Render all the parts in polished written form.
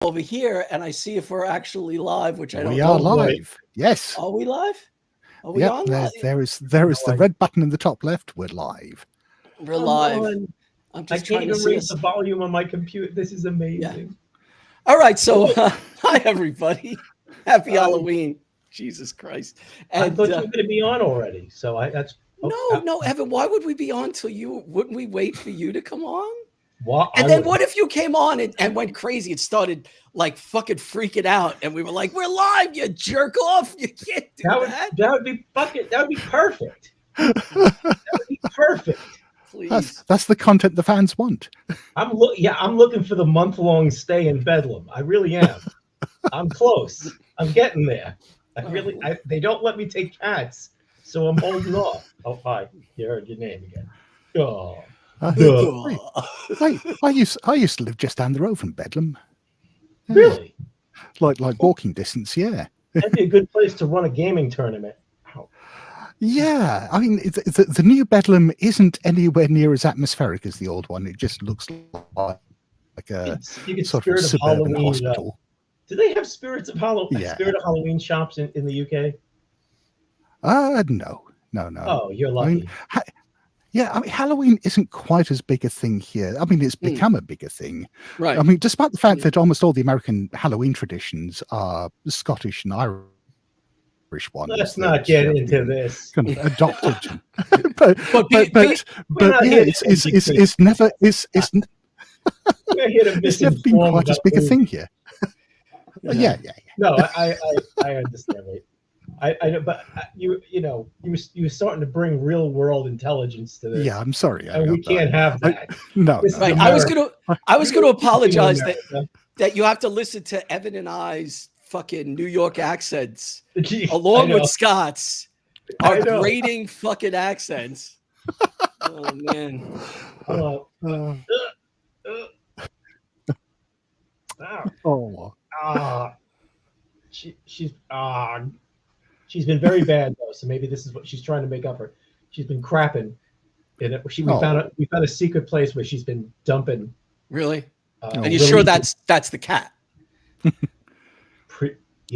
over here and I see if we're actually live, which I don't know. We are live. Yes. Are we live? Are we Yep, on? there is the red button in the top left. We're live. We're live. I'm I just can't trying to even see raise us. the volume on my computer. This is amazing. All right, so hi everybody. Happy Halloween. Jesus Christ. I And thought you were going to be on already. So that's no, Evan, why would we be on till you? Wouldn't we wait for you to come on? What? And then what if you came on and went crazy and started like fucking freaking out and we were like, we're live, you jerk off. You can't do that. That would be fucking, that would be perfect. That would be perfect. Please. That's the content the fans want. I'm looking for the month-long stay in Bedlam. I really am. I'm close. I'm getting there. They don't let me take cats, so I'm holding off. Oh, hi. You heard your name again. Oh. I used to live just down the road from Bedlam. Yeah. Really? Like walking distance, yeah. That'd be a good place to run a gaming tournament. Ow. Yeah, I mean, the new Bedlam isn't anywhere near as atmospheric as the old one. It just looks like a sort of suburban hospital. Do they have Spirits of Halloween? Yeah. Spirit of Halloween shops in the UK? No. Oh, you're lucky. I mean, Halloween isn't quite as big a thing here. I mean, it's become a bigger thing. Right. I mean, despite the fact that almost all the American Halloween traditions are Scottish and Irish ones. Let's not get into this. Kind of adopted. but yeah, it's never been quite as big a thing here. Yeah. No, I understand. Right? I know, but you were starting to bring real world intelligence to this. Yeah, I'm sorry. And we can't have that. No. Right. I was gonna apologize that you have to listen to Evan and I's fucking New York accents along with Scott's our grating fucking accents. Oh man. She's been very bad though, so maybe this is what she's trying to make up for. She's been crapping. We found a secret place where she's been dumping. Really? And you're sure that's the cat?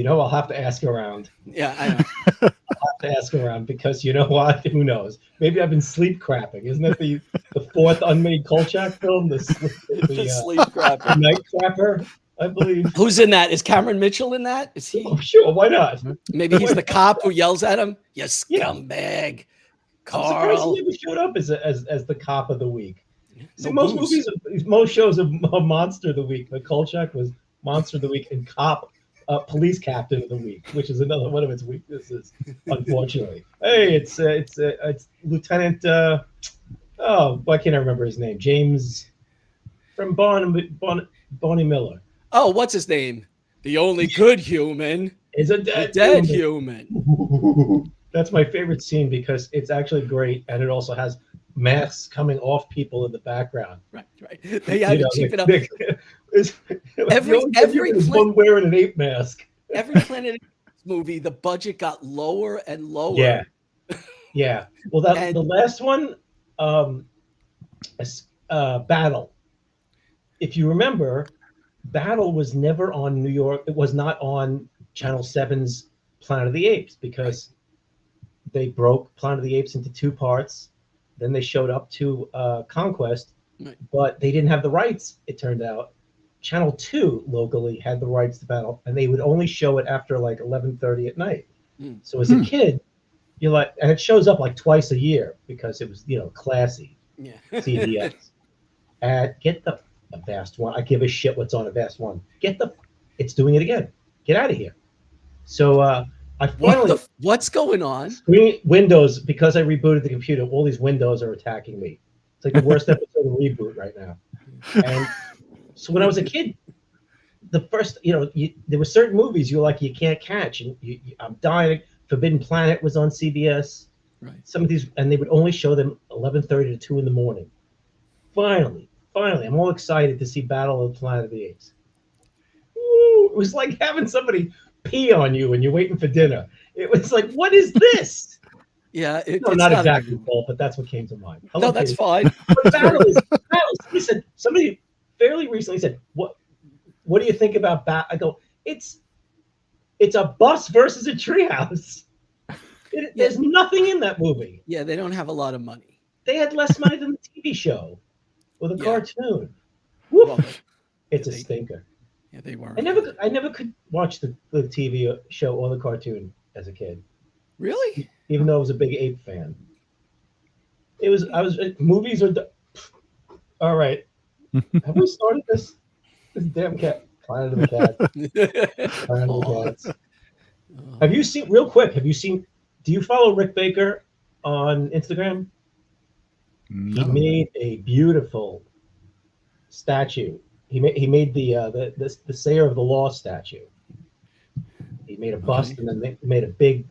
I'll have to ask around. Yeah, I know. I'll have to ask around because you know what? Who knows? Maybe I've been sleep crapping. Isn't that the fourth unmade Kolchak film? The sleep crapping. Night crapper, I believe. Who's in that? Is Cameron Mitchell in that? Is he? Oh, sure. Why not? Maybe he's the cop who yells at him. You scumbag, Carl. I'm surprised he never showed up as the cop of the week. See, most shows are Monster of the Week. But Kolchak was Monster of the Week and cop. Police captain of the week, which is another one of its weaknesses, unfortunately. Hey, it's Lieutenant. Why can't I remember his name? James from Bonnie Miller. Oh, what's his name? The only good human is a dead human. That's my favorite scene because it's actually great, and it also has masks coming off people in the background. Right. They have to keep it up. Every one wearing an ape mask. Every Planet movie, the budget got lower and lower. Yeah. Well, the last one, Battle. If you remember, Battle was never on New York. It was not on Channel 7's Planet of the Apes because they broke Planet of the Apes into two parts. Then they showed up to Conquest, but they didn't have the rights, it turned out. Channel 2 locally had the rights to Battle, and they would only show it after like 11:30 at night. So as a kid, you're like, and it shows up like twice a year because it was, classy. Yeah. CBS. Get the Avast One. I give a shit what's on Avast One. It's doing it again. Get out of here. So I finally. What's going on? Windows, because I rebooted the computer, all these windows are attacking me. It's like the worst episode of Reboot right now. And so when I was a kid, the first, there were certain movies you can't catch, and I'm dying. Forbidden Planet was on CBS. Right. Some of these, and they would only show them 11:30 to 2 in the morning. Finally, I'm all excited to see Battle of the Planet of the Apes. Ooh, it was like having somebody pee on you when you're waiting for dinner. It was like, what is this? Yeah, it's not exactly fault, but that's what came to mind. No, that's fine. But Battle is. Somebody fairly recently said, "What what do you think about bat? I go, it's a bus versus a treehouse. There's nothing in that movie. Yeah, they don't have a lot of money. They had less money than the TV show or the cartoon. Well, it's a stinker. Yeah, they weren't. I never could watch the TV show or the cartoon as a kid. Really? Even though I was a big ape fan. Movies are all right. Have we started this damn cat? Planet of the Cats. Planet of the Cats. Have you seen, real quick, do you follow Rick Baker on Instagram? No. He made a beautiful statue. He made the Sayer of the Law statue. He made a bust and then they made a big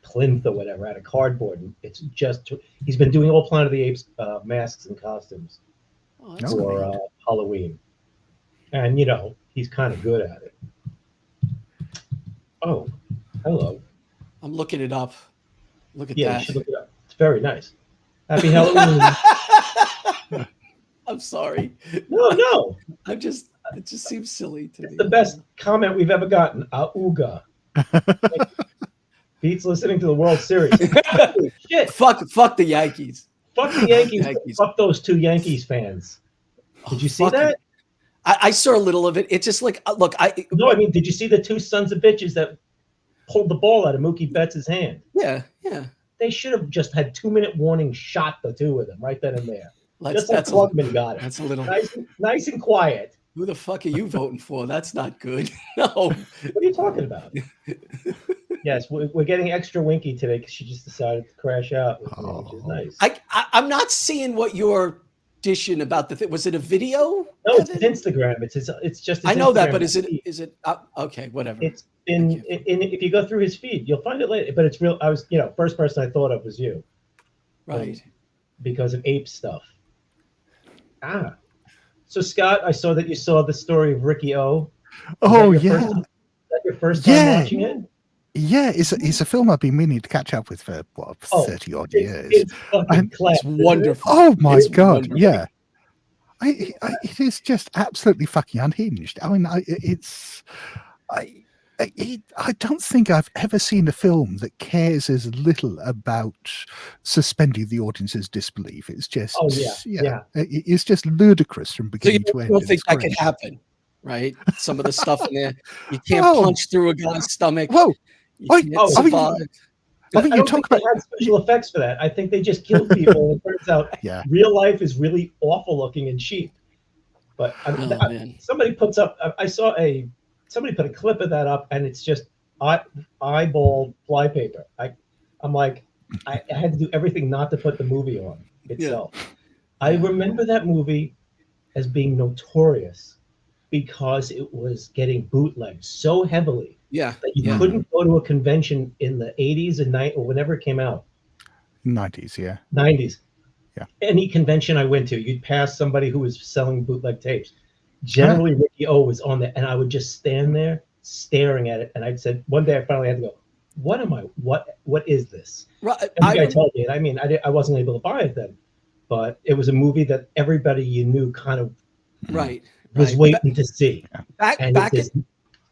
plinth or whatever out of cardboard. And it's just, he's been doing all Planet of the Apes masks and costumes for Halloween. And, he's kind of good at it. Oh, hello. I'm looking it up. Look at that. Yeah, you should look it up. It's very nice. Happy Halloween. I'm sorry. No. it just seems silly to me. It's the best comment we've ever gotten. Auga. Pete's listening to the World Series. Holy shit. Fuck the Yankees. Fuck the Yankees. Fuck those two Yankees fans. Did you see that? I saw a little of it. It's just like, look, did you see the two sons of bitches that pulled the ball out of Mookie Betts' hand? Yeah. They should have just had 2-minute warning, shot the two of them right then and there. Just like Klugman got it. That's a little nice and quiet. Who the fuck are you voting for? That's not good. No. What are you talking about? Yes, we're getting extra winky today because she just decided to crash out with me, which is nice. I'm not seeing what you're dishing about the thing. Was it a video? No, it's Instagram. It's just. His I know Instagram that, but is feed. it? Okay, whatever. It's in if you go through his feed, you'll find it later. But it's real. I was, first person I thought of was you, right? Because of ape stuff. So Scott, I saw that you saw the story of Ricky O. Oh yeah. Is that your first time watching it? Yeah, it's a film I've been meaning to catch up with for 30 odd years. It's fucking class. It's wonderful. Oh my God, wonderful. yeah. It is just absolutely fucking unhinged. I mean, I don't think I've ever seen a film that cares as little about suspending the audience's disbelief. It's just, it's just ludicrous from beginning to end. You don't think that could happen, right? Some of the stuff in there, you can't punch through a guy's stomach. Whoa. I think you talk about special effects for that. I think they just killed people. And it turns out real life is really awful looking and cheap. But somebody puts up. I saw somebody put a clip of that up, and it's just eyeball flypaper. I'm like, I had to do everything not to put the movie on itself. Yeah. I remember that movie as being notorious because it was getting bootlegged so heavily. That you couldn't go to a convention in the 80s and or whenever it came out. 90s, yeah. 90s. Yeah. Any convention I went to, you'd pass somebody who was selling bootleg tapes. Generally, Ricky O was on there, and I would just stand there staring at it. And I'd said, one day I finally had to go, what is this? Right. And the guy told me, and I wasn't able to buy it then. But it was a movie that everybody you knew kind of was waiting to see. Back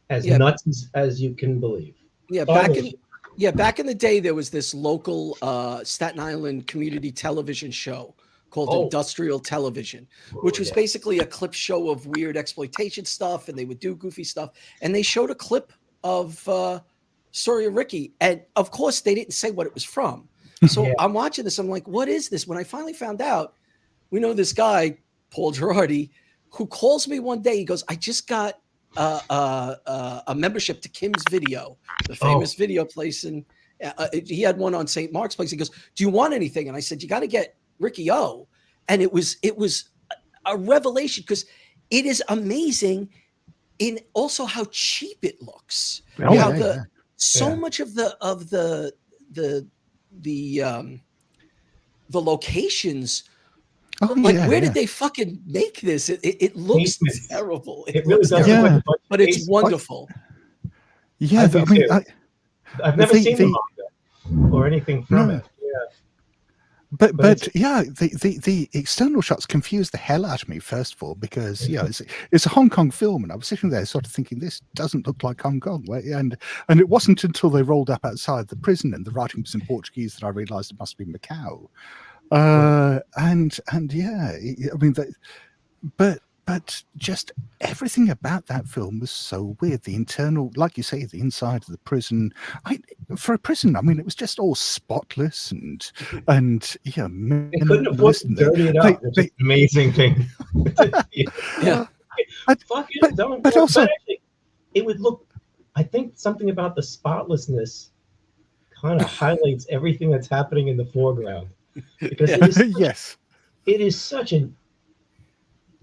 as nuts as you can believe. Yeah, back in the day, there was this local Staten Island community television show called Industrial Television, which was basically a clip show of weird exploitation stuff, and they would do goofy stuff. And they showed a clip of Story of Ricky, and of course, they didn't say what it was from. So I'm watching this. I'm like, what is this? When I finally found out, we know this guy, Paul Girardi, who calls me one day. He goes, I just got a membership to Kim's Video, the famous video place, and he had one on St. Mark's Place. He goes, do you want anything? And I said, you got to get Ricky O. And it was a revelation because it is amazing in also how cheap it looks. So much of the locations. Where did they fucking make this? It looks terrible. It really does, but it's wonderful. Yeah, I mean, I've never seen the manga or anything from it. Yeah, But yeah, the external shots confused the hell out of me, first of all, because it's a Hong Kong film, and I was sitting there sort of thinking, this doesn't look like Hong Kong. And it wasn't until they rolled up outside the prison and the writing was in Portuguese that I realized it must be Macau. And yeah, I mean, but just everything about that film was so weird. The internal, like you say, the inside of the prison. For a prison, I mean, it was just all spotless and yeah. They couldn't afford to dirty it up. It's an amazing thing. Yeah. But also, actually, it would look. I think something about the spotlessness kind of highlights everything that's happening in the foreground, because it is such a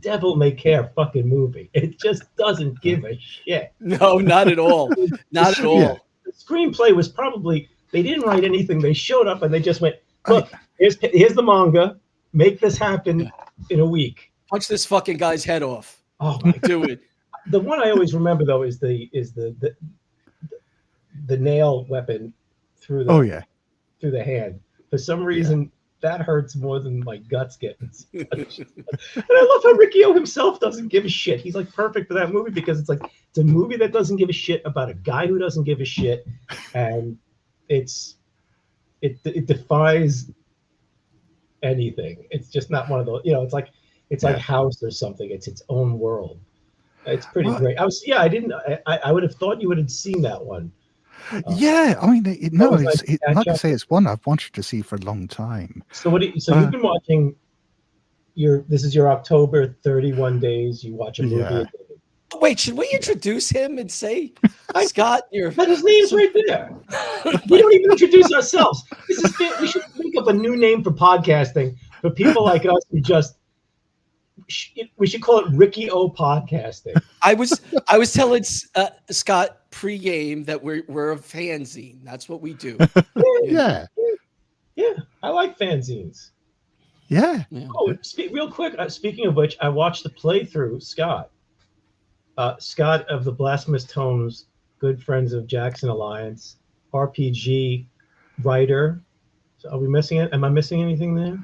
devil may care fucking movie. It just doesn't give a shit. No, not at all. Not at all. Yeah. The screenplay was probably, they didn't write anything. They showed up and they just went, look, here's the manga. Make this happen in a week. Punch this fucking guy's head off. Oh my do it. The one I always remember though is the nail weapon through the hand. For some reason, that hurts more than my guts getting. And I love how Ricky O himself doesn't give a shit. He's like perfect for that movie, because it's a movie that doesn't give a shit about a guy who doesn't give a shit, and it defies anything. It's just not one of those. It's like House or something. It's its own world. It's pretty great. I would have thought you would have seen that one. Yeah, I mean, like I say, it's one I've wanted to see for a long time. So you've been watching. This is your October 31 days. You watch a movie. Yeah. Wait, should we introduce him and say, Scott, but his name's right there. We don't even introduce ourselves. We should think up a new name for podcasting for people like us who just. We should call it Ricky O Podcasting. I was telling Scott pre-game that we're a fanzine. That's what we do. Yeah. I like fanzines. Yeah. Oh, real quick. Speaking of which, I watched the playthrough. Scott of the Blasphemous Tomes, good friends of Jackson Alliance, RPG writer. So are we missing it? Am I missing anything there?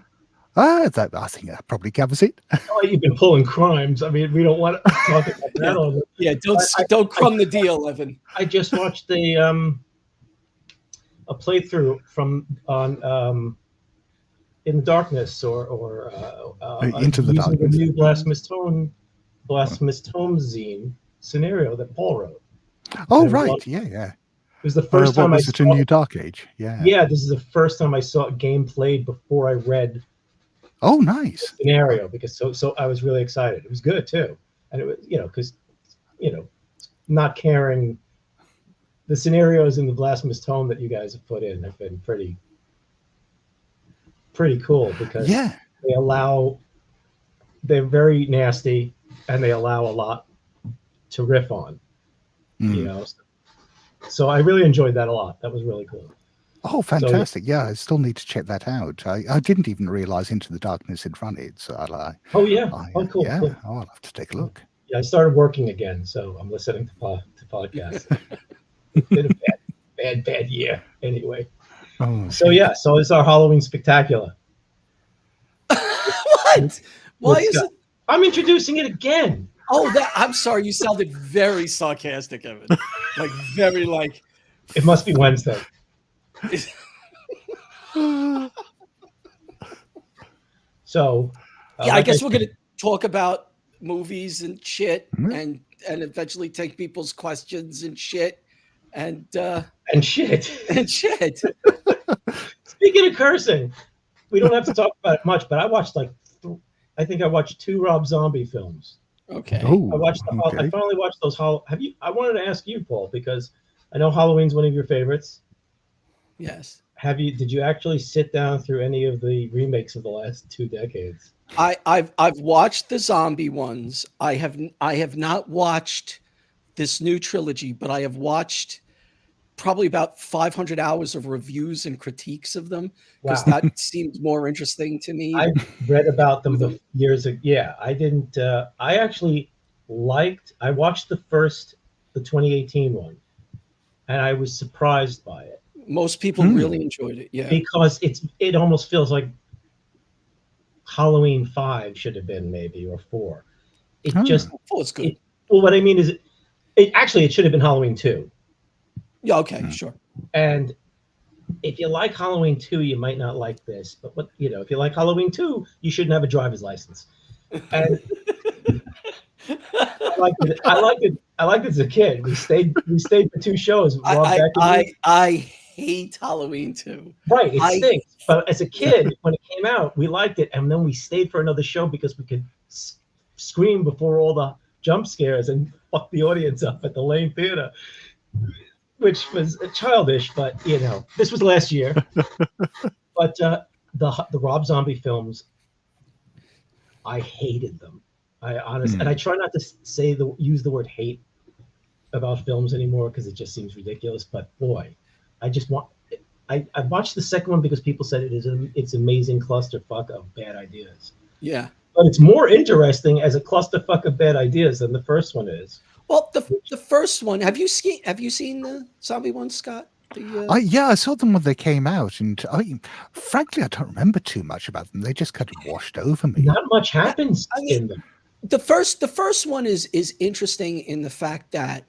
I think that probably covers it. Oh, you've been pulling crimes. I mean, we don't want to talk about that. Yeah, don't crumb the deal, Evan. I just watched a playthrough on In the Darkness or Into the Darkness, the new Blasphemous Tome zine scenario that Paul wrote. Oh, right, yeah. It was the first time I saw a new Dark Age. Yeah. Yeah, this is the first time I saw a game played before I read. Oh, nice scenario, because so I was really excited. It was good too, and it was because not caring. The scenarios in the Blasphemous Tome that you guys have put in have been pretty cool, because they're very nasty, and they allow a lot to riff on. So I really enjoyed that a lot. That was really cool. Oh, fantastic. So, I still need to check that out. I didn't even realize Into the Darkness had run it. So cool. Yeah. Cool. Oh, I'll have to take a look. Yeah, I started working again, so I'm listening to podcasts. It's been a bad year anyway. Oh, so it's our Halloween spectacular. What? Why is it? I'm introducing it again. Oh, I'm sorry. You sounded very sarcastic, Evan. It must be Wednesday. So I guess we're gonna talk about movies and shit, and eventually take people's questions and shit, and shit. Speaking of cursing, we don't have to talk about it much, but I watched I think I watched 2 Rob Zombie films. Okay. Oh, I finally watched those. I wanted to ask you, Paul, because I know Halloween's one of your favorites. Yes. Did you actually sit down through any of the remakes of the last 2 decades? I've watched the zombie ones. I have not watched this new trilogy, but I have watched probably about 500 hours of reviews and critiques of them, because that seemed more interesting to me. I read about them years ago. Yeah, I didn't. I actually I watched the 2018 one, and I was surprised by it. Most people really enjoyed it. Yeah, because it almost feels like Halloween 5 should have been maybe, or 4. It Oh. just 4's good. well, what I mean is, it should have been Halloween 2. Yeah, okay, sure. And if you like Halloween 2, you might not like this. But what if you like Halloween 2, you shouldn't have a driver's license. And I liked it as a kid. We stayed for 2 shows. I hate Halloween 2. Right, it stinks. But as a kid, when it came out, we liked it, and then we stayed for another show because we could scream before all the jump scares and fuck the audience up at the Lane Theater, which was childish. But this was last year. But the Rob Zombie films, I hated them. I honestly, and I try not to use the word hate about films anymore because it just seems ridiculous. But boy, I watched the second one because people said it's amazing clusterfuck of bad ideas. Yeah, but it's more interesting as a clusterfuck of bad ideas than the first one is. Well, the first one. Have you seen the zombie one, Scott? I saw them when they came out, and frankly, I don't remember too much about them. They just kind of washed over me. Not much happens in them. The first one is interesting in the fact that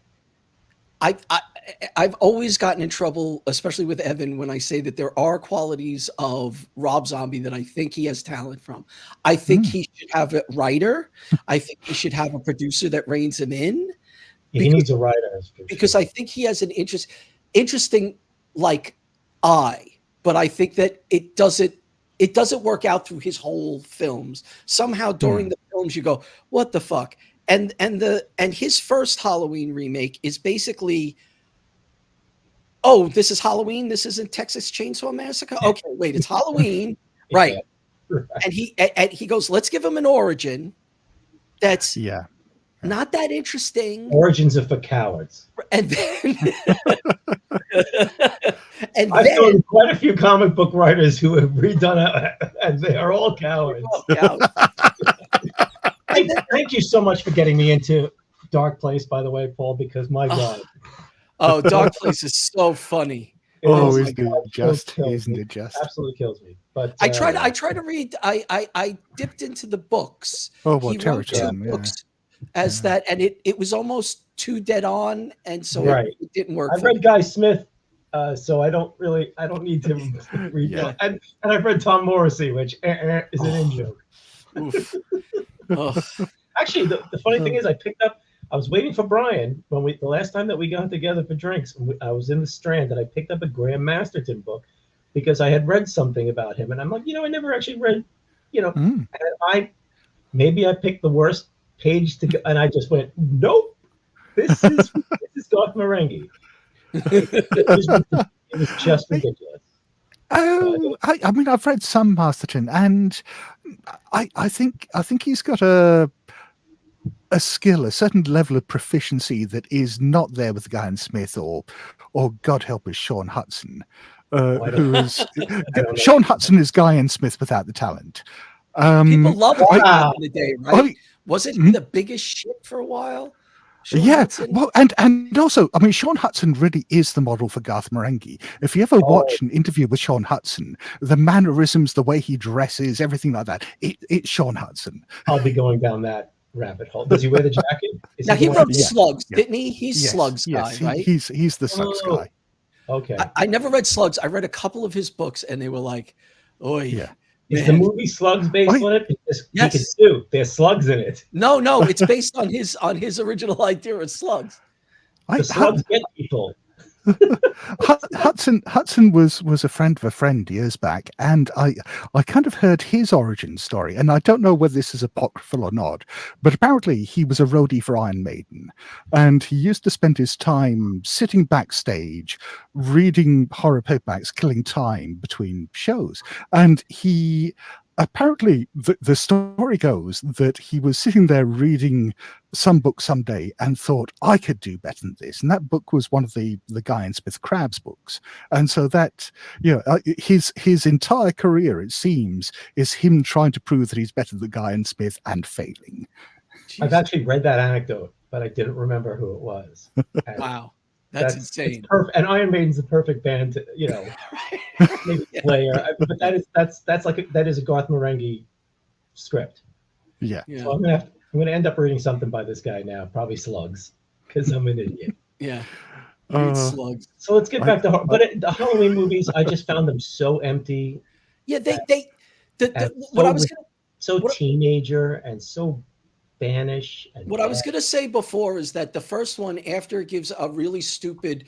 I've always gotten in trouble, especially with Evan, when I say that there are qualities of Rob Zombie that I think he has talent from. I think he should have a writer. I think he should have a producer that reins him in. He needs a writer. Because I think he has an interesting eye, but I think that it doesn't work out through his whole films. Somehow during the films you go, what the fuck? And his first Halloween remake is basically, oh, this is Halloween. This isn't Texas Chainsaw Massacre. Okay, wait, it's Halloween, right? And he goes, let's give him an origin that's not that interesting. Origins are for cowards. And then, I've known quite a few comic book writers who have redone it, and they are all cowards. Thank you so much for getting me into Dark Place, by the way, Paul, because my God. Oh, Dark Place is so funny. Isn't it just? Absolutely kills me. But I try to read. I dipped into the books. Oh, well, he wrote 2 books as that, and it was almost too dead on, and so it didn't work. I've read Guy Smith, so I don't need to read that. And I've read Tom Morrissey, which is an in-joke. Actually, the funny thing is, I was waiting for Brian the last time that we got together for drinks. I was in the Strand, and I picked up a Graham Masterton book because I had read something about him, and I'm like, I never actually read, and maybe I picked the worst page to go, and I just went, nope, this is Garth Marenghi. It was just ridiculous. I mean, I've read some Masterton, and I think he's got a skill, a certain level of proficiency that is not there with Guy Smith or God help us, Sean Hudson, who is Sean Hudson is Guy and Smith without the talent. People loved him back in the day, right? Wasn't he the biggest shit for a while? Sean Hudson? Well, and also, I mean, Sean Hudson really is the model for Garth Marenghi. If you ever watch an interview with Sean Hudson, the mannerisms, the way he dresses, everything like that, it's Sean Hudson. I'll be going down that rabbit hole. Does he wear the jacket? Now he wrote Slugs, didn't he? He's Slugs guy, right? He's the Slugs guy. Okay. I never read Slugs. I read a couple of his books, and they were like, "Oh yeah." Is the movie Slugs based on it? Because you can sue. There's slugs in it. No, it's based on his original idea of slugs. The slugs get people. Hudson was a friend of a friend years back, and I kind of heard his origin story, and I don't know whether this is apocryphal or not, but apparently he was a roadie for Iron Maiden, and he used to spend his time sitting backstage reading horror paperbacks, killing time between shows, and he apparently the story goes that he was sitting there reading some book someday and thought, I could do better than this. And that book was one of the Guy and Smith Crabs books. And so that, his entire career, it seems, is him trying to prove that he's better than Guy and Smith and failing. Jeez. I've actually read that anecdote, but I didn't remember who it was. Wow. That's insane. And Iron Maiden's the perfect band to, maybe player. But that is a Garth Marenghi script. Yeah. So I'm gonna end up reading something by this guy now, probably Slugs, because I'm an idiot. Yeah. Read Slugs. So let's get back to the Halloween movies. I just found them so empty. Yeah, so teenager and so Spanish. And what I was going to say before is that the first one, after it gives a really stupid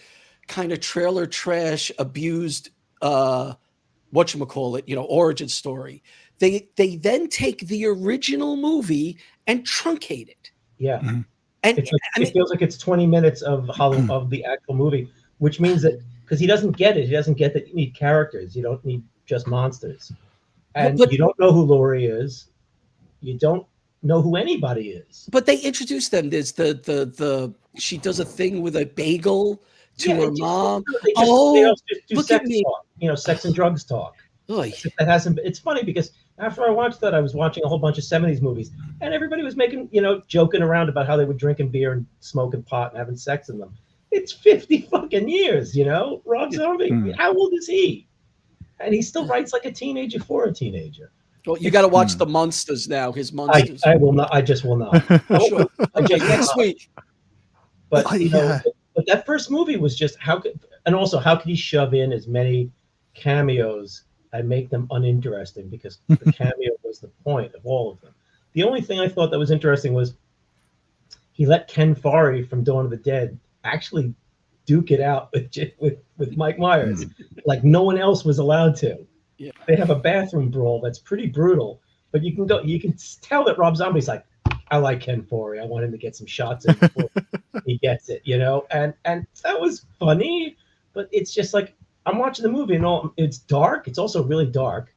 kind of trailer trash abused whatchamacallit, origin story, they then take the original movie and truncate it. Yeah. Mm-hmm. And it feels like it's 20 minutes of the actual movie, which means that because he doesn't get it, he doesn't get that you need characters, you don't need just monsters, and you don't know who Laurie is, you don't know who anybody is. But they introduce them. There's the she does a thing with a bagel to her mom. They also just do sex talk, sex and drugs talk. That hasn't. It's funny because after I watched that, I was watching a whole bunch of 70s movies, and everybody was making, joking around about how they were drinking beer and smoking pot and having sex in them. It's 50 fucking years, Rob Zombie. How old is he? And he still writes like a teenager for a teenager. Well, you got to watch the Monsters now. His Monsters. I will not. I just will not. Sure. Next week. But but that first movie was just how could he shove in as many cameos and make them uninteresting, because the cameo was the point of all of them. The only thing I thought that was interesting was he let Ken Farley from Dawn of the Dead actually duke it out with Mike Myers, like no one else was allowed to. Yeah. They have a bathroom brawl that's pretty brutal, but you can tell that Rob Zombie's like, I like Ken Farley. I want him to get some shots in before he gets it, and that was funny, but it's just like, I'm watching the movie and it's dark. It's also really dark.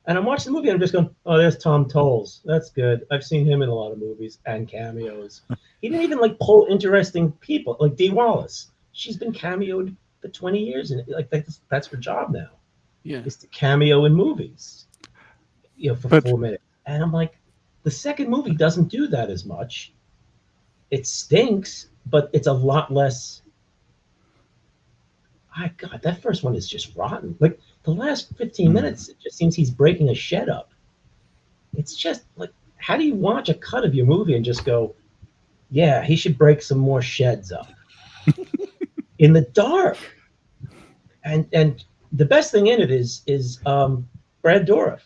And I'm watching the movie and I'm just going, oh, there's Tom Tolles. That's good. I've seen him in a lot of movies and cameos. He didn't even pull interesting people like Dee Wallace. She's been cameoed for 20 years, and that's her job now. Yeah, is to cameo in movies, for 4 minutes. And I'm like, the second movie doesn't do that as much. It stinks, but it's a lot less. God, that first one is just rotten. Like the last 15 minutes, it just seems he's breaking a shed up. It's just like, how do you watch a cut of your movie and just go, yeah, he should break some more sheds up in the dark? And the best thing in it is Brad Dourif.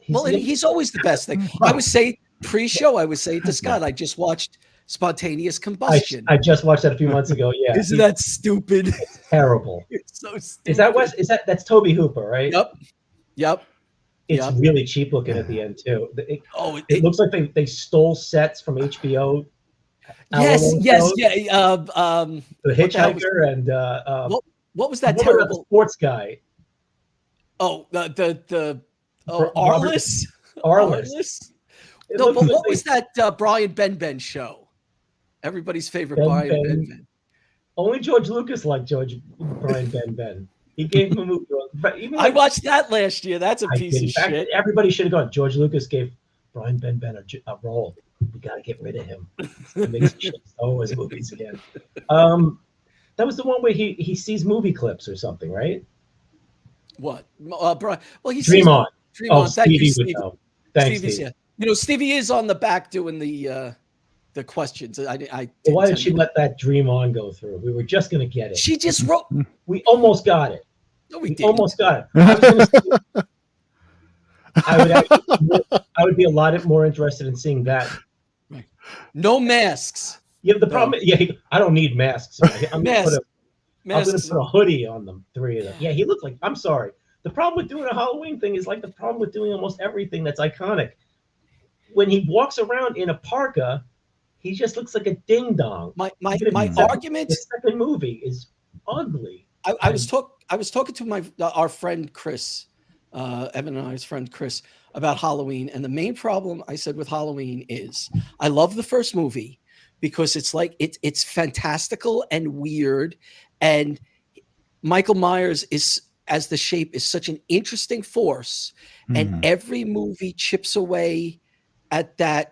He's always the best thing. I would say pre-show, I would say to Scott, I just watched Spontaneous Combustion. I just watched that a few months ago. Yeah, isn't that stupid? It's terrible. It's so stupid. That's Toby Hooper, right? Yep. It's really cheap looking at the end too. It looks like they stole sets from HBO. Yes, yeah. The Hitchhiker and what was that terrible sports guy? Oh, Arliss. Arliss. No, but what was that Brian Ben show? Everybody's favorite Brian Ben. Only George Lucas liked Brian Ben. He gave him a movie. I watched that last year. That's a piece of shit. Everybody should have gone. George Lucas gave Brian Ben a role. We got to get rid of him. He makes Star Wars movies again. That was the one where he sees movie clips or something, right? What? Brian. Well, he Dream On. Dream On. Thank you, Stevie. Thanks, Stevie. Yeah. Stevie is on the back doing the questions. Why did she let that Dream On go through? We were just going to get it. She just wrote. We almost got it. No, we didn't. Almost got it. I would be a lot more interested in seeing that. Right. No masks. Yeah, the problem. Yeah, I don't need masks. I'm going to put a hoodie on them. 3 of them. Yeah, he looked like. I'm sorry. The problem with doing a Halloween thing is like the problem with doing almost everything that's iconic. When he walks around in a parka, he just looks like a ding dong. My argument. The second movie is ugly. I was talking to our friend Chris, Evan and I's friend Chris, about Halloween, and the main problem I said with Halloween is I love the first movie because it's like it's fantastical and weird, and Michael Myers is, as the Shape, is such an interesting force, and every movie chips away at the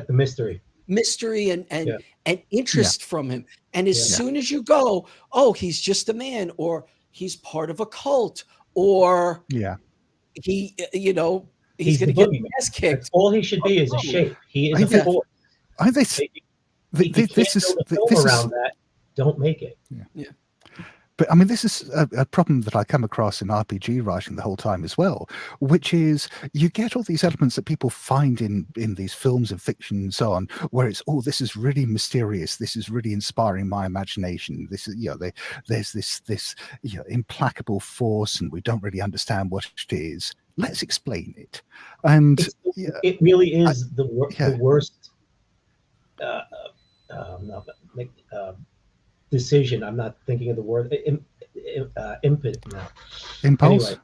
mystery and interest from him. And as soon as you go, oh, he's just a man, or he's part of a cult, or he, he's going to get his ass kicked. That's all he should be is a shape. He is a force. If you can't build a film around that, don't make it. Yeah. But I mean, this is a problem that I come across in RPG writing the whole time as well, which is you get all these elements that people find in these films and fiction and so on, where it's, oh, this is really mysterious. This is really inspiring my imagination. This is, there's this implacable force, and we don't really understand what it is. Let's explain it. And it really is the worst decision. I'm not thinking of the word impulse now. Impulse. Anyway,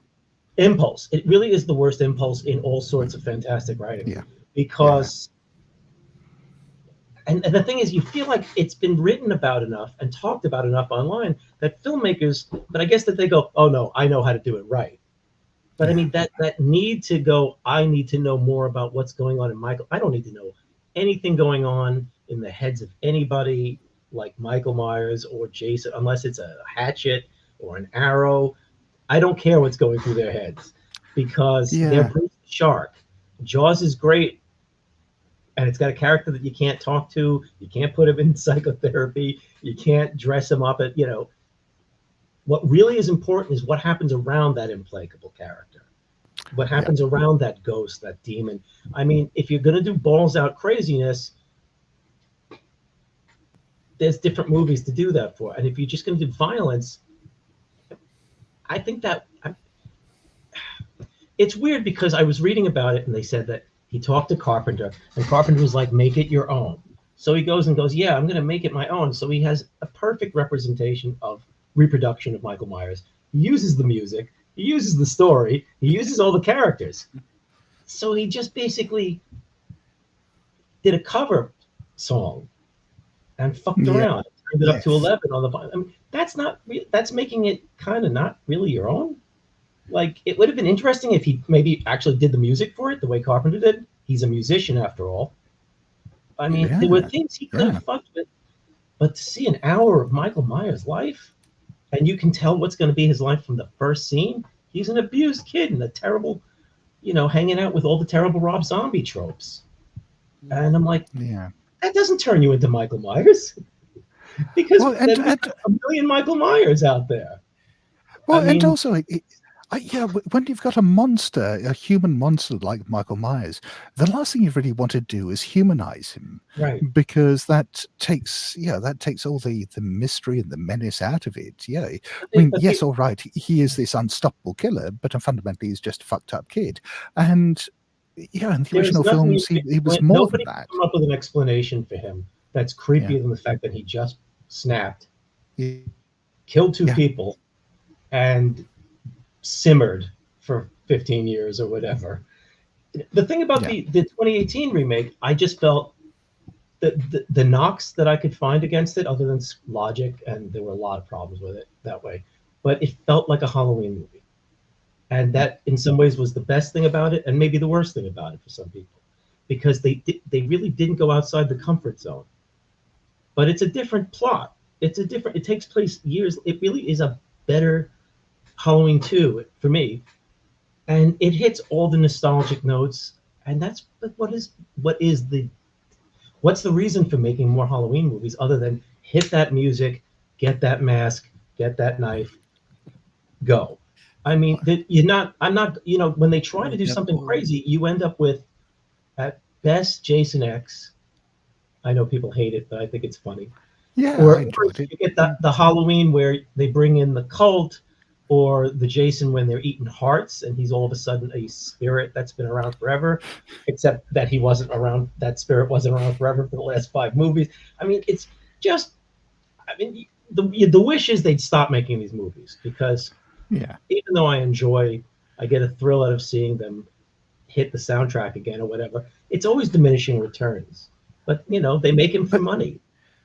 impulse. It really is the worst impulse in all sorts of fantastic writing. Yeah. Because and the thing is, you feel like it's been written about enough and talked about enough online that filmmakers, but I guess that they go, oh no, I know how to do it right. But I mean, that need to go, I need to know more about what's going on in Michael. I don't need to know anything going on in the heads of anybody like Michael Myers or Jason, unless it's a hatchet or an arrow. I don't care what's going through their heads, because they're pretty sharp. Jaws is great, and it's got a character that you can't talk to. You can't put him in psychotherapy. You can't dress him up at, what really is important is what happens around that implacable character. What happens around that ghost, that demon. I mean, if you're going to do balls out craziness, there's different movies to do that for. And if you're just going to do violence, I think that it's weird, because I was reading about it and they said that he talked to Carpenter, and Carpenter was like, make it your own. So he goes, yeah, I'm going to make it my own. So he has a perfect representation of reproduction of Michael Myers. He uses the music, he uses the story, he uses all the characters. So he just basically did a cover song and fucked around, turned it up to 11 on the. I mean, that's making it kind of not really your own. Like, it would have been interesting if he maybe actually did the music for it the way Carpenter did. He's a musician after all. I mean, there were things he could have fucked with, but to see an hour of Michael Myers' life, and you can tell what's going to be his life from the first scene. He's an abused kid and a terrible, hanging out with all the terrible Rob Zombie tropes. And I'm like, that doesn't turn you into Michael Myers, because there's a million Michael Myers out there. Well, and also, when you've got a human monster like Michael Myers, the last thing you really want to do is humanize him, right? Because that takes all the mystery and the menace out of it. Yeah, I mean, yes, all right, he is this unstoppable killer, but fundamentally he's just a fucked up kid. And in the original films, he was more than that. Nobody come up with an explanation for him that's creepier than the fact that he just snapped, killed two people, and simmered for 15 years or whatever. The thing about the 2018 remake, I just felt that the knocks that I could find against it, other than logic, and there were a lot of problems with it that way, but it felt like a Halloween movie. And that, in some ways, was the best thing about it, and maybe the worst thing about it for some people, because they really didn't go outside the comfort zone. But it's a different plot. It takes place years. It really is a better Halloween 2 for me, and it hits all the nostalgic notes. And that's what's the reason for making more Halloween movies other than hit that music, get that mask, get that knife, go. I mean, when they try to do something crazy, you end up with, at best, Jason X. I know people hate it, but I think it's funny. Yeah, or you get the Halloween where they bring in the cult, or the Jason when they're eating hearts and he's all of a sudden a spirit that's been around forever, except that he wasn't around. That spirit wasn't around forever for the last 5 movies. I mean, it's just, the wish is they'd stop making these movies, because even though I get a thrill out of seeing them hit the soundtrack again or whatever, it's always diminishing returns. But they make him for money.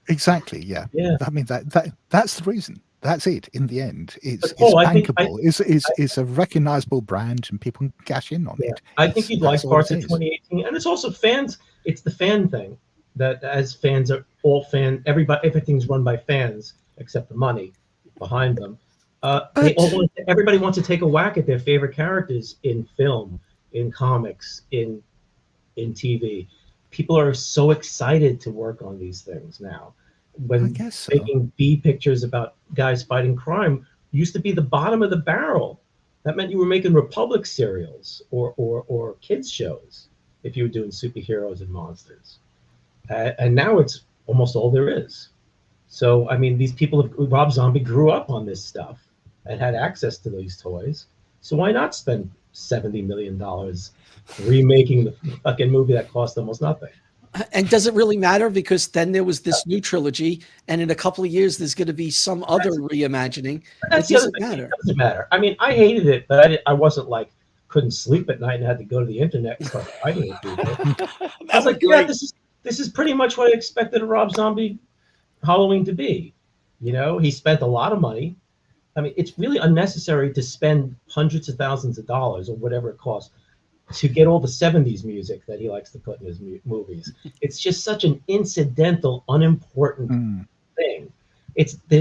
Exactly. Yeah. I mean, that's the reason. That's it. In the end, it's bankable. It's a recognizable brand, and people can cash in on it. I think you'd like parts of 2018, and it's also fans. It's the fan thing that, as fans are all everything's run by fans except the money behind them. Everybody wants to take a whack at their favorite characters in film, in comics, in TV. People are so excited to work on these things now. When I guess so. making B pictures about guys fighting crime used to be the bottom of the barrel. That meant you were making Republic serials or kids shows if you were doing superheroes and monsters. And now it's almost all there is. So, I mean, these people, Rob Zombie grew up on this stuff and had access to these toys. So why not spend $70 million remaking the fucking movie that cost almost nothing? And does it really matter? Because then there was this new trilogy, and in a couple of years, there's going to be some other reimagining. It doesn't matter. It doesn't matter. I mean, I hated it, but I wasn't like, couldn't sleep at night and had to go to the internet and start fighting with people. I was like, yeah, this is pretty much what I expected a Rob Zombie Halloween to be. You know, he spent a lot of money. I mean, it's really unnecessary to spend hundreds of thousands of dollars or whatever it costs to get all the 70s music that he likes to put in his movies. It's just such an incidental, unimportant thing. There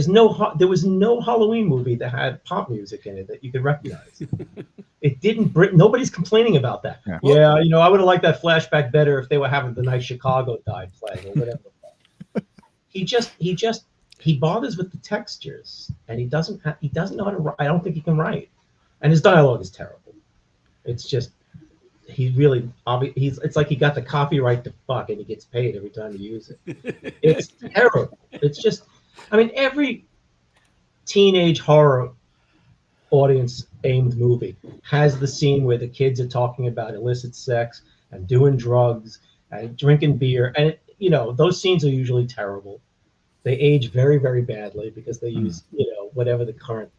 was no Halloween movie that had pop music in it that you could recognize. It didn't. Nobody's complaining about that. Yeah, you know, I would have liked that flashback better if they were having The Night Chicago Died playing or whatever. He bothers with the textures, and he doesn't know how to. I don't think he can write, and his dialogue is terrible. It's just. It's like he got the copyright to fuck and he gets paid every time you use it. It's terrible. It's just, I mean, every teenage horror audience aimed movie has the scene where the kids are talking about illicit sex and doing drugs and drinking beer. And, those scenes are usually terrible. They age very, very badly because they use, whatever the current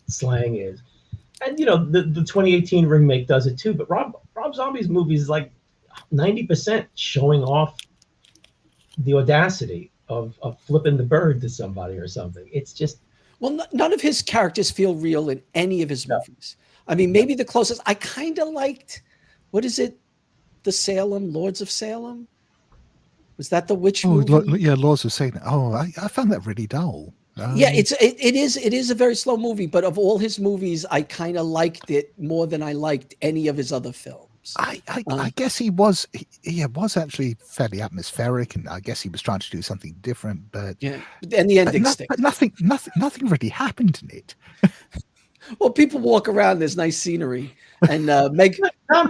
slang is. And the 2018 remake does it too, but Rob Zombie's movies is like 90% showing off the audacity of flipping the bird to somebody or something. It's just none of his characters feel real in any of his movies. I mean, maybe the closest I kind of liked, what is it? The Salem, Lords of Salem? Was that the witch movie? Lords of Salem. Oh, I found that really dull. Yeah, it is a very slow movie, but of all his movies, I kind of liked it more than I liked any of his other films. I guess he was actually fairly atmospheric, and I guess he was trying to do something different. But yeah, and the ending stinks. But nothing really happened in it. Well, people walk around. There's nice scenery, and not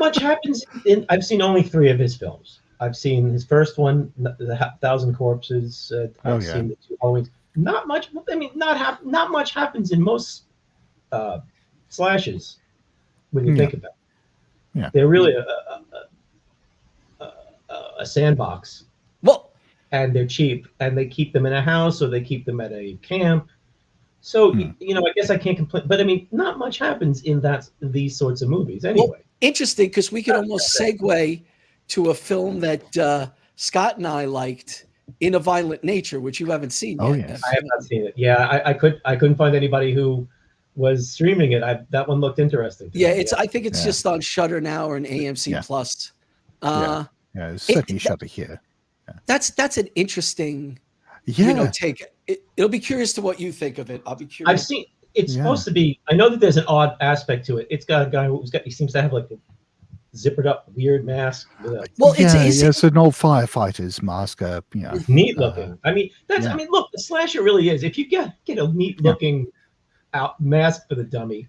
much happens. I've seen only 3 of his films. I've seen his first one, The Thousand Corpses. I've seen the 2 Halloweens. Not much. I mean, not much happens in most slashes when you think about it. Yeah. They're really a sandbox. Well, and they're cheap, and they keep them in a house or they keep them at a camp. So I guess I can't complain. But I mean, not much happens in these sorts of movies anyway. Well, interesting, because we could almost segue to a film that Scott and I liked. In a Violent Nature, which you haven't seen yet. Yes. I have not seen it. Yeah, I couldn't find anybody who was streaming it. That one looked interesting. I think it's just on Shudder now or an AMC Plus. It's certainly Shudder here. Yeah. That's an interesting take. It'll be curious to what you think of it. I'll be curious. I've seen it's supposed to be. I know that there's an odd aspect to it. It's got a guy he seems to have like a zippered up weird mask. It's an old firefighter's mask. It's neat looking. I mean, I mean, look, the slasher really is. If you get a neat looking out mask for the dummy,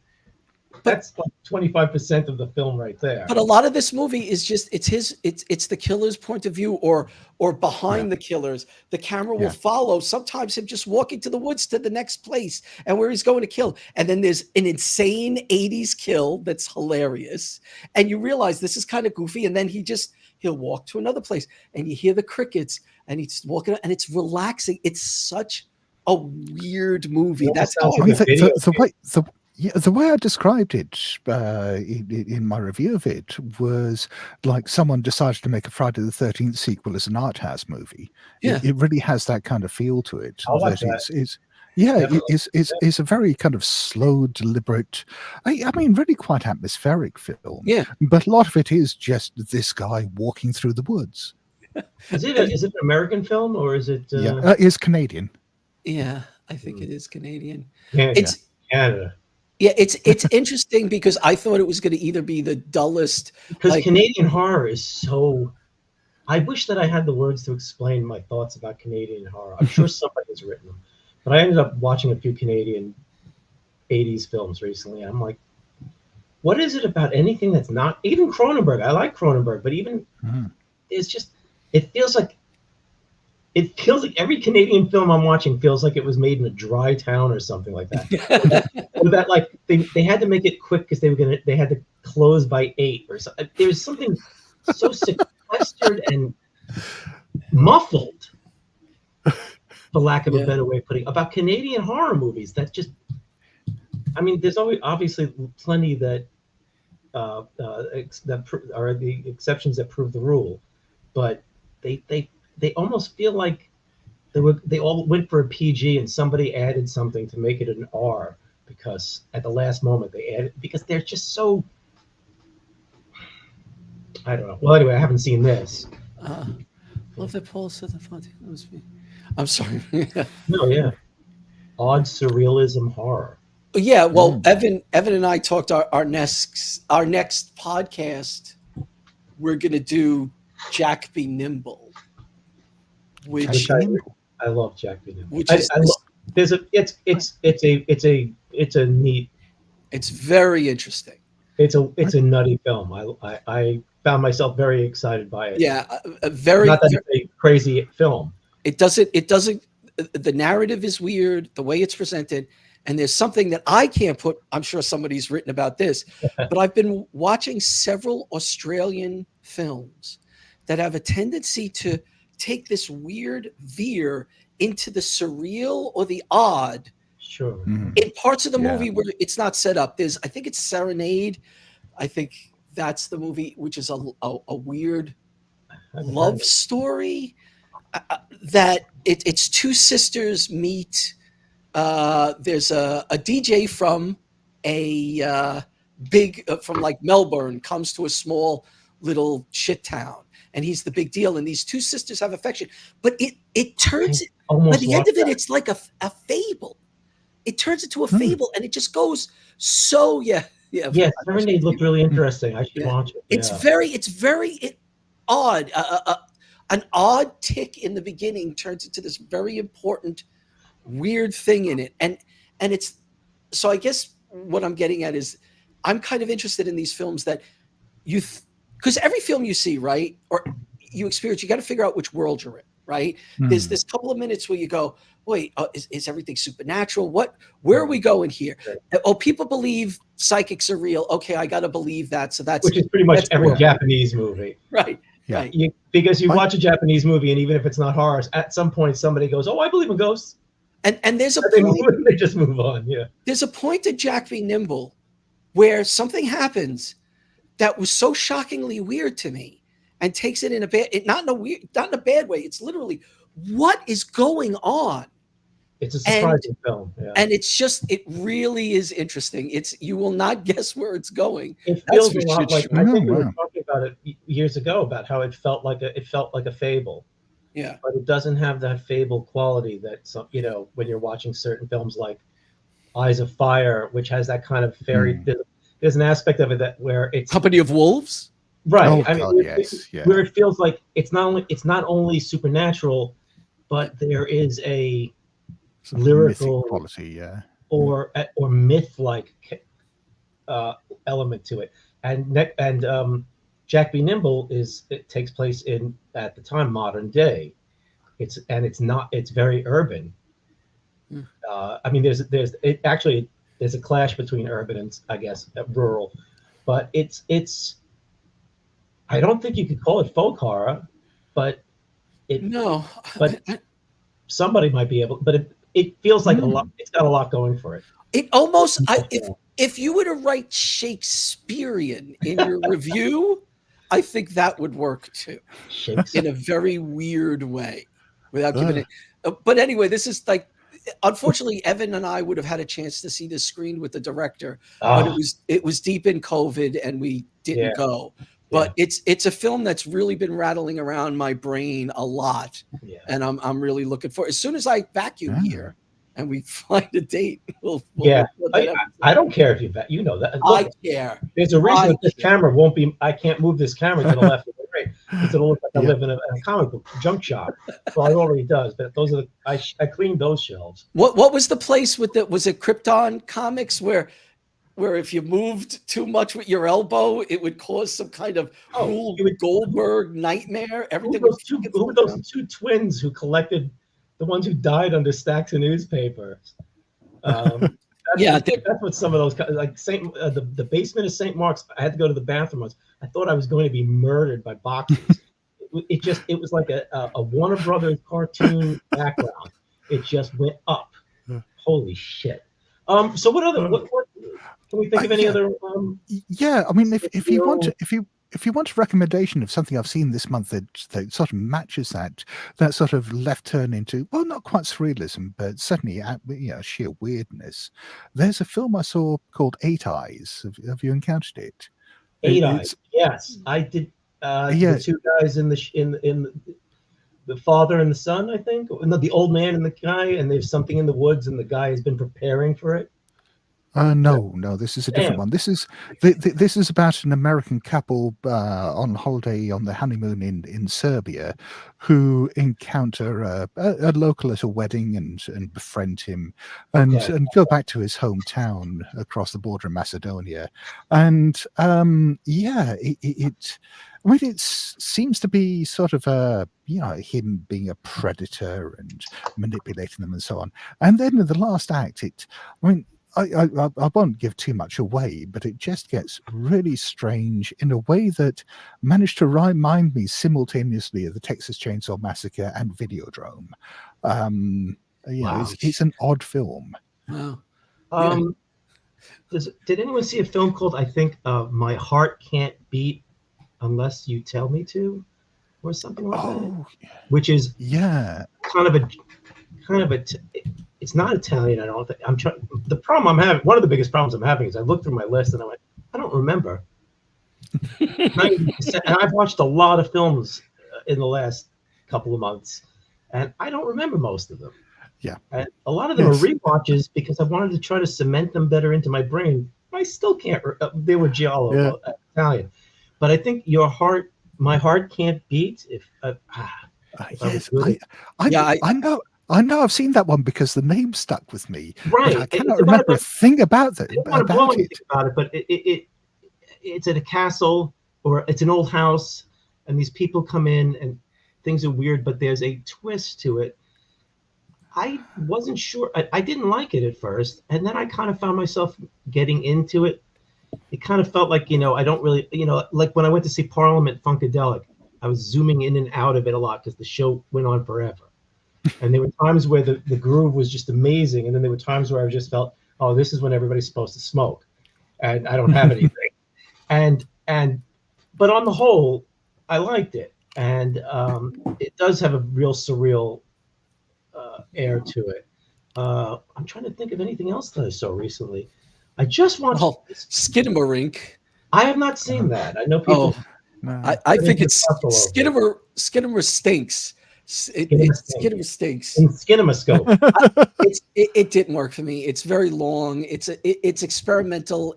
that's like 25% of the film right there. But a lot of this movie is just it's the killer's point of view or behind the killers. The camera will follow sometimes him just walking to the woods to the next place and where he's going to kill. And then there's an insane 80s kill that's hilarious. And you realize this is kind of goofy. And then he'll walk to another place and you hear the crickets and he's walking and it's relaxing. It's such a weird movie. That's how the way I described it in my review of it was like someone decided to make a Friday the 13th sequel as an art house movie. Yeah. It really has that kind of feel to it. I like that. It's a very kind of slow, deliberate, I mean, really quite atmospheric film. Yeah. But a lot of it is just this guy walking through the woods. Is it an American film or is it? It's Canadian. Yeah, I think it is Canadian. Canada. Yeah, it's interesting because I thought it was going to either be the dullest. Because Canadian horror is so. I wish that I had the words to explain my thoughts about Canadian horror. I'm sure somebody has written them, but I ended up watching a few Canadian 80s films recently. I'm like, what is it about anything that's not even Cronenberg? I like Cronenberg, but even it's just it feels like every Canadian film I'm watching feels like it was made in a dry town or something like that. Or that like they had to make it quick because they had to close by 8 or something. There's something so sequestered and muffled, for lack of a better way of putting it, about Canadian horror movies. That just, I mean, there's always obviously plenty that are the exceptions that prove the rule, but they almost feel like they all went for a PG and somebody added something to make it an R because at the last moment they added, because they're just so, I don't know. Well, anyway, I haven't seen this. Love that Paul said the font. I'm sorry. No, yeah. Odd surrealism horror. Yeah, well, Evan and I talked our next podcast. We're gonna do Jack Be Nimble, which I love Jack Be Nimble. Which is it's a neat. It's very interesting. It's a nutty film. I found myself very excited by it. Yeah, very. Not that it's a crazy film. It doesn't. The narrative is weird. The way it's presented. And there's something that I can't put, I'm sure somebody's written about this, but I've been watching several Australian films that have a tendency to take this weird veer into the surreal or the odd. Sure. In parts of the movie where it's not set up. I think it's Serenade. I think that's the movie, which is a weird love story that it's two sisters meet. There's a DJ from from like Melbourne comes to a small little shit town, and he's the big deal. And these two sisters have affection, but it turns by the end of it, it's like a fable. It turns into a fable, and it just goes so yeah. Serenade looked really interesting. I should watch it. It's very odd. An odd tick in the beginning turns into this very important weird thing in it, and it's so I guess what I'm getting at is I'm kind of interested in these films that because every film you see, right, or you experience, you got to figure out which world you're in, right? There's this couple of minutes where you go, wait, is everything supernatural? Where are we going here? Oh, people believe psychics are real. Okay, I got to believe that. So that's which is pretty much every Japanese movie, right? Yeah. Right. Because you watch a Japanese movie, and even if it's not horror, at some point somebody goes, "Oh, I believe in ghosts." And there's a point, they just move on. Yeah. There's a point to Jack Be Nimble where something happens that was so shockingly weird to me and takes it in not in a bad way. It's literally, what is going on? It's a surprising film. Yeah. And it really is interesting. You will not guess where it's going. It feels a lot like, I think we were talking about it years ago about how it felt like a fable. Yeah, but it doesn't have that fable quality that when you're watching certain films like Eyes of Fire, which has that kind of fairy. There's an aspect of it where it's Company of Wolves, right? Oh, I mean, where it feels like it's not only supernatural, but there is a some lyrical quality, or myth-like element to it, and Jack Be Nimble it takes place in, at the time, modern day. It's very urban. I mean, there's a clash between urban and, I guess, rural, but it's I don't think you could call it folk horror, but somebody might be able, but it feels like a lot. It's got a lot going for it. It almost, if you were to write Shakespearean in your review, I think that would work too, in a very weird way, without giving it. But anyway, this is like, unfortunately, Evan and I would have had a chance to see this screened with the director, but it was deep in COVID and we didn't go. But it's a film that's really been rattling around my brain a lot, and I'm really looking for. As soon as I vacuum here and we find a date. We'll Yeah, record that episode. I don't care if you know that. I Look, care. there's a reason I that this care. camera won't be. I can't move this camera to the left or the right because it'll look like I Yeah. live in a comic book junk shop. Well, it already does, but those are the I cleaned those shelves. What was the place with the, was it Krypton Comics where if you moved too much with your elbow, it would cause some kind of Rube Goldberg nightmare? Everything Who was were those two twins who collected the ones who died under stacks of newspapers? Yeah, that's what some of those, like the basement of St. Mark's. I had to go to the bathroom once. I thought I was going to be murdered by boxes. it was like a Warner Brothers cartoon background. It just went up. Holy shit. So what other what can we think of any other yeah, I mean, if you want a recommendation of something I've seen this month that sort of matches that sort of left turn into, well, not quite surrealism, but certainly sheer weirdness, there's a film I saw called Eight Eyes. Have you encountered it? Eight Eyes? Yes, I did. The two guys in the father and the son, I think. No, the old man and the guy, and there's something in the woods, and the guy has been preparing for it. No, this is a different one. This is about an American couple on holiday on their honeymoon in Serbia, who encounter a local at a wedding and befriend him, and go back to his hometown across the border in Macedonia, and it seems to be sort of him being a predator and manipulating them and so on, and then in the last act, I won't give too much away, but it just gets really strange in a way that managed to remind me simultaneously of the Texas Chainsaw Massacre and Videodrome. It's an odd film. Wow. Did anyone see a film called, I think, My Heart Can't Beat Unless You Tell Me To, or something like that? Which is kind of a it's not Italian, I don't think. The problem I'm having, one of the biggest problems I'm having is I looked through my list and I went, I don't remember. And I've watched a lot of films in the last couple of months, and I don't remember most of them. Yeah. And a lot of them are rewatches because I wanted to try to cement them better into my brain. I still can't. They were giallo, Italian. But I think My Heart Can't Beat. I know I've seen that one because the name stuck with me. Right. But I cannot remember a thing about it. But it's at a castle, or it's an old house, and these people come in and things are weird, but there's a twist to it. I wasn't sure. I didn't like it at first, and then I kind of found myself getting into it. It kind of felt like, I don't really, like when I went to see Parliament Funkadelic, I was zooming in and out of it a lot because the show went on forever. And there were times where the groove was just amazing. And then there were times where I just felt, oh, this is when everybody's supposed to smoke. And I don't have anything. But on the whole, I liked it. And it does have a real surreal air to it. I'm trying to think of anything else that I saw recently. I just watched Skinamarink. I have not seen that. I know people. I think it's Skinamarink stinks. Skinner stinks. In Skinemascope. It didn't work for me. It's very long. It's experimental.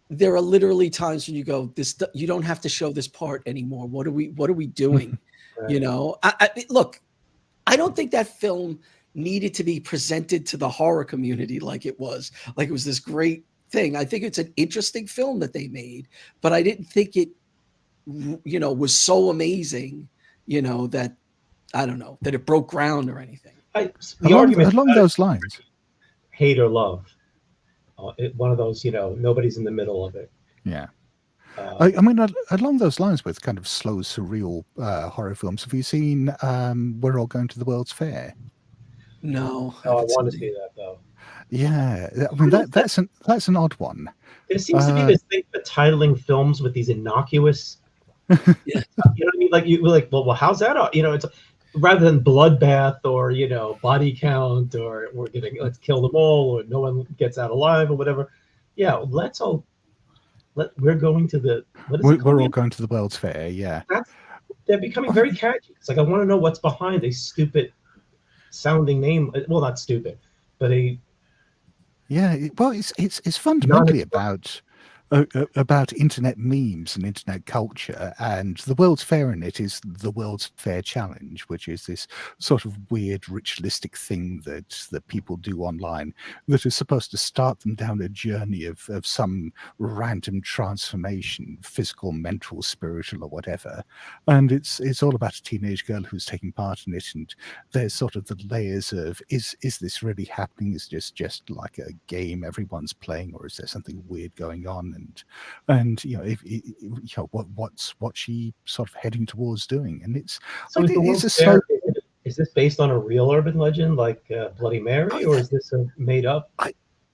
There are literally times when you go, you don't have to show this part anymore. What are we doing? Right. Look, I don't think that film needed to be presented to the horror community like it was this great thing. I think it's an interesting film that they made, but I didn't think it, was so amazing, that I don't know, that it broke ground or anything. Along those lines, hate or love, one of those, nobody's in the middle of it. Yeah. I mean, along those lines with kind of slow, surreal horror films, have you seen We're All Going to the World's Fair? No. I want to see that though. Yeah, I mean that's an odd one. There seems to be this thing for titling films with these innocuous. You know what I mean? Like you were like, well, how's that? It's rather than bloodbath or body count or let's kill them all or no one gets out alive or whatever. Yeah, we're going to the. We're all going to the World's Fair. Yeah, they're becoming very catchy. It's like I want to know what's behind a stupid sounding name. Well, not stupid. but a Well, it's fundamentally about internet memes and internet culture, and the World's Fair in it is the World's Fair Challenge, which is this sort of weird ritualistic thing that people do online that is supposed to start them down a journey of some random transformation, physical, mental, spiritual, or whatever. And it's all about a teenage girl who's taking part in it, and there's sort of the layers of is this really happening? Is just like a game everyone's playing, or is there something weird going on? And what's she sort of heading towards doing? And it's so is this based on a real urban legend like Bloody Mary, or is this a made up?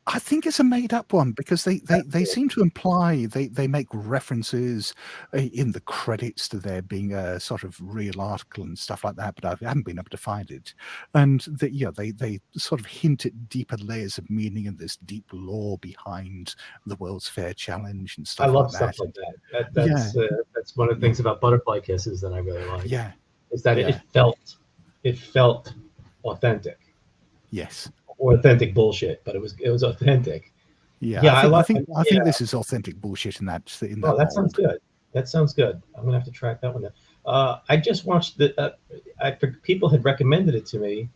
I think it's a made-up one because they seem to imply they make references in the credits to there being a sort of real article and stuff like that, but I haven't been able to find it. And they sort of hint at deeper layers of meaning and this deep lore behind the World's Fair Challenge and stuff. I love like stuff like that. That's one of the things about Butterfly Kisses that I really like. Yeah, is that it felt authentic. Yes. Or authentic bullshit, but it was authentic. Yeah, I think this is authentic bullshit in that. Oh, that sounds good. That sounds good. I'm gonna have to track that one down. I just watched people had recommended it to me.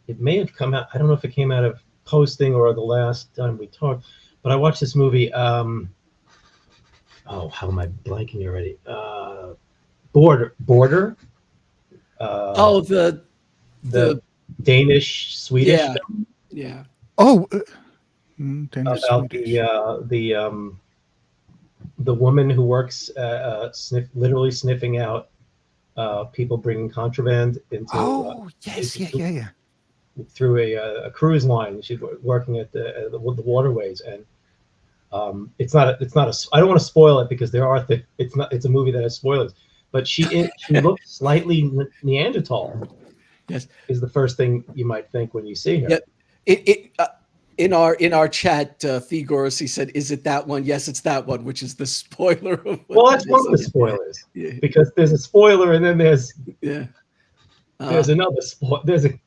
It may have come out. I don't know if it came out of posting or the last time we talked, but I watched this movie. How am I blanking already? Border. The Danish Swedish film. Yeah. Oh, about the woman who works literally sniffing out people bringing contraband into yeah through a cruise line. She's working at the waterways, and it's not a I don't want to spoil it because it's a movie that has spoilers, but she looks slightly Neanderthal. Yes, is the first thing you might think when you see her. Yeah, in our chat, Thigorus, he said, "Is it that one?" Yes, it's that one, which is the spoiler. Well, that's one of the spoilers, because there's a spoiler, and then there's another spoiler. There's a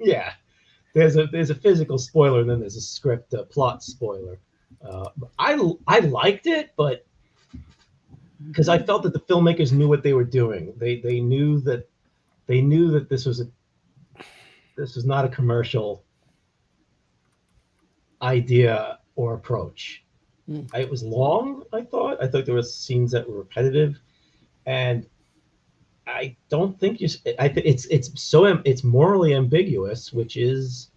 physical spoiler, and then there's a script plot spoiler. I liked it, but because I felt that the filmmakers knew what they were doing. They knew that this was not a commercial idea or approach. It was long. I thought there were scenes that were repetitive, and I don't think it's morally ambiguous, which is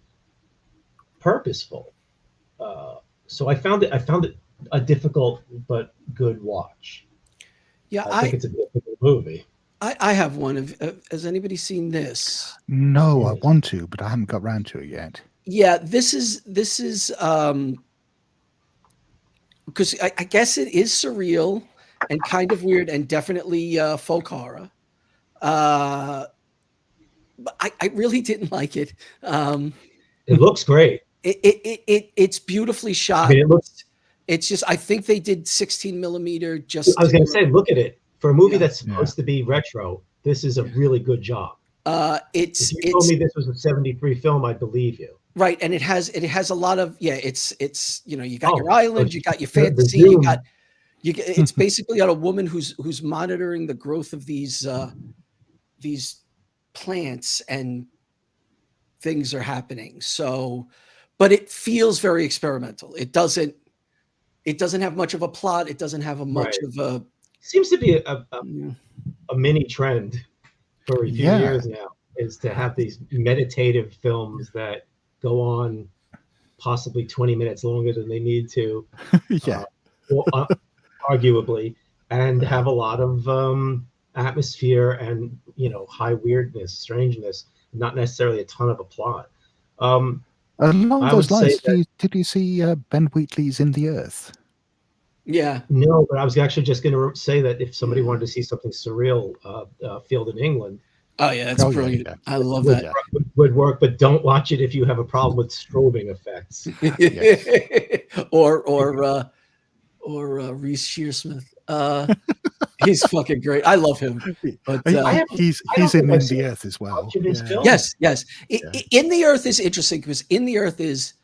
purposeful. So I found it a difficult but good watch. Yeah, I think it's a difficult movie. I have one. Has anybody seen this? No, I want to, but I haven't got around to it yet. Yeah, this is because I guess it is surreal and kind of weird and definitely folk horror. But I really didn't like it. It looks great. It's beautifully shot. I mean, it's just I think they did 16 millimeter. I was going to say, look at it. For a movie that's supposed to be retro, this is a really good job. If you told me this was a 73 film, I'd believe you. Right, and it has a lot of it's you got your island, you got your fantasy, it's basically on a woman who's monitoring the growth of these plants, and things are happening. So, but it feels very experimental. It doesn't have much of a plot. It doesn't have much of a. Seems to be a mini trend for a few years now, is to have these meditative films that go on possibly 20 minutes longer than they need to, arguably, and have a lot of atmosphere and high weirdness, strangeness, not necessarily a ton of a plot. Along those lines, did you see Ben Wheatley's In the Earth? Yeah. No, but I was actually just going to say that if somebody wanted to see something surreal, Field in England. Oh yeah, that's brilliant. Yeah. I love that. Would work, but don't watch it if you have a problem with strobing effects. or Reese Shearsmith. He's fucking great. I love him. But he's in the Earth as well. Yes. In the Earth is interesting because In the Earth is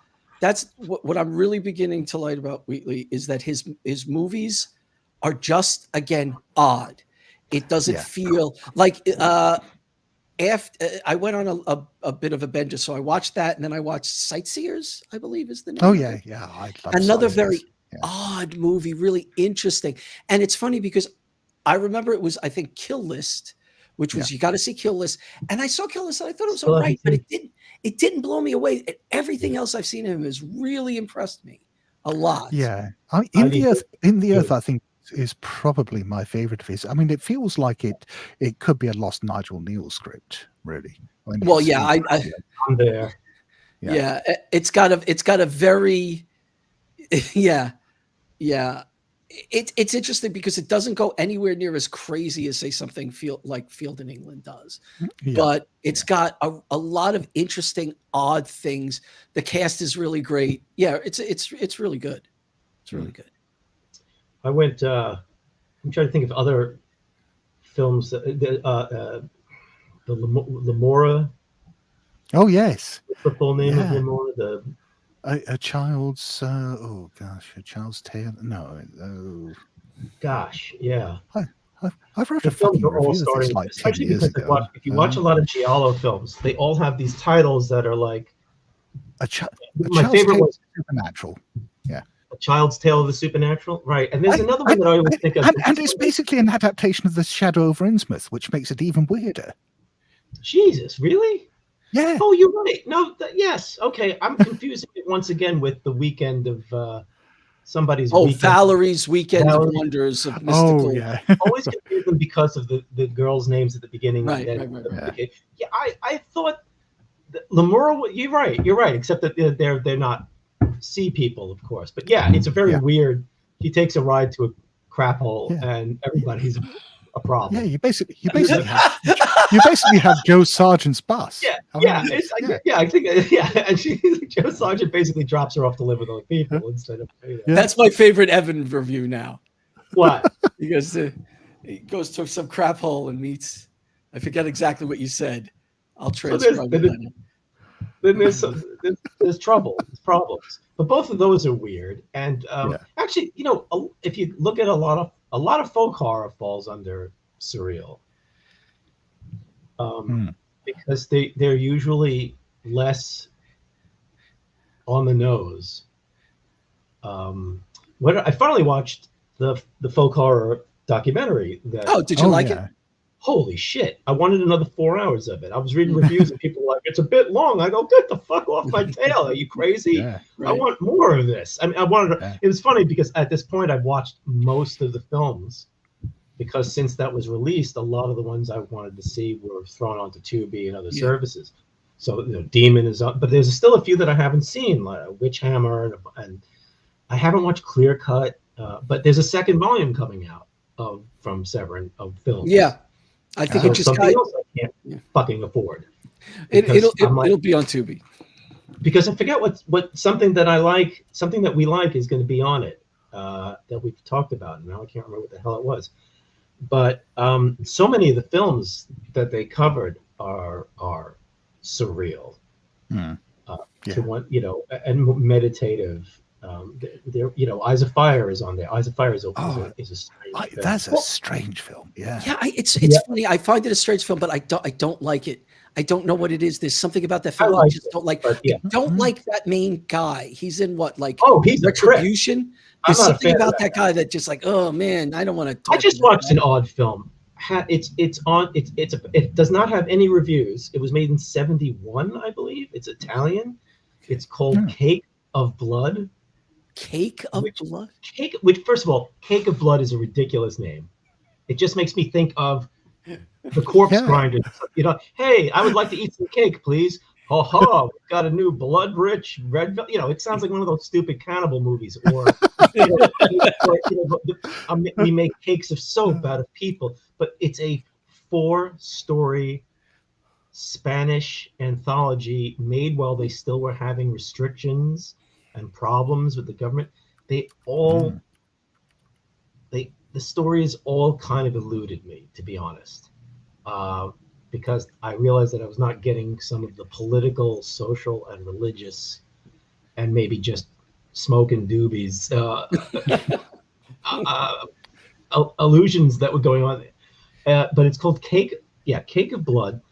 that's what I'm really beginning to like about Wheatley is that his movies are just again odd. It doesn't feel like after I went on a bit of a bender, so I watched that, and then I watched Sightseers, I believe is the name. Oh yeah. I love another Sightseers. very odd movie, really interesting. And it's funny because I remember it was, I think, Kill List, which was you got to see Kill List, and I saw Kill List, and I thought it was all right, but it didn't blow me away. Everything else I've seen of him has really impressed me a lot. Yeah, In the Earth, I think is probably my favorite of his. I mean, it feels like it could be a lost Nigel Neal script, really. I'm there. Yeah, it's got a very It's interesting because it doesn't go anywhere near as crazy as say something like Field in England does, but it's got a lot of interesting odd things. The cast is really great. Yeah, it's really good. It's really good. I went. I'm trying to think of other films. The Lamora. Oh yes. What's the full name of Lamora? A child's a child's tale. No. Gosh, yeah. I've read a fucking review of this like 10 years ago. If you watch a lot of Giallo films, they all have these titles that are like my favorite was Supernatural. Yeah. A Child's Tale of the Supernatural, right? And there's another one that I always think of. And it's basically an adaptation of The Shadow over Innsmouth, which makes it even weirder. Jesus, really? Yeah. Oh, you're right. No, yes. Okay, I'm confusing it once again with the weekend of somebody's. Oh, weekend. Valorie's Weekend of Wonders of Mystical. Oh, yeah. Always confuse them because of the girls' names at the beginning. Right. Yeah, I thought Lamora. You're right. Except that they're not sea people, of course. But yeah, it's a very weird. He takes a ride to a crap hole, and everybody's a problem. Yeah, you basically have Joe Sargent's bus. I think and Joe Sargent basically drops her off to live with other people instead of. That's my favorite Evan review now. What? He goes to some crap hole and meets. I forget exactly what you said. I'll transcribe it. Then there's trouble, there's problems, but both of those are weird. And actually, if you look at a lot of folk horror falls under surreal, because they're usually less on the nose. I finally watched the folk horror documentary. Did you like it? Holy shit. I wanted another 4 hours of it. I was reading reviews and people were like, it's a bit long. I go, get the fuck off my tail. Are you crazy? Yeah, right. I want more of this. I mean, it was funny because at this point I'd watched most of the films because since that was released, a lot of the ones I wanted to see were thrown onto Tubi and other services. So, Demon is up, but there's still a few that I haven't seen, like Witch Hammer, and I haven't watched Clear Cut, but there's a second volume coming out from Severin of films. Yeah. I think it just something else I can't fucking afford. It'll be on Tubi. Because I forget what something that we like is going to be on it that we've talked about. And now I can't remember what the hell it was. But so many of the films that they covered are surreal. To one, and meditative. Eyes of Fire is on there. Eyes of Fire is a strange film. That's a strange film. Yeah. Yeah, it's funny. I find it a strange film, but I don't like it. I don't know what it is. There's something about that film I just don't like. I don't like that main guy. He's in he's Retribution. There's something about that guy that just like, oh man, I don't want to. I just watched an odd film. It does not have any reviews. It was made in 1971, I believe. It's Italian. It's called Cake of Blood. Cake of Blood? Which, first of all, Cake of Blood is a ridiculous name. It just makes me think of the corpse grinders. Hey, I would like to eat some cake, please. We've got a new blood-rich red. It sounds like one of those stupid cannibal movies. Or, we make cakes of soap out of people. But it's a 4-story Spanish anthology made while they still were having restrictions and problems with the government. They the stories all kind of eluded me, to be honest, because I realized that I was not getting some of the political, social, and religious, and maybe just smoking doobies illusions that were going on. But it's called Cake. Yeah, Cake of Blood.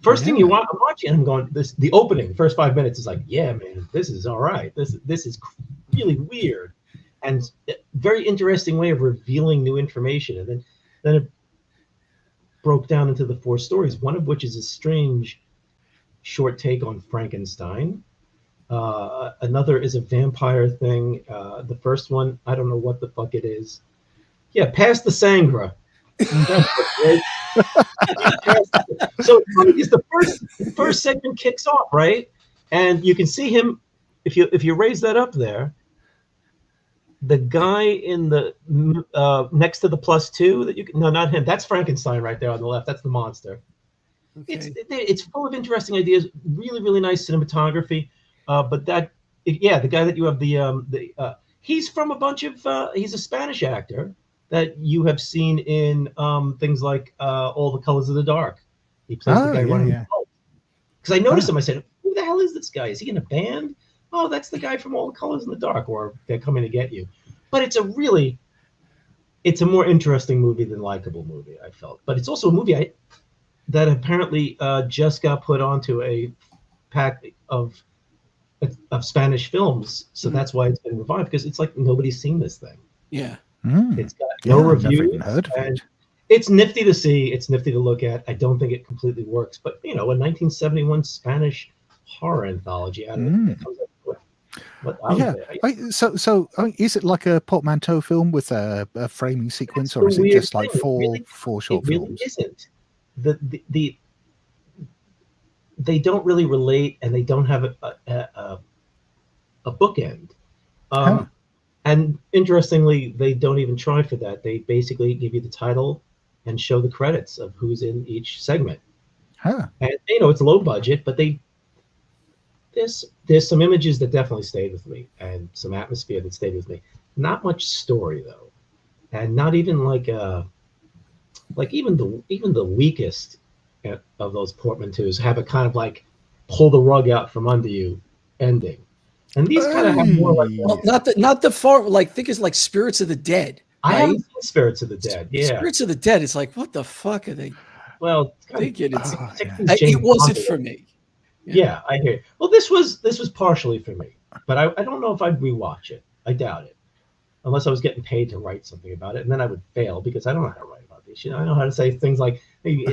First thing I'm watching, I'm going, the opening, first 5 minutes is like, yeah, man, this is all right. This is really weird, and very interesting way of revealing new information. And then it broke down into the 4 stories, one of which is a strange short take on Frankenstein. Another is a vampire thing. The first one, I don't know what the fuck it is. Yeah, Pass the Sangra. So it's funny because the first segment kicks off, right? And you can see him, if you raise that up there, the guy in the next to the +2 that you can, no, not him. That's Frankenstein right there on the left. That's the monster. Okay. It's full of interesting ideas. Really, really nice cinematography. But the guy that you have he's from a bunch of he's a Spanish actor that you have seen in things like All the Colors of the Dark. He plays the guy running the boat. Because I noticed him, I said, "Who the hell is this guy? Is he in a band?" Oh, that's the guy from All the Colors in the Dark, or They're Coming to Get You. But it's a more interesting movie than likable movie, I felt. But it's also a movie that apparently just got put onto a pack of Spanish films, so that's why it's been revived, because it's like nobody's seen this thing. Yeah. It's got no review. Never even heard of it. It's nifty to see. It's nifty to look at. I don't think it completely works, but a 1971 Spanish horror anthology out of it comes up with. So is it like a portmanteau film with a framing sequence, or is it just like four short films? It isn't. They don't really relate, and they don't have a bookend. And interestingly, they don't even try for that. They basically give you the title and show the credits of who's in each segment. And it's low budget, but there's some images that definitely stayed with me, and some atmosphere that stayed with me. Not much story though, and not even like even the weakest of those portmanteaus have a kind of like pull the rug out from under you ending. And these kind of have more like not the far, like, think it's like Spirits of the Dead. Right? I haven't seen Spirits of the Dead. Yeah, Spirits of the Dead. It's like, what the fuck are they? Well, thinking it wasn't for me. Yeah, I hear. Well, this was partially for me, but I don't know if I'd rewatch it. I doubt it, unless I was getting paid to write something about it, and then I would fail because I don't know how to write about this. I know how to say things like they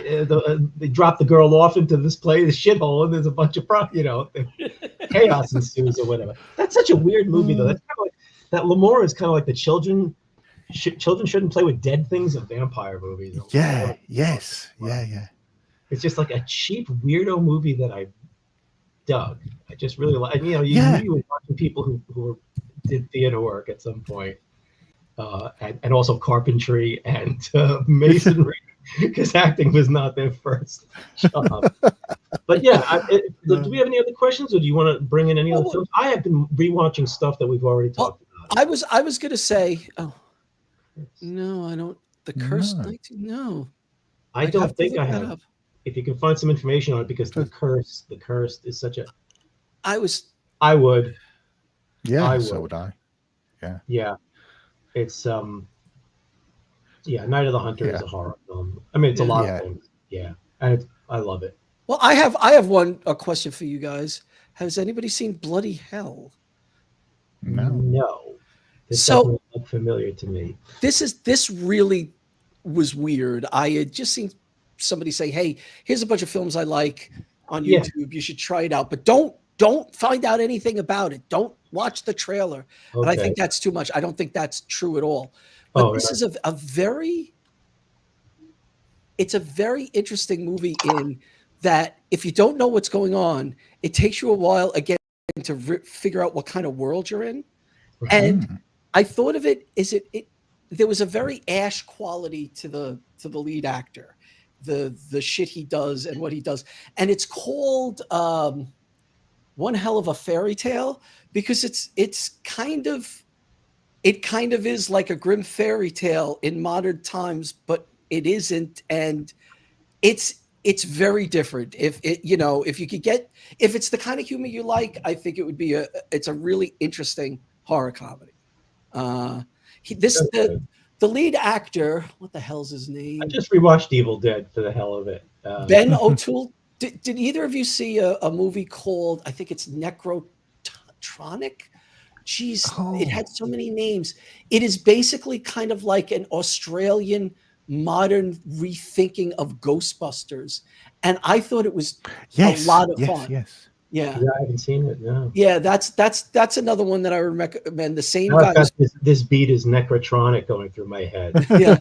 drop the girl off into this shithole, and there's a bunch of chaos ensues or whatever. That's such a weird movie, though. That's kind of like that. Lamore is kind of like the children shouldn't play with dead things of vampire movies. Yeah. It's just like a cheap weirdo movie that I dug. I just really like. You were watching people who did theater work at some point, and also carpentry and masonry, because acting was not their first job. But yeah, do we have any other questions, or do you want to bring in any other films? I have been rewatching stuff that we've already talked about. I was gonna say, no, I don't. The Curse 19. No, I don't think I have. If you can find some information on it, because the curse is such a. I would. Yeah, so would I. Yeah. Yeah, it's Night of the Hunter is a horror film. I mean, it's a lot of things. Yeah, and I love it. Well, I have a question for you guys. Has anybody seen Bloody Hell? No. This doesn't look familiar to me. This really was weird. I had just seen somebody say, "Hey, here's a bunch of films I like on YouTube. Yeah. You should try it out, but don't find out anything about it. Don't watch the trailer." Okay. And I think that's too much. I don't think that's true at all. But this is a very interesting movie in that if you don't know what's going on, it takes you a while again to figure out what kind of world you're in. Mm-hmm. And I thought of it as there was a very Ash quality to the lead actor, the shit he does and what he does. And it's called One Hell of a Fairy Tale because it's it kind of is like a grim fairy tale in modern times, but it isn't, and it's very different. If it, you know, if you could get, if it's the kind of humor you like, I think it would be it's a really interesting horror comedy. The lead actor, what the hell's his name? I just rewatched Evil Dead for the hell of it. Ben O'Toole. Did either of you see a movie called, I think it's Necrotronic? Jeez, it had so many names. It is basically kind of like an Australian modern rethinking of Ghostbusters, and I thought it was a lot of fun. Yes. Yeah, I haven't seen it. No. Yeah, that's another one that I would recommend. The same guy. This beat is Necrotronic going through my head. Yeah.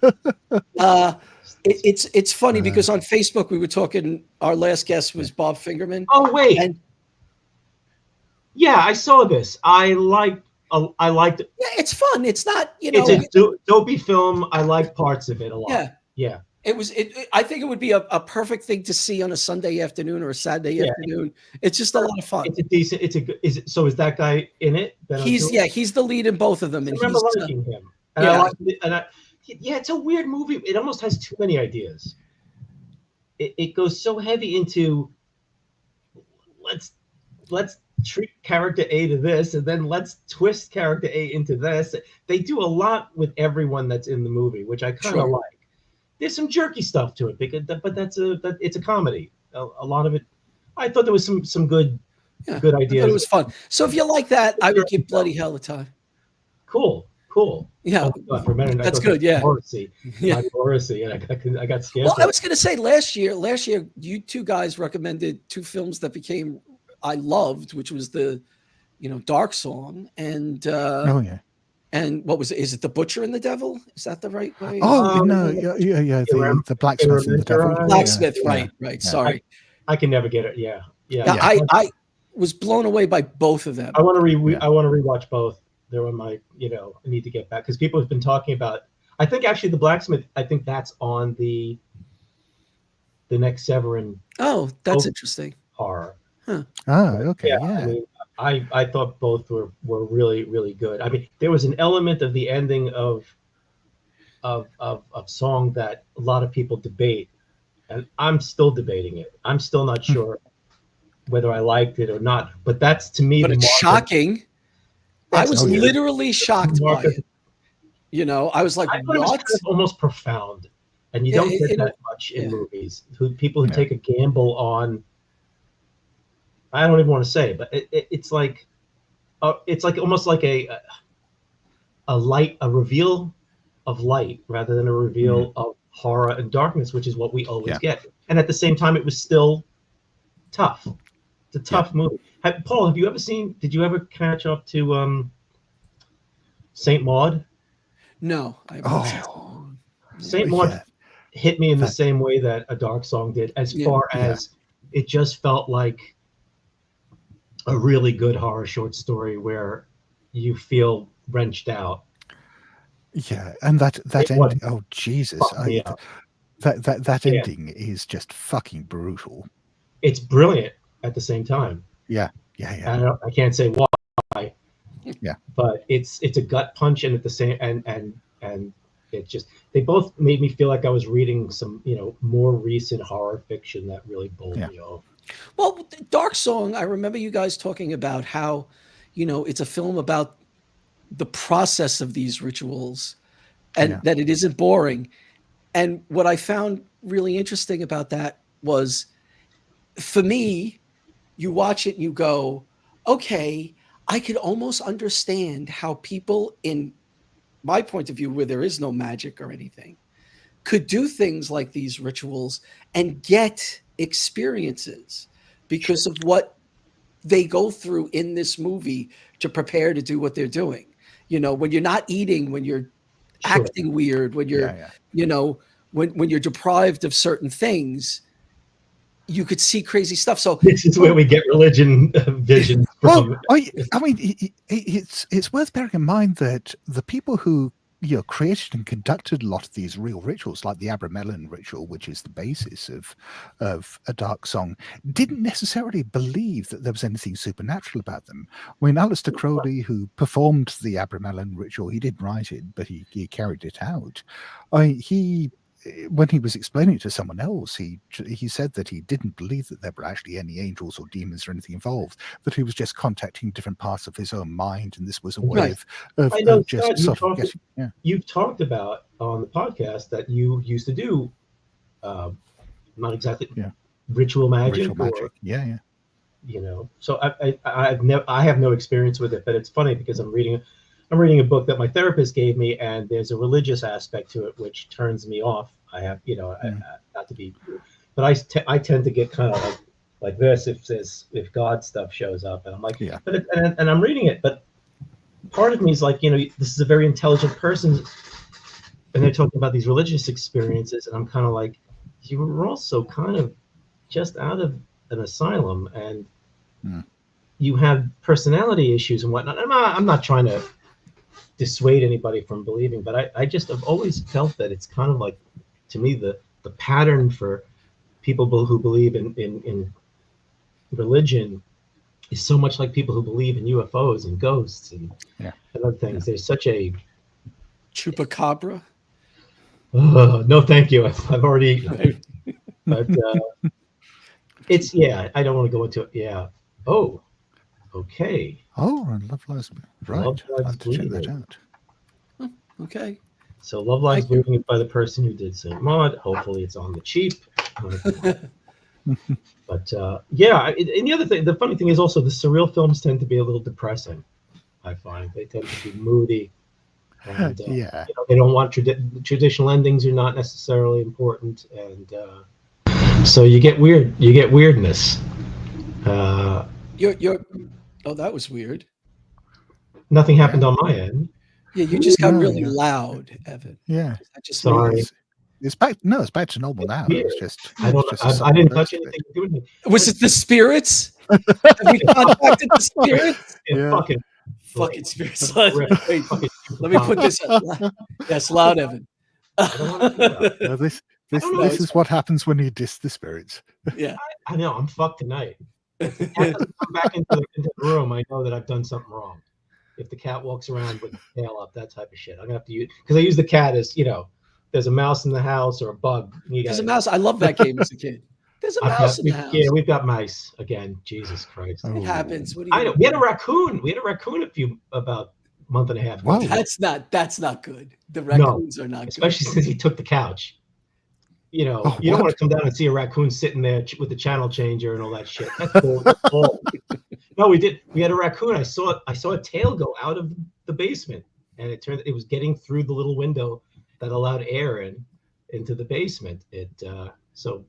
It's funny because on Facebook we were talking. Our last guest was Bob Fingerman. Oh wait. Yeah, I saw this. I liked it. Yeah, it's fun. It's not, you know, it's a dopey film. I like parts of it a lot. Yeah. I think it would be a perfect thing to see on a Sunday afternoon or a Saturday afternoon. It's just a lot of fun. It's a decent. So is that guy in it? He's the lead in both of them. And I remember liking him. And I liked it, it's a weird movie. It almost has too many ideas. It goes so heavy into let's treat character A to this, and then let's twist character A into this. They do a lot with everyone that's in the movie, which I kind of like. There's some jerky stuff to it, but it's a comedy. A lot of it, I thought there was some good ideas. I thought it was fun. So if you like that, I would give bloody hell a time. Cool. Yeah, oh, for a minute, that's good. Yeah, Morrissey, and I got scared. Well, I was going to say last year, you two guys recommended two films that I loved, which was the, Dark Song and and what was it? Is it The Butcher and the Devil? Is that the right way? Oh no, yeah. The Blacksmith and the Devil. Blacksmith, right. Sorry, I can never get it. Yeah. I was blown away by both of them. I want to rewatch both. They're on my, I need to get back because people have been talking about. I think actually The Blacksmith. I think that's on the next Severin. Oh, that's interesting. Horror. Huh. Oh, okay. Yeah. I mean, I thought both were really, really good. I mean, there was an element of the ending of Song that a lot of people debate, and I'm still debating it. I'm still not sure whether I liked it or not. But that's to me. But it's shocking. I was literally shocked by it. I was like, I thought what? It was kind of almost profound, and you don't get that much in movies. People who take a gamble on. I don't even want to say, but it's like almost like a reveal of light rather than a reveal of horror and darkness, which is what we always get. And at the same time, it was still tough. It's a tough movie. Paul, did you ever catch up to Saint Maud? No. Saint Maud hit me in the same way that A Dark Song did, as far as it just felt like a really good horror short story where you feel wrenched out. Yeah, and that ending. Oh Jesus! That ending is just fucking brutal. It's brilliant at the same time. Yeah. I can't say why. Yeah, but it's a gut punch, and at the same and it just, they both made me feel like I was reading some more recent horror fiction that really bowled me off. Well, Dark Song, I remember you guys talking about how, it's a film about the process of these rituals and that it isn't boring. And what I found really interesting about that was, for me, you watch it and you go, okay, I could almost understand how people, in my point of view, where there is no magic or anything, could do things like these rituals and get experiences because of what they go through in this movie to prepare to do what they're doing. When you're not eating, when you're acting weird, when you're, when you're deprived of certain things, you could see crazy stuff. So this is where we get religion visions from. Well, I mean, it's worth bearing in mind that the people who created and conducted a lot of these real rituals, like the Abramelin ritual, which is the basis of a dark song, didn't necessarily believe that there was anything supernatural about them. I mean, Aleister Crowley, who performed the Abramelin ritual, he didn't write it, but he carried it out. When he was explaining it to someone else, he said that he didn't believe that there were actually any angels or demons or anything involved, that he was just contacting different parts of his own mind, and this was a way of just sort of getting... Yeah. You've talked about on the podcast that you used to do, not exactly ritual magic. Yeah. So I have no experience with it, but it's funny because I'm reading a book that my therapist gave me, and there's a religious aspect to it which turns me off. I have, not to be, but I tend to get kind of like this if God stuff shows up, and I'm like, and I'm reading it, but part of me is like, this is a very intelligent person, and they're talking about these religious experiences, and I'm kind of like, you were also kind of just out of an asylum, and you have personality issues and whatnot. I'm not trying to dissuade anybody from believing, but I just have always felt that it's kind of like, to me, the pattern for people who believe in religion is so much like people who believe in UFOs and ghosts and other things. There's such a chupacabra. No, thank you. I've already, but it's I don't want to go into it. Yeah. Oh, okay. Oh, and Love Lies right. Love I'll Lies have to check that Bleeding. out. Okay. So Love Lies Bleeding by the person who did Saint Maud. Hopefully it's on the cheap. But and the other thing, the funny thing is also the surreal films tend to be a little depressing. I find they tend to be moody, and they don't want traditional endings are not necessarily important, and so you get weirdness. You're oh, that was weird. Nothing happened on my end. Yeah, you just got really loud, Evan. Yeah. Sorry. It's back. No, it's back to normal now. It's just. I didn't touch anything. Was it the spirits? Have we contacted the spirits? Fucking spirits. Wait, let me put this up. Yes, loud, Evan. This is what happens when you diss the spirits. Yeah, I know. I'm fucked tonight. If the cat doesn't come back into the room, I know that I've done something wrong. If the cat walks around with the tail up, that type of shit, I'm gonna have to use, because I use the cat as there's a mouse in the house or a bug. There's a mouse. I love that game as a kid. There's a mouse in the house. Yeah, we've got mice again. Jesus Christ! It happens. What do you? I know. We had a raccoon. About a month and a half ago. Wow. That's not good. The raccoons are not especially good. Since he took the couch. You don't want to come down and see a raccoon sitting there with the channel changer and all that shit. That's cool. No, we did. We had a raccoon. I saw a tail go out of the basement, and it was getting through the little window that allowed air into the basement. So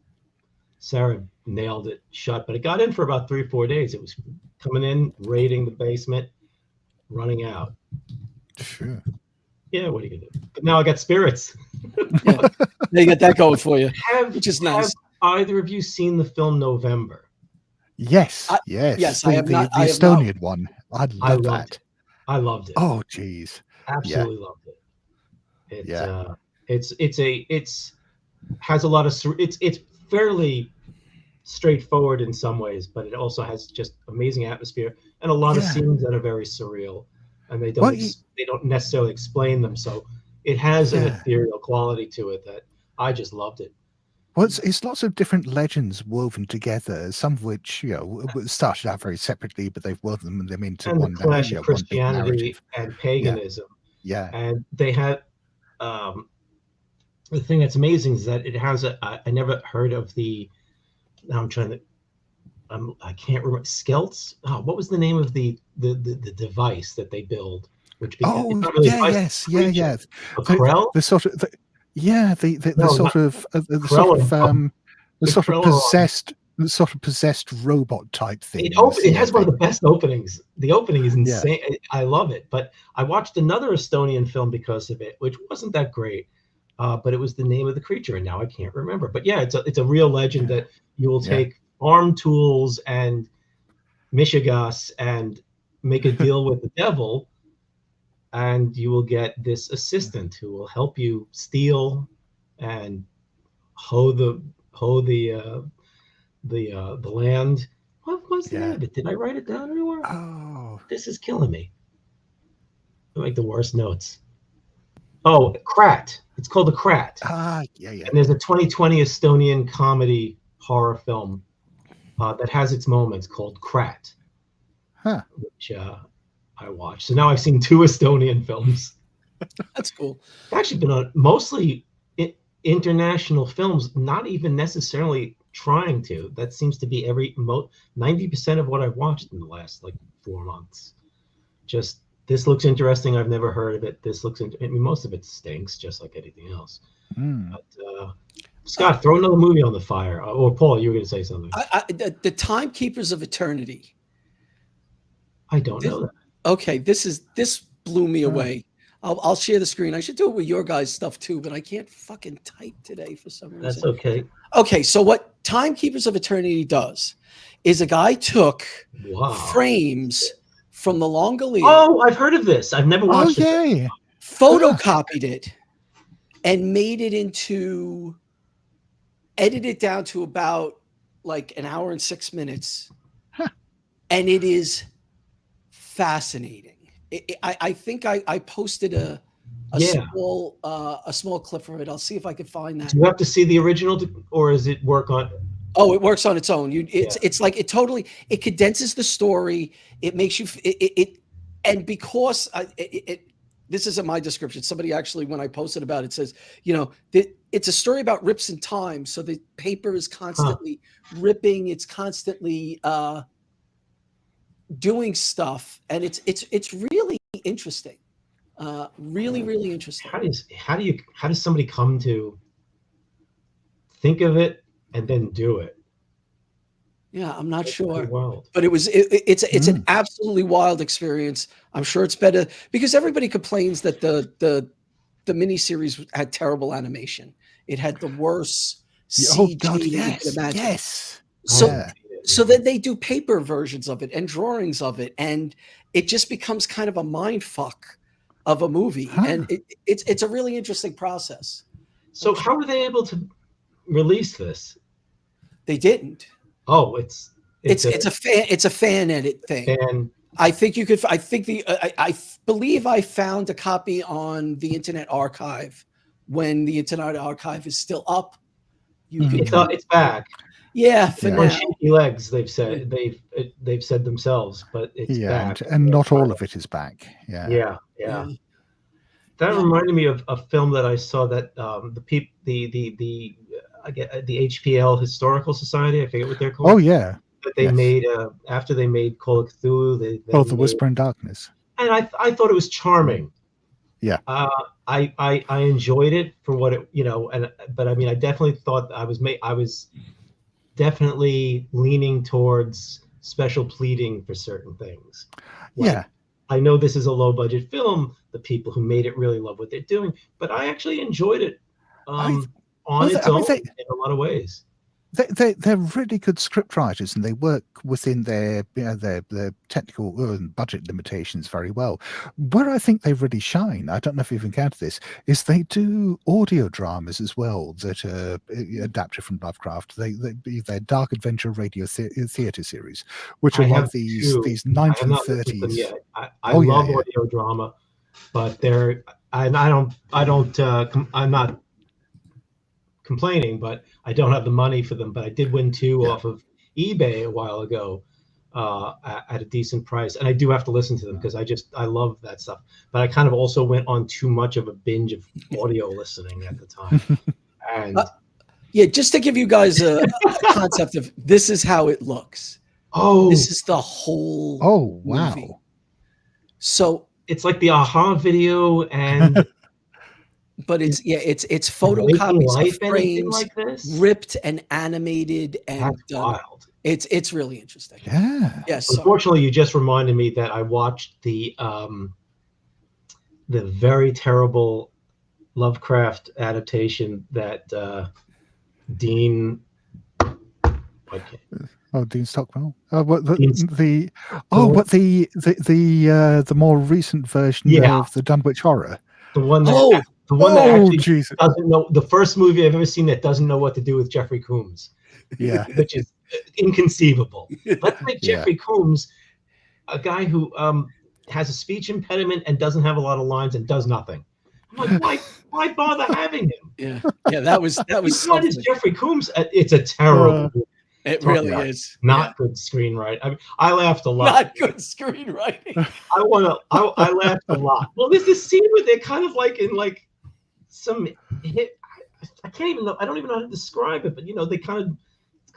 Sarah nailed it shut, but it got in for about 3 or 4 days. It was coming in, raiding the basement, running out. Sure. Yeah, what are you gonna do? But now I got spirits. Yeah, they got that going for you, which is nice. Have either of you seen the film November? Yes. Yes, I have not. The Estonian one. I loved that. I loved it. Oh, geez. Absolutely loved it. It's has a lot of it's fairly straightforward in some ways, but it also has just amazing atmosphere and a lot of scenes that are very surreal, and they don't necessarily explain them, so it has an ethereal quality to it that I just loved it. Well, it's lots of different legends woven together, some of which started out very separately, but they've woven them into and one. The clash of Christianity and paganism. Yeah, and they had the thing that's amazing is that it has I never heard of the. Now I'm trying to. I can't remember Skelts. Oh, what was the name of the device that they build? Which became, it's not really a Krell? The sort of possessed robot type thing. It has one of the best openings. The opening is insane. I love it. But I watched another Estonian film because of it, which wasn't that great. But it was the name of the creature, and now I can't remember. But yeah, it's a real legend that you will take arm tools and mishigas and make a deal with the devil, and you will get this assistant who will help you steal and hoe the land. What was the name of it? Did I write it down anywhere? Oh, This is killing me. I make the worst notes. Oh, Krat. It's called The Krat. yeah. And there's a 2020 Estonian comedy horror film that has its moments called Krat, which I watched. So now I've seen 2 Estonian films. That's cool. I've actually been on mostly international films, not even necessarily trying to. That seems to be 90% of what I've watched in the last 4 months. Just, this looks interesting. I've never heard of it. This looks I mean, most of it stinks, just like anything else. But Scott, throw another movie on the fire. Or Paul, you were going to say something. The Timekeepers of Eternity. I don't know that. Okay, this blew me away. I'll share the screen. I should do it with your guys' stuff too, but I can't fucking type today for some reason. That's okay. Okay, so what Timekeepers of Eternity does is a guy took frames from the Longolia. Oh, I've heard of this. I've never watched it. Photocopied it and made it edited it down to about an hour and 6 minutes. And it is fascinating. I think I posted a small clip from it. I'll see if I can find that. Do you have to see the original, or does it work on? Oh, it works on its own. It's like it condenses the story. It makes you and because this isn't my description. Somebody actually, when I posted about it, says, it's a story about rips in time. So the paper is constantly ripping. It's constantly doing stuff, and it's really interesting. Really interesting. How does somebody come to think of it and then do it? Yeah, I'm not sure, wild. But it's an absolutely wild experience. I'm sure it's better because everybody complains that the miniseries had terrible animation. It had the worst CG that you could imagine. Yes. So then they do paper versions of it and drawings of it, and it just becomes kind of a mind fuck of a movie, and it's a really interesting process. So how were they able to release this? They didn't. Oh, it's a fan edit thing. I think you could. I believe I found a copy on the Internet Archive when the Internet Archive is still up. It's back. Yeah, for now. On shaky legs, they've said themselves, but it's back, and not all of it is back. Yeah. That reminded me of a film that I saw that the HPL Historical Society, I forget what they're called. Oh yeah. But they made after they made Call of Cthulhu. The Whisper in Darkness. And I thought it was charming. Yeah. I enjoyed it for what it but I mean I definitely thought I was definitely leaning towards special pleading for certain things. I know this is a low budget film. The people who made it really love what they're doing, but I actually enjoyed it on its own in a lot of ways. They're really good script writers, and they work within their technical and budget limitations very well. Where I think they really shine, I don't know if you've encountered this, is they do audio dramas as well that are adapted from Lovecraft. They're dark adventure radio theater series, which are like these 1930s. I love audio drama, but I'm not complaining, but I don't have the money for them. But I did win 2 off of eBay a while ago at a decent price, and I do have to listen to them because I love that stuff. But I kind of also went on too much of a binge of audio listening at the time. And just to give you guys a concept of this is how it looks. Oh, this is the whole. Oh wow! Movie. So it's like the Aha video and. But it's photocopies of frames, like this? Ripped and animated, and wild. It's really interesting. Yeah. Yes. Unfortunately, you just reminded me that I watched the very terrible Lovecraft adaptation that Dean Okay. Oh, Dean Stockwell. What Dean- the more recent version of the Dunwich Horror. The one that actually Jesus. doesn't know, the first movie I've ever seen that doesn't know what to do with Jeffrey Combs. Yeah. Which is inconceivable. Let's make Jeffrey Combs a guy who has a speech impediment and doesn't have a lot of lines and does nothing. I'm like, why bother having him? Yeah, that was What is Jeffrey Combs? It's a terrible movie. It really is. Not good screenwriting. I mean, I laughed a lot. Not good screenwriting. I laughed a lot. Well, there's this scene where they're kind of like in like some hit. I can't even know. I don't even know how to describe it. But they kind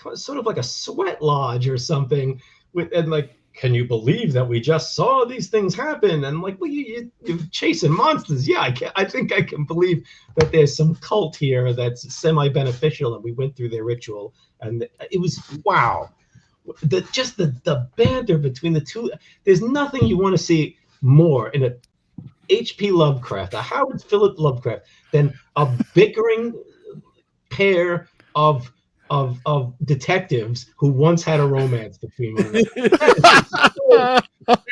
of sort of like a sweat lodge or something. And like, can you believe that we just saw these things happen? And like, well, you're chasing monsters. Yeah, I think I can believe that there's some cult here that's semi-beneficial, and we went through their ritual, and it was wow. The banter between the two. There's nothing you want to see more in a H.P. Lovecraft, a Howard Phillips Lovecraft, than a bickering pair of detectives who once had a romance between them. That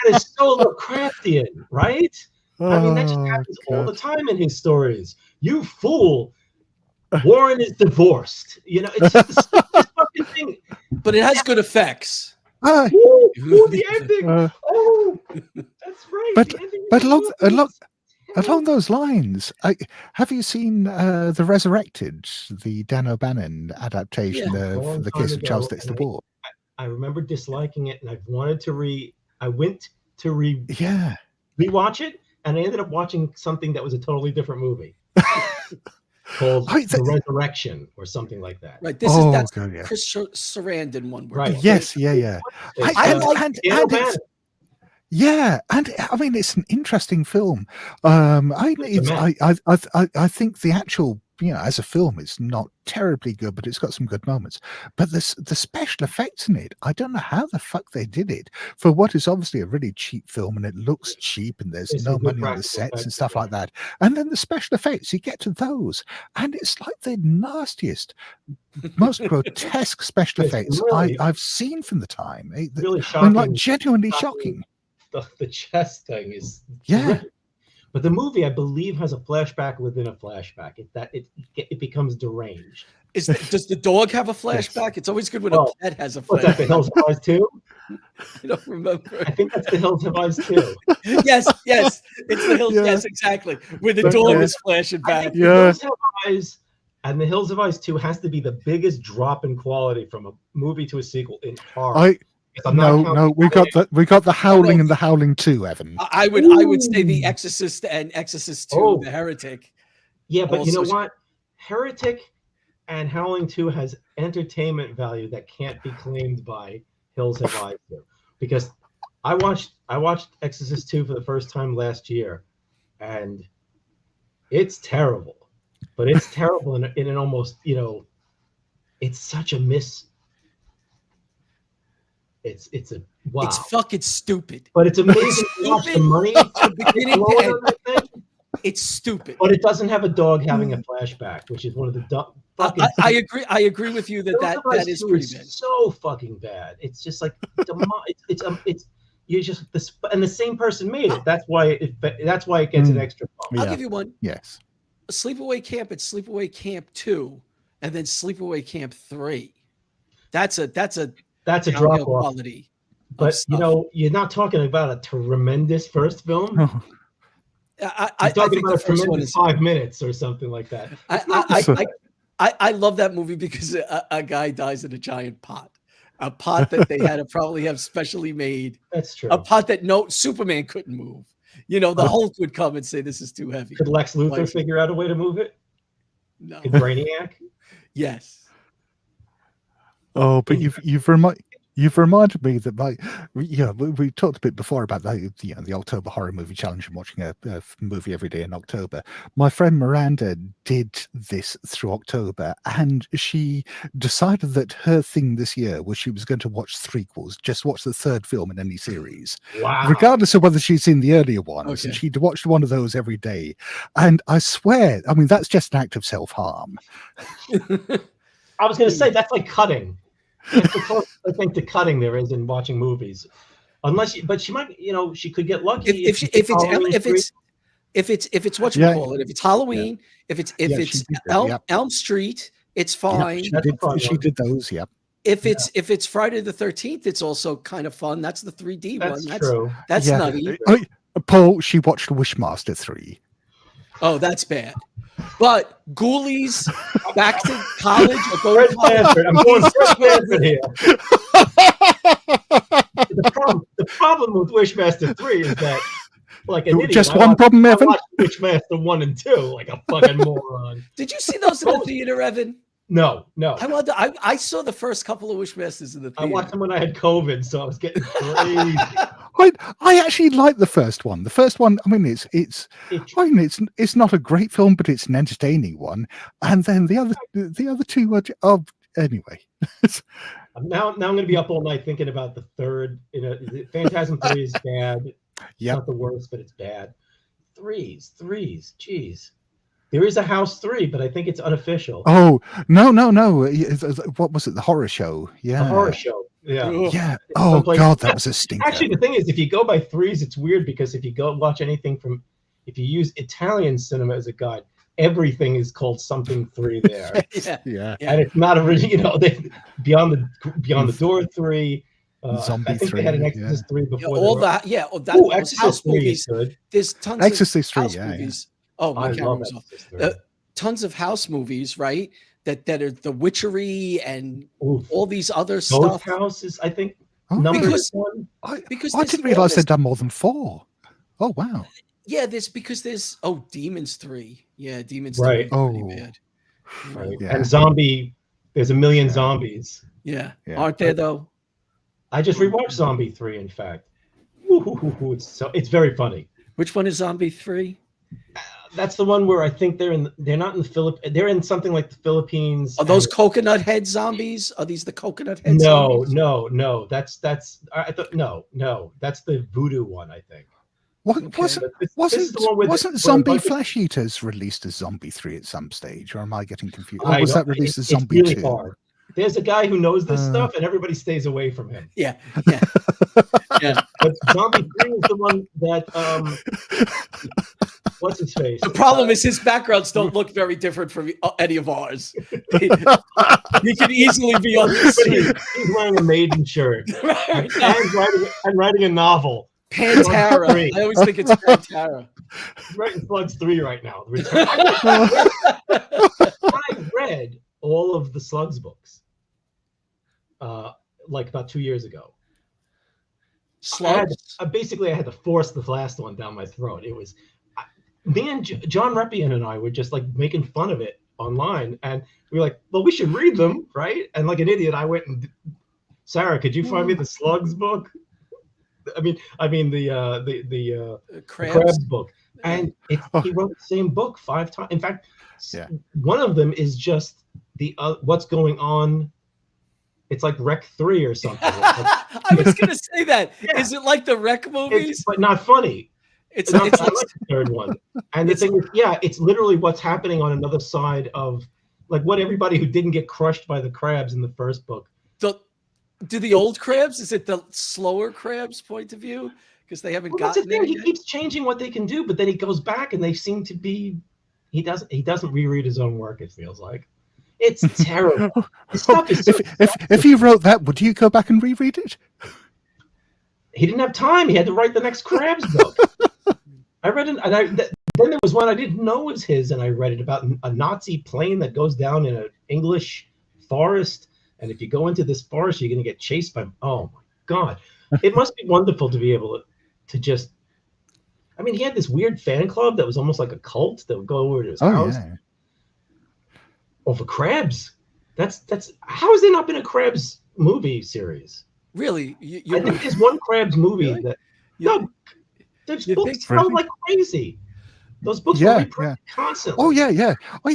is so Lovecraftian, right? I mean, that just happens all the time in his stories. You fool! Warren is divorced. It's just the stupidest fucking thing. But it has good effects. The ending. That's right. But along those lines, have you seen The Resurrected, the Dan O'Bannon adaptation of The Case of Charles Dixon Ward? I remember disliking it, and I went to rewatch it, and I ended up watching something that was a totally different movie called The Resurrection or something like that. Right. That's Chris Sarandon one. Right. Yes. Yeah. Yeah, and I mean it's an interesting film. I think the actual, as a film, it's not terribly good, but it's got some good moments. But the special effects in it, I don't know how the fuck they did it for what is obviously a really cheap film, and it looks cheap, and there's no money on the sets and stuff like that. And then the special effects, you get to those, and it's like the nastiest, most grotesque special effects I've seen from the time. Really shocking. Like genuinely shocking. The chest thing is terrific. But the movie, I believe, has a flashback within a flashback. It becomes deranged. Does the dog have a flashback? Yes. It's always good when a pet has a flashback. What's that, The Hills Have Eyes 2? I don't remember. I think that's The Hills Have Eyes 2. Yes, it's The Hills. Yeah. Yes, exactly. Where the dog is flashing back. The Hills Have Eyes and The Hills Have Eyes 2 has to be the biggest drop in quality from a movie to a sequel in horror. No, we got the Howling and the Howling 2, Evan. I would say The Exorcist and Exorcist 2, The Heretic. Yeah, but you know what? Heretic and Howling 2 has entertainment value that can't be claimed by Hills Have Eyes 2. Because I watched Exorcist 2 for the first time last year, and it's terrible. But it's terrible in an almost, it's such a miss. It's a wow. It's fucking stupid. But it's amazing to watch the money beginning to end. It's stupid. But it doesn't have a dog having a flashback, which is one of the dumb. I agree with you that is pretty bad. So fucking bad. It's just like it's you just and the same person made it. That's why it gets an extra bump. I'll give you one. Yes. Sleepaway Camp and Sleepaway Camp 2, and then Sleepaway Camp 3. That's a drop off quality. But you're not talking about a tremendous first film. I'm talking about a tremendous 5 minutes or something like that. I love that movie because a guy dies in a giant pot. A pot that they had to probably have specially made. That's true. A pot that no Superman couldn't move. The Hulk would come and say, "This is too heavy." Could Lex Luthor figure out a way to move it? No. Could Brainiac? Yes. Oh, but you've reminded me that we talked a bit before about the October Horror Movie Challenge and watching a movie every day in October. My friend Miranda did this through October, and she decided that her thing this year was she was going to watch threequels, just watch the third film in any series, regardless of whether she's seen the earlier ones. Okay. And she'd watched one of those every day. And I swear, that's just an act of self-harm. I was going to say, that's like cutting. It's the closest I think to cutting there is in watching movies. Unless, but she might, she could get lucky if it's what you call it, if it's Halloween, if it's Elm Street, it's fine. She did those, yeah. If it's Friday the 13th, it's also kind of fun. That's the 3D one. That's true. That's nutty. Paul, she watched Wishmaster 3. Oh, that's bad. But Ghoulies, Back to College, or Go to College. I'm going Fred Sanford here. The problem with Wishmaster 3 is that, like an idiot, just one problem, Evan. I watched Wishmaster 1 and 2 like a fucking moron. Did you see those in the theater, Evan? No. I saw the first couple of Wishmasters in the theater. I watched them when I had COVID, so I was getting crazy. I actually like the first one. The first one, I mean, it's not a great film, but it's an entertaining one. And then the other two are anyway. Now I'm going to be up all night thinking about the third. Phantasm 3 is bad. Yeah, not the worst, but it's bad. Threes. Jeez. There is a House 3, but I think it's unofficial. Oh, no. What was it? The horror show. Yeah. The horror show. Yeah. Yeah. Oh, God, that was a stinker. Actually, the thing is, if you go by threes, it's weird because if you go watch anything if you use Italian cinema as a guide, everything is called something 3 there. Yeah. And it's not original. Beyond the Door 3. Zombie I think 3, they had an Exorcist 3 before. Exorcist 3 is good. There's tons Exorcist of 3, movies. Oh, my camera was off. Tons of house movies, right? That are The Witchery and all these other stuff. Houses, I think. Because I didn't realize they'd done more than 4. Oh, wow. Yeah, there's Demons 3. Yeah, Demons 3 right. is pretty bad. Right. Yeah. And Zombie, there's a million zombies. Yeah. Aren't there though? I just rewatched Zombie 3, in fact. It's very funny. Which one is Zombie 3? That's the one where I think they're not in the Philippines. They're in something like the Philippines. Are those coconut head zombies? Are these the coconut head zombies? No. No. That's the voodoo one, I think. Wasn't Zombie Flesh Eaters released as Zombie 3 at some stage, or am I getting confused? Or was that released as Zombie 2? Hard. There's a guy who knows this stuff, and everybody stays away from him. Yeah. But Zombie 3 is the one that what's his face? The problem is his backgrounds don't look very different from any of ours. He could easily be on the street. He's wearing a maiden shirt and writing a novel. Pantera. I always think it's Pantera. He's writing Slugs 3 right now. I read all of the Slugs books like about 2 years ago. Slugs? Basically, I had to force the last one down my throat. It was me and John Reppian and I were just like making fun of it online, and we were like, well, we should read them, right? And like an idiot, I went and Sarah, could you find me the Slugs book? I mean the Crabs book, and he wrote the same book 5 times. In fact, one of them is just the what's going on. It's like Rec 3 or something. I was gonna say that. Yeah. Is it like the Rec movies? But not funny. It's like the third one. And the thing is, it's literally what's happening on another side of like what everybody who didn't get crushed by the crabs in the first book. Do the old crabs? Is it the slower crabs' point of view? Because they haven't gotten there yet? He keeps changing what they can do, but then he goes back and they seem to be. He doesn't reread his own work. It feels like it's terrible. If he wrote that, would you go back and reread it? He didn't have time. He had to write the next Crabs book. I read it, and then there was one I didn't know was his, and I read it about a Nazi plane that goes down in an English forest. And if you go into this forest, you're going to get chased by. Oh my God! It must be wonderful to be able to just. I mean, he had this weird fan club that was almost like a cult that would go over to his house. Yeah. Oh, for Crabs, that's how has there not been a Crabs movie series? Really, I think there's one Crabs movie that. No, those books sell like crazy. Those books were reprinted constantly. Oh yeah. I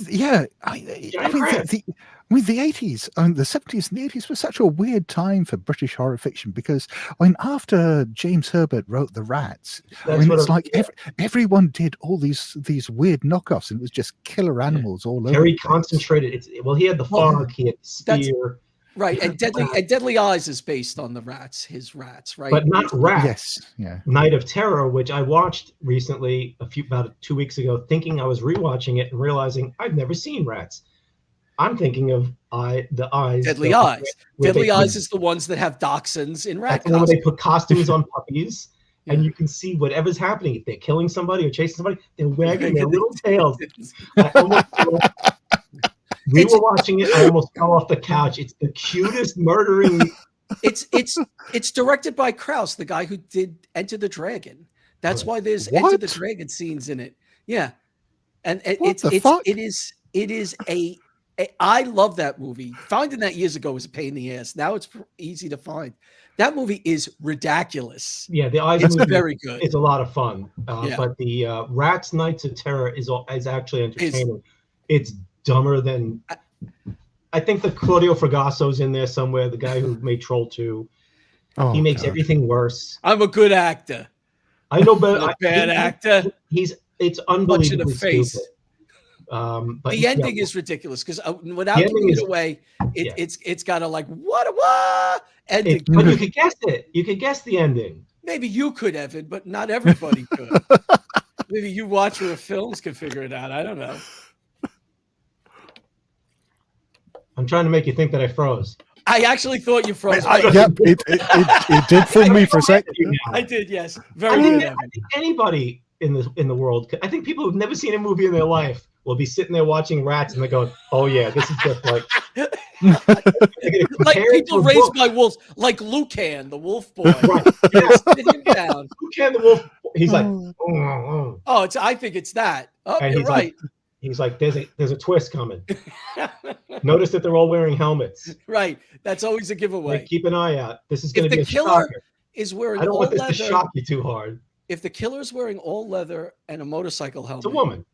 mean, the 80s, the 70s and the 80s were such a weird time for British horror fiction because, after James Herbert wrote The Rats, it's like everyone did all these weird knockoffs, and it was just killer animals all over. Very concentrated. He had the Fog, he had the Spear. Right, and Deadly Eyes is based on the rats, his rats, right? But not Rats. Yes, yeah. Night of Terror, which I watched recently, about 2 weeks ago, thinking I was rewatching it and realizing I've never seen Rats. I'm thinking of the Eyes. Deadly Eyes. Deadly Eyes is the ones that have dachshunds in rat That's the one where costumes. they put costumes on puppies, and you can see whatever's happening. If they're killing somebody or chasing somebody, they're wagging their little tails. We were watching it. I almost fell off the couch. It's the cutest murdering. It's directed by Krause, the guy who did Enter the Dragon. That's why there's Enter the Dragon scenes in it. Yeah, and it is a I love that movie. Finding that years ago was a pain in the ass. Now it's easy to find. That movie is ridiculous. Yeah, the Eyes it's movie very good. It's a lot of fun. But the Rats Nights of Terror is actually entertaining. It's dumber than. I think the Claudio Fragaso's in there somewhere. The guy who made Troll 2. He makes everything worse. I'm a good actor. I know, but I'm a bad actor. It's unbelievably stupid. But the ending is ridiculous because without giving it away, it's got a like what ending. But you could guess it. You could guess the ending. Maybe you could, Evan, but not everybody could. Maybe you watcher of films can figure it out. I don't know. I'm trying to make you think that I froze. I actually thought you froze. It did fool me for a second. I did, yes. Very good, Evan. I think anybody in the world, I think people who've never seen a movie in their life will be sitting there watching Rats and they're going, "Oh yeah, this is just like." Like people raised by wolves, like Lucan, the wolf boy. Right. Down. Lucan, the wolf. He's like, oh, I think it's that. Oh, and you're right. He's like, there's a twist coming. Notice that they're all wearing helmets. Right. That's always a giveaway. Like, keep an eye out. This is going to be a killer shocker. Is wearing I don't all want this leather. to shock you too hard. If the killer's wearing all leather and a motorcycle helmet, it's a woman.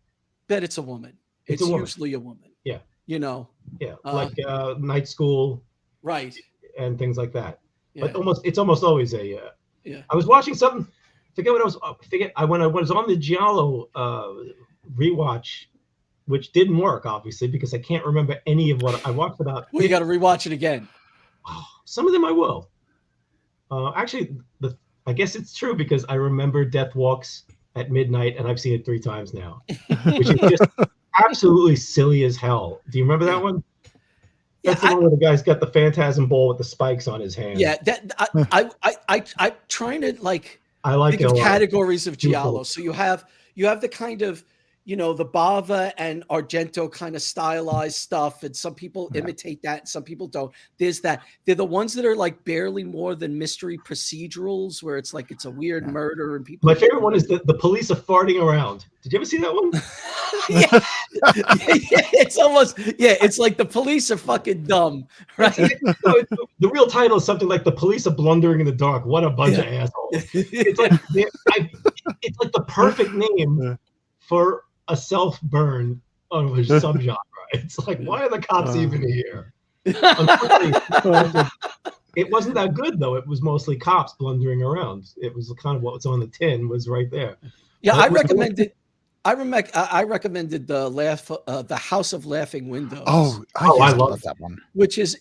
Bet it's a woman. It's usually a woman. Yeah. You know. Yeah. Like Night School. Right. And things like that. Yeah. But it's almost always a. I was watching something. Forget what I was. When I was on the Giallo rewatch, which didn't work obviously because I can't remember any of what I watched about. Well, you got to rewatch it again. Oh, some of them I will. Actually, I guess it's true because I remember Death Walks at Midnight, and I've seen it 3 times now, which is just absolutely silly as hell. Do you remember that one? That's the one where the guy's got the phantasm ball with the spikes on his hand. Yeah, I'm trying to think of categories of Giallo. So you have the kind of the Bava and Argento kind of stylized stuff, and some people imitate that, and some people don't. There's that. They're the ones that are like barely more than mystery procedurals, where it's like it's a weird murder and people. My favorite one is the police are farting around. Did you ever see that one? It's almost it's like the police are fucking dumb, right? The real title is something like "The Police Are Blundering in the Dark." What a bunch of assholes! It's like it's like the perfect name for a self-burn of a subgenre. It's like, why are the cops even here? Unfortunately, it wasn't that good though. It was mostly cops blundering around. It was kind of what's on the tin was right there. Yeah, I recommended the House of Laughing Windows. I love that one. Which is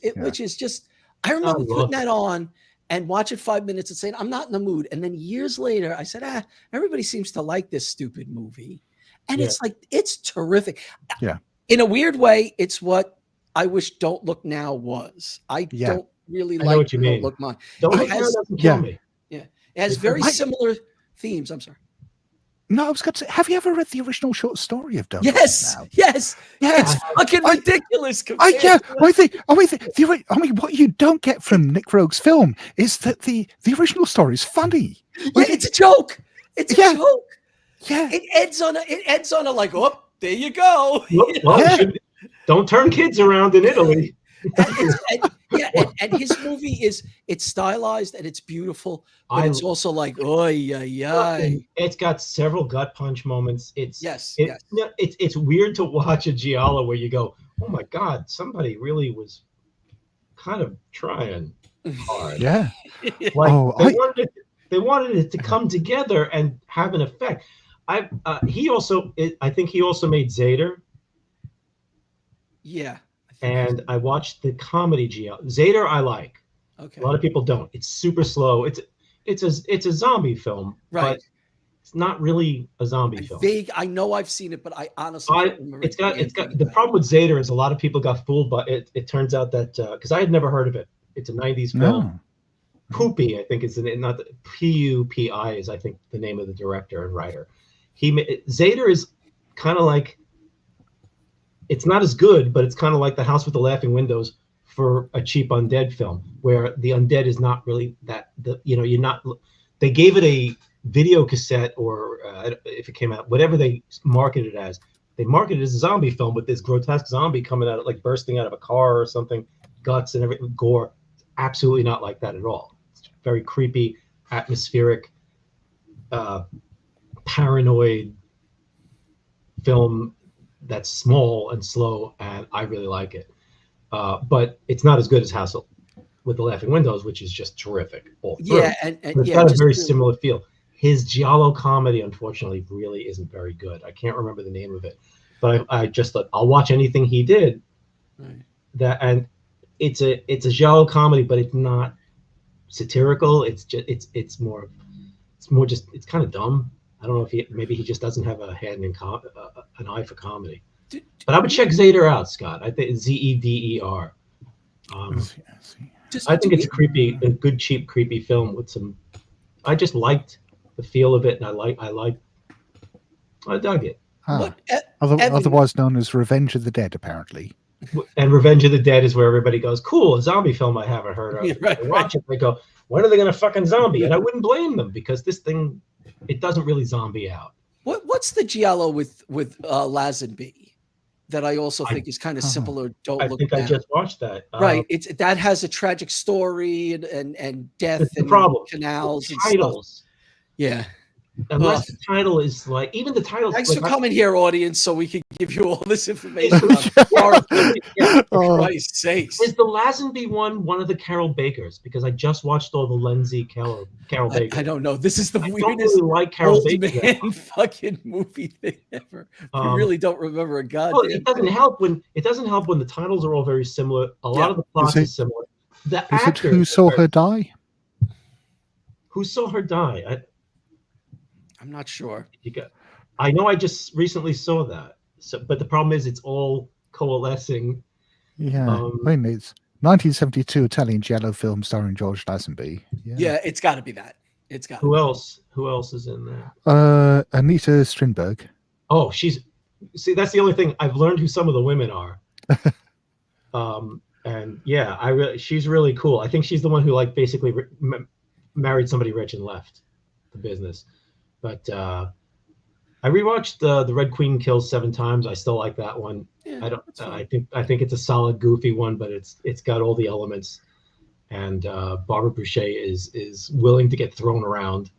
just I remember putting that on and watching 5 minutes and saying, I'm not in the mood. And then years later, I said, everybody seems to like this stupid movie. And it's like, it's terrific. Yeah. In a weird way, it's what I wish Don't Look Now was. I don't really like Don't Look Now. Don't Look Now doesn't kill me. Yeah. It has very similar themes. I'm sorry. No, I was going to say, have you ever read the original short story of Don't Yes. Look Now? Yes. It's fucking ridiculous. What you don't get from Nick Rogue's film is that the original story is funny. It's a joke. It's a joke. Yeah. It ends on a like, oh, there you go. Don't turn kids around in Italy. And his movie it's stylized and it's beautiful, but it's also like, it's got several gut punch moments. It's weird to watch a Giallo where you go, oh my God, somebody really was kind of trying hard. Yeah. They wanted it to come together and have an effect. I think he also made Zader. Yeah. and I watched the comedy Giallo. Zader I like. Okay. A lot of people don't. It's super slow. It's a zombie film, Right. but it's not really a zombie film. I know I've seen it, but I honestly don't remember. It's got the problem with Zader is a lot of people got fooled by it. It turns out that because I had never heard of it. It's a 90s film. Poopy, I think is not the P-U-P-I is I think the name of the director and writer. Zader is kind of like, it's not as good, but it's kind of like The House with the Laughing Windows for a cheap undead film, where the undead is not really that. You're not. They gave it a video cassette, or if it came out, whatever they marketed it as. They marketed it as a zombie film with this grotesque zombie coming out, like bursting out of a car or something, guts and everything, gore. Absolutely not like that at all. It's very creepy, atmospheric, paranoid film that's small and slow, and I really like it. But it's not as good as House with the Laughing Windows, which is just terrific. Yeah, and it's got a very similar feel. His Giallo comedy, unfortunately, really isn't very good. I can't remember the name of it, but I just thought I'll watch anything he did. Right. And it's a Giallo comedy, but it's not satirical. It's just it's more just it's kind of dumb. I don't know if maybe he just doesn't have a hand in an eye for comedy. But I would check Zader out, Scott. I think Zeder. I think it's a good, cheap, creepy film with some. I just liked the feel of it, and I dug it. Otherwise known as Revenge of the Dead, apparently. And Revenge of the Dead is where everybody goes, cool, a zombie film I haven't heard of. Right, I watch it, they go, when are they going to fucking zombie? And I wouldn't blame them, because this thing, it doesn't really zombie out. What's the Giallo with Lazenby that I also think is kind of similar? I think I just watched that. Right, that has a tragic story and death and problem. Canals and titles. Stuff. Yeah. Unless the title is like, even the title. Thanks for coming here, audience, so we can give you all this information. For Christ's sakes. Is the Lazenby one of the Carol Bakers? Because I just watched all the Lindsay Carol Baker. I don't know. This is the weirdest don't really like Carol Baker man fucking movie thing ever. I really don't remember a goddamn. Well, it doesn't help when the titles are all very similar. A lot of the plots is similar. The actor. Who Saw Her Die? Who Saw Her Die? I'm not sure. I know I just recently saw that. So, but the problem is it's all coalescing. Yeah, I mean, it's 1972 Italian Giallo film starring George Lazenby. Yeah, it's got to be that. It's got. Who else is in there? Anita Strindberg. Oh, see, that's the only thing I've learned who some of the women are. And yeah, she's really cool. I think she's the one who like basically married somebody rich and left the business. But I rewatched the Red Queen Kills 7 times. I still like that one. Yeah, I think it's a solid, goofy one, but it's got all the elements. And Barbara Boucher is willing to get thrown around,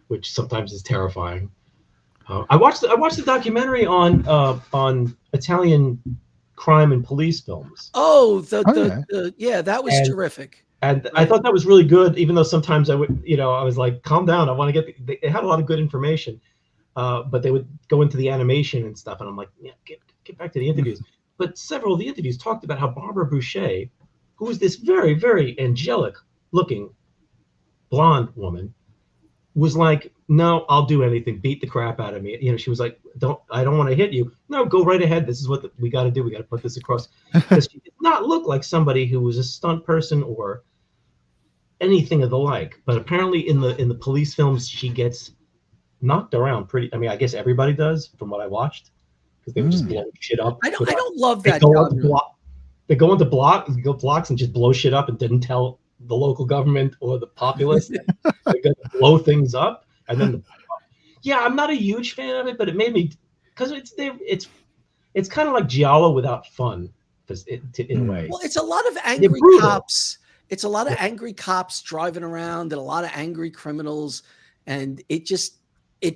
which sometimes is terrifying. I watched the documentary on Italian crime and police films. Oh, that was terrific. And I thought that was really good, even though sometimes I was like, calm down. I want to it had a lot of good information, but they would go into the animation and stuff. And I'm like, yeah, get back to the interviews. But several of the interviews talked about how Barbara Boucher, who was this very, very angelic looking blonde woman, was like, no, I'll do anything. Beat the crap out of me. She was like, I don't want to hit you. No, go right ahead. This is what we got to do. We got to put this across. Because she did not look like somebody who was a stunt person or anything of the like. But apparently in the police films, she gets knocked around pretty. I mean, I guess everybody does from what I watched, because they would just blow shit up. I don't love that. They go into blocks and just blow shit up and didn't tell the local government or the populace. They're going to blow things up. And then, I'm not a huge fan of it, but it made me, because it's kind of like Giallo without fun, in a way. Well, it's a lot of angry cops. It's a lot of angry cops driving around and a lot of angry criminals, and it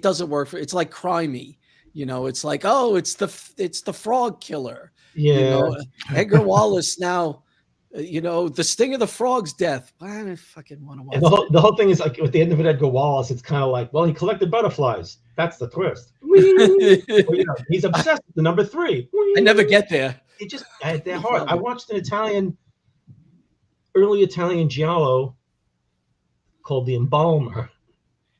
doesn't work. It's like crimey, It's like, oh, it's the frog killer. Yeah, Edgar Wallace now. The sting of the frog's death. I don't fucking want to watch. And the whole thing is like, at the end of it, Edgar Wallace, it's kind of like, well, he collected butterflies. That's the twist. He's obsessed with the number 3. I never get there. they're hard. I watched an early Italian giallo called The Embalmer.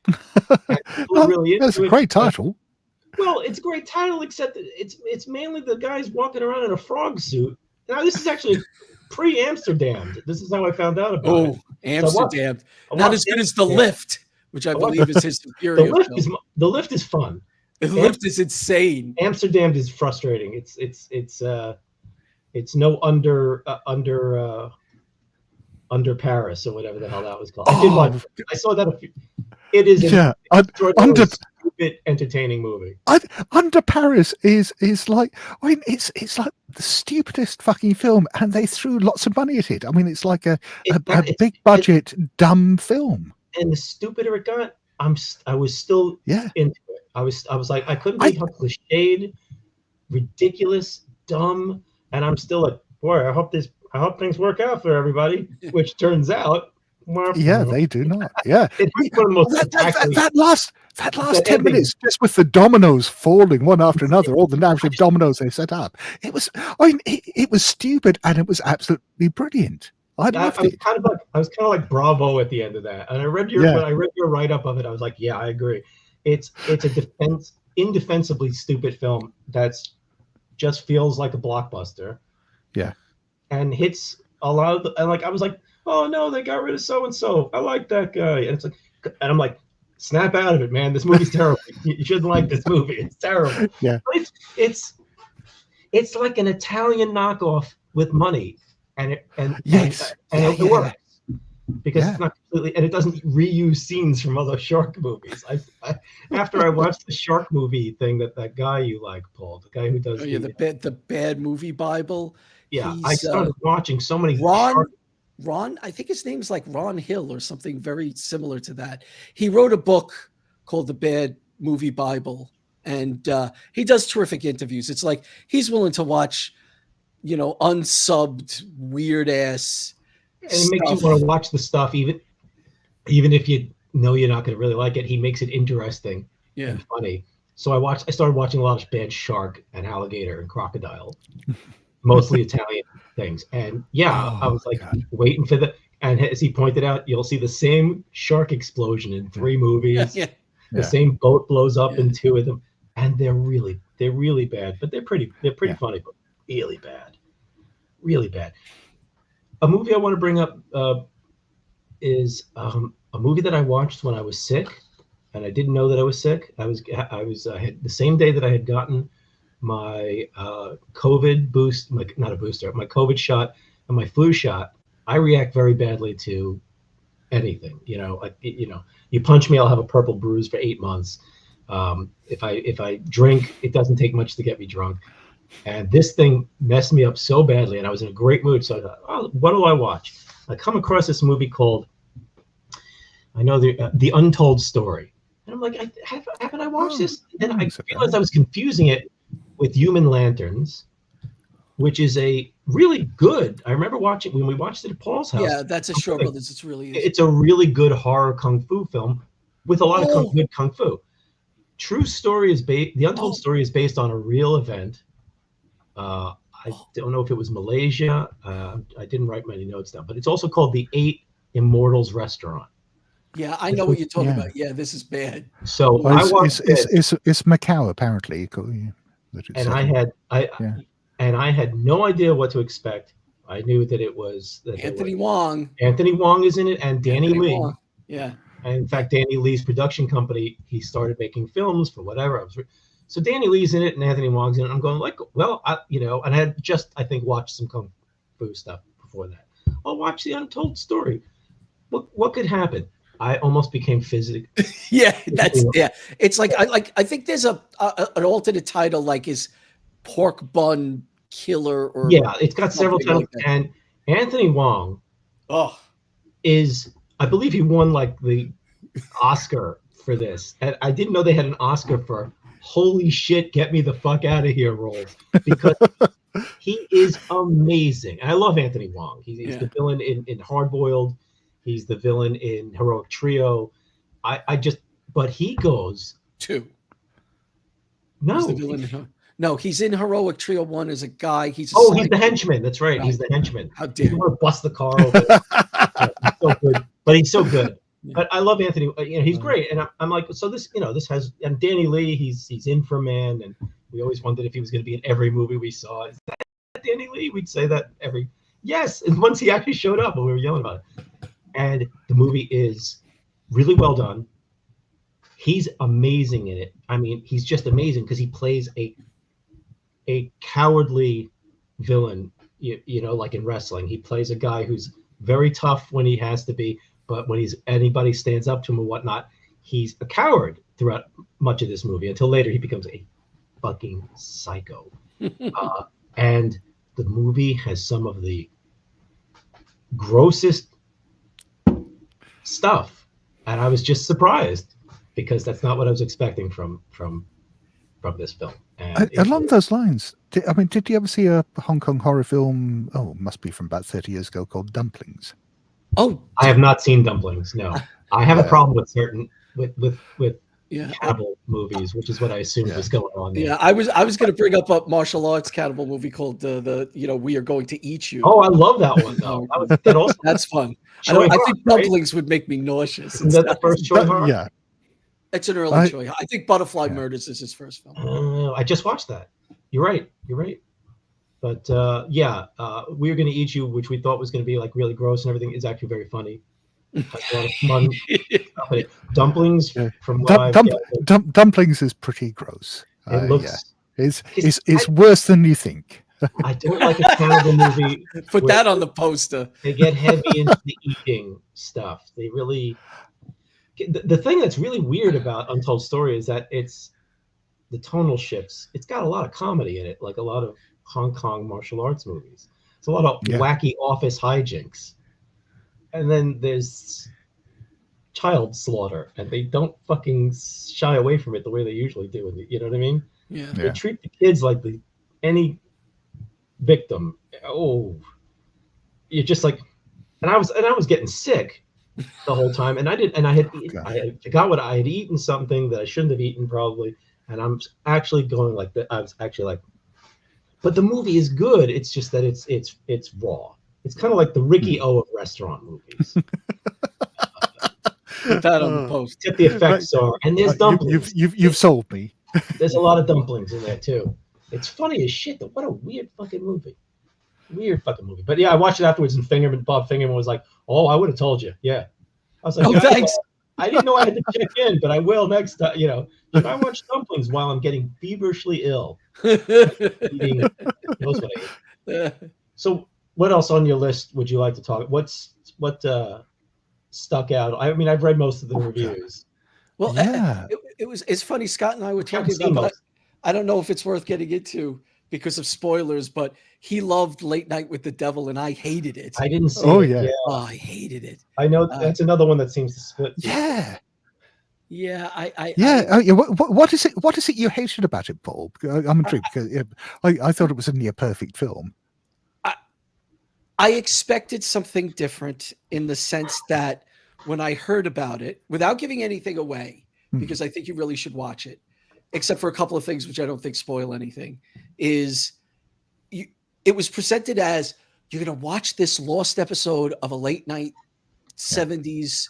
That's a great title. Well, it's a great title, except that it's mainly the guys walking around in a frog suit. Now, this is actually pre-Amsterdam. This is how I found out about it. Amsterdam. Not as good as The Lift, which I believe is his superior. The Lift is fun. The Lift is insane. Amsterdam is frustrating. It's no under Paris or whatever the hell that was called. I saw that. It is under stupid, entertaining movie. Under Paris is like, I mean, it's like the stupidest fucking film, and they threw lots of money at it. I mean, it's like a big budget dumb film. And the stupider it got, I was still into it. I was like, I couldn't believe how cliched, ridiculous, dumb, and I'm still like, boy, I hope things work out for everybody. Which turns out, they do not. Yeah, it's one of the most that last 10 minutes, just with the dominoes falling one after another, all the narrative dominoes they set up. It was stupid, and it was absolutely brilliant. I was kind of like bravo at the end of that, and I read your write up of it. I was like, yeah, I agree. It's a indefensibly stupid film that's just feels like a blockbuster. Yeah, and hits a lot of and like I was like, oh no, they got rid of so and so. I like that guy, and it's like, and I'm like, snap out of it, man. This movie's terrible. You shouldn't like this movie. It's terrible. Yeah, but it's like an Italian knockoff with money. And it works because it's not completely, and it doesn't reuse scenes from other shark movies. After I watched the shark movie thing that guy you like, Paul, the guy who does the bad movie Bible. Yeah, I started watching so many. Ron, I think his name's like Ron Hill or something very similar to that. He wrote a book called The Bad Movie Bible, and he does terrific interviews. It's like he's willing to watch, unsubbed, weird ass. And it makes you want to watch the stuff, even if you know you're not going to really like it. He makes it interesting and funny. So I started watching a lot of bad shark and alligator and crocodile, mostly Italian things. And I was like waiting for and as he pointed out, you'll see the same shark explosion in 3 movies. The same boat blows up in 2 of them, and they're really bad, but they're pretty funny, but really bad. A movie I want to bring up is a movie that I watched when I was sick, and I didn't know that I was sick. I had the same day that I had gotten my COVID boost, my COVID shot and my flu shot. I react very badly to anything. You punch me, I'll have a purple bruise for 8 months. If I drink, it doesn't take much to get me drunk. And this thing messed me up so badly, and I was in a great mood. So I thought, oh, what do I watch? I come across this movie called, The Untold Story. And I'm like, haven't I watched this? And then I realized I was confusing it with Human Lanterns, which is a really good, I remember watching, when we watched it at Paul's house. Yeah, that's a Shaw Brothers. It's a really good horror kung fu film with a lot of good kung fu. True story is The Untold Story is based on a real event. I don't know if it was Malaysia. I didn't write many notes down, but it's also called the 8 Immortals Restaurant. Yeah, I know what you're talking about. Yeah, this is bad. So it's Macau apparently. And I had no idea what to expect. I knew that it was Anthony Wong. Anthony Wong is in it, and Danny Lee. Wong. Yeah. And in fact, Danny Lee's production company, he started making films for whatever. So Danny Lee's in it and Anthony Wong's in it. I'm going like, well, and I had just, I think, watched some kung fu stuff before that. I'll watch The Untold Story. What could happen? I almost became physically. It's like I think there's an alternate title, like is Pork Bun Killer or it's got several titles. Like, and Anthony Wong is, I believe he won like the Oscar for this, and I didn't know they had an Oscar for holy shit, get me the fuck out of here roles, because he is amazing. And I love Anthony Wong. He's the villain in Hard Boiled. He's the villain in Heroic Trio. But he goes two. No, No, he's in Heroic Trio 1 as a guy. He's he's the henchman. That's right. He's the henchman. How dare you want to bust the car over? He's so good, but he's so good. Yeah. But I love Anthony. He's great, and I'm like, so this, this has, and Danny Lee. He's Inframan, and we always wondered if he was going to be in every movie we saw. Is that Danny Lee? We'd say that yes. And once he actually showed up, and we were yelling about it. And the movie is really well done. He's amazing in it. I mean, he's just amazing because he plays a cowardly villain. Like in wrestling, he plays a guy who's very tough when he has to be. But when anybody stands up to him and whatnot, he's a coward throughout much of this movie until later he becomes a fucking psycho. And the movie has some of the grossest stuff, and I was just surprised because that's not what I was expecting from this film. And along those lines, did you ever see a Hong Kong horror film? Oh, it must be from about 30 years ago, called Dumplings. Oh, I have not seen Dumplings. No, I have a problem with certain with cannibal movies, which is what I assumed was going on there. Yeah, I was going to bring up a martial arts cannibal movie called the We Are Going to Eat You. Oh, I love that one though. That's fun. I think Dumplings would make me nauseous. Isn't that the first Choi Hart? Yeah, it's an early Choi. I think Butterfly Murders is his first film. I just watched that. You're right. But We Are Going to Eat You, which we thought was going to be like really gross and everything, is actually very funny. Has a lot of fun. Dumplings, from what Dumplings is pretty gross. It looks. It's worse than you think. I don't like a cannibal movie. Put that on the poster. They get heavy into the eating stuff. They really. The thing that's really weird about Untold Story is that it's the tonal shifts. It's got a lot of comedy in it, like a lot of Hong Kong martial arts movies. It's a lot of wacky office hijinks. And then there's child slaughter, and they don't fucking shy away from it the way they usually do. You know what I mean? Yeah. They treat the kids like any victim. Oh, you're just like, and I was getting sick the whole time, and I forgot what I had eaten, something that I shouldn't have eaten probably, and I'm actually going like that. I was actually like, but the movie is good. It's just that it's raw. It's kind of like the Ricky O of restaurant movies. Put that on the post. What the effects are, and there's dumplings. You've sold me. There's a lot of dumplings in there too. It's funny as shit. What a weird fucking movie. But yeah, I watched it afterwards, and Bob Fingerman was like, "Oh, I would have told you." Yeah, I was like, "Oh, thanks." I didn't know I had to check in, but I will next time. If I watch dumplings while I'm getting feverishly ill, eating, knows what I eat. So, what else on your list would you like to talk? What stuck out? I mean, I've read most of the reviews. Well, it's funny. Scott and I were talking about. I don't know if it's worth getting into because of spoilers, but he loved Late Night with the Devil, and I hated it. I didn't see it. Yeah. Oh, I hated it. I know that's another one that seems to split. Yeah. What is it? What is it you hated about it, Paul? I'm intrigued because I thought it was a near perfect film. I expected something different in the sense that when I heard about it, without giving anything away, because I think you really should watch it, except for a couple of things which I don't think spoil anything, it was presented as you're going to watch this lost episode of a late night 70s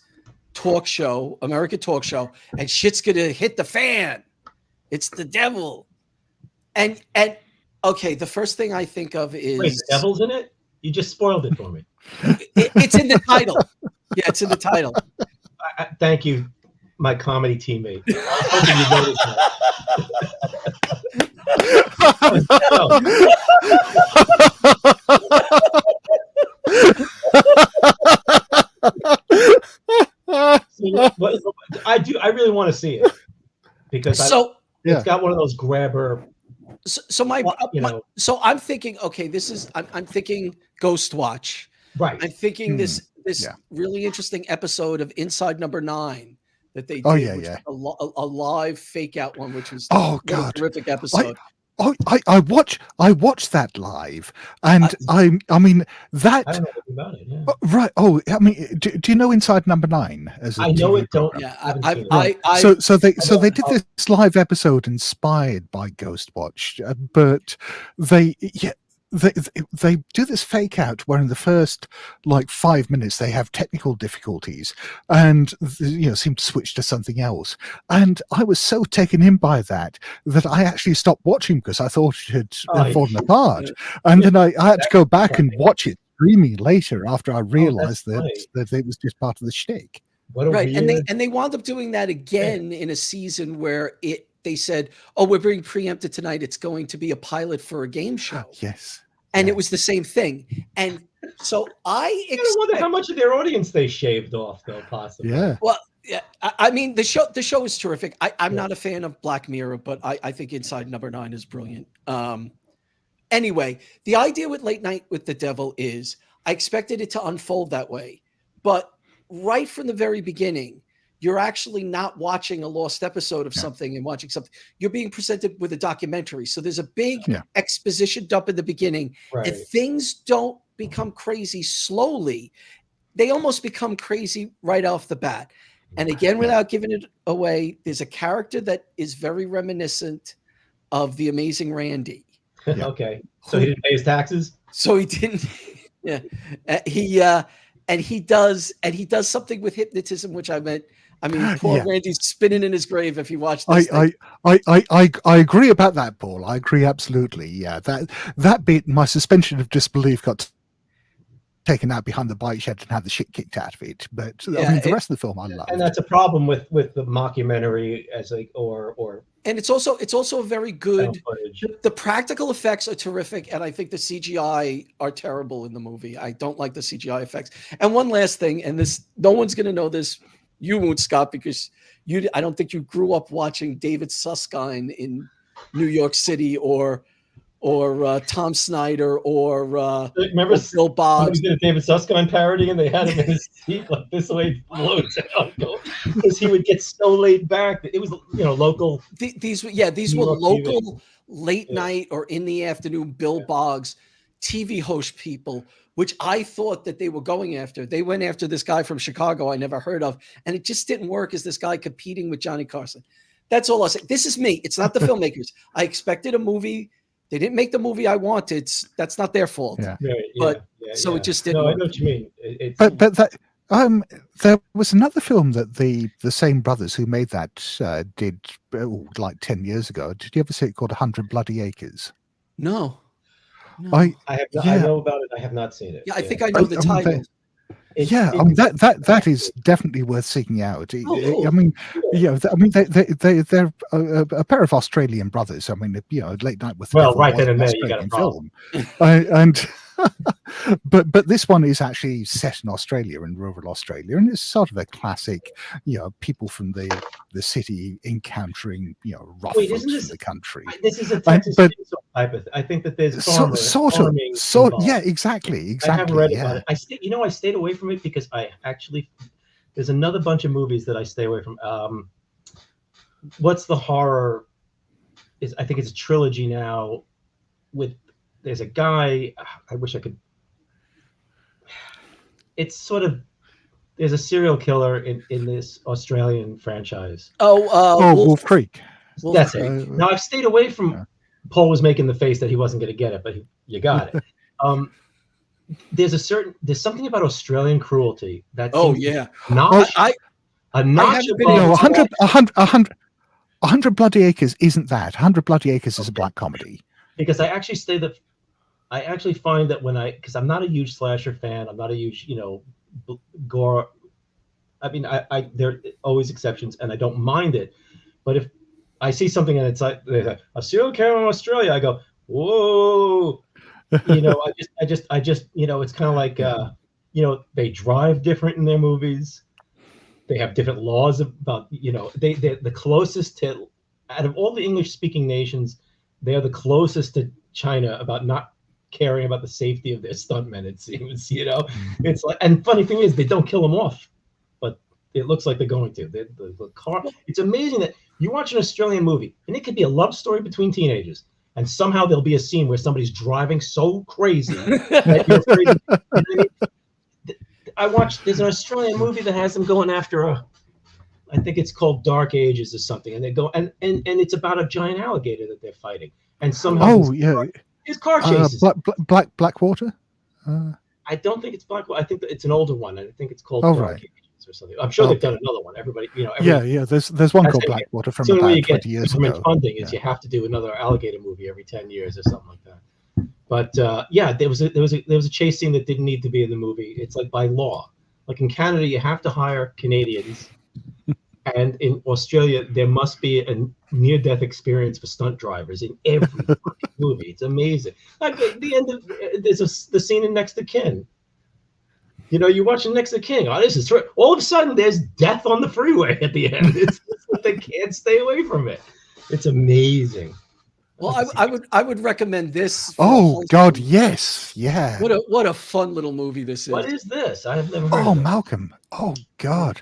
talk show, American talk show, and shit's going to hit the fan. It's the devil. And okay, the first thing I think of is... Wait, the devil's in it? You just spoiled it for me. It's in the title. Yeah, it's in the title. Thank you, my comedy teammate. I was hoping you noticed that. I really want to see it because it's got one of those grabber. So I'm thinking, okay, I'm thinking Ghost Watch. Right. I'm thinking this really interesting episode of Inside Number 9 that they did. A live fake out one, which was a terrific episode. I watched that live, and I mean that. I don't know anything about it. Yeah. Right. Oh, I mean, do you know Inside Number 9 as a I know TV it. Don't. program? Yeah, So they did this live episode inspired by Ghostwatch, but they they do this fake out where in the first like 5 minutes they have technical difficulties and seem to switch to something else, and I was so taken in by that I actually stopped watching because I thought it had fallen apart, and then I had to go back and watch it streaming later after I realized that it was just part of the shtick. Right, and they wound up doing that again in a season where they said, "Oh, we're being preempted tonight. It's going to be a pilot for a game show." Yes, and it was the same thing. And so I wonder how much of their audience they shaved off, though. Possibly. Yeah. Well, yeah. I mean, the show is terrific. I'm not a fan of Black Mirror, but I think Inside Number 9 is brilliant. Anyway, the idea with Late Night with the Devil is I expected it to unfold that way, but right from the very beginning, you're actually not watching a lost episode of something and watching something. You're being presented with a documentary. So there's a big exposition dump in the beginning, and things don't become crazy slowly. They almost become crazy right off the bat. And again, without giving it away, there's a character that is very reminiscent of the Amazing Randy. Okay. So he didn't pay his taxes? So he didn't. Yeah. He does something with hypnotism, which I mean, poor Randy's spinning in his grave if you watch this. I agree about that, Paul. I agree absolutely. Yeah, that bit, my suspension of disbelief got taken out behind the bike shed and had the shit kicked out of it. But I mean, the rest of the film I love. And that's a problem with the mockumentary or. And it's also a very good. The practical effects are terrific, and I think the CGI are terrible in the movie. I don't like the CGI effects. And one last thing, and this, no one's going to know this. You won't, Scott, because I don't think you grew up watching David Susskind in New York City or Tom Snyder or remember Bill Boggs. He did a David Susskind parody, and they had him in his seat like this way, floats out, because he would get so laid back. It was local. These were local TV. Late night or in the afternoon Bill Boggs TV host people, which I thought that they were going after. They went after this guy from Chicago I never heard of, and it just didn't work as this guy competing with Johnny Carson. That's all I'll say. This is me. It's not the filmmakers. I expected a movie. They didn't make the movie I wanted. That's not their fault. Yeah. It just didn't. No, work. I know what you mean. But that there was another film that the same brothers who made that did like 10 years ago. Did you ever see it called 100 Bloody Acres? No. I know about it. I have not seen it. Yeah, I think I know the title. I mean that is definitely worth seeking out. I mean, they're a pair of Australian brothers. I mean, Late Night with the Devil right then and there, you got a problem. And but this one is actually set in Australia, in rural Australia, and it's sort of a classic, people from the city encountering rough folks from the country. This is a Texas type of. I think that there's sort of exactly. I haven't read about it. I stayed away from it because there's another bunch of movies that I stay away from. What's the horror? I think it's a trilogy now. There's a guy. I wish I could. It's sort of. There's a serial killer in this Australian franchise. Wolf Creek. That's it. Now I've stayed away from. Yeah. Paul was making the face that he wasn't going to get it, but you got it. There's something about Australian cruelty that. A notch above. 100 Bloody Acres isn't that. 100 Bloody Acres is a black comedy. Because I actually find that because I'm not a huge slasher fan, I'm not a huge, gore. I mean, there are always exceptions, and I don't mind it. But if I see something and it's like a serial killer in Australia, I go, whoa. I just, it's kind of like, they drive different in their movies. They have different laws about, they're the closest to, out of all the English-speaking nations, they are the closest to China about not caring about the safety of their stuntmen, it seems, It's like, and funny thing is, they don't kill them off, but it looks like they're going to. The car, it's amazing that you watch an Australian movie, and it could be a love story between teenagers, and somehow there'll be a scene where somebody's driving so crazy that you're afraid. You know what I mean? I watched. There's an Australian movie that has them going after I think it's called Dark Ages or something, and they go and it's about a giant alligator that they're fighting, and somehow his car chases. Blackwater. I don't think it's Blackwater. I think it's an older one, and I think it's called Dark Ages or something. I'm sure they've done another one. Everybody, There's one called Blackwater from about 20 years ago. Funding is you have to do another alligator movie every 10 years or something like that. But there was a chase scene that didn't need to be in the movie. It's like by law. Like in Canada, you have to hire Canadians, and in Australia, there must be a near-death experience for stunt drivers in every movie. It's amazing. Like the end of the scene in Next of Kin. You know, you're watching Next of Kin. Oh, this is all of a sudden there's death on the freeway at the end. It's like they can't stay away from it. It's amazing. Well, I would recommend this. Oh God, yes, yeah. What a fun little movie this is. What is this? I have never heard. Oh, of it. Malcolm. Oh God,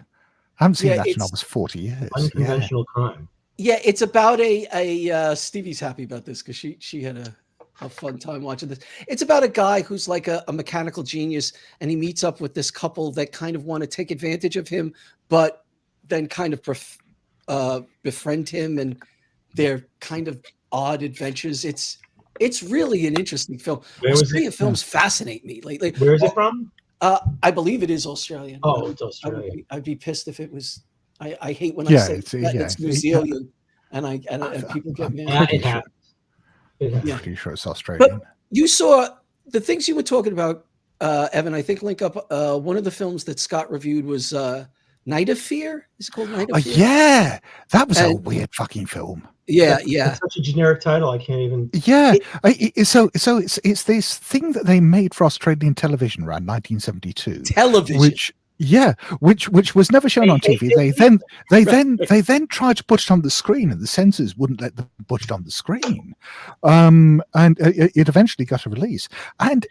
I haven't seen that in almost 40 years. Unconventional crime. Yeah, it's about a Stevie's happy about this because she had a fun time watching this. It's about a guy who's like a mechanical genius, and he meets up with this couple that kind of want to take advantage of him, but then kind of befriend him, and they're kind of odd adventures. It's really an interesting film. Australian films fascinate me lately. Where is it from? I believe it is Australian. Oh, it's Australian. I'd be pissed if it was. I hate when I say it's New Zealand, and people get mad. It happens. I'm pretty sure it's Australian. But you saw the things you were talking about, Evan. I think link up. One of the films that Scott reviewed was Night of Fear. Is it called Night of Fear? Yeah, that was a weird fucking film. Yeah. It's such a generic title. I can't even. Yeah. So it's this thing that they made for Australian television around 1972. Television. Which was never shown on TV. They then tried to put it on the screen, and the censors wouldn't let them put it on the screen. And it eventually got a release. And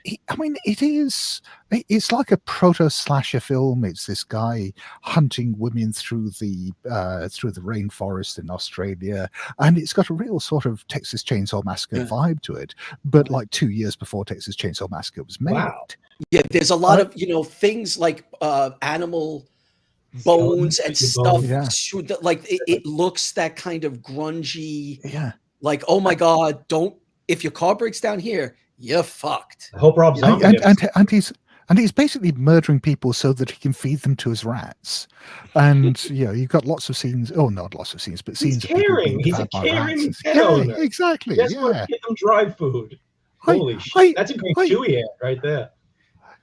it's like a proto slasher film. It's this guy hunting women through the rainforest in Australia, and it's got a real sort of Texas Chainsaw Massacre vibe to it. But like 2 years before Texas Chainsaw Massacre was made. Wow. Yeah, there's a lot of things like animal bones and stuff. Yeah. Like it looks that kind of grungy. Yeah. Like, oh my God, if your car breaks down here, you're fucked. I hope Rob Zombie and he's basically murdering people so that he can feed them to his rats. And you've got lots of scenes. Oh, not lots of scenes, but scenes. He's a caring pet owner. Exactly. That's what give them dry food. Holy shit! That's a great Chewy ad right there.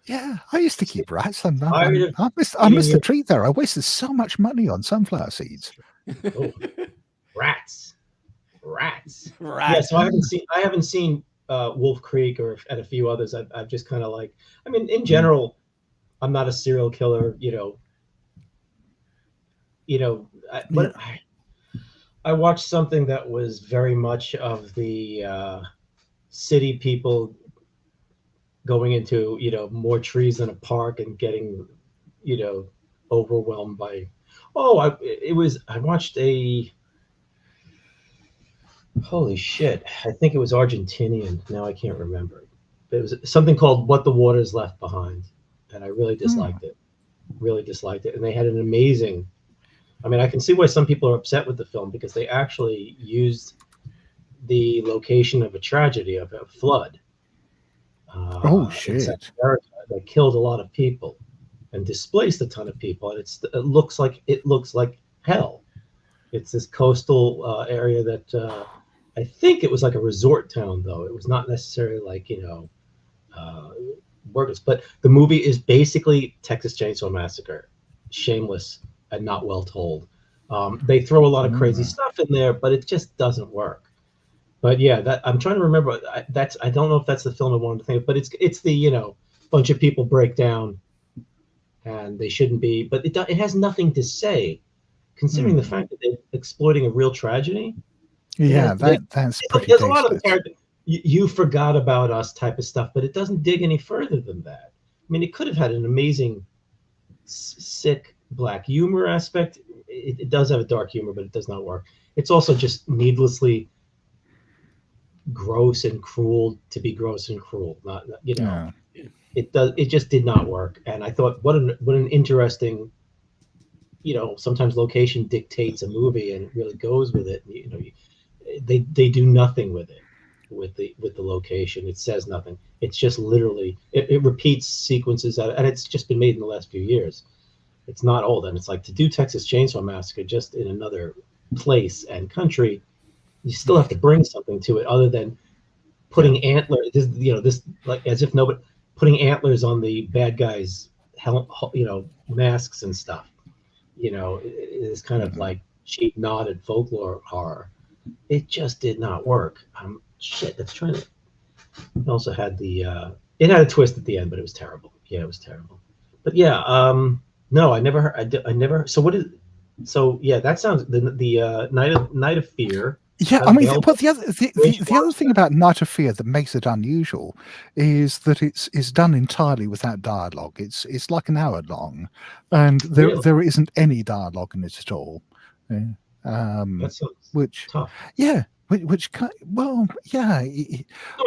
Yeah, I used to keep rats. I missed the treat there. I wasted so much money on sunflower seeds. Oh, rats. Yeah, so I haven't seen Wolf Creek and a few others. I've just kind of like. I mean, in general, I'm not a serial killer. But I watched something that was very much of the city people going into more trees in a park and getting overwhelmed by I watched holy shit, I think it was Argentinian, now I can't remember, but it was something called What the Waters Left Behind, and I really disliked it, and they had an amazing, I mean, I can see why some people are upset with the film because they actually used the location of a tragedy, of a flood. Oh shit! America, that killed a lot of people and displaced a ton of people, and it looks like hell. It's this coastal area that I think it was like a resort town, though it was not necessarily like workers. But the movie is basically Texas Chainsaw Massacre, shameless and not well told. They throw a lot of crazy stuff in there, but it just doesn't work. But yeah, that I'm trying to remember. I don't know if that's the film I wanted to think of, but it's the bunch of people break down, and they shouldn't be. But it has nothing to say, considering the fact that they're exploiting a real tragedy. Yeah, that's pretty. There's a lot of the character. You forgot about us type of stuff, but it doesn't dig any further than that. I mean, it could have had an amazing, sick black humor aspect. It does have a dark humor, but it does not work. It's also just needlessly gross and cruel to be gross and cruel. Not, you know, Yeah. it just did not work. And I thought, what an interesting, you know, sometimes location dictates a movie and really goes with it. You know, they do nothing with it, with the location. It says nothing. It's just literally it repeats sequences and it's just been made in the last few years. It's not old, and it's like, to do Texas Chainsaw Massacre just in another place and country, you still have to bring something to it other than putting antlers. This like as if nobody putting antlers on the bad guys' masks and stuff. You know, it's kind of like cheap nodded folklore horror. It just did not work. Shit, that's trying to. It also had it had a twist at the end, but it was terrible. Yeah, it was terrible. But yeah, no, I never heard. I never. So what is? So yeah, that sounds the Night of Fear. Yeah, I mean, but the other thing about Night of Fear that makes it unusual is that it's done entirely without dialogue. It's like an hour long, and there isn't any dialogue in it at all. That sounds which tough. Yeah, which well, yeah. No,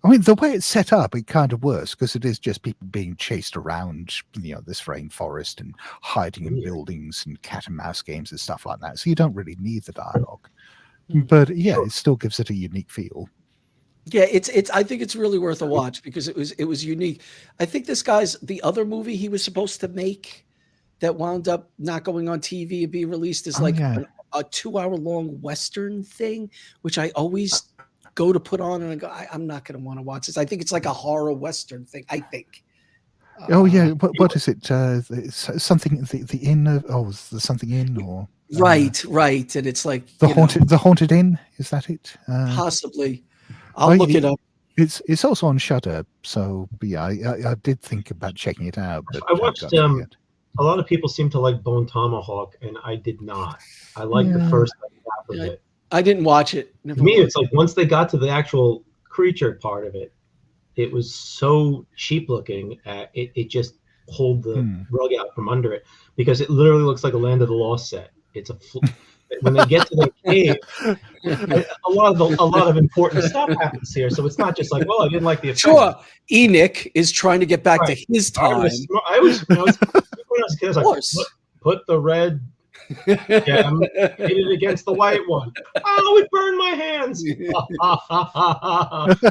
I mean, the way it's set up, it kind of works because it is just people being chased around, this rainforest and hiding in buildings and cat and mouse games and stuff like that. So you don't really need the dialogue, but yeah, it still gives it a unique feel. Yeah, it's. I think it's really worth a watch because it was unique. I think this guy's the other movie he was supposed to make that wound up not going on TV and being released is a 2-hour-long Western thing, which I always go to put on and I go, I'm not going to want to watch this. I think it's like a horror Western thing. I think. Oh yeah, what is it? It's something the inn. The something inn or right, and it's like the haunted inn. Is that it? Possibly. I'll look it up. It's also on Shudder, so yeah, I did think about checking it out. But I watched. A lot of people seem to like Bone Tomahawk, and I did not. I liked the first half of it. I didn't watch it. To me, it's like once they got to the actual creature part of it, it was so cheap looking. It just pulled the rug out from under it because it literally looks like a Land of the Lost set. It's when they get to the cave, a lot of important stuff happens here. So it's not just like, well, I didn't like the effect. Sure, Enoch is trying to get back to his time. I was when I was a kid, I was like, put the red gem, hit it against the white one. Oh, it burned my hands.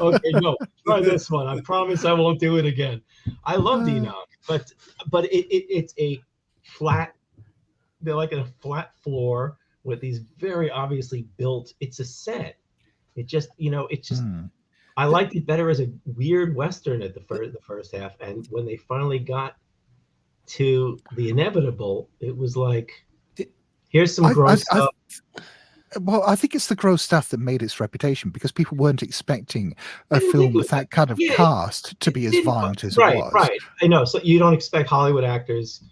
Okay, no, try this one. I promise I won't do it again. I loved Enoch, but it's a flat. They're like a flat floor with these very obviously built. It's a set. It just I liked it better as a weird Western at the first half, and when they finally got to the inevitable, it was like, here's some gross stuff. Well, I think it's the gross stuff that made its reputation because people weren't expecting a film with that kind of cast to be as violent as it was. Right. I know. So you don't expect Hollywood actors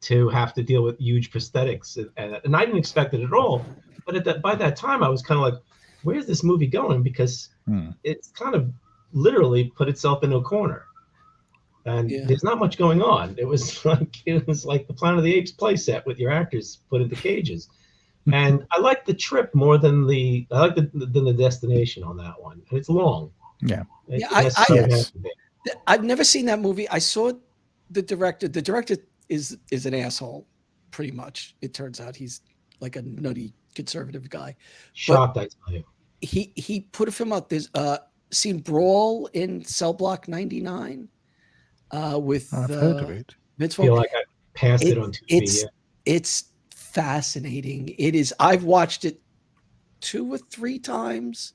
to have to deal with huge prosthetics, and I didn't expect it at all. But by that time, I was kind of like, where's this movie going? Because it's kind of literally put itself into a corner. And there's not much going on. It was like the Planet of the Apes playset with your actors put into cages. And I like the trip more than the destination on that one. And it's long. Yeah. I've never seen that movie. I saw the director. The director is an asshole, pretty much. It turns out he's like a nutty conservative guy. Shocked, I tell you. He put a film out. There's seen Brawl in Cell Block 99. With I've heard of it. I feel like I passed it on TV. It's fascinating. It is. I've watched it 2 or 3 times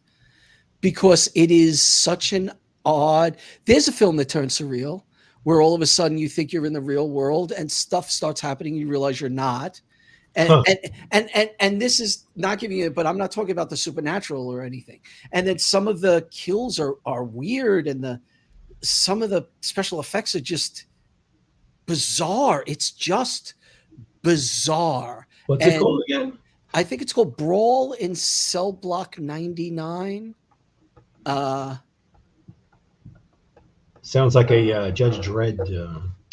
because it is such an odd. There's a film that turns surreal where all of a sudden you think you're in the real world and stuff starts happening. And you realize you're not. And this is not giving it, but I'm not talking about the supernatural or anything. And then some of the kills are weird, and some of the special effects are just bizarre. It's just bizarre. What's it called again? I think it's called Brawl in Cell Block 99. Sounds like a Judge Dredd.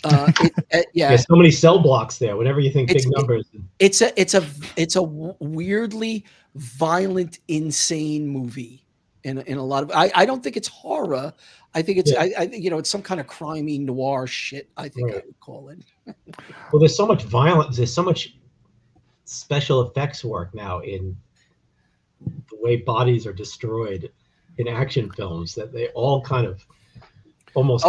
Yeah. There's so many cell blocks there. Whenever you think big numbers. It's a weirdly violent, insane movie. in a lot of. I don't think it's horror. I think it's I it's some kind of crimey noir shit. I think I would call it. Well, there's so much violence. There's so much special effects work now in the way bodies are destroyed in action films that they all kind of almost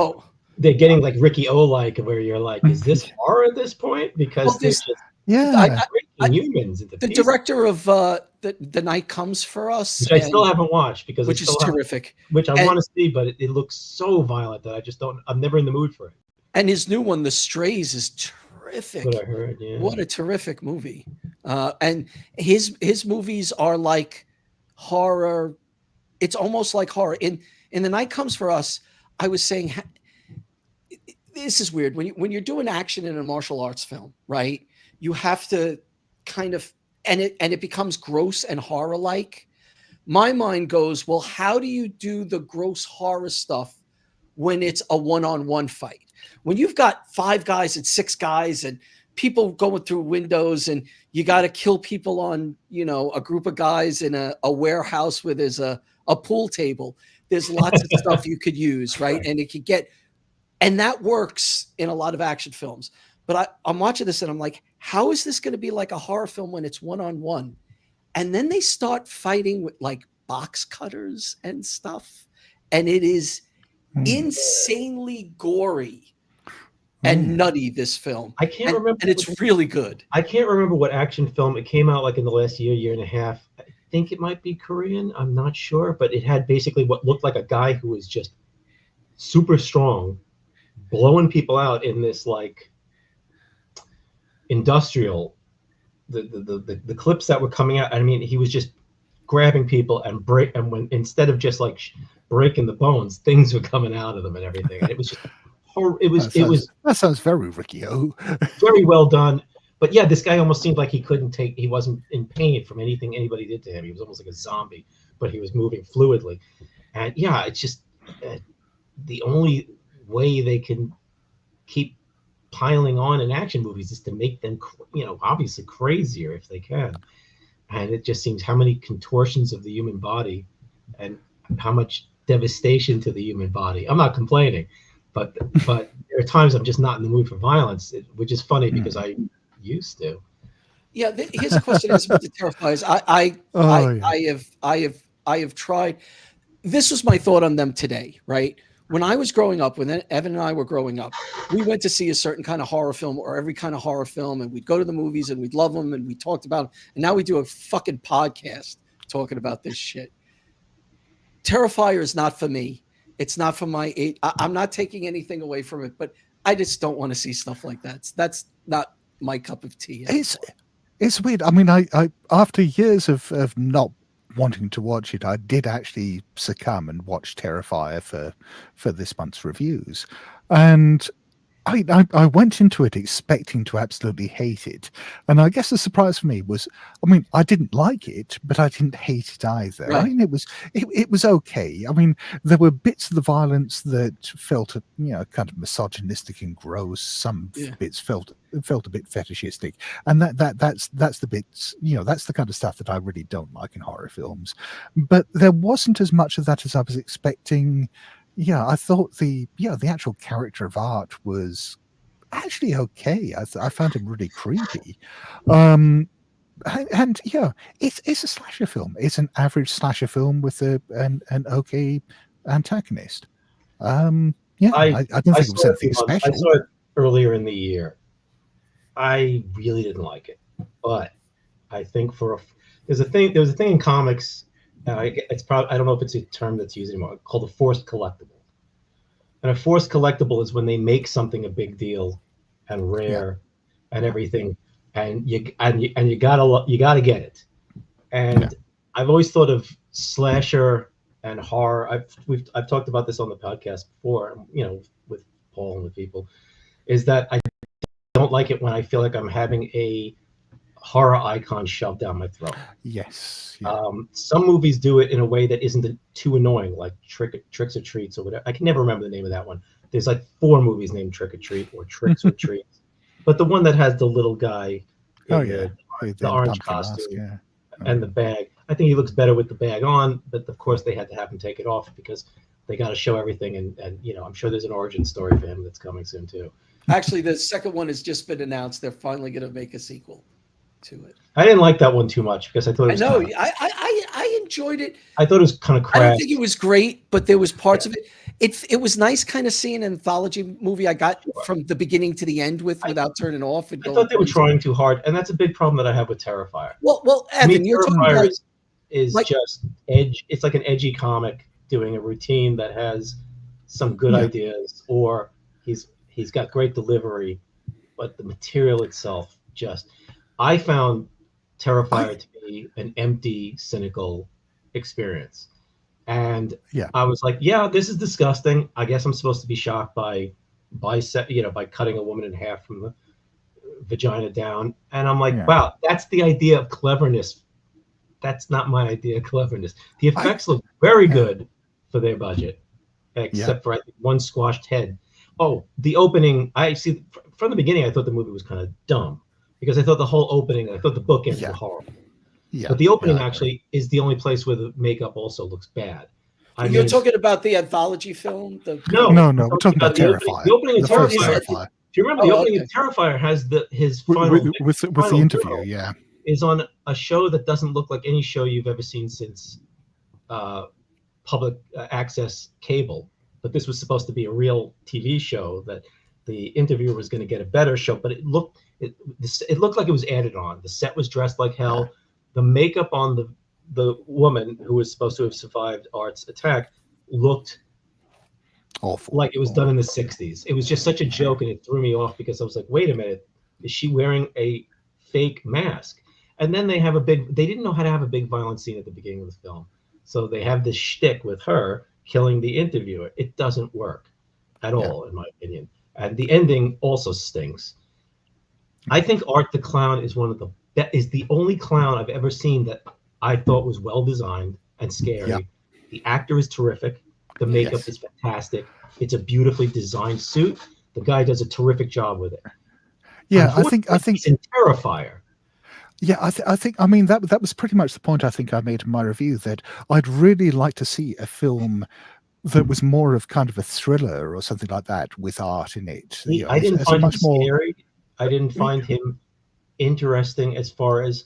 they're getting like Ricky O like, where you're like, is this horror at this point? Because there's just humans into the director of the Night Comes for Us, which I still haven't watched because which is terrific, which I want to see, but it looks so violent that I just don't. I'm never in the mood for it. And his new one, The Strays, is terrific. What I heard, What a terrific movie. And his movies are like horror. It's almost like horror. In The Night Comes for Us, I was saying, this is weird. When you're doing action in a martial arts film, right? You have to kind of, and it becomes gross and horror-like. My mind goes, well, how do you do the gross horror stuff when it's a one-on-one fight? When you've got 5 guys and 6 guys and people going through windows and you got to kill people on, a group of guys in a warehouse where there's a pool table. There's lots of stuff you could use, right? And it could get, and that works in a lot of action films. But I'm watching this and I'm like, how is this going to be like a horror film when it's one-on-one? And then they start fighting with like box cutters and stuff. And it is insanely gory and nutty, this film. I can't remember. And it's really good. I can't remember what action film it came out like in the last year and a half. I think it might be Korean. I'm not sure. But it had basically what looked like a guy who was just super strong, blowing people out in this like industrial, the clips that were coming out. I mean, he was just grabbing people and when instead of just like breaking the bones, things were coming out of them and everything. And it was just that sounds very Ricky O. Very well done. But yeah, this guy almost seemed like he wasn't in pain from anything anybody did to him. He was almost like a zombie, but he was moving fluidly. And yeah, it's just the only way they can keep piling on in action movies is to make them, obviously crazier if they can. And it just seems how many contortions of the human body and how much devastation to the human body. I'm not complaining, but there are times I'm just not in the mood for violence, which is funny because I used to. Yeah, here's a question about the Terrifiers. I have tried. This was my thought on them today, right? When I was growing up, when Evan and I were growing up, we went to see a certain kind of horror film or every kind of horror film, and we'd go to the movies and we'd love them and we talked about them. And now we do a fucking podcast talking about this shit. Terrifier is not for me. It's not for my age. I'm not taking anything away from it, but I just don't want to see stuff like that. That's not my cup of tea. It's weird. I mean, I after years of not wanting to watch it, I did actually succumb and watch Terrifier for this month's reviews, and I went into it expecting to absolutely hate it, and I guess the surprise for me was, I mean, I didn't like it, but I didn't hate it either. Right. I mean, it was okay. I mean, there were bits of the violence that felt, kind of misogynistic and gross. Some bits felt a bit fetishistic, and that's the bits, that's the kind of stuff that I really don't like in horror films. But there wasn't as much of that as I was expecting. Yeah, I thought the actual character of Art was actually okay. I found him really creepy, and yeah, it's a slasher film. It's an average slasher film with an okay antagonist. I don't think it was anything special. I saw it earlier in the year. I really didn't like it, but I think there was a thing in comics. It's probably, I don't know if it's a term that's used anymore, called a forced collectible. And a forced collectible is when they make something a big deal and rare and everything, and you gotta get it. And I've always thought of slasher and horror. I've talked about this on the podcast before, with Paul and with people, is that I don't like it when I feel like I'm having a horror icon shoved down my throat. Yes. Yeah. Some movies do it in a way that isn't too annoying, like Tricks or Treats or whatever. I can never remember the name of that one. There's like 4 movies named Trick or Treat or Tricks or Treats, but the one that has the little guy, the orange costume, and the bag. I think he looks better with the bag on, but of course they had to have him take it off because they got to show everything. And you know, I'm sure there's an origin story for him that's coming soon too. Actually, the second one has just been announced. They're finally going to make a sequel to it. I didn't like that one too much because I thought it was I enjoyed it. I thought it was kind of crass. I don't think it was great, but there was parts of it. It was nice kind of seeing an anthology movie I got from the beginning to the end without turning off. And I thought they were trying too hard, and that's a big problem that I have with Terrifier. Well, Evan, you're talking about is like, just edge. It's like an edgy comic doing a routine that has some good ideas, or he's got great delivery, but the material itself just. I found Terrifier to be an empty, cynical experience. And I was like, yeah, this is disgusting. I guess I'm supposed to be shocked by cutting a woman in half from the vagina down. And I'm like, wow, that's the idea of cleverness. That's not my idea of cleverness. The effects look very good for their budget, except for one squashed head. Oh, the opening, I see from the beginning, I thought the movie was kind of dumb because I thought the whole opening, I thought the bookends were horrible. Yeah, but the opening actually is the only place where the makeup also looks bad. You're talking about the anthology film? No, we're talking about Terrifier. The opening of Terrifier. Do you remember the opening of Terrifier has his final with the interview? Is on a show that doesn't look like any show you've ever seen since public access cable. But this was supposed to be a real TV show that the interviewer was going to get a better show, but it looked like it was added on. The set was dressed like hell. The makeup on the woman who was supposed to have survived Art's attack looked awful, like it was done in the 60s. It was just such a joke, and it threw me off because I was like, wait a minute, is she wearing a fake mask? And then they didn't know how to have a big violent scene at the beginning of the film. So they have this shtick with her killing the interviewer. It doesn't work at all, in my opinion. And the ending also stinks. I think Art the Clown is is the only clown I've ever seen that I thought was well designed and scary. Yeah. The actor is terrific. The makeup is fantastic. It's a beautifully designed suit. The guy does a terrific job with it. Yeah, I think he's in Terrifier. Yeah, I think. I mean, that was pretty much the point I think I made in my review, that I'd really like to see a film that was more of kind of a thriller or something like that with art in it. I didn't find him scary. I didn't find him interesting as far as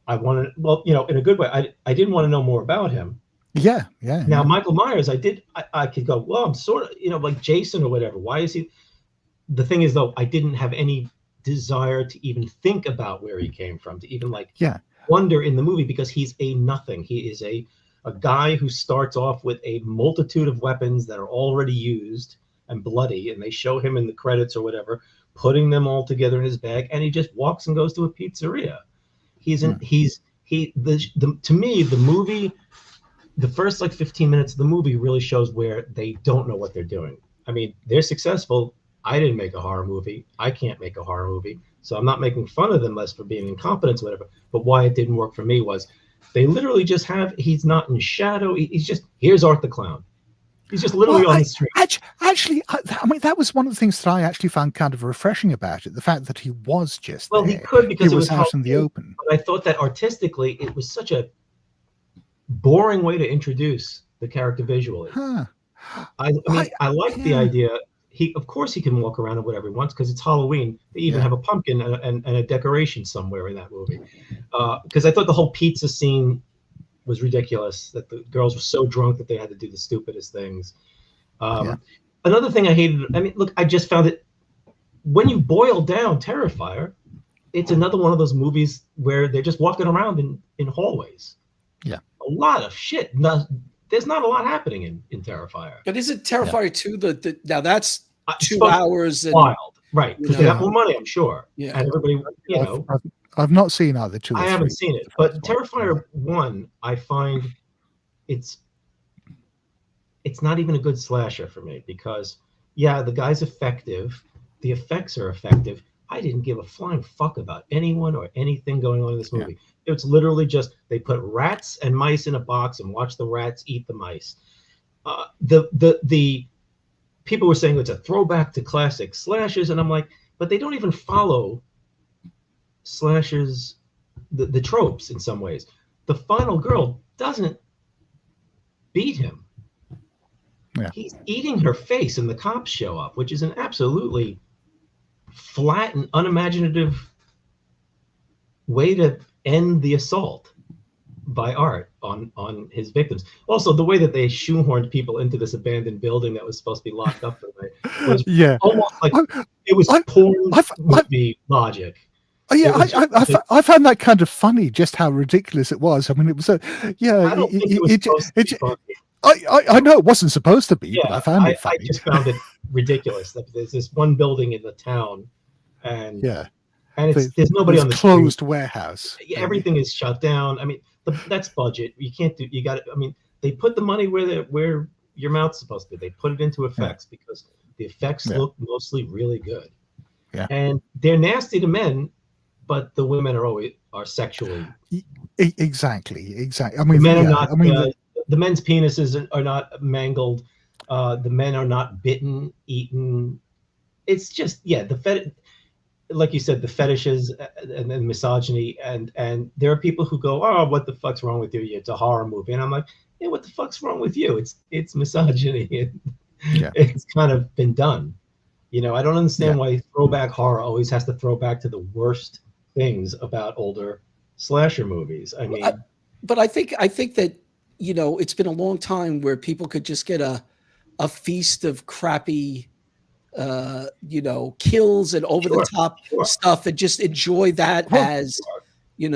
I wanted. Well, in a good way. I didn't want to know more about him. Yeah. Now, Michael Myers, I could go, well, I'm sort of, like Jason or whatever. Why is he? The thing is, though, I didn't have any desire to even think about where he came from, to even wonder in the movie, because he's a nothing. He is a guy who starts off with a multitude of weapons that are already used and bloody, and they show him in the credits or whatever, putting them all together in his bag, and he just walks and goes to a pizzeria. To me, the movie, the first 15 minutes of the movie really shows where they don't know what they're doing. I mean, they're successful. I didn't make a horror movie. I can't make a horror movie. So I'm not making fun of them less for being incompetent or whatever. But why it didn't work for me was they literally just he's not in shadow. He's just, here's Art the Clown. He's just literally on the street. Actually, I mean, that was one of the things that I actually found kind of refreshing about it. The fact that he was just there. He could, because he was out in the open. But I thought that artistically, it was such a boring way to introduce the character visually. Huh. I like the idea. Of course he can walk around and whatever he wants, because it's Halloween. They even have a pumpkin and a decoration somewhere in that movie. Because I thought the whole pizza scene was ridiculous, that the girls were so drunk that they had to do the stupidest things. Another thing I hated, I just found it, when you boil down Terrifier, it's another one of those movies where they're just walking around in hallways. Yeah. A lot of shit. There's not a lot happening in Terrifier. But isn't Terrifier 2 now that's 2 hours and wild, right? Because they have more money, I'm sure. Yeah, and everybody, I've not seen either 2. I haven't seen it, but Terrifier 1, I find it's not even a good slasher for me, because the guy's effective, the effects are effective. I didn't give a flying fuck about anyone or anything going on in this movie. It's literally just, they put rats and mice in a box and watch the rats eat the mice. The people were saying it's a throwback to classic slashers, and I'm like, but they don't even follow slashers, the tropes in some ways. the final girl doesn't beat him. Yeah. He's eating her face, and the cops show up, which is an absolutely flat and unimaginative way to end the assault by Art on his victims. Also, the way that they shoehorned people into this abandoned building that was supposed to be locked up for the night was almost like it was porn movie logic. Yeah, I found that kind of funny, just how ridiculous it was. I mean, it was I don't think it was supposed to be funny. I know it wasn't supposed to be, but I found it funny. I just found it ridiculous. There's this one building in the town, and there's nobody on the closed street. Warehouse. Everything is shut down. I mean, that's budget. You can't do. You got to. I mean, they put the money where your mouth's supposed to be. They put it into effects because the effects look mostly really good. Yeah, and they're nasty to men, but the women are sexually. Exactly. I mean, the men are not. The men's penises are not mangled. The men are not bitten, eaten. It's just like you said, the fetishes and then misogyny, and there are people who go, "Oh, what the fuck's wrong with you? It's a horror movie," and I'm like, "Yeah, what the fuck's wrong with you? It's misogyny. It's kind of been done." You know, I don't understand why throwback horror always has to throw back to the worst things about older slasher movies. I mean, but I think that. You know, it's been a long time where people could just get a feast of crappy, kills and over the top stuff and just enjoy that as, and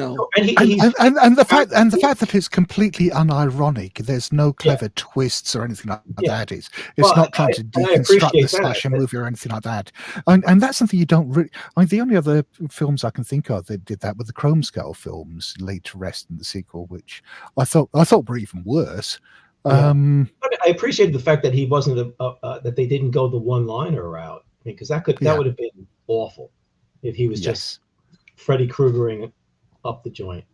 the fact that it's completely unironic. There's no clever twists or anything like that. It's not trying to deconstruct the slasher movie or anything like that. And that's something you don't really. I mean, the only other films I can think of that did that were the Chrome Skull films, Laid to Rest and the sequel, which I thought were even worse. I appreciate the fact that he wasn't that they didn't go the one-liner route, because that would have been awful if he was just Freddy Kruegering up the joint,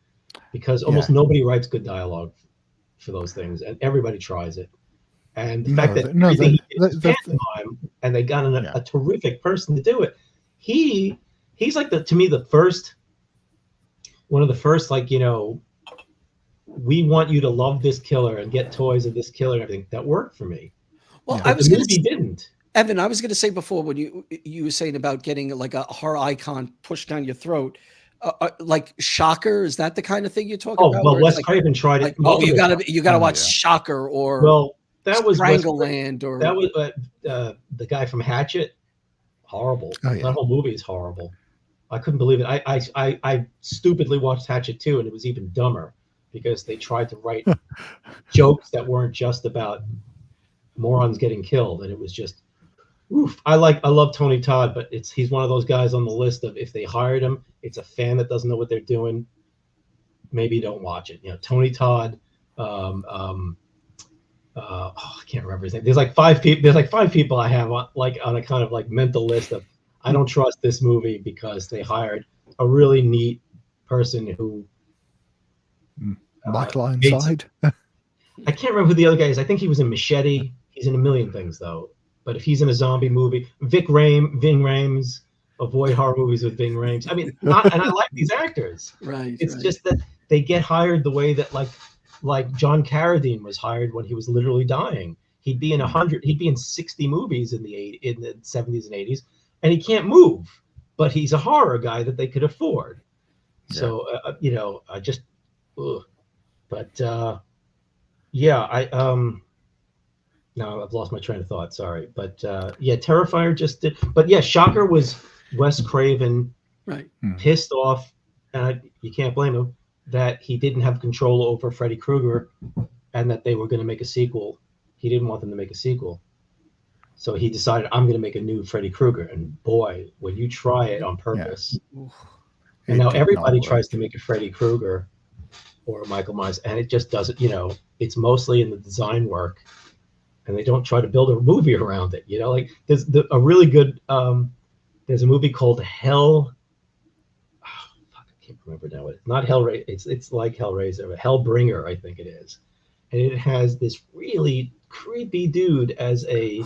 because almost nobody writes good dialogue for those things, and everybody tries it. And the fact that pantomime, and they got a terrific person to do it. He's like to me one of the first, like, we want you to love this killer and get toys of this killer and everything. That worked for me. Well, didn't. Evan, I was going to say before, when you were saying about getting like a horror icon pushed down your throat, like Shocker, is that the kind of thing you're talking about? Well, Wes Craven tried it. You gotta watch Shocker or that was Strangleland, or that was the guy from Hatchet. Horrible. That whole movie is horrible. I couldn't believe it. I stupidly watched Hatchet 2, and it was even dumber because they tried to write jokes that weren't just about morons getting killed, and it was just oof. I love Tony Todd, but he's one of those guys on the list of, if they hired him, it's a fan that doesn't know what they're doing, maybe don't watch it. Tony Todd, I can't remember his name. There's like five people I have on a kind of like mental list of, I don't trust this movie because they hired a really neat person who Michael Ironside. I can't remember who the other guy is. I think he was in Machete. He's in a million things though. But if he's in a zombie movie, Ving Rhames, avoid horror movies with Ving Rhames. I mean, and I like these actors. Right. It's just that they get hired the way that like John Carradine was hired when he was literally dying. He'd be in 60 movies in the 70s and 80s, and he can't move. But he's a horror guy that they could afford. Yeah. So I just, now I've lost my train of thought. Sorry, but Terrifier just did. But Shocker was Wes Craven, right? Pissed off, and you can't blame him that he didn't have control over Freddy Krueger, and that they were going to make a sequel. He didn't want them to make a sequel, so he decided, I'm going to make a new Freddy Krueger. And boy, when you try it on purpose, and now everybody tries to make a Freddy Krueger or a Michael Myers, and it just doesn't. It's mostly in the design work. And they don't try to build a movie around it, Like there's a really good. There's a movie called Hell. I can't remember now. It's not Hellraiser. It's like Hellraiser, Hellbringer, I think it is. And it has this really creepy dude as a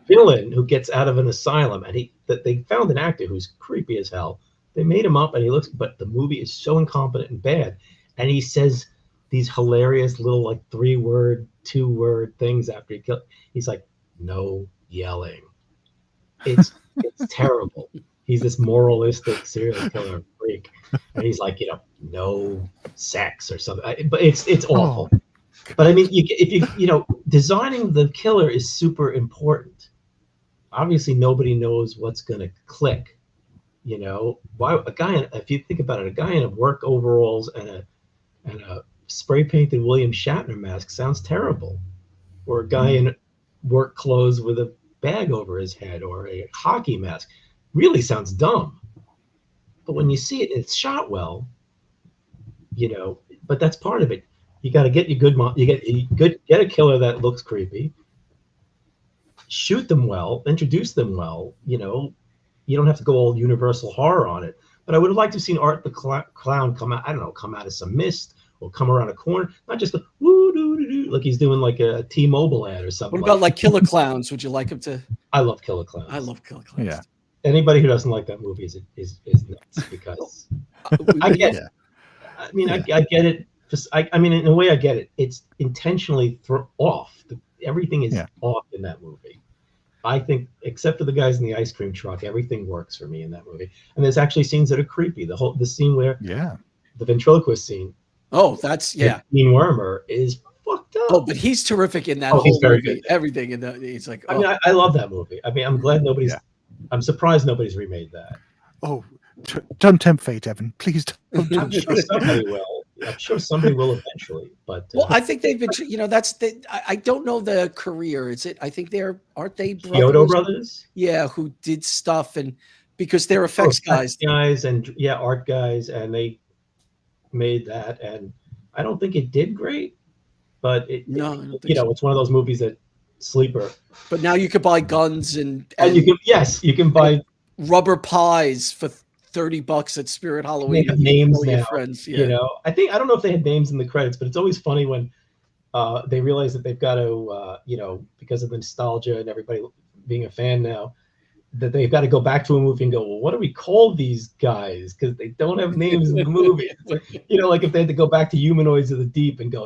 villain who gets out of an asylum, and they found an actor who's creepy as hell. They made him up, and he looks. But the movie is so incompetent and bad, and he says these hilarious little like 3-word, 2-word things after he killed. He's like, no yelling. It's terrible. He's this moralistic serial killer freak, and he's like, no sex or something. But it's awful. Oh. But I mean, if you designing the killer is super important. Obviously, nobody knows what's going to click. Why a guy? If you think about it, a guy in work overalls and a spray painted William Shatner mask sounds terrible, or a guy in work clothes with a bag over his head or a hockey mask really sounds dumb. But when you see it, it's shot well. But that's part of it. You got to get you get a killer that looks creepy. Shoot them well, introduce them well. You don't have to go all universal horror on it. But I would have liked to have seen Art the Clown come out. I don't know, come out of some mist or come around a corner, not just go woo doo doo doo like he's doing like a T-Mobile ad or something. What about like Killer Clowns? Would you like him to? I love Killer Clowns. I love Killer Clowns. Yeah. Anybody who doesn't like that movie is nuts because I get it. I mean, I get it. I mean, in a way, I get it. It's intentionally off. Everything is off in that movie. I think, except for the guys in the ice cream truck, everything works for me in that movie. And there's actually scenes that are creepy. The scene where the ventriloquist scene. Oh, that's Dean Wormer is fucked up. Oh, but he's terrific in that whole movie. Good. Everything in that. He's like. I mean, I love that movie. I mean, I'm glad nobody's. Yeah. I'm surprised nobody's remade that. Oh, don't tempt fate, Evan. Please don't. I'm sure somebody will. I'm sure somebody will eventually. But well, I think they've been. I don't know the career. Is it? I think aren't they brothers? Kyoto brothers? Yeah, who did stuff and because they're effects guys. And art guys, and they made that, and I don't think it did great, but it's one of those movies that sleeper. But now you could buy guns and you can buy rubber pies for $30 at Spirit Halloween. Names now, your friends. Yeah. I don't know if they had names in the credits, but it's always funny when they realize that they've got to, because of the nostalgia and everybody being a fan now, that they've got to go back to a movie and go, well, what do we call these guys? Because they don't have names in the movie. Like if they had to go back to Humanoids of the Deep and go,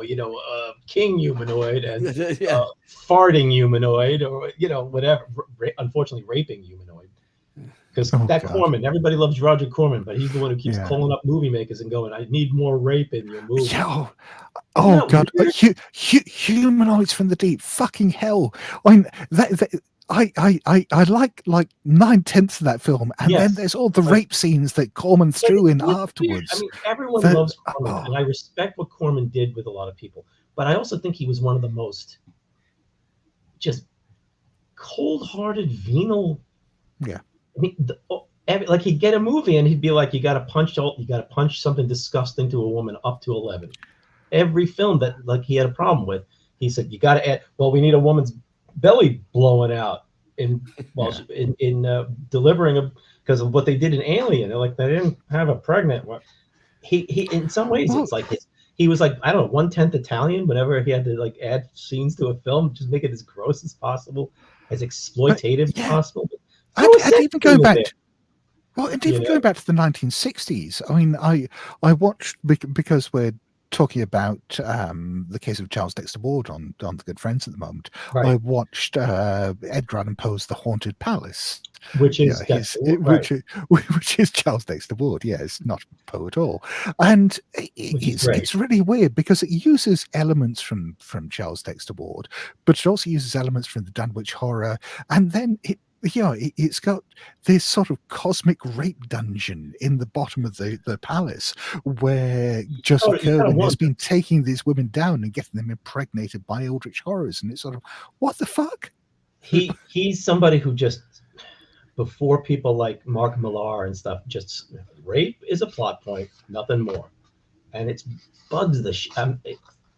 King Humanoid and farting humanoid or, whatever. Unfortunately, raping humanoid. Because Corman, everybody loves Roger Corman, but he's the one who keeps calling up movie makers and going, I need more rape in your movie. Oh God. Humanoids from the Deep. Fucking hell. I mean, I like 9/10 of that film, and then there's all the rape scenes that Corman threw in afterwards. I mean, everyone loves Corman, and I respect what Corman did with a lot of people, but I also think he was one of the most just cold-hearted, venal. Yeah. I mean, like he'd get a movie and he'd be like, you got to punch something disgusting to a woman up to 11. Every film that like he had a problem with, he said, you got to add. Well, we need a woman's belly blowing out in delivering a because of what they did in Alien. They're like they didn't have a pregnant one. He in some ways it's like he was like I don't know 1/10 Italian. Whenever he had to like add scenes to a film, just make it as gross as possible, as exploitative as possible. And even going back. Going back to the 1960s. I mean, I watched because we're talking about the case of Charles Dexter Ward on The Good Friends at the moment. Right. I watched Edgar Allan Poe's The Haunted Palace, which is which is Charles Dexter Ward. Yeah, it's not Poe at all, and it's really weird because it uses elements from Charles Dexter Ward, but it also uses elements from the Dunwich Horror, and then it's got this sort of cosmic rape dungeon in the bottom of the palace where Joseph Kerwin has been taking these women down and getting them impregnated by eldritch horrors, and it's sort of what the fuck. He's somebody who just before people like Mark Millar and stuff, just rape is a plot point, nothing more, and it's bugs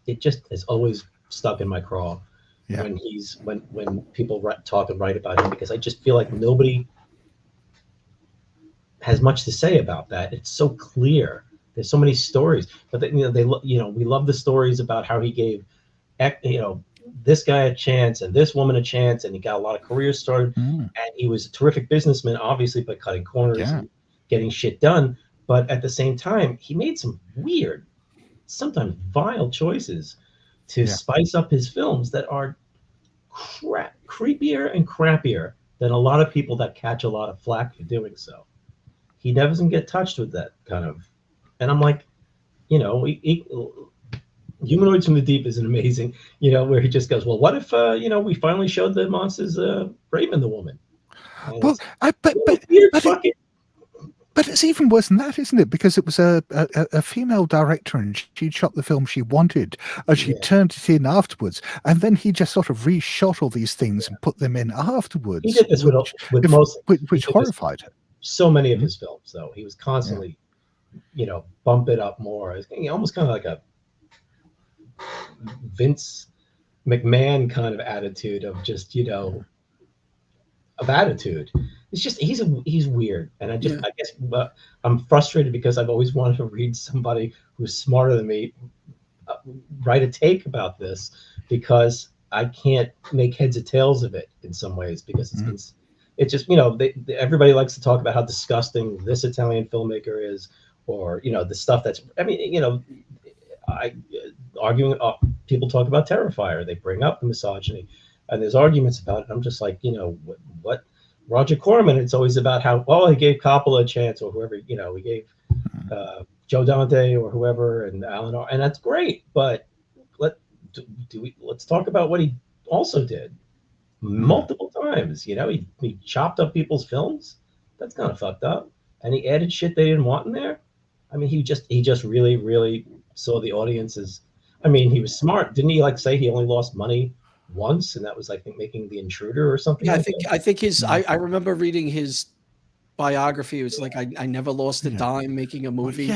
it just has always stuck in my craw. Yeah. When people talk and write about him, because I just feel like nobody has much to say about that. It's so clear. There's so many stories, but we love the stories about how he gave, this guy a chance and this woman a chance, and he got a lot of careers started, and he was a terrific businessman, obviously, by cutting corners and getting shit done. But at the same time, he made some weird sometimes vile choices to spice up his films that are creepier and crappier than a lot of people that catch a lot of flack for doing so. He doesn't get touched with that kind of, and I'm like, you know, Humanoids from the Deep is an amazing, you know, where he just goes, well, what if, you know, we finally showed the monsters raping the woman? Well, but it's even worse than that, isn't it? Because it was a female director, and she shot the film she wanted, and she turned it in afterwards, and then he just sort of reshot all these things and put them in afterwards. He did this which horrified her. So many of his films, though, he was constantly, you know, bump it up more. It's almost kind of like a Vince McMahon kind of attitude of just, you know, of attitude. It's just he's weird, and I guess I'm frustrated because I've always wanted to read somebody who's smarter than me write a take about this, because I can't make heads or tails of it in some ways, because it's just, you know, everybody likes to talk about how disgusting this Italian filmmaker is, or, you know, the stuff that's, I mean, you know, people talk about Terrifier, they bring up the misogyny, and there's arguments about it. I'm just like, you know, what Roger Corman, it's always about how, well, he gave Coppola a chance, or whoever, you know, he gave Joe Dante or whoever, and Alan, and that's great, but let's talk about what he also did multiple times. You know, he chopped up people's films. That's kind of fucked up. And he added shit they didn't want in there. I mean, he just really, really saw the audiences. I mean, he was smart. Didn't he, like, say he only lost money once, and that was, I think, making The Intruder or something? Yeah, I think his. I remember reading his biography. It was like, I never lost a dime making a movie.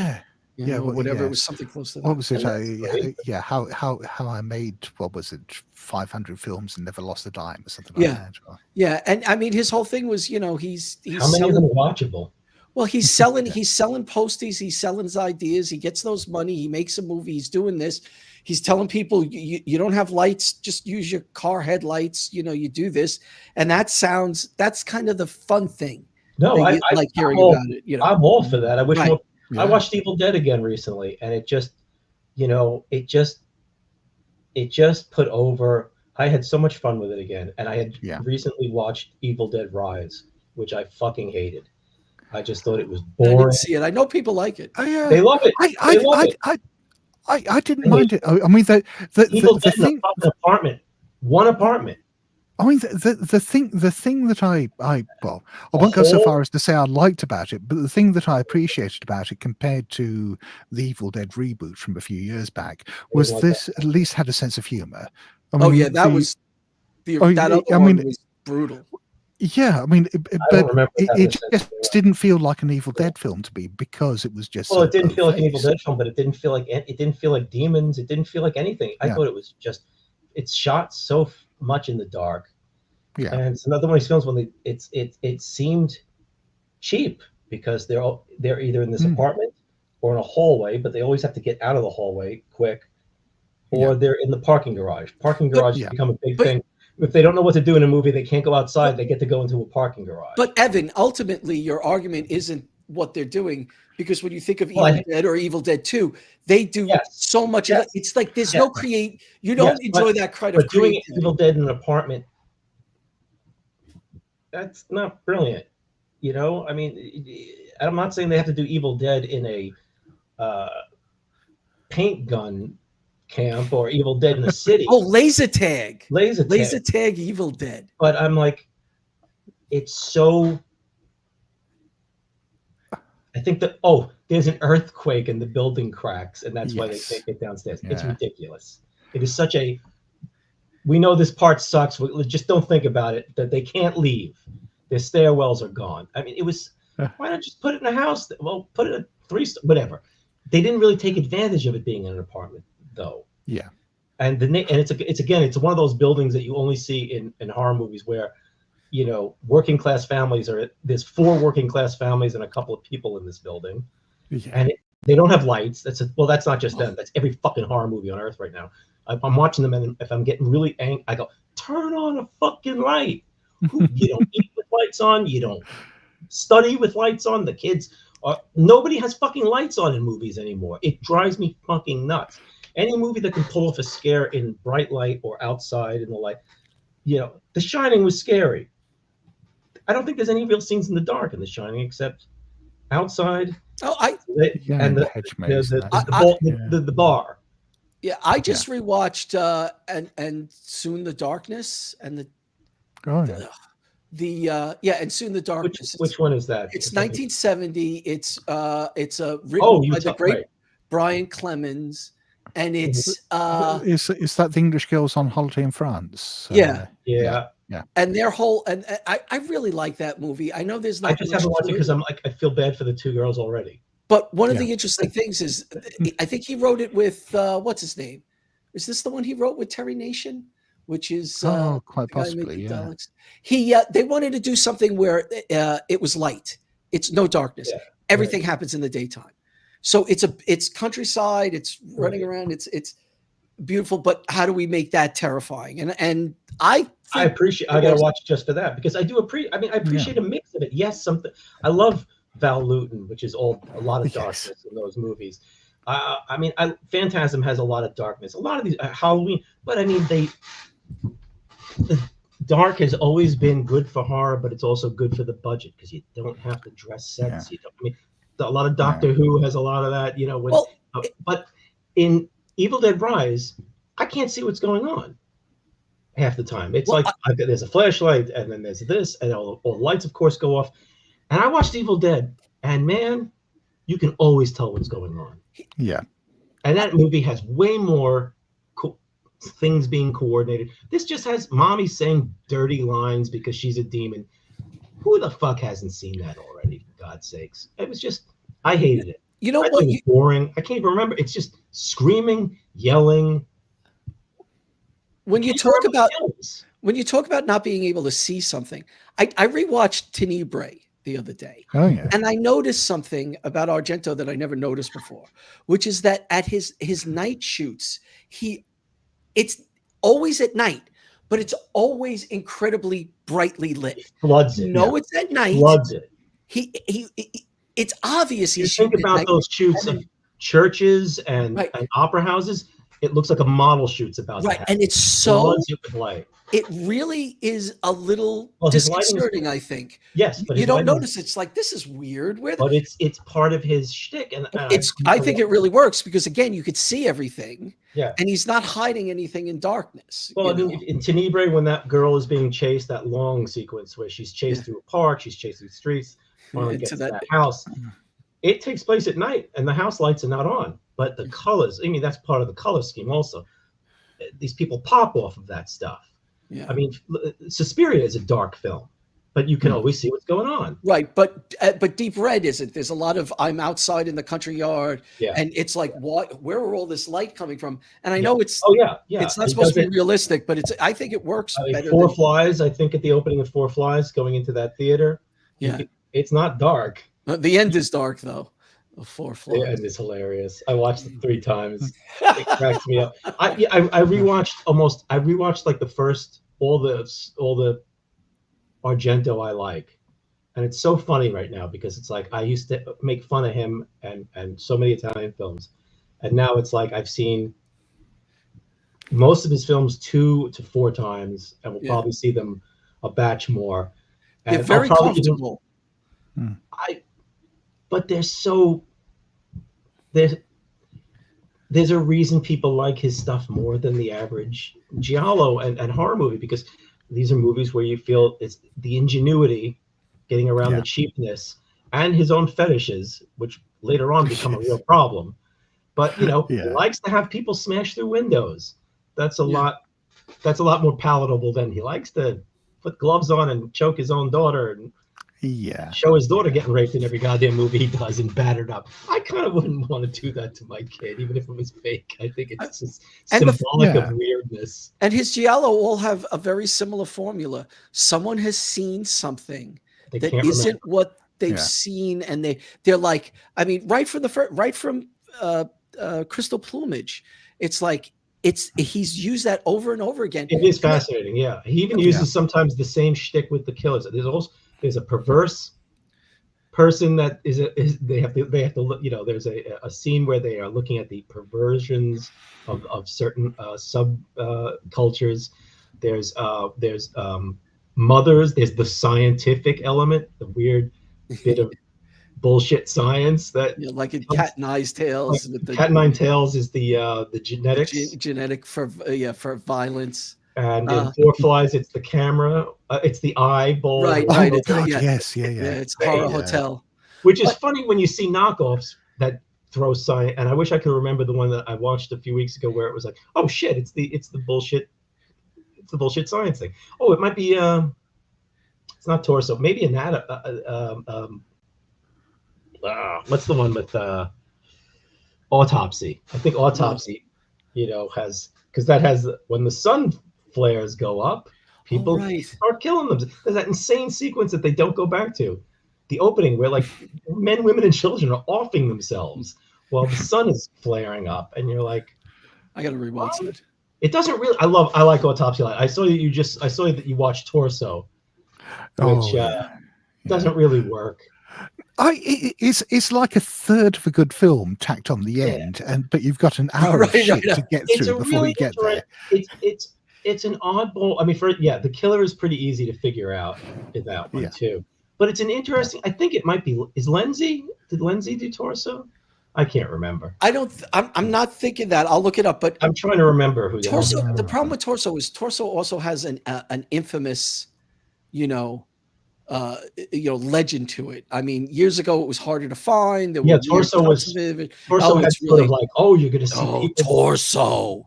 Whatever. It was something close to that. What was it? How I made, what was it, 500 films and never lost a dime, or something like that. Yeah, and I mean, his whole thing was, you know, he's how many of them are watchable? Well, he's selling posties, he's selling his ideas, he gets those money, he makes a movie, he's doing this, he's telling people, you don't have lights, just use your car headlights, you know, you do this, and that's kind of the fun thing. No, I like hearing about it. You know, I'm all for that. I wish more. I watched Evil Dead again recently, and it just, you know, it just put over. I had so much fun with it again, and I had recently watched Evil Dead Rise, which I fucking hated. I just thought it was boring. I didn't see it. I know people like it. They love it. I didn't mind it. I mean, the thing, one apartment. I mean, the thing that I won't go so far as to say I liked about it, but the thing that I appreciated about it compared to the Evil Dead reboot from a few years back was this at least had a sense of humor. I mean, that was brutal. Yeah, I mean, it just didn't feel like an Evil Dead film to me, because it was just. Well, it didn't feel like an Evil Dead film, but it didn't feel like demons. It didn't feel like anything. I thought it was just. It's shot so much in the dark. Yeah, and it's another one of these films when it seemed cheap, because they're either in this apartment or in a hallway, but they always have to get out of the hallway quick, or they're in the parking garage. Parking garage has become a big thing. If they don't know what to do in a movie, they can't go outside. They get to go into a parking garage. But Evan, ultimately, your argument isn't what they're doing, because when you think of Evil Dead or Evil Dead 2, they do so much. It's like there's no create. You don't enjoy that kind of doing Evil Dead in an apartment. That's not brilliant. You know, I mean, I'm not saying they have to do Evil Dead in a paint gun camp or Evil Dead in the city. Laser tag Evil Dead. But I'm like, it's so. I think that there's an earthquake and the building cracks, and that's why they can't get downstairs. It's ridiculous. It is such a. We know this part sucks. Just don't think about it. That they can't leave. Their stairwells are gone. I mean, it was. Why not just put it in a house? Well, put it in a 3-star, whatever. They didn't really take advantage of it being in an apartment, though. Yeah. And it's one of those buildings that you only see in horror movies where, you know, working class families there's 4 working class families and a couple of people in this building, and they don't have lights. That's not just them. That's every fucking horror movie on earth right now. I'm watching them, and if I'm getting really angry, I go, turn on a fucking light. You don't eat with lights on. You don't study with lights on. The kids Nobody has fucking lights on in movies anymore. It drives me fucking nuts. Any movie that can pull off a scare in bright light or outside in the light, The Shining was scary. I don't think there's any real scenes in the dark in The Shining except outside. And the bar. Yeah, I just rewatched and Soon the Darkness and and Soon the Darkness. Which one is that? It's 1970. It's written by the great Brian Clemens, and it's is that the English Girls on Holiday in France? Yeah. And their whole I really like that movie. I know there's not. I just haven't watched it because I feel bad for the two girls already. But one of the interesting things is, I think he wrote it with what's his name? Is this the one he wrote with Terry Nation? Which is quite possibly, yeah. They wanted to do something where it was light. It's no darkness. Yeah, everything happens in the daytime. So it's countryside. It's running around. It's beautiful. But how do we make that terrifying? And I appreciate. I gotta watch just for that because I do appreciate. I appreciate a mix of it. Yes, something. I love Val Lewton, which is a lot of darkness in those movies. Phantasm has a lot of darkness. A lot of these Halloween, but the dark has always been good for horror, but it's also good for the budget because you don't have to dress sets. A lot of Doctor Who has a lot of that. But in Evil Dead Rise, I can't see what's going on half the time. It's there's a flashlight, and then there's this, and all the lights, of course, go off. And I watched Evil Dead, and man, you can always tell what's going on. Yeah. And that movie has way more things being coordinated. This just has mommy saying dirty lines because she's a demon. Who the fuck hasn't seen that already, for God's sakes? It was just, I hated it. You know what? It was boring. I can't even remember. It's just screaming, yelling. When you talk about not being able to see something, I rewatched Tenebrae the other day. Oh, yeah. And I noticed something about Argento that I never noticed before, which is that at his night shoots, it's always at night, but it's always incredibly brightly lit. Floods it. It's at night. Floods it. It's obvious he's shooting. Think about those shoots of churches and opera houses. It looks like a model shoots about right, that. And it's so light. It really is a little disconcerting, I think. Yes, but you don't notice. It's like, this is weird. But it's part of his shtick, and I think it really works because again, you could see everything. Yeah, and he's not hiding anything in darkness. Well, in Tenebrae, when that girl is being chased, that long sequence where she's chased through a park, she's chased through the streets, finally gets to that house. It takes place at night, and the house lights are not on. But the colors, that's part of the color scheme also. These people pop off of that stuff. Yeah. Suspiria is a dark film, but you can always see what's going on. Right, but Deep Red isn't. There's a lot of I'm outside in the country yard, and it's like, where are all this light coming from? And I know it's it's not supposed to be realistic, but I think it works better. Four Flies, I think at the opening of Four Flies, going into that theater, it's not dark. The end is dark though. Four Flies. The end is hilarious. I watched it 3 times. It cracks me up. I rewatched like the first all the Argento I like, and it's so funny right now because it's like I used to make fun of him and so many Italian films, and now it's like I've seen most of his films 2 to 4 times, and we'll probably see them a batch more. And they're very comfortable. But there's a reason people like his stuff more than the average giallo and horror movie, because these are movies where you feel it's the ingenuity getting around the cheapness and his own fetishes, which later on become a real problem. But he likes to have people smash through windows. That's a lot more palatable than he likes to put gloves on and choke his own daughter and show his daughter getting raped in every goddamn movie he does and battered up. I kind of wouldn't want to do that to my kid, even if it was fake. I think it's just symbolic of weirdness. And his giallo all have a very similar formula. Someone has seen something that isn't what they've seen, and they're like, right from Crystal Plumage, it's like he's used that over and over again. It is fascinating. Yeah, he even uses sometimes the same shtick with the killers. There's a perverse person that is they have to look, there's a scene where they are looking at the perversions of certain sub cultures. There's mothers. There's the scientific element, the weird bit of bullshit science that like in Cat and Nine Tails. Like Cat and Nine Tails is the genetics, genetic for violence. And in Four Flies, it's the camera, it's the eyeball. Right. It's, yes, yeah. It's Horror Hotel. Which is funny when you see knockoffs that throw science. And I wish I could remember the one that I watched a few weeks ago where it was like, oh shit, it's the bullshit. It's the bullshit science thing. Oh, it might be it's not Torso. Maybe what's the one with Autopsy? I think Autopsy, has, because that has, when the sun flares go up, people start killing them. There's that insane sequence that they don't go back to. The opening where like men, women, and children are offing themselves while the sun is flaring up, and you're like, I gotta rewatch it. It doesn't really. I like Autopsy. I saw that you watched Torso, which doesn't really work. It's like a third of a good film tacked on the end, but you've got an hour of shit to get through before you get there. It's an oddball. I mean, the killer is pretty easy to figure out in that one too. But it's an interesting. I think it might be. Did Lenzi do Torso? I can't remember. I'm not thinking that. I'll look it up. But I'm trying to remember who. Torso. The problem with Torso is Torso also has an infamous, legend to it. I mean, years ago it was harder to find. Torso had sort of like, you're going to see people. Torso.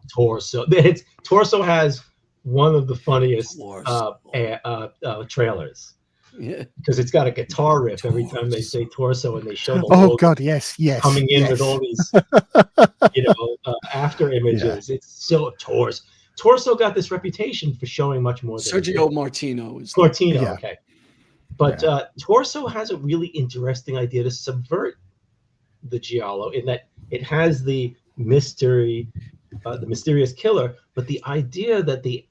Torso has one of the funniest trailers. Yeah, because it's got a guitar riff every time they say Torso, and they show the yes coming in with all these after images. Yeah. It's so Torso got this reputation for showing much more than Sergio Martino is okay. But Torso has a really interesting idea to subvert the giallo in that it has the mystery, the mysterious killer, but the idea that the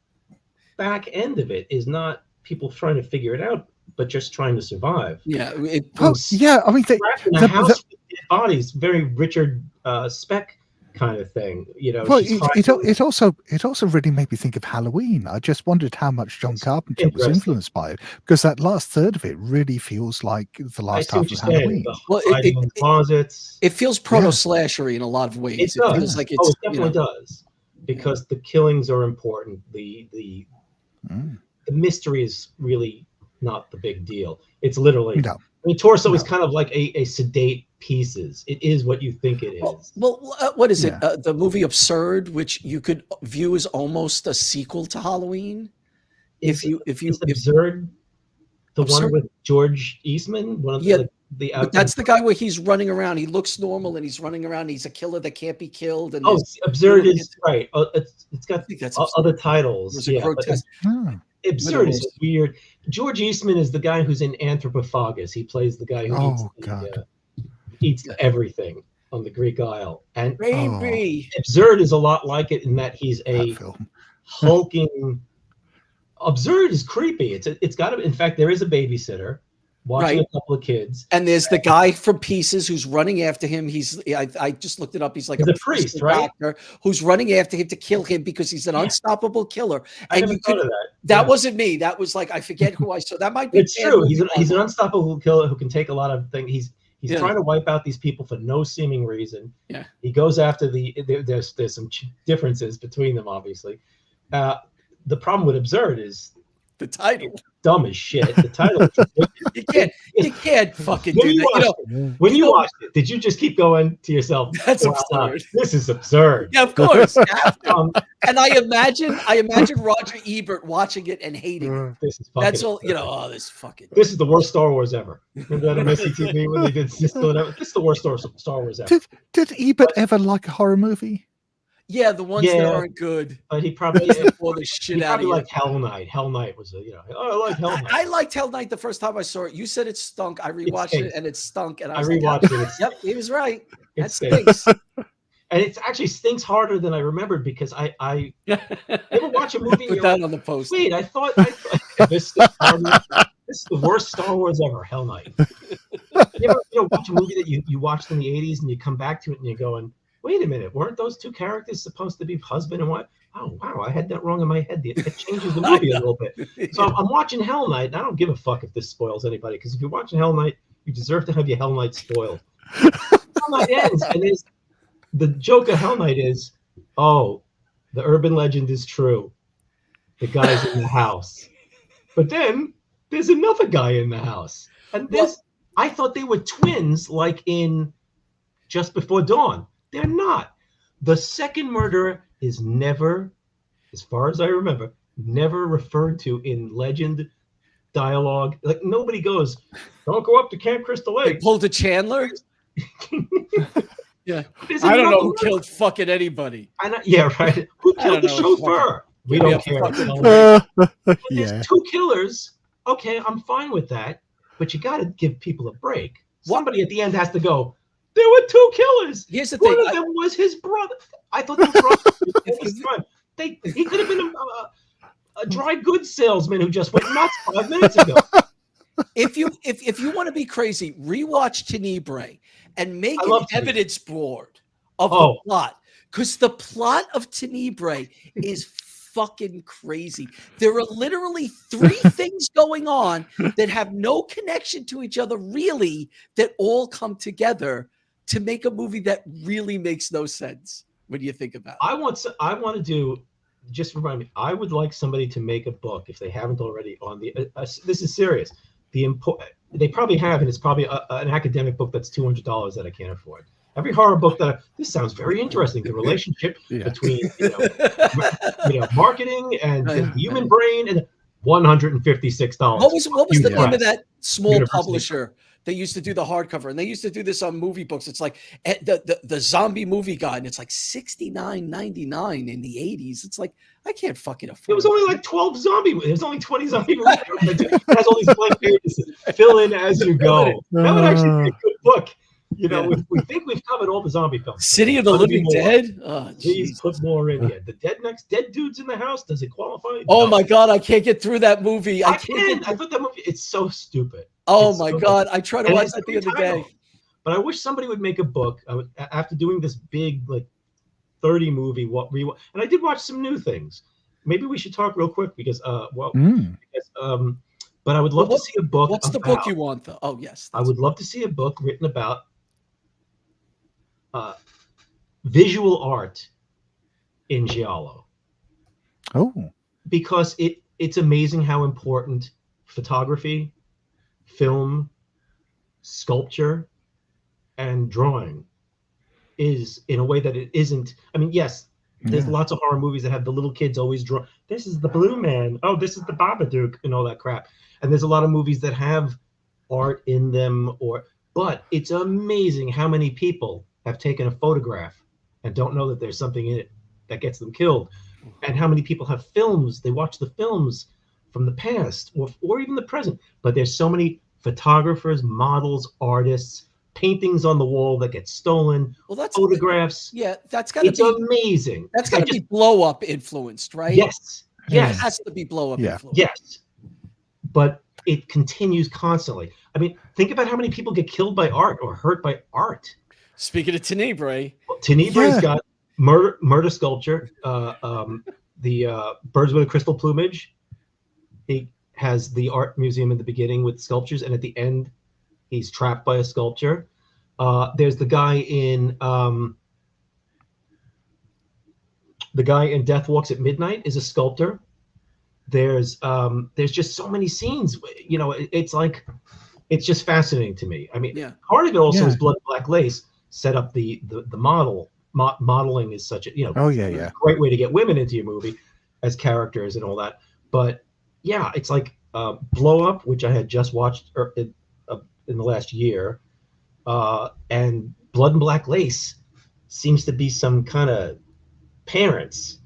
back end of it is not people trying to figure it out, but just trying to survive. Yeah. I mean, house with dead bodies, very Richard Speck kind of thing. It also really made me think of Halloween. I just wondered how much John Carpenter was influenced by it, because that last third of it really feels like the last half of Halloween. It feels proto-slashery in a lot of ways. It does. It definitely does, because the killings are important. The mystery is really not the big deal. It's literally Torso is kind of like a sedate pieces. It is what you think it is. What is it? The movie Absurd, which you could view as almost a sequel to Halloween. If Absurd, one with George Eastman, one of but that's the guy where he's running around. He looks normal and he's running around. He's a killer that can't be killed. And Absurd is right. It's got other titles. Absurd is weird. George Eastman is the guy who's in Anthropophagus. He plays the guy who eats everything on the Greek Isle. And Absurd is a lot like it in that he's a hulking. Absurd is creepy. It's got to. In fact, there is a babysitter watching a couple of kids, and there's the guy from Pieces who's running after him. I just looked it up. He's like a priest, right? Who's running after him to kill him because he's an unstoppable killer. I never thought of that. That wasn't me. That was like, I forget who I saw. That might be. It's true. He's an unstoppable killer who can take a lot of things. He's trying to wipe out these people for no seeming reason. Yeah. He goes after there's some differences between them, obviously. The problem with Absurd is the title. Dumb as shit. The title. you can't fucking do that. When you watched it, did you just keep going to yourself? That's absurd. This is absurd. Yeah, of course. And I imagine Roger Ebert watching it and hating it. This is fucking That's all. This fucking. This is the worst Star Wars ever. Remember that on SCTV when they did this? This is the worst Star Wars ever. Did Ebert ever like a horror movie? Yeah, the ones that aren't good. But he probably all the shit out of you. Like Hell Night. Hell Night was I like Hell Night. I liked Hell Night the first time I saw it. You said it stunk. I rewatched it and it stunk. And I rewatched it. Yep, he was right. That stinks. And it actually stinks harder than I remembered because I ever watch a movie. Put that on the post. Wait, I thought this is the worst Star Wars ever. Hell Night. watch a movie that you watched in the 80s and you come back to it and you're going, wait a minute, weren't those two characters supposed to be husband and wife? Oh, wow, I had that wrong in my head. It changes the movie a little bit. So I'm watching Hell Night, and I don't give a fuck if this spoils anybody, because if you're watching Hell Night, you deserve to have your Hell Night spoiled. Hell Night ends, and the joke of Hell Night is, oh, the urban legend is true. The guy's in the house. But then there's another guy in the house. And I thought they were twins, like in Just Before Dawn. They're not. The second murderer is never, as far as I remember, never referred to in legend dialogue. Like, nobody goes, don't go up to Camp Crystal Lake. They pulled a Chandler? Yeah. I don't know who killed fucking anybody. Yeah, right. Who killed the chauffeur? We don't care. There's two killers. Okay, I'm fine with that. But you got to give people a break. Somebody at the end has to go, there were two killers. Here's the thing. One of them was his brother. I thought they were brothers. He could have been a dry goods salesman who just went nuts 5 minutes ago. If you want to be crazy, rewatch Tenebrae and make an evidence board of the plot. Because the plot of Tenebrae is fucking crazy. There are literally 3 things going on that have no connection to each other, really, that all come together to make a movie that really makes no sense when you think about it. I want to do, just remind me, I would like somebody to make a book, if they haven't already, on the this is serious. They probably have, and it's probably an academic book that's $200 that I can't afford. Every horror book this sounds very interesting. The relationship between marketing and the human brain, and $156. What was the name of that small publisher that used to do the hardcover? And they used to do this on movie books. It's like the zombie movie guide, and it's like $69.99 in the 80s. It's like, I can't fucking afford it. It was only like 12 zombie movies. There's only 20 zombie movies. It has all these blank pages. Fill in as you go. That would actually be a good book. We think we've covered all the zombie films. City of the Living Dead? Oh, please put more in here. The Dead Dudes in the House, does it qualify? Oh, my God, I can't get through that movie. I thought that movie, it's so stupid. Oh, my God, I try to watch that the other day. But I wish somebody would make a book. After doing this big, 30 movie, and I did watch some new things. Maybe we should talk real quick because, but I would love to see a book. What's the book you want, though? Oh, yes. I would love to see a book written about visual art in giallo. Oh, because it's amazing how important photography, film, sculpture, and drawing is, in a way that it isn't. I mean, yes, there's lots of horror movies that have the little kids always draw. This is the Blue Man. Oh, this is the Babadook, and all that crap. And there's a lot of movies that have art in them, but it's amazing how many people have taken a photograph and don't know that there's something in it that gets them killed. And how many people have films, they watch the films from the past or even the present, but there's so many photographers, models, artists, paintings on the wall that get stolen, photographs. That's got to be. It's amazing. That's got to be blow up influenced, right? Yes. It has to be blow up influenced. Yes. But it continues constantly. I mean, think about how many people get killed by art or hurt by art. Speaking of Tenebrae. Tenebrae's got murder sculpture, the birds with a crystal plumage. He has the art museum in the beginning with sculptures, and at the end, he's trapped by a sculpture. There's the guy in Death Walks at Midnight is a sculptor. There's just so many scenes. It's just fascinating to me. I mean, part of it also is Blood and Black Lace set up the model. Modeling is such a great way to get women into your movie as characters and all that. But it's like Blow Up, which I had just watched in the last year, and Blood and Black Lace seems to be some kind of parents.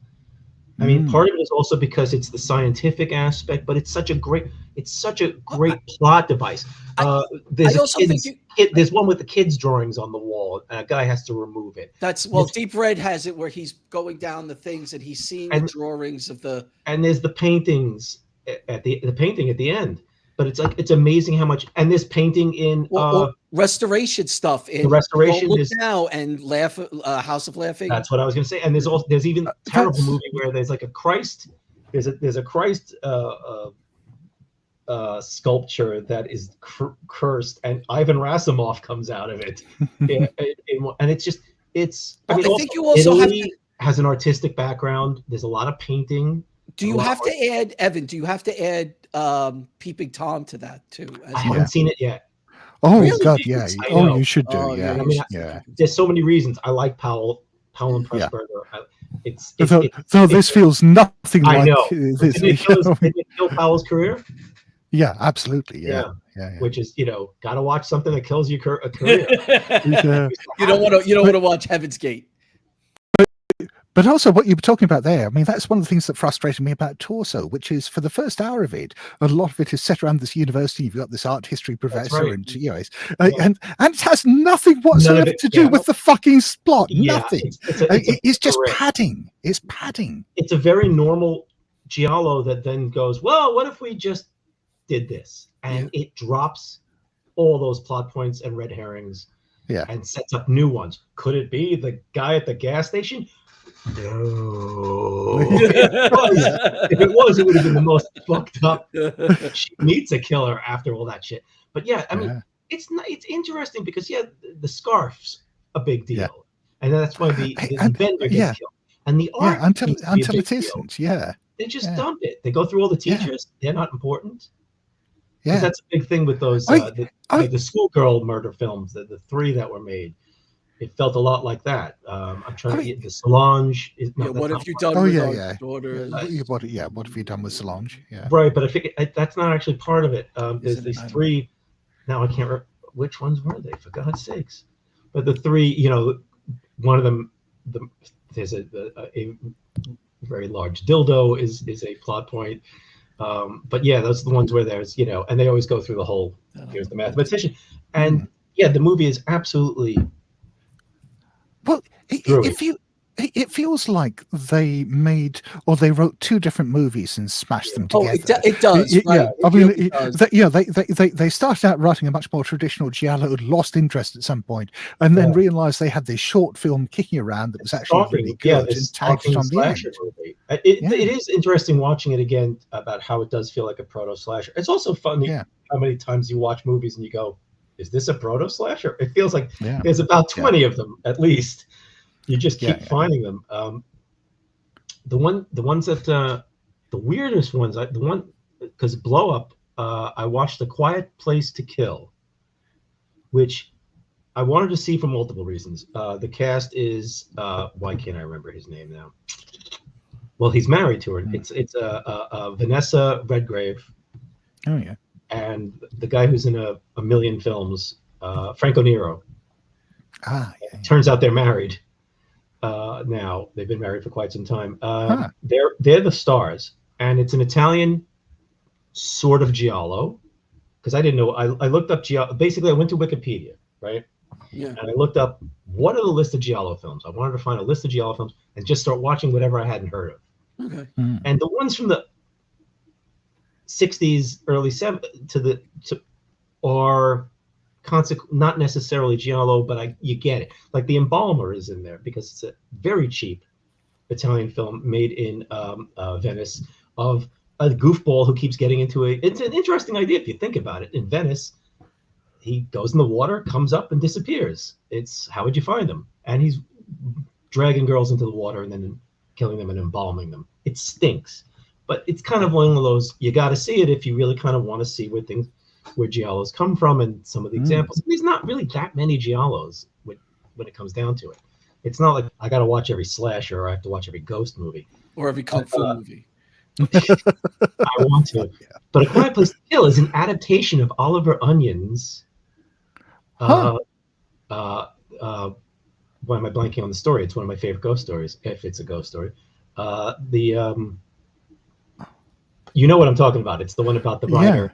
I mean, part of it is also because it's the scientific aspect, but it's such a great plot device. There's one with the kids' drawings on the wall, and a guy has to remove it. Deep Red has it where he's going down the things and he's seeing the drawings of the. And there's the paintings at the painting at the end, but it's amazing how much. And this painting in restoration stuff in The restoration Don't Look is Now and House of Laughing. That's what I was going to say. And there's even a terrible movie where there's like a Christ. There's a Christ sculpture that is cursed, and Ivan Rasimov comes out of it. And it's just I think you also has an artistic background. There's a lot of painting. Do you have to add, Evan? Do you have to add Peeping Tom to that too? I haven't seen it yet. Oh really? God, yeah. Oh, you should do. Yeah, I mean, there's so many reasons. I like Powell and Pressburger. Though this feels nothing like. I know. Did they kill Powell's career? Yeah, absolutely. Yeah. Which is, got to watch something that kills your career. You don't want to watch Heaven's Gate. But also what you were talking about there, I mean, that's one of the things that frustrated me about Torso, which is for the first hour of it, a lot of it is set around this university. You've got this art history professor, right. And it has nothing whatsoever to do with the fucking plot. Yeah, nothing. It's just padding. It's padding. It's a very normal giallo that then goes, well, what if we just did this? And it drops all those plot points and red herrings and sets up new ones. Could it be the guy at the gas station? No. If it was, it would have been the most fucked up. She meets a killer after all that shit. But I mean, it's interesting because the scarf's a big deal, and that's why the vendor gets killed, and the art until it isn't. They just dump it. They go through all the teachers. They're not important. Yeah, that's a big thing with those the schoolgirl murder films. The 3 that were made. It felt a lot like that. I'm trying to get the Solange. What have you done with our daughter? What have you done with Solange? Yeah. Right, but I think that's not actually part of it. There's these 3. Now I can't remember which ones were they, for God's sakes. But the 3, one of them, there's a very large dildo is a plot point. But those are the ones where there's, and they always go through the whole, here's the mathematician. And the movie is absolutely. Well, it feels like they wrote 2 different movies and smashed them together. It does. Right. I mean, they started out writing a much more traditional giallo, lost interest at some point, and then realized they had this short film kicking around that was actually really good and tagged on the end. It is interesting watching it again about how it does feel like a proto slasher. It's also funny how many times you watch movies and you go, is this a proto slasher? It feels like there's about 20 of them at least. You just keep finding them. The ones that the weirdest ones, because Blow Up, I watched A Quiet Place to Kill, which I wanted to see for multiple reasons. The cast is why can't I remember his name now? Well, he's married to her. It's Vanessa Redgrave. Oh yeah. And the guy who's in a million films, Franco Nero. Turns out they're married. Now they've been married for quite some time. They're the stars, and it's an Italian sort of giallo. Because I didn't know. I looked up giallo. Basically, I went to Wikipedia, right? Yeah. And I looked up what are the list of giallo films. I wanted to find a list of giallo films and just start watching whatever I hadn't heard of. Okay. And the ones from the 60s, early 70s are not necessarily giallo, but you get it. Like The Embalmer is in there because it's a very cheap Italian film made in Venice of a goofball who keeps getting into it's an interesting idea if you think about it. In Venice, he goes in the water, comes up, and disappears. It's how would you find him? And he's dragging girls into the water and then killing them and embalming them. It stinks. But it's kind of one of those, you got to see it if you really kind of want to see where giallos come from and some of the examples. There's not really that many giallos when it comes down to it. It's not like I got to watch every slasher or I have to watch every ghost movie. Or every kung fu movie. I want to. But A Quiet Place to Kill is an adaptation of Oliver Onion's. Why am I blanking on the story? It's one of my favorite ghost stories, if it's a ghost story. You know what I'm talking about. It's the one about the writer.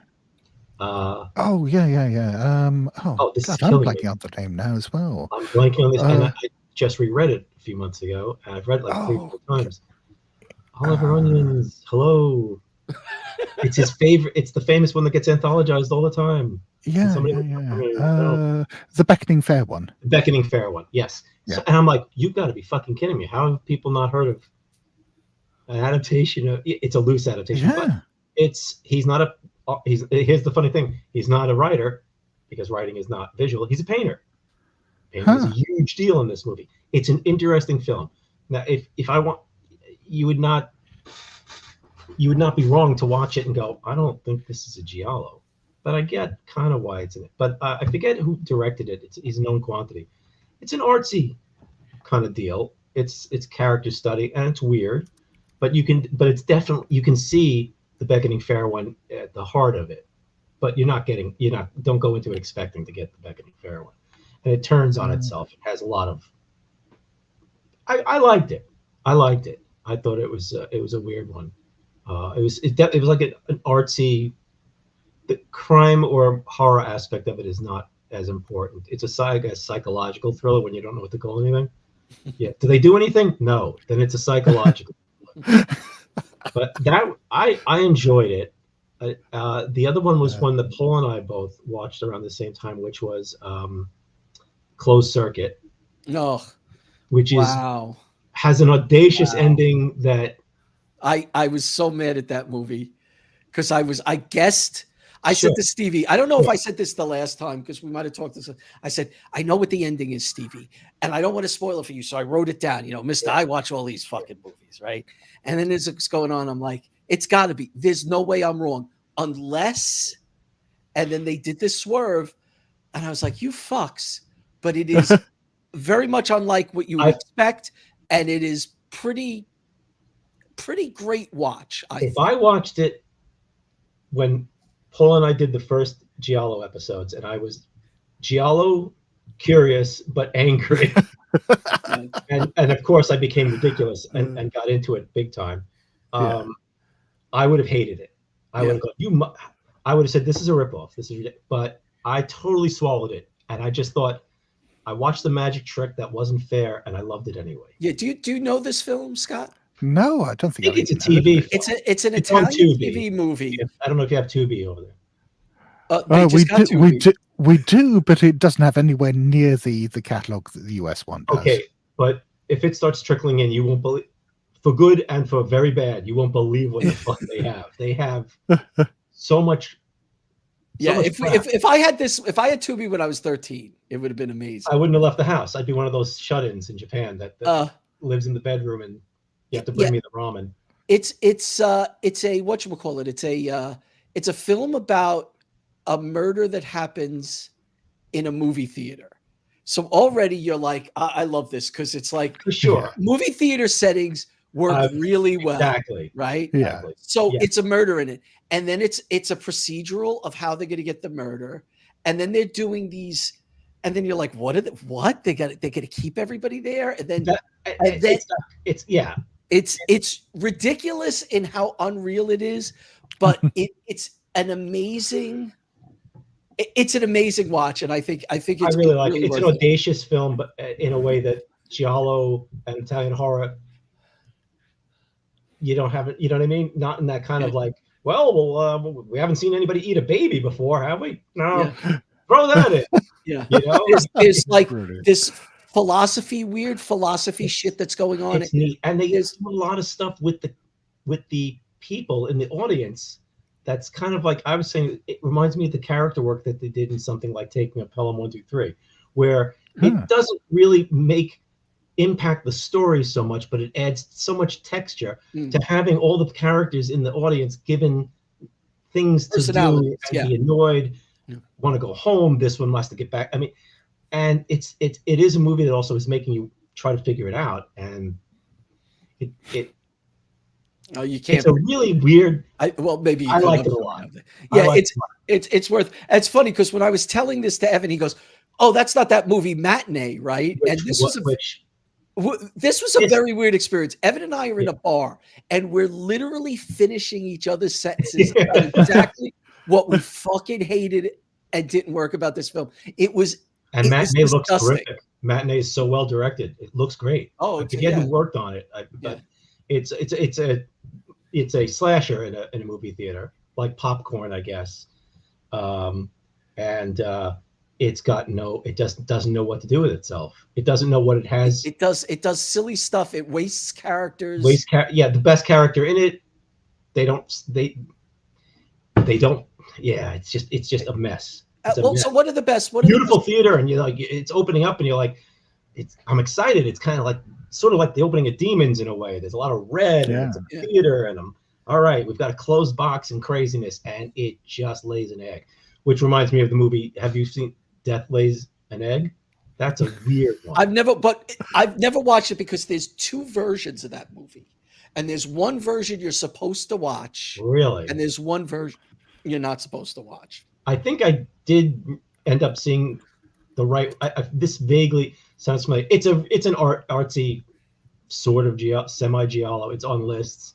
This is I'm blanking on the name now as well. I'm blanking on this, and I just reread it a few months ago, and I've read it like 3 or 4 times. Oliver Onions, hello. It's his favorite. It's the famous one that gets anthologized all the time. Yeah, somebody the Beckoning Fair one. The Beckoning Fair one, yes. Yeah. So, and I'm like, you've got to be fucking kidding me. How have people not heard of an adaptation of? It's a loose adaptation, but he's not a. Here's the funny thing: he's not a writer, because writing is not visual. He's a painter. Painting is a huge deal in this movie. It's an interesting film. Now, if I want, you would not be wrong to watch it and go, I don't think this is a giallo, but I get kind of why it's in it. But I forget who directed it. He's a known quantity. It's an artsy kind of deal. It's character study, and it's weird, but it's definitely, you can see the Beckoning Fair one at the heart of it, but don't go into it expecting to get the Beckoning Fair one. And it turns on itself. It has a lot of, I liked it. I thought it was a weird one. It was like an artsy, the crime or horror aspect of it is not as important. It's a psychological thriller when you don't know what to call anything. Yeah. Do they do anything? No. Then it's a psychological thriller. But that I enjoyed it. The other one was one that Paul and I both watched around the same time, which was Closed Circuit. No. Which has an audacious ending that I was so mad at that movie because I guessed. I said to Stevie, I don't know if I said this the last time because we might have talked this. I said, I know what the ending is, Stevie, and I don't want to spoil it for you. So I wrote it down. Mister, I watch all these fucking movies, right? And then as it's going on, I'm like, it's got to be. There's no way I'm wrong unless. And then they did this swerve, and I was like, you fucks. But it is very much unlike what you would expect, and it is pretty great watch. I watched it when Paul and I did the first giallo episodes, and I was giallo curious but angry, and of course I became ridiculous and got into it big time. I would have hated it. I would have gone, I would have said, this is a ripoff. This is ridiculous. But I totally swallowed it, and I just thought, I watched the magic trick that wasn't fair, and I loved it anyway. Yeah. Do you know this film, Scott? No, I don't think it's a TV. It's an Italian TV movie. I don't know if you have Tubi over there. We do, but it doesn't have anywhere near the catalog that the US one does. Okay, but if it starts trickling in, you won't believe, for good and for very bad, you won't believe what the fuck they have. They have so much. Yeah, if I had Tubi when I was 13, it would have been amazing. I wouldn't have left the house. I'd be one of those shut-ins in Japan that lives in the bedroom and you have to bring me the ramen. It's a whatchamacallit. It's a film about a murder that happens in a movie theater. So already you're like, I love this because it's like, for sure, movie theater settings work really well. Exactly. Right. Yeah. So it's a murder in it. And then it's a procedural of how they're going to get the murder. And then they're doing these, and then you're like, they're going to keep everybody there. And then, it's ridiculous in how unreal it is, but it's an amazing watch. And I think it's I really like it. It's an audacious film, but in a way that giallo and Italian horror, you don't have it. You know what I mean? Not in that kind of like, we haven't seen anybody eat a baby before, have we? No, throw that in. Yeah, there's like this weird philosophy shit that's going on. It's neat, and they do a lot of stuff with the people in the audience. That's kind of like I was saying. It reminds me of the character work that they did in something like Taking Up Pelham 1, 2, 3, where it doesn't really impact the story so much, but it adds so much texture to having all the characters in the audience given things to do and be annoyed, want to go home. This one wants to get back. I mean, and it is a movie that also is making you try to figure it out, and you can't. It's a really weird. Maybe I liked it a lot. Yeah, it's worth. It's funny because when I was telling this to Evan, he goes, "Oh, that's not that movie Matinee, right?" This was a very weird experience. Evan and I are in a bar, and we're literally finishing each other's sentences about exactly what we fucking hated and didn't work about this film. Matinee looks terrific. Matinee is so well directed. It looks great. Oh, I forget who worked on it. But it's a slasher in a movie theater, like popcorn, I guess. And and it just doesn't know what to do with itself. It doesn't know what it has. It does silly stuff. It wastes characters. The best character in it. They don't. Yeah, it's just a mess. So what are the best? Beautiful theater, and you're like, it's opening up, and you're like, I'm excited. It's kind of like sort of like the opening of Demons in a way. There's a lot of red, and it's a theater, and I'm all right. We've got a closed box and craziness, and it just lays an egg. Which reminds me of the movie. Have you seen Death Lays an Egg? That's a weird one. I've never watched it because there's two versions of that movie, and there's one version you're supposed to watch, really, and there's one version you're not supposed to watch. I think I did end up seeing the right. This vaguely sounds familiar. It's an artsy sort of semi-giallo. It's on lists.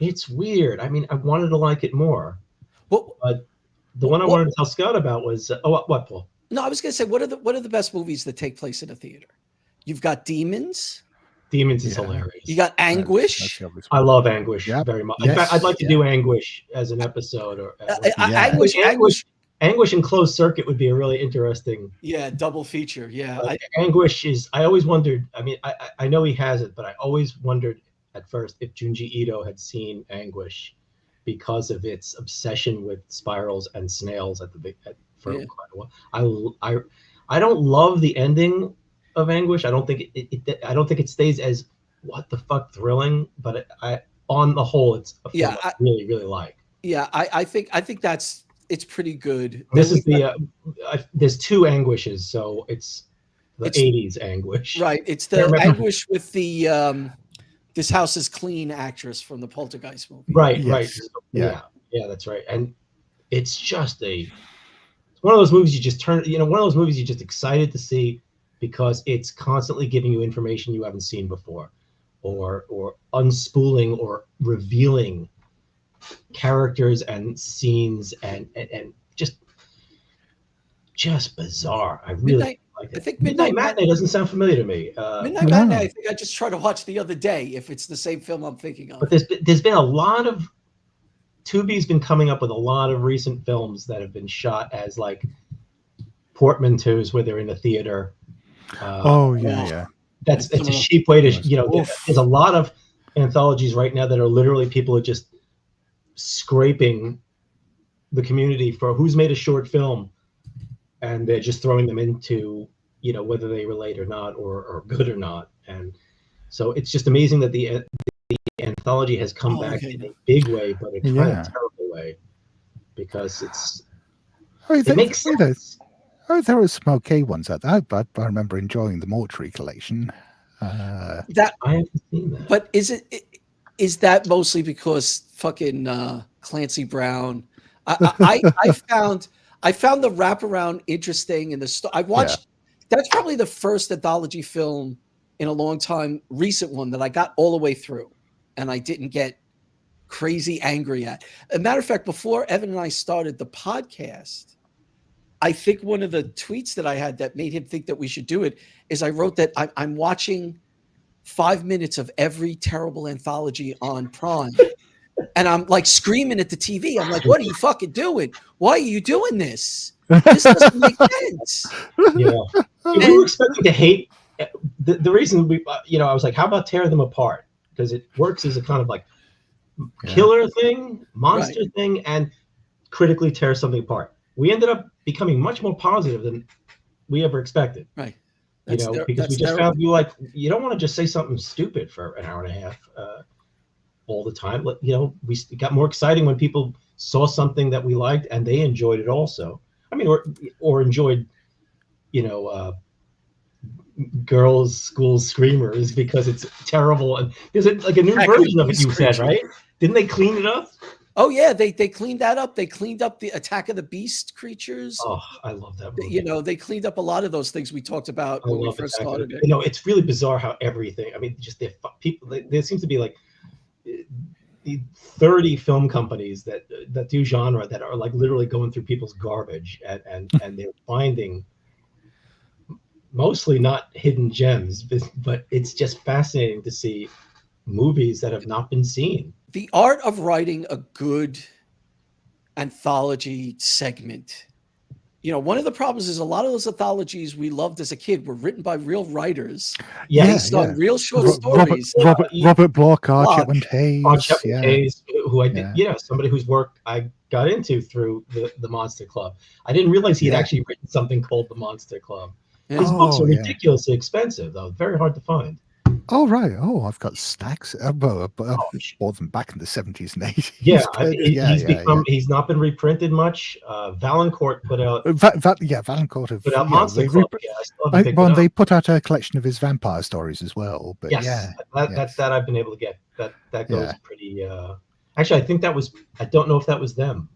It's weird. I mean, I wanted to like it more. But the one I wanted to tell Scott about was what, Paul? No, I was going to say, what are the best movies that take place in a theater? You've got Demons. Demons is hilarious. You got Anguish. I love Anguish very much. In fact, I'd like to do Anguish as an episode. Or Anguish and Closed Circuit would be a really interesting. Yeah, double feature. Yeah, Anguish is. I always wondered. I mean, I know he has it, but I always wondered at first if Junji Ito had seen Anguish because of its obsession with spirals and snails for quite a while. I don't love the ending of Anguish. I don't think it stays as what the fuck thrilling, but on the whole, it's a film I really, really like. Yeah, I think it's pretty good. This is there's two Anguishes, so it's the 80s Anguish. Right. It's the Anguish with the This House is Clean actress from the Poltergeist movie. Right, right. Yeah, that's right. And it's just it's one of those movies you just one of those movies you're just excited to see because it's constantly giving you information you haven't seen before, or unspooling or revealing characters and scenes and just bizarre. I really like it. I think Midnight Matinee doesn't sound familiar to me. Midnight Matinee, I think I just tried to watch the other day if it's the same film I'm thinking of. But there's been a lot of Tubi's been coming up with a lot of recent films that have been shot as like portmanteaus where they're in a theater. It's a cheap way to there's a lot of anthologies right now that are literally people are just scraping the community for who's made a short film, and they're just throwing them into whether they relate or not, or good or not. And so it's just amazing that the anthology has come back in a big way, but in kind of terrible way, because it makes sense. There are some okay ones out there, but I remember enjoying the Mortuary Collection. That I haven't seen that. But is that mostly because fucking Clancy Brown? I found the wraparound interesting, and I watched. Yeah. That's probably the first anthology film in a long time, recent one that I got all the way through, and I didn't get crazy angry at. As a matter of fact, before Evan and I started the podcast, I think one of the tweets that I had that made him think that we should do it is I wrote that I'm watching 5 minutes of every terrible anthology on Prime. And I'm like screaming at the TV. I'm like, what are you fucking doing? Why are you doing this? This doesn't make sense. Yeah. We were expecting to hate the reason I was like, how about tear them apart? Because it works as a kind of like killer thing, monster thing, and critically tear something apart. We ended up becoming much more positive than we ever expected. Right. Because we just found you don't want to just say something stupid for an hour and a half all the time. We got more exciting when people saw something that we liked and they enjoyed it also. I mean, or enjoyed, girls' school screamers because it's terrible. And there's like a new version of it, you said, right? Didn't they clean it up? Oh yeah, they cleaned that up. They cleaned up the Attack of the Beast creatures. Oh, I love that movie. They cleaned up a lot of those things we talked about when we first started it. It's really bizarre how everything. I mean, just people. There seems to be like 30 film companies that do genre that are like literally going through people's garbage and they're finding mostly not hidden gems, but it's just fascinating to see movies that have not been seen. The art of writing a good anthology segment one of the problems is a lot of those anthologies we loved as a kid were written by real writers, Yes. based on real short stories. Robert Bloch, Chetwynd Hayes, who I did, somebody whose work I got into through the Monster Club. I didn't realize he had actually written something called the Monster Club. His books are ridiculously expensive, though, very hard to find. Oh, right. Oh, I've got stacks. Bought them back in the 70s and 80s. Yeah, he's not been reprinted much. Valancourt put out... Valancourt put out Monster Club. They put out a collection of his vampire stories as well. But that I've been able to get. That goes pretty... Actually, I think that was... I don't know if that was them.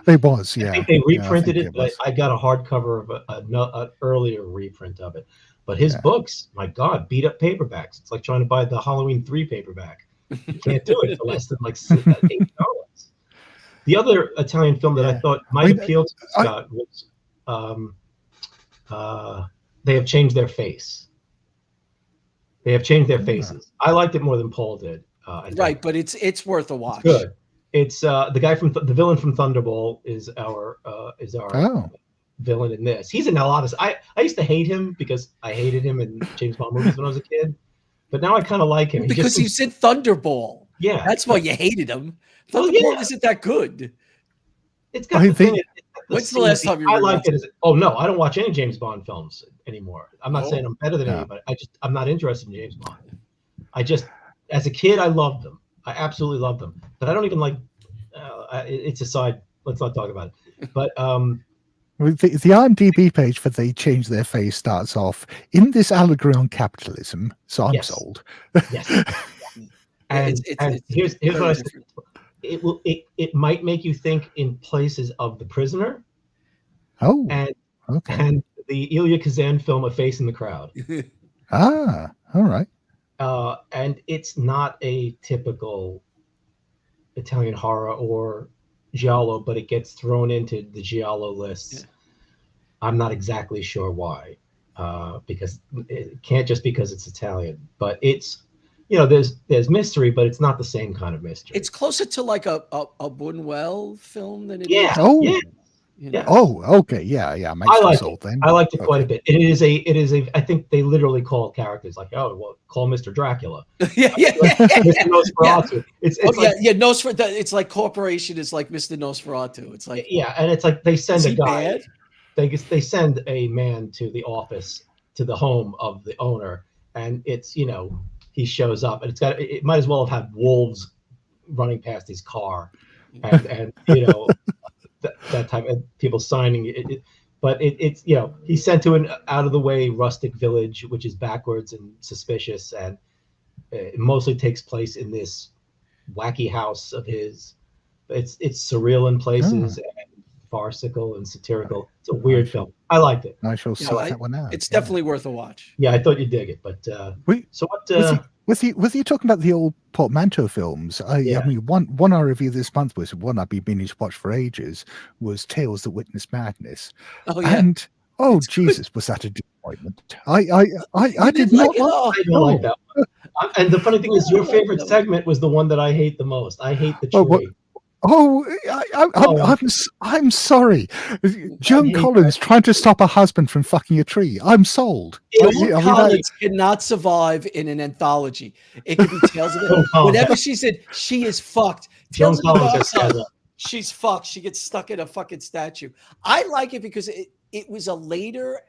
It was, yeah. I think they reprinted it, but I got a hardcover of an earlier reprint of it. But his books, my God, beat up paperbacks. It's like trying to buy the Halloween 3 paperback. You can't do it for less than like $8. The other Italian film that I thought might appeal to Scott was They Have Changed Their Face. They Have Changed Their Faces. I liked it more than Paul did. Right, but it's worth a watch. It's good. It's the guy from the villain from Thunderball is our villain in this. He's in a lot of... I used to hate him because I hated him in James Bond movies when I was a kid, but now I kind of like him. Because he's in Thunderball. Yeah, that's why you hated him. Thunderball isn't that good. It's got the thing. When's the last time you? I like it. Oh no, I don't watch any James Bond films anymore. I'm not saying I'm better than anybody. I'm not interested in James Bond. As a kid, I loved them. I absolutely loved them. But I don't even like. It's a side. Let's not talk about it. But the IMDb page for They Change Their Face starts off in this allegory on capitalism. So I'm sold. Yes. And here's what I said. It might make you think in places of The Prisoner. Oh. And the Elia Kazan film A Face in the Crowd. All right. And it's not a typical Italian horror or giallo, but it gets thrown into the giallo lists. Yeah. I'm not exactly sure why, because it can't just because it's Italian, but it's, there's mystery, but it's not the same kind of mystery. It's closer to like a Buñuel film than it is. Yeah. Oh, yeah. Yeah. Oh, okay. Yeah. I liked it. I liked it quite a bit. It is a. I think they literally call characters like, call Mr. Dracula. Yeah. Mr. Nosferatu. Nosferatu. It's like corporation is like Mr. Nosferatu. It's like and it's like they send a guy. Bad? They send a man to the office, to the home of the owner, and it's he shows up, and it might as well have had wolves running past his car, and that type of people signing it. But it's he's sent to an out of the way rustic village, which is backwards and suspicious, and it mostly takes place in this wacky house of his. It's surreal in places and farcical and satirical. It's a weird film. I liked it. I shall seek that one out. It's definitely worth a watch. Yeah, I thought you'd dig it. But so what? Was you talking about the old portmanteau films? I mean, one I reviewed this month was one I've been meaning to watch for ages. Was Tales That Witness Madness. Oh yeah. And Jesus, was that a disappointment? I did not like that one. And the funny thing is, your favorite segment was the one that I hate the most. I hate the tree. I'm sorry. Joan Collins trying to stop her husband from fucking a tree. I'm sold. Joan Collins cannot survive in an anthology. It could be Tales of It. Whenever she's in, she is fucked. Joan Collins, she's fucked. She gets stuck in a fucking statue. I like it because it was a later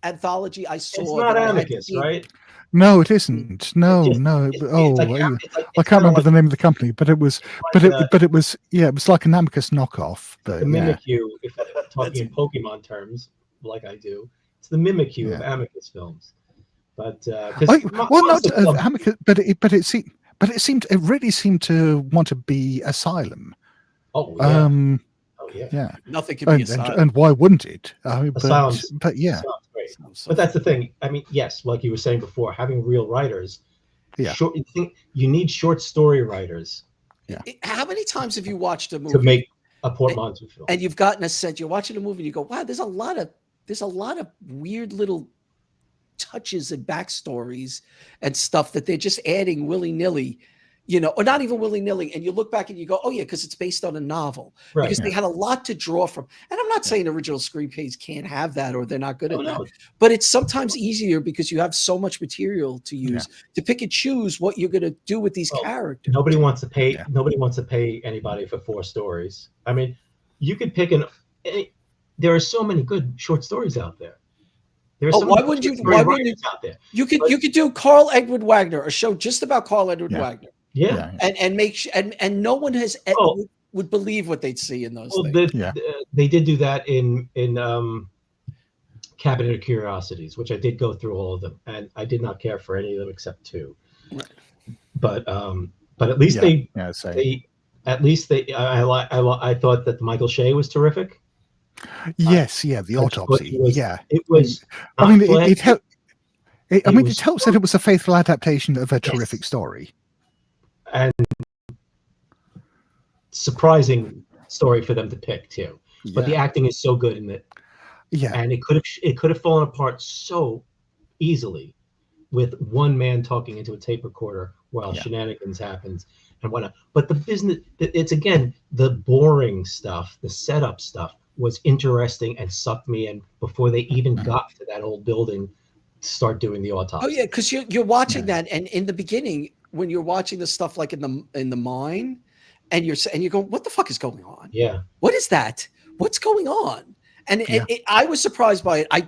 anthology I saw. It's not Amicus, right? No, it isn't. No. I can't remember the name of the company, but it was, it was like an Amicus knockoff. But the Mimikyu, if I'm talking in Pokemon terms, like I do, it's the Mimikyu of Amicus films. But Amicus, but it really seemed to want to be Asylum. Oh yeah. Yeah. Nothing can be Asylum. And why wouldn't it? But yeah. But that's the thing. I mean, yes, like you were saying before, having real writers. Yeah. You need short story writers. Yeah. How many times have you watched a movie to make a portmanteau film? And you've gotten a sense. You're watching a movie and you go, "Wow, there's a lot of weird little touches and backstories and stuff that they're just adding willy nilly." you know, or not even willy-nilly, and you look back and you go, oh yeah, because it's based on a novel, Right. because they had a lot to draw from. And I'm not saying original screenplays can't have that or they're not good at that, No. but it's sometimes easier because you have so much material to use to pick and choose what you're going to do with these characters. Nobody wants to pay. Nobody wants to pay anybody for 4 stories. I mean, you could pick there are so many good short stories out there. Why wouldn't you? Why wouldn't you? Out there. You could do Carl Edward Wagner, a show just about Carl Edward Wagner. Yeah. And make and no one has would believe what they'd see in those things. They did do that in Cabinet of Curiosities, which I did go through all of them, and I did not care for any of them except 2. Right. But at least I thought that Michael Shea was terrific. Yes, the autopsy. It was. I mean, it helped. It helps that it was a faithful adaptation of a terrific story, and surprising story for them to pick too. But the acting is so good in it. Yeah, and it could have fallen apart so easily with one man talking into a tape recorder while shenanigans happens and whatnot. But the business, it's again the boring stuff, the setup stuff was interesting and sucked me in before they even got to that old building to start doing the autopsy. Oh yeah, because you're watching that, and in the beginning when you're watching the stuff like in the mine, and you're going, what the fuck is going on? Yeah, what is that? What's going on? And I was surprised by it. I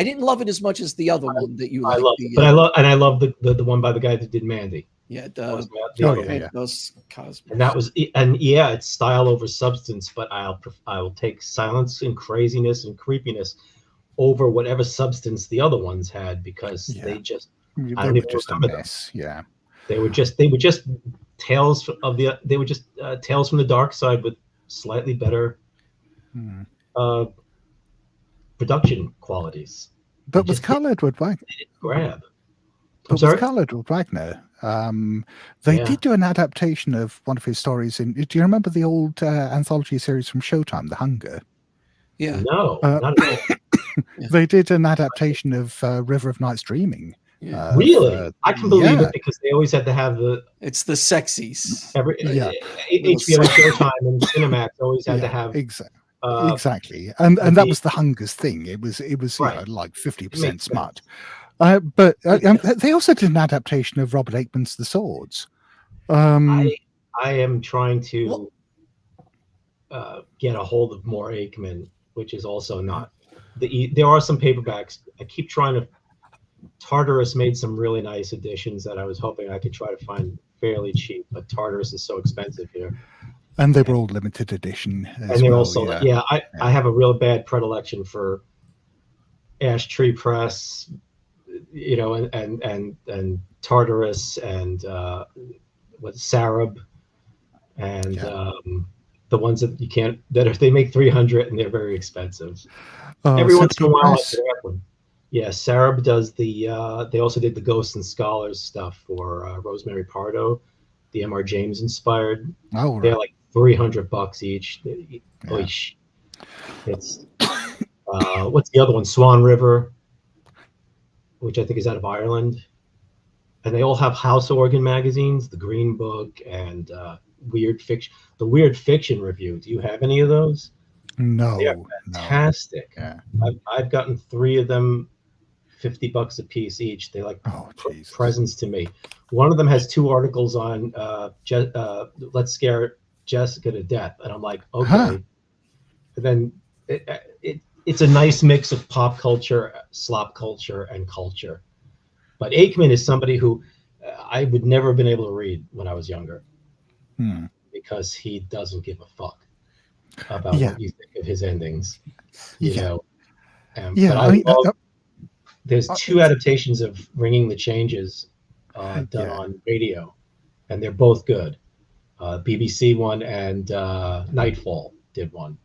didn't love it as much as the other one that you liked. I love the one by the guy that did Mandy. Yeah, those Cosmos. And that was it's style over substance, but I will take silence and craziness and creepiness over whatever substance the other ones had, because they just I don't even remember them. Yeah, they were just tales from the dark side with slightly better production qualities. But with Carl Edward Wagner, Carl Edward Wagner, they did do an adaptation of one of his stories. Do you remember the old anthology series from Showtime, The Hunger? Yeah. No, not at all. They did an adaptation of River of Nights Dreaming. Yeah. Really? I can believe it, because they always had to have it's the sexies. HBO, Showtime, and Cinemax always had to have exactly, and that was the Hunger's thing. It was like 50% smut. But they also did an adaptation of Robert Aikman's The Swords. I am trying to get a hold of more Aikman, which is also not. There are some paperbacks. I keep trying to. Tartarus made some really nice editions that I was hoping I could try to find fairly cheap, but Tartarus is so expensive here. And they were all limited edition. And they're also I have a real bad predilection for Ash Tree Press, and Tartarus and Sarab, and the ones that you can't, they make 300 and they're very expensive. Every once in a while, I grab one. Yeah, Sarab does they also did the Ghosts and Scholars stuff for Rosemary Pardo, the M.R. James inspired. Oh, right. They're like $300 each. It's what's the other one? Swan River, which I think is out of Ireland, and they all have house organ magazines, the Green Book and Weird Fiction. The Weird Fiction Review. Do you have any of those? No, they are fantastic. No. Yeah. I've gotten 3 of them, $50 a piece each. They like presents to me. One of them has 2 articles on Let's Scare Jessica to Death, and I'm like, okay. Huh. And then it's a nice mix of pop culture, slop culture, and culture. But Aikman is somebody who I would never have been able to read when I was younger, because he doesn't give a fuck about what you think of his endings. You know. But there's 2 adaptations of Ringing the Changes done on radio, and they're both good. BBC one and Nightfall did one.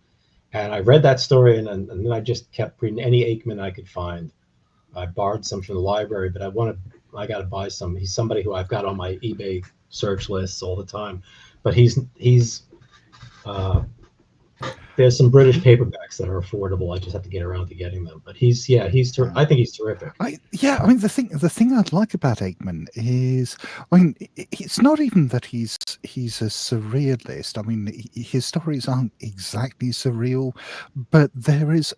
And I read that story, and then I just kept reading any Aikman I could find. I borrowed some from the library, but I got to buy some. He's somebody who I've got on my eBay search lists all the time. But he's There's some British paperbacks that are affordable. I just have to get around to getting them. But I think he's terrific. I mean, the thing I like about Aikman is, I mean, it's not even that he's a surrealist. I mean, his stories aren't exactly surreal, but there's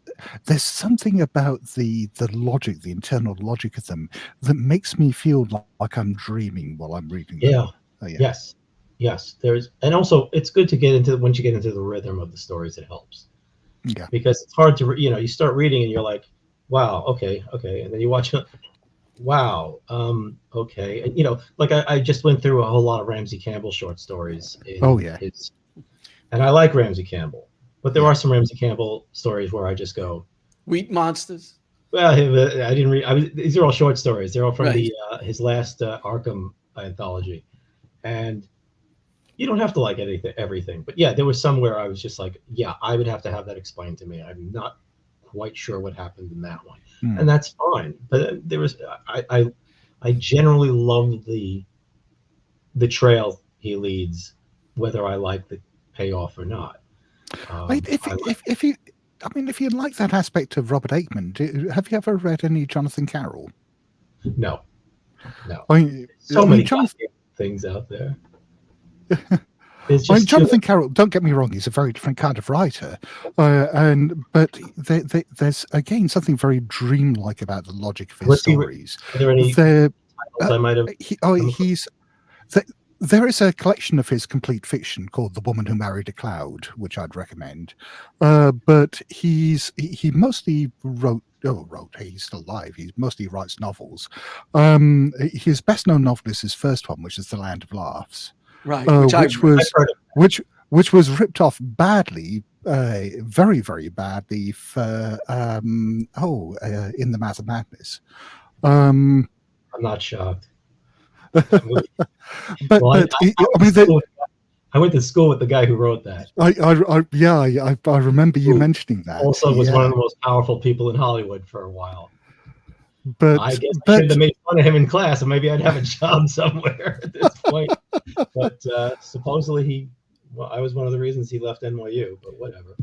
something about the logic, the internal logic of them, that makes me feel like I'm dreaming while I'm reading them. Yeah. Yes. And also it's good to get into, once you get into the rhythm of the stories, it helps. Yeah. Because it's hard to, you start reading and you're like, wow, okay, and then you watch it, wow, okay, and like I just went through a whole lot of Ramsey Campbell short stories. And I like Ramsey Campbell, but there are some Ramsey Campbell stories where I just go, Wheat Monsters. Well, I didn't read. These are all short stories. They're all from his last Arkham anthology, and you don't have to like everything. But yeah, there was some where I was just like, yeah, I would have to have that explained to me. I'm not quite sure what happened in that one, and that's fine. But there was, I generally love the trail he leads, whether I like the payoff or not. If you like that aspect of Robert Aikman, have you ever read any Jonathan Carroll? No. Many things out there. Jonathan Carroll, don't get me wrong, he's a very different kind of writer, but there's again something very dreamlike about the logic of his stories. Are there any titles I might have? There is a collection of his complete fiction called "The Woman Who Married a Cloud," which I'd recommend. But he mostly wrote. He's still alive. He mostly writes novels. His best known novel is his first one, which is "The Land of Laughs," right? Which was ripped off badly, very very badly for In the Mouth of Madness. I'm not shocked. I went to school with the guy who wrote that. I remember you mentioning that. Also, was one of the most powerful people in Hollywood for a while. But I guess I should have made fun of him in class, and maybe I'd have a job somewhere at this point. But supposedly I was one of the reasons he left NYU. But whatever.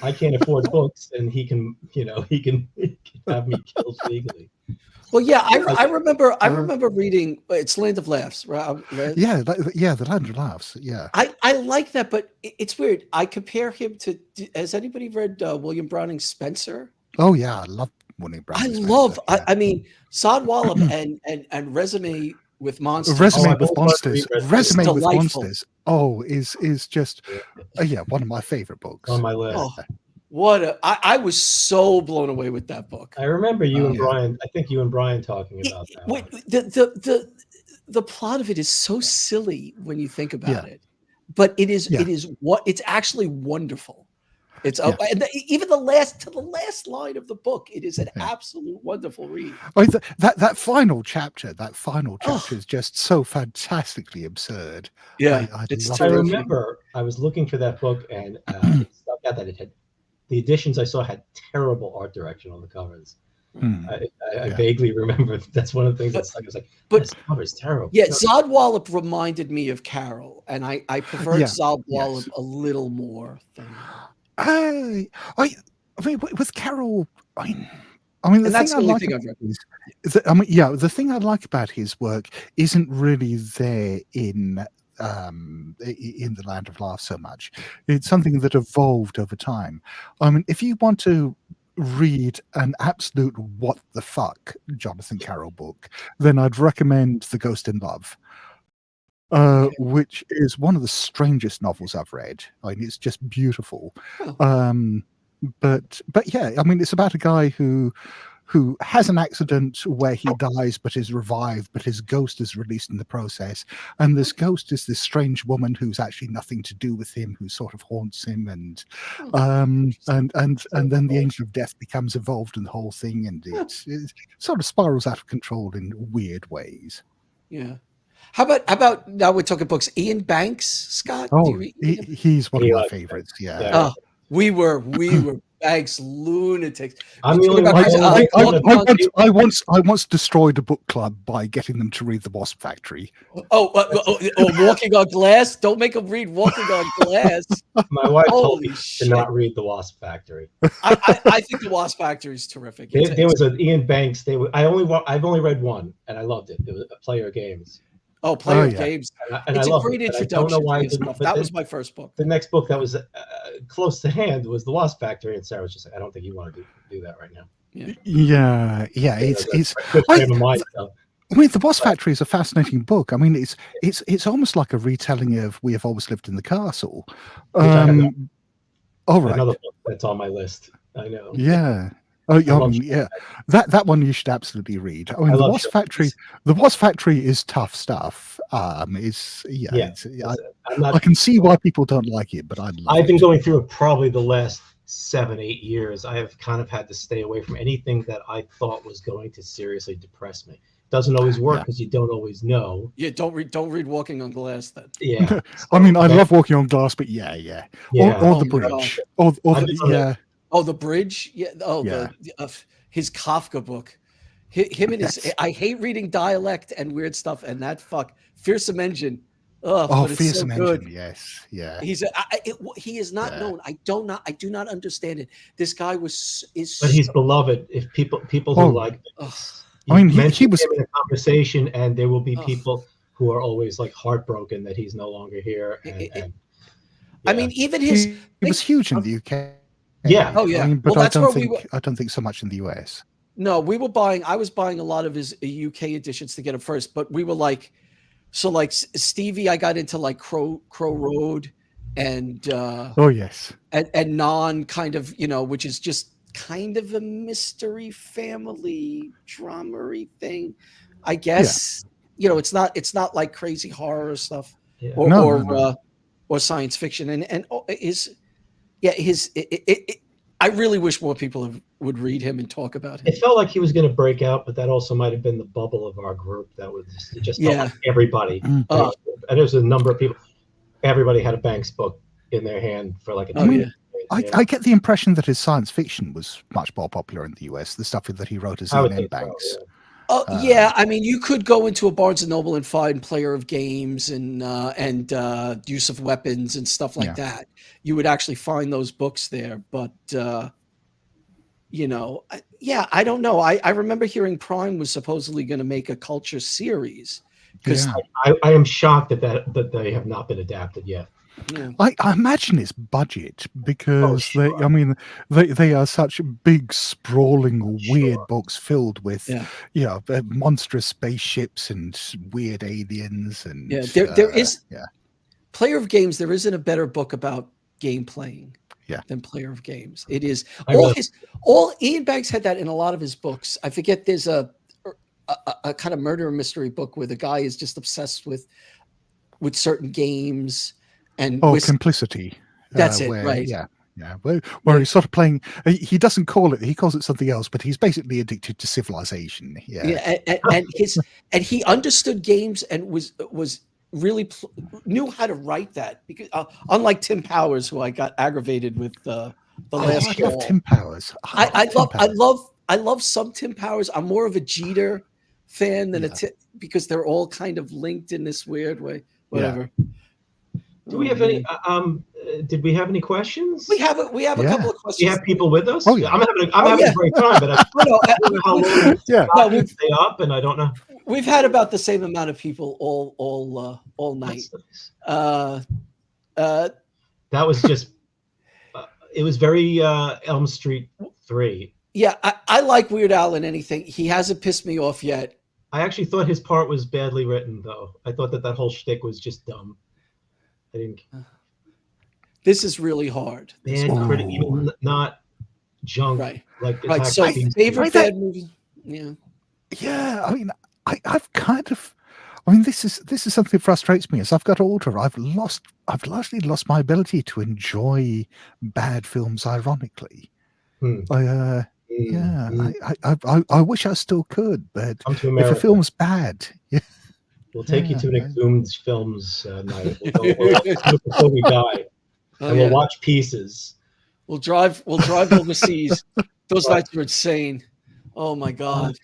I can't afford books, and he can have me killed legally. Well, yeah, I remember reading. It's Land of Laughs, right? Yeah, The Land of Laughs. Yeah, I like that, but it's weird. I compare him to. Has anybody read William Browning's Spencer? Oh yeah, I love William Browning. I mean, Sod Wallop and Resume with Monsters. Resume with Monsters. Oh, is just one of my favorite books on my list. I was so blown away with that book. I remember you and Brian. I think you and Brian talking about that. The plot of it is so silly when you think about it, but it's actually wonderful. It's and even the last line of the book, it is an absolute wonderful read. That final chapter is just so fantastically absurd. Yeah, I remember I was looking for that book, and it stuck out that it had. The editions I saw had terrible art direction on the covers. I vaguely remember that's one of the things that's like. I was like, this cover is terrible. Yeah, Zod Wallop reminded me of Carroll, and I preferred Zod Wallop a little more. I mean, with Carroll, the thing I like about his work isn't really there in The Land of Laughs so much. It's something that evolved over time. I mean, if you want to read an absolute what the fuck Jonathan Carroll book, then I'd recommend The Ghost in Love, which is one of the strangest novels I've read. I mean, it's just beautiful. But yeah, I mean, it's about a guy who has an accident where he dies but is revived, but his ghost is released in the process, and this ghost is this strange woman who's actually nothing to do with him, who sort of haunts him, and then the angel of death becomes involved in the whole thing, and it sort of spirals out of control in weird ways. Yeah. How about now we're talking books? Ian Banks, Scott? Oh, he's one of my favorites. Yeah. We were Banks lunatics. I'm the only one. I once destroyed a book club by getting them to read The Wasp Factory. Walking on Glass. Don't make them read Walking on Glass. My wife told me to not read The Wasp Factory. I think The Wasp Factory is terrific. There was an Ian Banks. I've only read one, and I loved it. It was a Player of Games. Oh, Player of Games. And it's a great introduction. That was my first book. The next book that was close to hand was The Wasp Factory, and Sarah was just like, I don't think you want to do that right now. Yeah. It's I mean, The Wasp Factory is a fascinating book. I mean, it's almost like a retelling of We Have Always Lived in the Castle. All right. Another book that's on my list. I know. Yeah. Oh, yeah. That one you should absolutely read. I mean, The Wasp Factory is tough stuff. I can see why people don't like it, but I've been going through it probably the last 7-8 years. I have kind of had to stay away from anything that I thought was going to seriously depress me. Doesn't always work because you don't always know. Yeah, don't read Walking on Glass then. Yeah. I mean, I love Walking on Glass, but yeah. Or The Bridge. Oh, The Bridge? Yeah. His Kafka book. Him and his. I hate reading dialect and weird stuff, and that Fearsome Engine. Fearsome Engine. Yes. Yeah. He is not known. I do not understand it. This guy but he's beloved. If people who like. I mean, he was in a conversation, and there will be people who are always like heartbroken that he's no longer here. I mean, even he was huge in the UK. Yeah. Oh yeah. I mean, but I don't think so much in the US. No, I was buying a lot of his UK editions to get him first, but we were like Stevie, I got into like Crow Road and and Non kind of, which is just kind of a mystery family dramery thing, I guess. It's not like crazy horror stuff or science fiction, and I really wish more people would read him and talk about him. It felt like he was going to break out, but that also might have been the bubble of our group that was just felt like everybody. And there's a number of people. Everybody had a Banks book in their hand for like a I get the impression that his science fiction was much more popular in the US, the stuff that he wrote as Ian Banks. I mean, you could go into a Barnes and Noble and find Player of Games and Use of Weapons and stuff like that. You would actually find those books there, but I don't know. I remember hearing Prime was supposedly going to make a Culture series. Because I am shocked that they have not been adapted yet. Yeah. I imagine it's budget because they are such big, sprawling, weird books filled with monstrous spaceships and weird aliens and there is Player of Games. There isn't a better book about game playing than Player of Games. It is all Ian Banks had that in a lot of his books. I forget there's a kind of murder mystery book where the guy is just obsessed with certain games. And Complicity. That's it, right? Yeah. Where he's sort of playing. He doesn't call it. He calls it something else, but he's basically addicted to civilization. Yeah. And he understood games and was really knew how to write that because unlike Tim Powers, who I got aggravated with the last. I love Tim Powers. I love some Tim Powers. I'm more of a Jeter fan than because they're all kind of linked in this weird way. Whatever. Yeah. Do we have any? Did we have any questions? We have a couple of questions. You have people with us? Oh yeah, I'm having a great time, but I don't know how long we stay up, and I don't know. We've had about the same amount of people all night. Nice. That was just. It was very Elm Street 3. Yeah, I like Weird Al in anything. He hasn't pissed me off yet. I actually thought his part was badly written, though. I thought that whole shtick was just dumb. I didn't. This is really hard. Even not junk. Right. So favorite bad movie. Yeah. Yeah. I mean, I've kind of. I mean, this is something that frustrates me. As I've got older, I've largely lost my ability to enjoy bad films. Ironically, I wish I still could, but if a film's bad, we'll take you to an Exhumed Films night. We'll go before we die, and we'll watch Pieces. We'll drive overseas. Those nights are insane. Oh my God.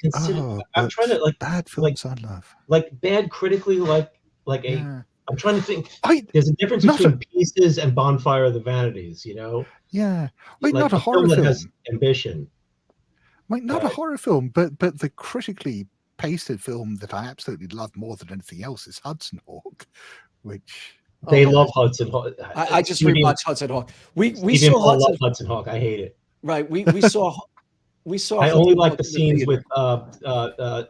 I'm trying to like bad films I love. Like bad critically, like Yeah. I'm trying to think. There's a difference between Pieces and Bonfire of the Vanities, you know? Yeah. Like not a horror film that film. has ambition. Not a horror film, but the critically pasted film that I absolutely love more than anything else is Hudson Hawk, which they love Hudson Hawk. I just rewatched Hudson Hawk. We saw Hudson Hawk. I hate it. Right. We saw. I only like the scenes with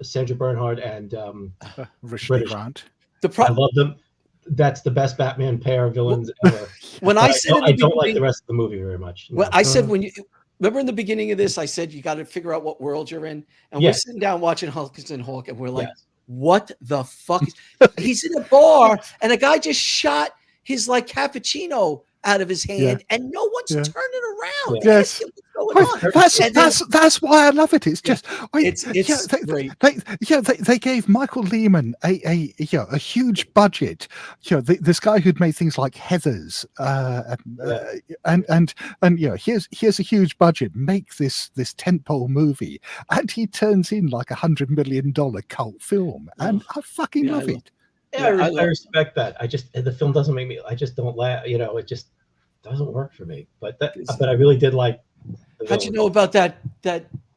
Sandra Bernhard and Richard Grant. I love them. That's the best Batman pair of villains ever. When I said I don't like the rest of the movie very much. Well, I said when you remember in the beginning of this, I said you got to figure out what world you're in, and we're sitting down watching Hudson Hawk, and we're like, "What the fuck?" He's in a bar, and a guy just shot his like cappuccino out of his hand, and no one's turning around. Yes, that's why I love it. It's just it's great. They gave Michael Lehman a huge budget. This guy who'd made things like Heathers, and here's a huge budget. Make this tentpole movie, and he turns in like $100 million cult film, and I fucking love it. Yeah, I respect that. The film doesn't make me. I just don't laugh. It just doesn't work for me. But I really did like. How'd you know about that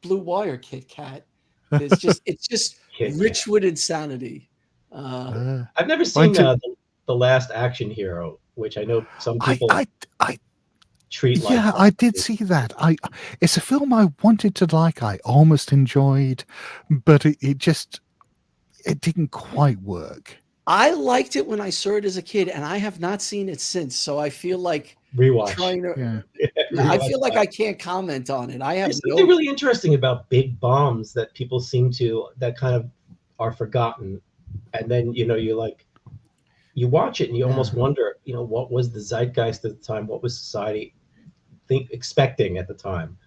Blue Wire Kit Kat? It's just rich with insanity. I've never seen the Last Action Hero, which I know some people I treat like. Yeah, I did see that. It's a film I wanted to like. I almost enjoyed, but it didn't quite work. I liked it when I saw it as a kid, and I have not seen it since. So I feel like rewatch. I feel like I can't comment on it. There's something really interesting about big bombs that people seem to that kind of are forgotten, and then you watch it and you almost wonder, what was the zeitgeist at the time? What was society expecting at the time?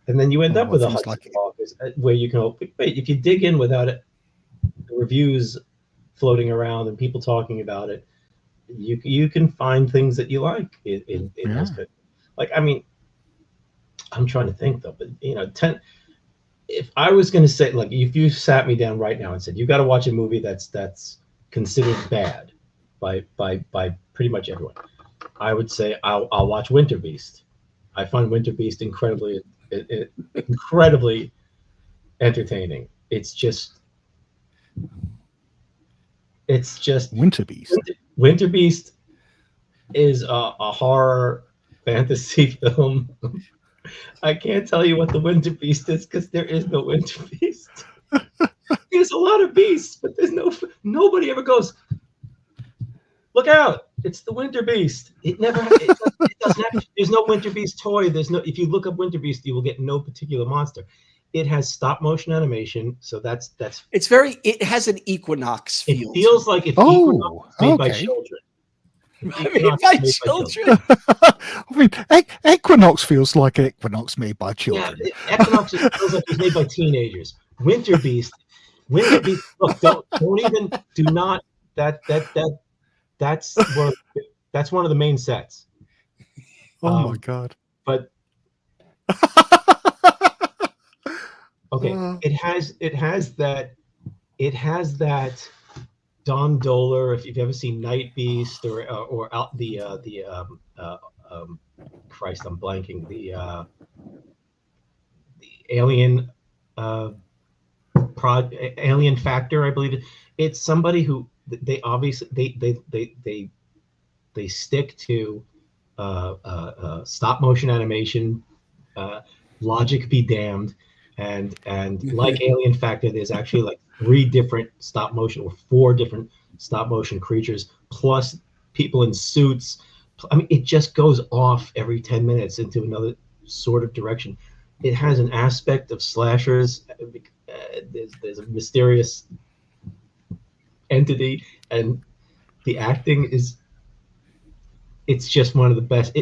And then you end up with a Hudson Hawk where you can if you dig in without it, the reviews floating around and people talking about it, you can find things that you like in this. Like, I mean, I'm trying to think though, but if I was going to say, like, if you sat me down right now and said you got to watch a movie that's considered bad by pretty much everyone, I would say I'll watch Winter Beast. I find Winter Beast incredibly entertaining. It's just Winter Beast. Winter Beast is a horror fantasy film. I can't tell you what the Winter Beast is because there is no Winter Beast. There's a lot of beasts, but there's nobody ever goes, look out, it's the Winter Beast. It doesn't have, there's no Winter Beast toy. If you look up Winter Beast, you will get no particular monster. It has stop motion animation, so that's. It has an Equinox feel. It feels like it's Equinox made by children. Made by children. I mean, Equinox feels like an Equinox made by children. Yeah, Equinox feels like it's made by teenagers. Winter Beast. Look, do not. That's one of the main sets. Oh my god! But. Okay, it has that Don Dohler. If you've ever seen Night Beast or out Christ, I'm blanking, the Alien Alien Factor, I believe it's somebody who they obviously they stick to stop motion animation, logic be damned. And like Alien Factor, there's actually like 3 different stop motion or 4 different stop motion creatures, plus people in suits. I mean, it just goes off every 10 minutes into another sort of direction. It has an aspect of slashers. There's a mysterious entity, and the acting it's just one of the best.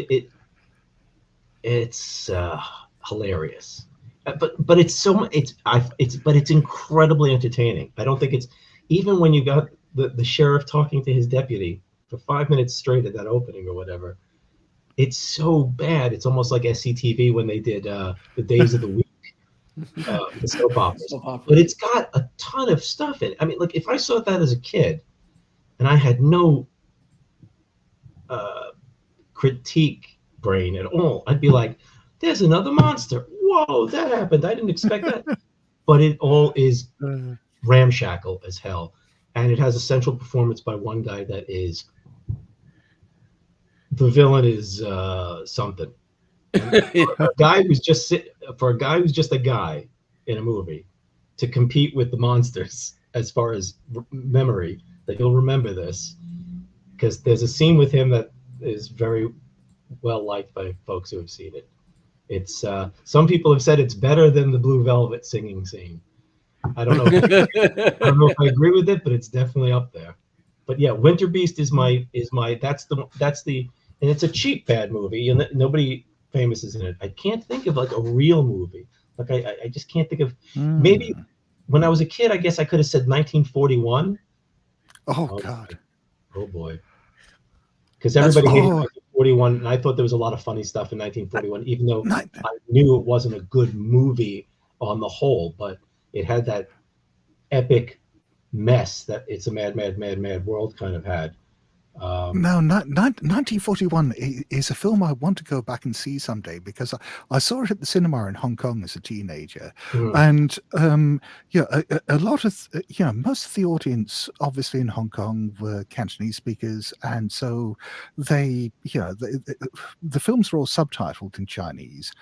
It's hilarious. But it's incredibly entertaining. I don't think it's, even when you got the sheriff talking to his deputy for 5 minutes straight at that opening or whatever, It's so bad. It's almost like SCTV when they did the Days of the Week, the soap operas. But it's got a ton of stuff in it. I mean, like if I saw that as a kid, and I had no critique brain at all, I'd be like, "There's another monster. Whoa, that happened. I didn't expect that." But it all is ramshackle as hell, and it has a central performance by one guy that is. The villain is something. For a guy who's just a guy in a movie to compete with the monsters as far as memory, that you'll remember this because there's a scene with him that is very well liked by folks who have seen it. It's some people have said it's better than the Blue Velvet singing scene. I don't know. I don't know if I agree with it, but it's definitely up there. But yeah, Winter Beast is my that's the and it's a cheap bad movie, and nobody famous is in it. I can't think of like a real movie. Like I just can't think of. Maybe when I was a kid, I guess I could have said 1941. Oh God. Oh boy. Because everybody hated 1941, and I thought there was a lot of funny stuff in 1941, even though I knew it wasn't a good movie on the whole, but it had that epic mess that It's a Mad, Mad, Mad, Mad World kind of had. No, 1941 is a film I want to go back and see someday because I saw it at the cinema in Hong Kong as a teenager, and a lot of most of the audience, obviously in Hong Kong, were Cantonese speakers, and so they, the films were all subtitled in Chinese,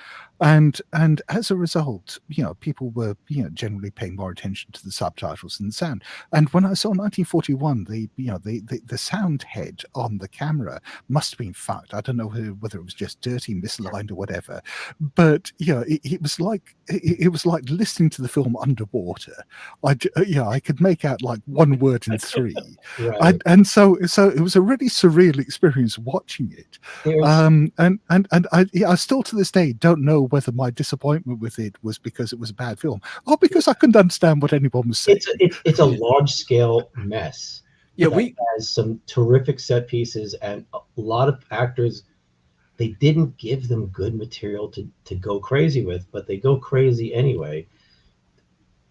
and as a result, people were generally paying more attention to the subtitles than the sound. And when I saw 1941, the sound head on the camera must have been fucked. I don't know whether it was just dirty, misaligned, or whatever. But it was like listening to the film underwater. I could make out like one word in three, right. And so it was a really surreal experience watching it. And I still to this day don't know whether my disappointment with it was because it was a bad film or because I couldn't understand what anyone was saying. It's a large scale mess. Yeah, we has some terrific set pieces and a lot of actors. They didn't give them good material to go crazy with, but they go crazy anyway.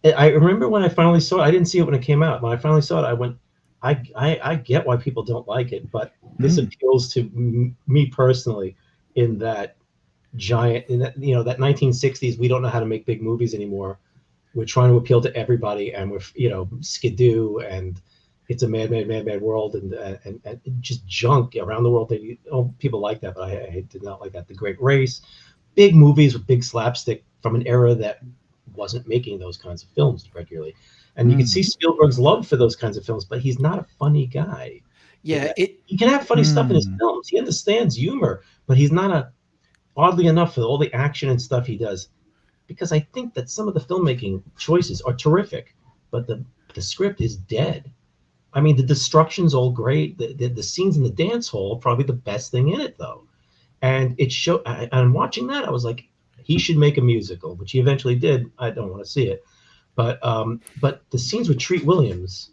I remember when I finally saw it. I didn't see it when it came out. When I finally saw it, I went, I get why people don't like it, but this appeals to me personally in that that 1960s. We don't know how to make big movies anymore. We're trying to appeal to everybody, and we're Skidoo and It's a Mad, Mad, Mad, Mad World, and just junk around the world. People like that, but I did not like that. The Great Race, big movies with big slapstick from an era that wasn't making those kinds of films regularly. And you can see Spielberg's love for those kinds of films, but he's not a funny guy. Yeah, he can have funny stuff in his films. He understands humor, but he's not oddly enough, for all the action and stuff he does. Because I think that some of the filmmaking choices are terrific, but the script is dead. I mean, the destruction's all great. The scenes in the dance hall are probably the best thing in it, though. And it showed. And watching that, I was like, he should make a musical, which he eventually did. I don't want to see it, but the scenes with Treat Williams,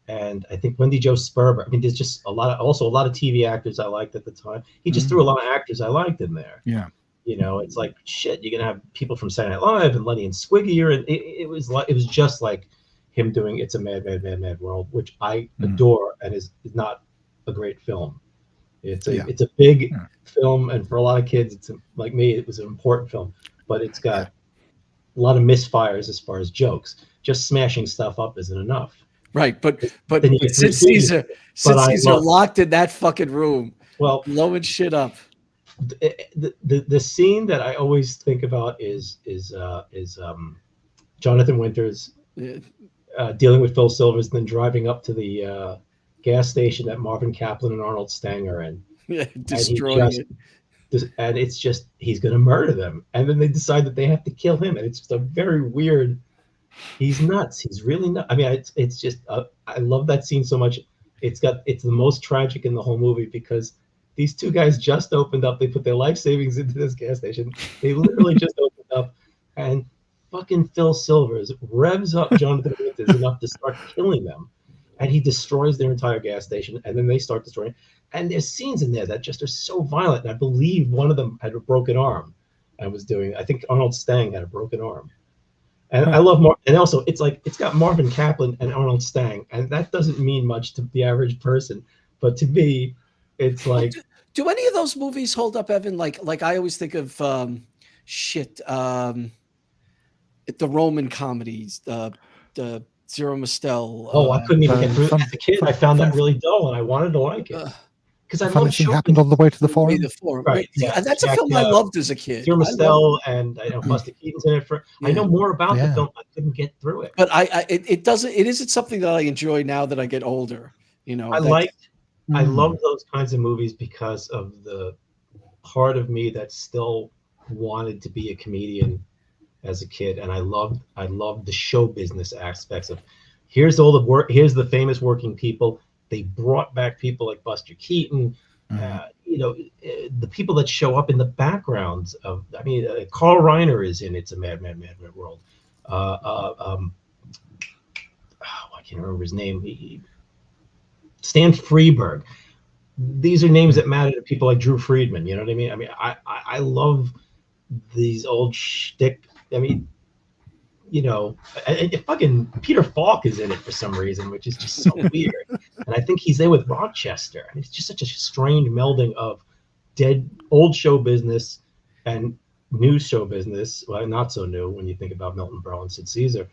and I think Wendy Jo Sperber. I mean, there's just a lot of TV actors I liked at the time. He just threw a lot of actors I liked in there. Yeah. It's like shit. You're gonna have people from Saturday Night Live and Lenny and Squiggy, and it was just like him doing It's a Mad, Mad, Mad, Mad World, which I adore and is not a great film. It's a big film, and for a lot of kids, like me, it was an important film, but it's got a lot of misfires as far as jokes. Just smashing stuff up isn't enough. Right, but since these are locked in that fucking room, blowing shit up. The scene that I always think about is Jonathan Winters dealing with Phil Silvers, then driving up to the gas station that Marvin Kaplan and Arnold Stang are in. Yeah, destroying it. And it's just, he's going to murder them. And then they decide that they have to kill him. And it's just a very weird, he's nuts. He's really nuts. I mean, it's just, I love that scene so much. It's the most tragic in the whole movie because these two guys just opened up. They put their life savings into this gas station. They literally just opened up, and fucking Phil Silvers revs up Jonathan Winters enough to start killing them. And he destroys their entire gas station, and then they start destroying. And there's scenes in there that just are so violent. And I believe one of them had a broken arm. I think Arnold Stang had a broken arm. And I love and also it's got Marvin Kaplan and Arnold Stang, and that doesn't mean much to the average person, but to me, it's like. Do any of those movies hold up, Evan? Like I always think of the Roman comedies, the Zero Mostel. Oh, I couldn't even get through it as a kid. I found that really dull, and I wanted to like it. Because I love show happened on the way to the forum. Right. Yeah. And that's a film I loved as a kid. Zero Mostel, and I know Buster Keaton's in it. I know more about the film. I couldn't get through it. But it isn't something that I enjoy now that I get older. I love those kinds of movies because of the part of me that still wanted to be a comedian as a kid, and I loved the show business aspects of here's the famous working people. They brought back people like Buster Keaton, the people that show up in the backgrounds of. I mean, Carl Reiner is in It's a Mad, Mad, Mad, Mad World. I can't remember his name. Stan Freberg. These are names that matter to people like Drew Friedman. You know what I mean? I mean, I love these old shtick. I mean, fucking Peter Falk is in it for some reason, which is just so weird. And I think he's there with Rochester. I mean, it's just such a strange melding of dead old show business and new show business. Well, not so new when you think about Milton Berle and Sid Caesar,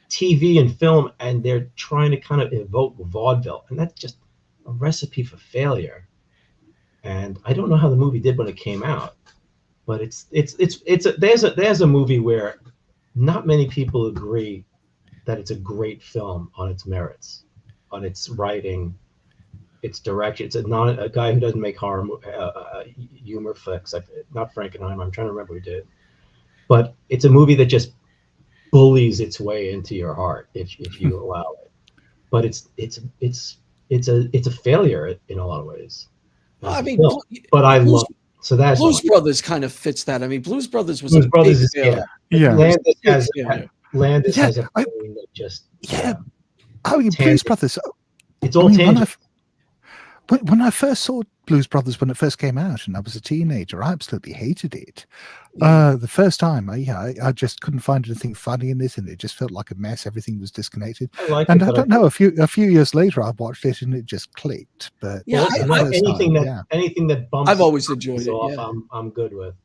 TV and film, and they're trying to kind of evoke vaudeville, and that's just a recipe for failure. And I don't know how the movie did when it came out, but there's a movie where not many people agree that it's a great film on its merits, on its writing, its direction. It's a guy who doesn't make horror humor flicks, not Frankenheimer. I'm trying to remember who did, but it's a movie that just bullies its way into your heart if you allow it. But it's a failure in a lot of ways. I mean, but I love it. So that's Blues Brothers kind of fits that. I mean, Blues Brothers was Blues Brothers is Landis has a feeling that just I mean, Blues Brothers. It's all tangent. When I first saw Blues Brothers when it first came out, and I was a teenager, I absolutely hated it. The first time, I just couldn't find anything funny in it, and it just felt like a mess. Everything was disconnected. I don't know. A few years later, I watched it, and it just clicked. But anything that bumps. I've always enjoyed it. Off, I'm good with.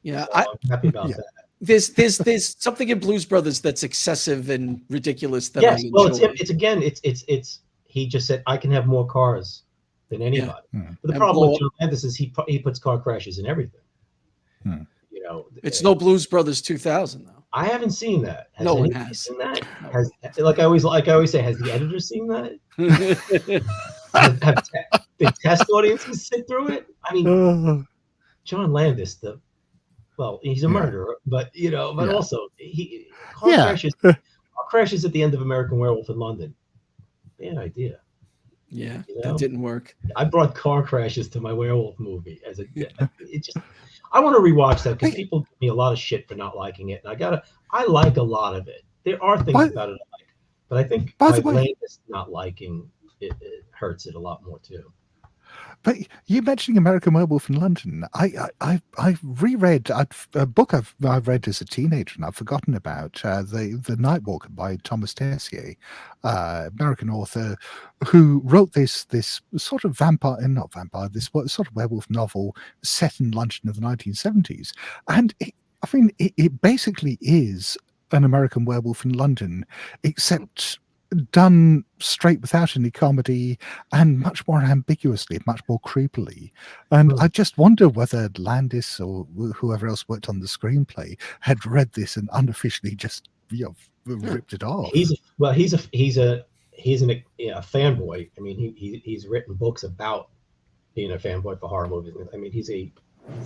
Yeah, I'm happy about that. There's something in Blues Brothers that's excessive and ridiculous. That yes, well, it's he just said I can have more cars than anybody. Yeah. But the problem with John Landis is he puts car crashes in everything. It's no Blues Brothers 2000 though. I haven't seen that. No one has seen that. No. Like I always say, has the editor seen that? Did test audiences sit through it? I mean, John Landis, he's a murderer, but also crashes at the end of American Werewolf in London. Bad idea. Yeah, that didn't work. I brought car crashes to my werewolf movie I want to rewatch that because people give me a lot of shit for not liking it, and I like a lot of it. There are things about it I like, but I think Landis not liking it hurts it a lot more too. But you mentioning American Werewolf in London, I reread a book I've read as a teenager and I've forgotten about, the Nightwalker by Thomas Tessier, American author, who wrote this sort of this sort of werewolf novel set in London of the 1970s, and it basically is an American Werewolf in London, except done straight without any comedy and much more ambiguously, much more creepily. And I just wonder whether Landis or whoever else worked on the screenplay had read this and unofficially just ripped it off. He's a fanboy. I mean, he's written books about being a fanboy for horror movies. I mean, he's a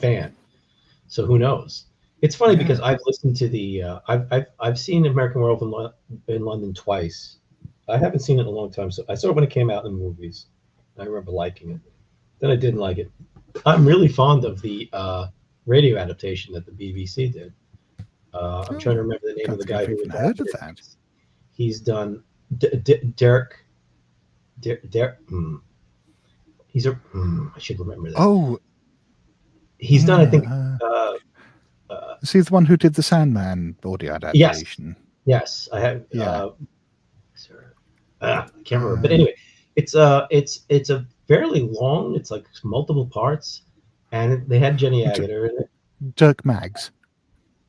fan. So who knows? It's funny because I've listened to I've seen American Werewolf in London twice. I haven't seen it in a long time. So I saw it when it came out in the movies. I remember liking it. Then I didn't like it. I'm really fond of the radio adaptation that the BBC did. I'm trying to remember the name of the guy who adapted it. He's done Derek. I should remember that. Oh, he's done, I think. Is he the one who did the Sandman audio adaptation? Yes, I have. Yeah. I can't remember, but anyway, it's a fairly long. It's like multiple parts, and they had Jenny Agutter in it. Dirk Maggs.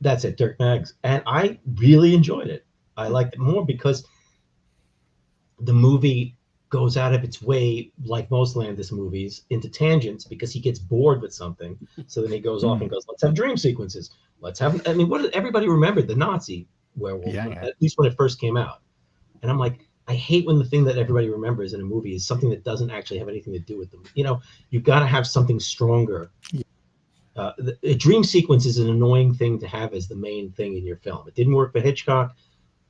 That's it, Dirk Maggs, and I really enjoyed it. I liked it more because the movie goes out of its way, like most Landis movies, into tangents because he gets bored with something. So then he goes off and goes, let's have dream sequences. Let's have, I mean, what did everybody remembered? The Nazi werewolf, at least when it first came out. And I'm like, I hate when the thing that everybody remembers in a movie is something that doesn't actually have anything to do with them. You know, you've got to have something stronger. A dream sequence is an annoying thing to have as the main thing in your film. It didn't work for Hitchcock.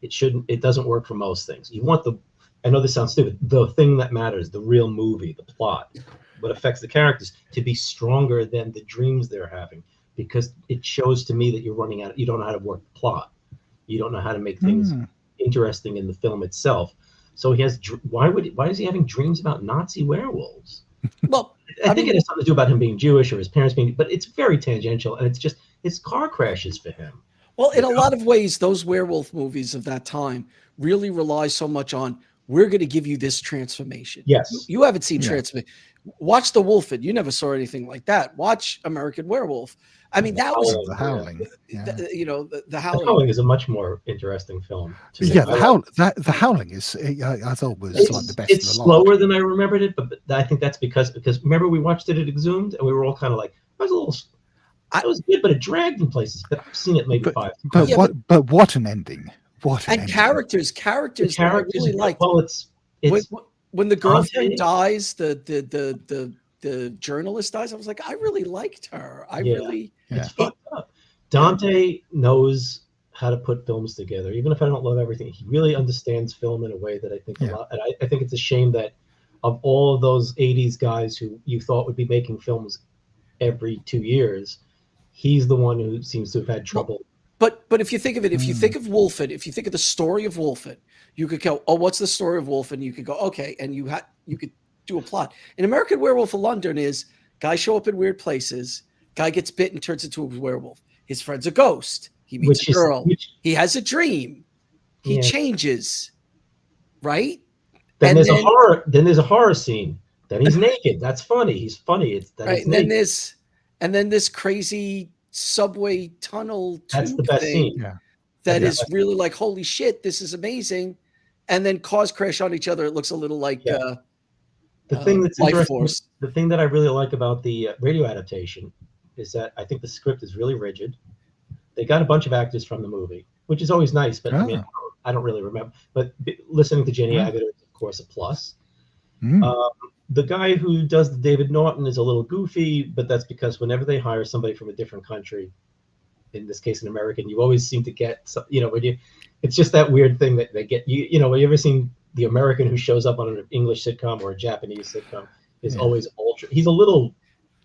It doesn't work for most things. You want I know this sounds stupid, the thing that matters, the real movie, the plot, what affects the characters, to be stronger than the dreams they're having, because it shows to me that you don't know how to work the plot. You don't know how to make things interesting in the film itself. So why is he having dreams about Nazi werewolves? Well, I think it has something to do about him being Jewish or his parents being, but it's very tangential, and it's car crashes for him. Well, in a lot of ways, those werewolf movies of that time really rely so much on, we're going to give you this transformation. Yes. You haven't seen transformation. Watch The Wolfen. You never saw anything like that. Watch American Werewolf. I mean, that was The Howling. The Howling. The Howling is a much more interesting film. The Howling is, I thought, was like the best. It's slower than I remembered it, but I think that's because remember we watched it at Exhumed and we were all kind of like, it was good, but it dragged in places. But I've seen it maybe five times. But what an ending! Characters I really like. Well, it's when the girlfriend dies, the journalist dies. I was like, I really liked her. It's fucked up. Dante knows how to put films together, even if I don't love everything. He really understands film in a way that I think a lot. And I think it's a shame that of all of those '80s guys who you thought would be making films every 2 years, he's the one who seems to have had trouble. But if you think of it, if you think of Wolfen, if you think of the story of Wolfen, you could go, oh, what's the story of Wolfen? You could go, okay, and you could do a plot. In American Werewolf of London is guys show up in weird places, guy gets bitten, turns into a werewolf. His friend's a ghost. He meets a girl. He has a dream. He changes, right? Then there's a horror scene. Then he's naked. That's funny. He's funny. It's that right. And then this crazy subway tunnel that's the best thing scene. That is really like, holy shit, this is amazing. And then cars crash on each other. It looks a little like the thing that's Life interesting. Force. The thing that I really like about the radio adaptation is that I think the script is really rigid. They got a bunch of actors from the movie, which is always nice, but I mean, I don't really remember. But listening to Jenny Agutter is, of course, a plus. The guy who does the David Norton is a little goofy, but that's because whenever they hire somebody from a different country, in this case an American, you always seem to get, it's just that weird thing that they get. Have you ever seen the American who shows up on an English sitcom or a Japanese sitcom is always ultra. He's a little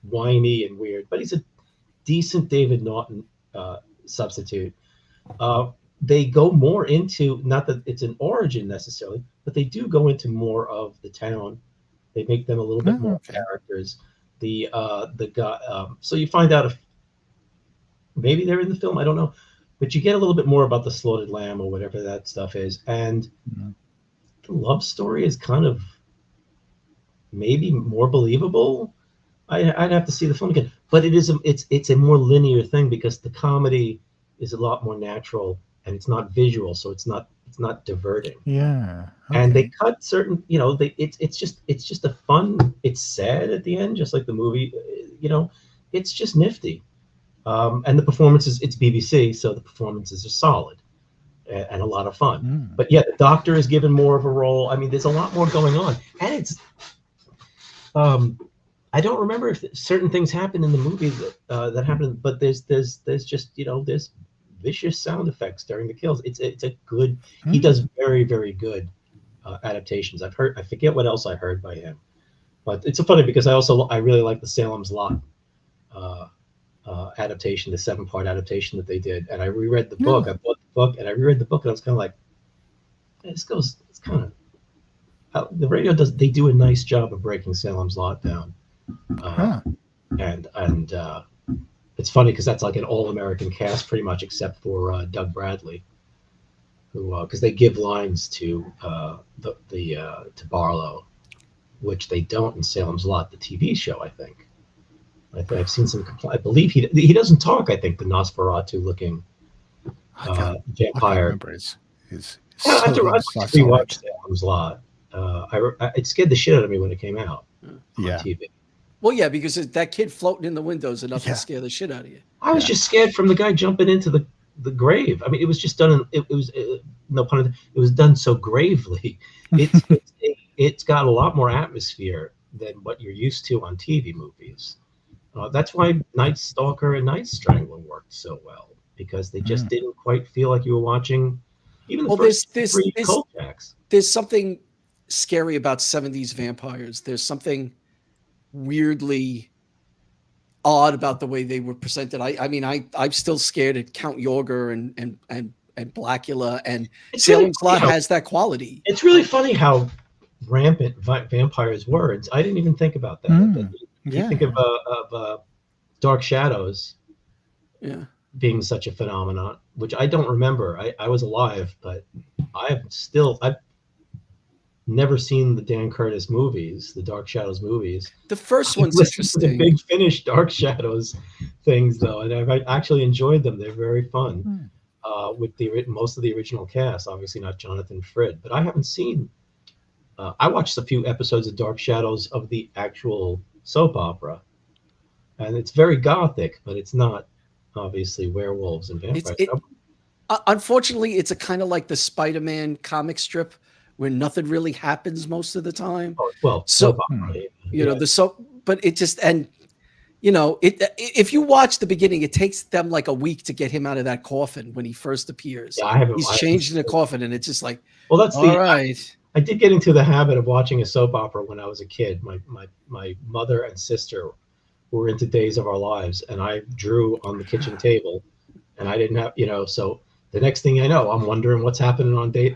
whiny and weird, but he's a decent David Norton substitute. They go more into, not that it's an origin necessarily, but they do go into more of the town. They make them a little bit more characters. The guy, so you find out if maybe they're in the film, I don't know, but you get a little bit more about the slaughtered lamb or whatever that stuff is, and the love story is kind of maybe more believable. I'd have to see the film again, but it's a more linear thing because the comedy is a lot more natural and it's not visual, so it's not diverting. And they cut certain, it's just a fun. It's sad at the end, just like the movie. It's just nifty. And the performances, it's BBC, so the performances are solid and a lot of fun. But yeah, the doctor is given more of a role. I mean, there's a lot more going on, and it's. I don't remember if certain things happen in the movie that happen, but there's just there's vicious sound effects during the kills. It's a good. He does very, very good adaptations. I forget what else I heard by him, but it's so funny because I really like the Salem's Lot adaptation, the 7-part adaptation that they did, and I reread the book. I bought the book and I reread the book, and I was kind of like, it's kind of. the radio they do a nice job of breaking Salem's Lot down, and it's funny because that's like an all-American cast pretty much, except for Doug Bradley, who because they give lines to to Barlow, which they don't in Salem's Lot, the TV show. I think I've seen some. I believe he doesn't talk. I think the Nosferatu-looking vampire. I can't remember his I rewatched Salem's Lot. It scared the shit out of me when it came out on TV. Well, yeah, because that kid floating in the windows enough to scare the shit out of you. I was just scared from the guy jumping into the grave. I mean, it was just done. It was no pun intended. It was done so gravely. It's got a lot more atmosphere than what you're used to on TV movies. That's why Night Stalker and Night Strangler worked so well, because they just didn't quite feel like you were watching. Even the first three Kolchaks. There's something scary about 70s vampires. There's something weirdly odd about the way they were presented. I mean, I'm still scared at Count Yorger and Blackula, and Salem's Lot has that quality. It's really funny how rampant vampires were. I didn't even think about that. You think of Dark Shadows being such a phenomenon, which I don't remember. I was alive, but I've never seen the Dan Curtis movies, the Dark Shadows movies. The first one's interesting. The Big Finish Dark Shadows things, though, and I've actually enjoyed them. They're very fun with most of the original cast. Obviously not Jonathan Frid, but I haven't seen. I watched a few episodes of Dark Shadows of the actual soap opera, and it's very gothic, but it's not obviously werewolves and vampires. Unfortunately, it's a kind of like the Spider-Man comic strip, where nothing really happens most of the time. But it just, and if you watch the beginning, it takes them like a week to get him out of that coffin when he first appears. He's changed in the coffin, and it's just like, well, that's all right. I did get into the habit of watching a soap opera when I was a kid. My mother and sister were into Days of Our Lives, and I drew on the kitchen table, and I didn't have, so the next thing I know, I'm wondering what's happening on day.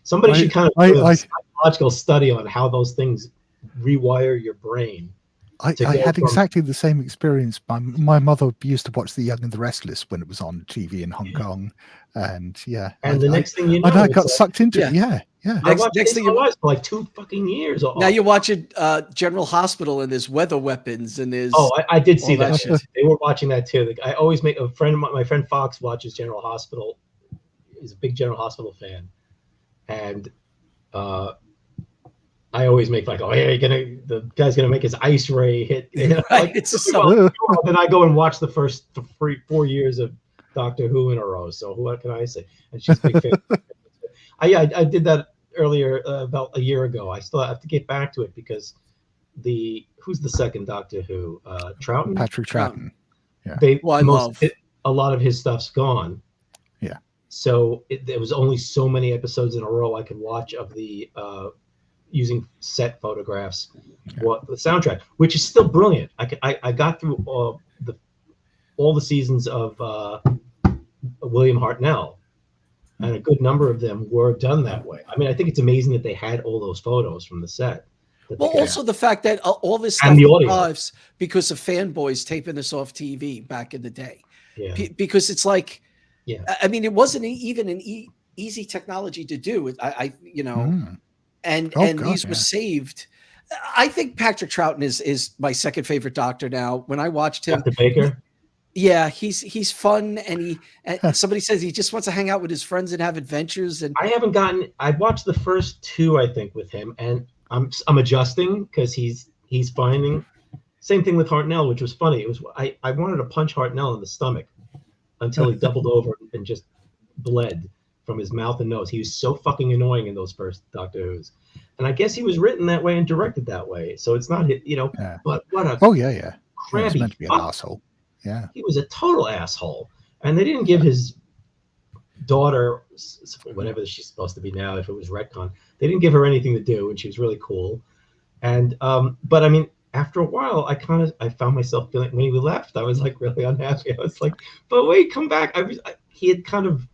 Somebody should kind of do a psychological study on how those things rewire your brain. I had exactly the same experience. My mother used to watch The Young and the Restless when it was on TV in Hong Kong, and the next thing you know, I got sucked into it. Yeah. Next thing you watched for like 2 fucking years. Now you're watching General Hospital, and there's weather weapons, and there's I did see that shit. They were watching that too. I always make my friend Fox watches General Hospital. He's a big General Hospital fan. And I always make like, hey, the guy's gonna make his ice ray hit. Right. Then I go and watch the first 4 years of Doctor Who in a row. So what can I say? And she's a big fan. I did that earlier about a year ago. I still have to get back to it because who's the second Doctor Who? Troughton? Patrick Troughton. Yeah. A lot of his stuff's gone. Yeah. So there was only so many episodes in a row I could watch of the using set photographs, the soundtrack, which is still brilliant. I got through all the seasons of William Hartnell, and a good number of them were done that way. I mean, I think it's amazing that they had all those photos from the set. Well, also the fact that all this stuff survives because of fanboys taping this off TV back in the day. Yeah. Because it's like, I mean, it wasn't even an easy technology to do. And these were saved. I think Patrick Troughton is my second favorite Doctor now. When I watched him, Dr. Baker. Yeah, he's fun, and somebody says he just wants to hang out with his friends and have adventures. And I watched the first 2, I think, with him, and I'm adjusting because he's finding. Same thing with Hartnell, which was funny. It was I wanted to punch Hartnell in the stomach until he doubled over and just bled from his mouth and nose. He was so fucking annoying in those first Doctor Who's, and I guess he was written that way and directed that way. So it's not But what a crabby meant to be an asshole. Yeah, he was a total asshole, and they didn't give his daughter, whatever she's supposed to be now, if it was retcon, they didn't give her anything to do, and she was really cool. And but I mean, after a while, I found myself feeling, when he left, I was like really unhappy. I was like, but wait, come back. He had kind of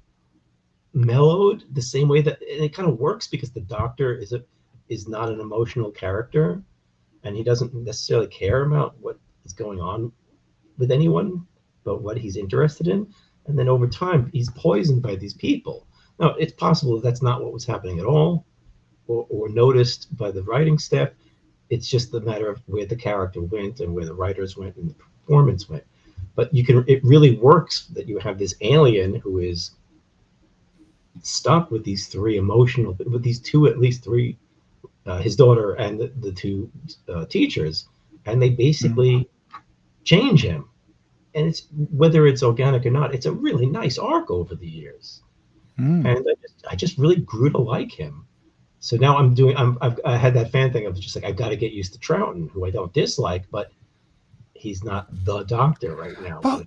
mellowed the same way that, and it kind of works because the Doctor is not an emotional character, and he doesn't necessarily care about what is going on with anyone, but what he's interested in. And then over time, he's poisoned by these people. Now, it's possible that that's not what was happening at all, or noticed by the writing staff. It's just the matter of where the character went and where the writers went and the performance went. But it really works that you have this alien who is stuck with these at least three, his daughter and the two teachers, and they basically change him. And it's, whether it's organic or not, it's a really nice arc over the years. And I just really grew to like him. So now I had that fan thing of just like, I've got to get used to Troughton, who I don't dislike, but he's not the Doctor right now. Well,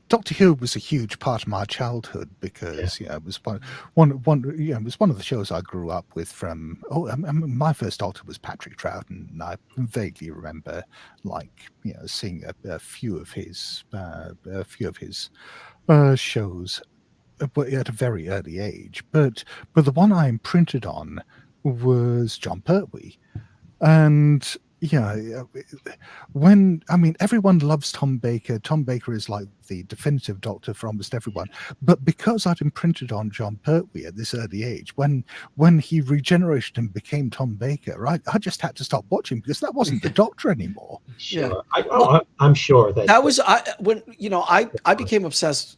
Doctor Who was a huge part of my childhood because it was it was one of the shows I grew up with. My first Doctor was Patrick Troughton, and I vaguely remember seeing a few of his shows at a very early age. But the one I imprinted on was John Pertwee, and everyone loves Tom Baker. Tom Baker is like the definitive Doctor for almost everyone. But because I'd imprinted on John Pertwee at this early age, when he regenerated and became Tom Baker, I just had to stop watching because that wasn't the Doctor anymore. Sure, I'm sure that was when I became obsessed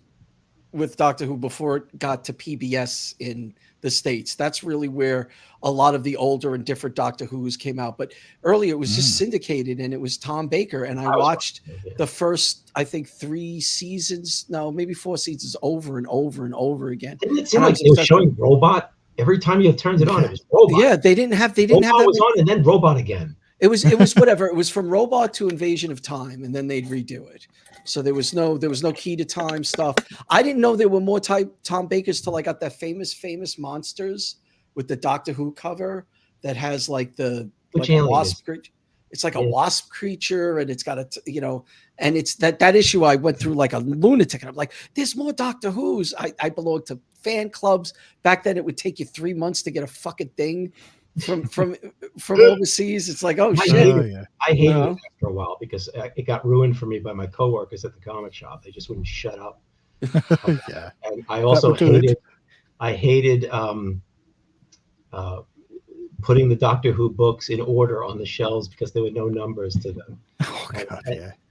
with Doctor Who before it got to PBS in the States. That's really where a lot of the older and different Doctor Who's came out. But earlier it was just syndicated, and it was Tom Baker. And I watched the first, I think, 3 seasons, no, maybe 4 seasons over and over and over again. Didn't it seem like they were showing Robot every time you turned it on? It was Robot. Yeah, they didn't have Robot was on, and then Robot again. It was whatever. It was from Robot to Invasion of Time, and then they'd redo it. So there was no Key to Time stuff. I didn't know there were more Tom Bakers till I got that famous Monsters with the Doctor Who cover that has like a wasp creature. It's like a wasp creature, and it's got and it's that issue I went through like a lunatic, and I'm like, there's more Doctor Who's. I belonged to fan clubs back then. It would take you 3 months to get a fucking thing from overseas. It's like, oh shit. I hated it after a while because it got ruined for me by my coworkers at the comic shop. They just wouldn't shut up. And I also hated putting the Doctor Who books in order on the shelves because there were no numbers to them.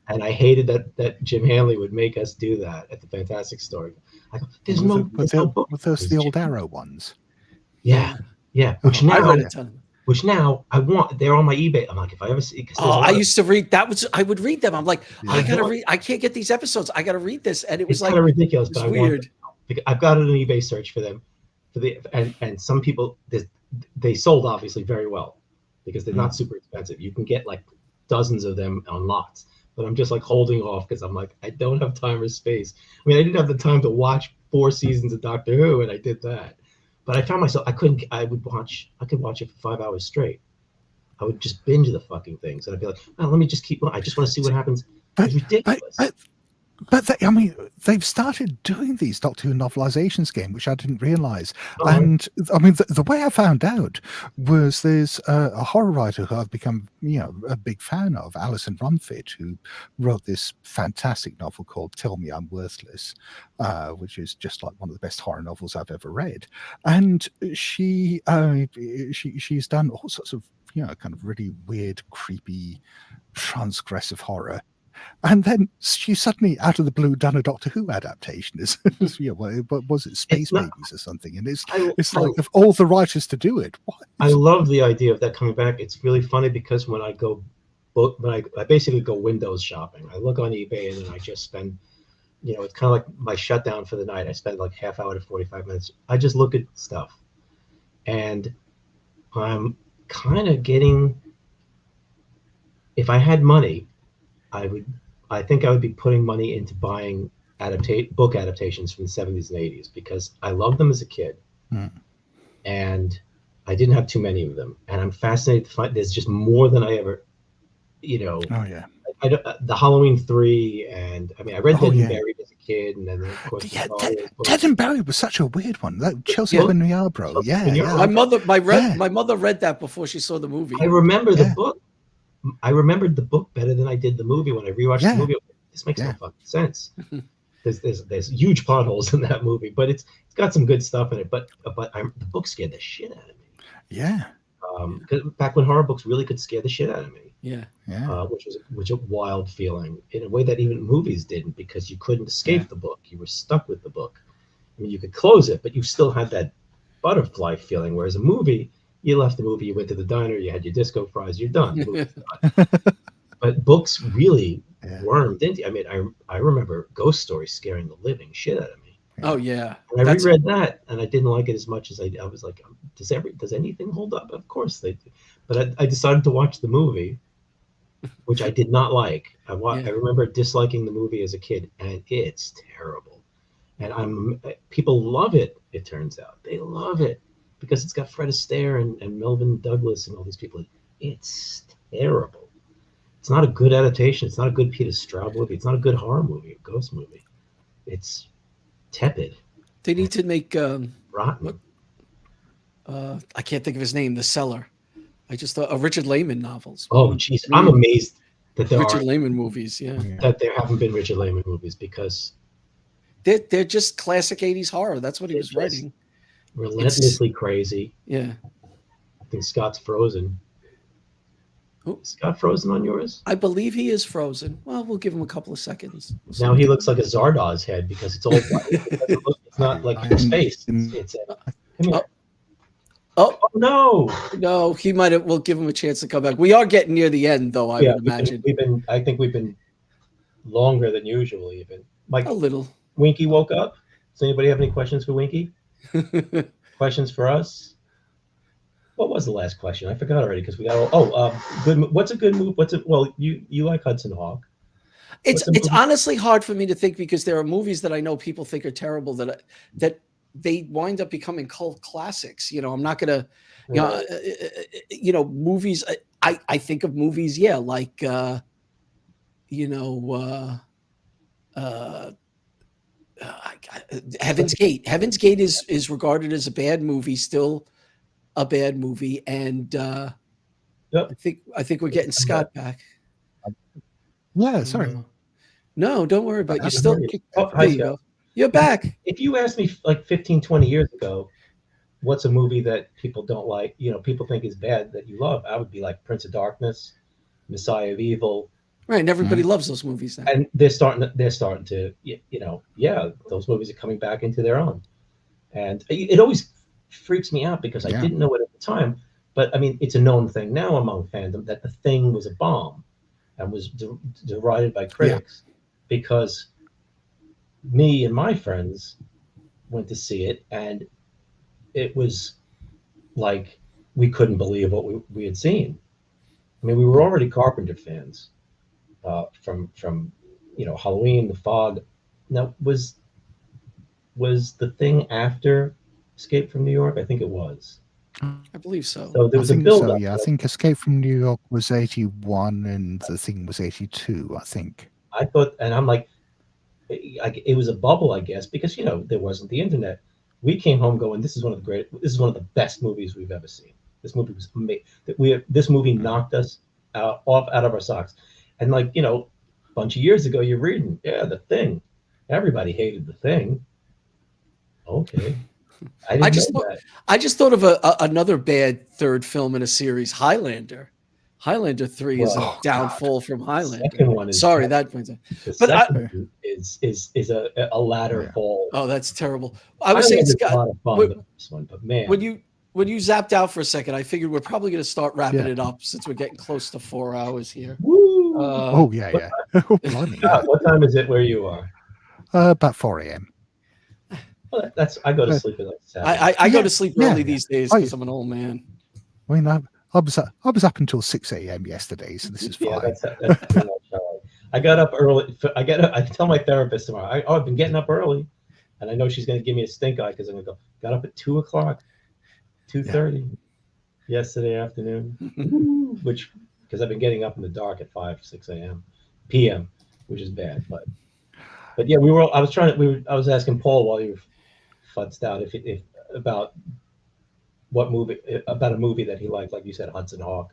And I hated that Jim Hanley would make us do that at the Fantastic Store. I go, there's no book. But those the old Arrow ones. Yeah. Which now I want. They're on my eBay. I'm like, if I ever see. I used to read. I would read them. I'm like, I gotta read. I can't get these episodes. I gotta read this, and it's like kind of ridiculous. It's but weird. I've got an eBay search for them, and some people they sold obviously very well because they're not super expensive. You can get like dozens of them on lots. But I'm just like holding off because I'm like, I don't have time or space. I mean, I didn't have the time to watch 4 seasons of Doctor Who, and I did that. But I found myself, I could watch it for 5 hours straight. I would just binge the fucking things. And I'd be like, oh, let me just I just want to see what happens. It's ridiculous. But they've started doing these Doctor Who novelizations game, which I didn't realize. Uh-huh. And I mean, the way I found out was there's a horror writer who I've become, a big fan of, Alison Rumfitt, who wrote this fantastic novel called Tell Me I'm Worthless, which is just like one of the best horror novels I've ever read. And she's done all sorts of, kind of really weird, creepy, transgressive horror. And then she suddenly, out of the blue, done a Doctor Who adaptation. What was it, Space Babies or something? And it's like of all the writers to do it. What? I love the idea of that coming back. It's really funny because when I basically go windows shopping. I look on eBay and then I just spend, it's kind of like my shutdown for the night. I spend like half hour to 45 minutes. I just look at stuff, and I'm kind of getting. If I had money, I think I would be putting money into buying book adaptations from the 70s and 80s because I loved them as a kid, and I didn't have too many of them. And I'm fascinated to find there's just more than I ever, Oh yeah. The Halloween 3, and I mean I read Dead and Buried as a kid, and then of course Yeah, Ted and Barry was such a weird one. That Chelsea Quinn Yarbrough. Yeah. My mother read that before she saw the movie. I remember the book. I remembered the book better than I did the movie. When I rewatched the movie, this makes no fucking sense. There's huge plot holes in that movie, but it's got some good stuff in it. But the book scared the shit out of me. Yeah. Back when horror books really could scare the shit out of me. Yeah. Which was a wild feeling in a way that even movies didn't, because you couldn't escape the book. You were stuck with the book. I mean, you could close it, but you still had that butterfly feeling. Whereas a movie, you left the movie, you went to the diner, you had your disco fries, you're done. The movie's done. But books really wormed into. I mean, I remember Ghost Story scaring the living shit out of me. Oh yeah. And I reread that, and I didn't like it as much as I was like, does anything hold up? Of course they do. But I decided to watch the movie, which I did not like. I remember disliking the movie as a kid, and it's terrible. And people love it. It turns out they love it because it's got Fred Astaire and Melvin Douglas and all these people. It's terrible. It's not a good adaptation. It's not a good Peter Straub movie. It's not a good horror movie, a ghost movie. It's tepid. They need to make rotten. I can't think of his name. The Cellar. I just thought Richard Lehman novels. Oh, jeez, I'm amazed that there Richard Lehman movies. Yeah, that there haven't been Richard Lehman movies, because they're just classic '80s horror. That's what he was writing. Relentlessly crazy. Yeah. I think Scott's frozen. Oh. Is Scott frozen on yours? I believe he is frozen. Well, we'll give him a couple of seconds. Now he looks like a Zardoz head because it's all white. It's not like your space. Come here. Oh no! He might have. We'll give him a chance to come back. We are getting near the end, though. I would imagine I think we've been longer than usual. Even Mike, a little. Winky woke up. Does anybody have any questions for Winky? Questions for us? What was the last question? I forgot already because we got good. What's a good move? You like Hudson Hawk? It's honestly hard for me to think, because there are movies that I know people think are terrible that they wind up becoming cult classics. You know, I'm not gonna, movies. I think of movies, like Heaven's Gate. Heaven's Gate is regarded as a bad movie, still a bad movie, and I think we're getting Scott back. Yeah, sorry. No, don't worry about it. You're still. There you go. You're back. If you asked me like 15, 20 years ago, what's a movie that people don't like, people think is bad that you love, I would be like Prince of Darkness, Messiah of Evil. Right, and everybody loves those movies now. And they're starting to, those movies are coming back into their own. And it always freaks me out because I didn't know it at the time. But I mean, it's a known thing now among fandom that The Thing was a bomb and was derided by critics because me and my friends went to see it, and it was like we couldn't believe what we had seen. I mean, we were already Carpenter fans from Halloween, The Fog. Now, was The Thing after Escape from New York? I think it was. I believe so. So there was a build up. I think Escape from New York was 81 and The Thing was 82, I think. I thought, and I'm like, it was a bubble, I guess, because there wasn't the internet. We came home going, this is one of the best movies we've ever seen. This movie was amazing. This movie knocked us out of our socks. And a bunch of years ago, you're reading, The Thing. Everybody hated The Thing. Okay. I just thought of another bad third film in a series, Highlander. Highlander 3 is a downfall from Highlander. Sorry, that points out. But is a ladder fall. Oh, that's terrible. I was saying, Scott, a lot of fun this one, but man, when you zapped out for a second, I figured we're probably going to start wrapping it up since we're getting close to 4 hours here. Woo! What time is it where you are? About 4 a.m. Well, I go to sleep at like 7. I go to sleep early these days because I'm an old man. I mean, I was up until 6 a.m. yesterday, so this is fine. That's I got up early. I tell my therapist tomorrow, I've been getting up early, and I know she's going to give me a stink eye because I'm going to got up at 2 o'clock, 2:30 yesterday afternoon, because I've been getting up in the dark at 5, 6 a.m. p.m., which is bad, but But yeah, I was asking Paul while you futzed out if about what movie about a movie that he liked, like you said, Hudson Hawk.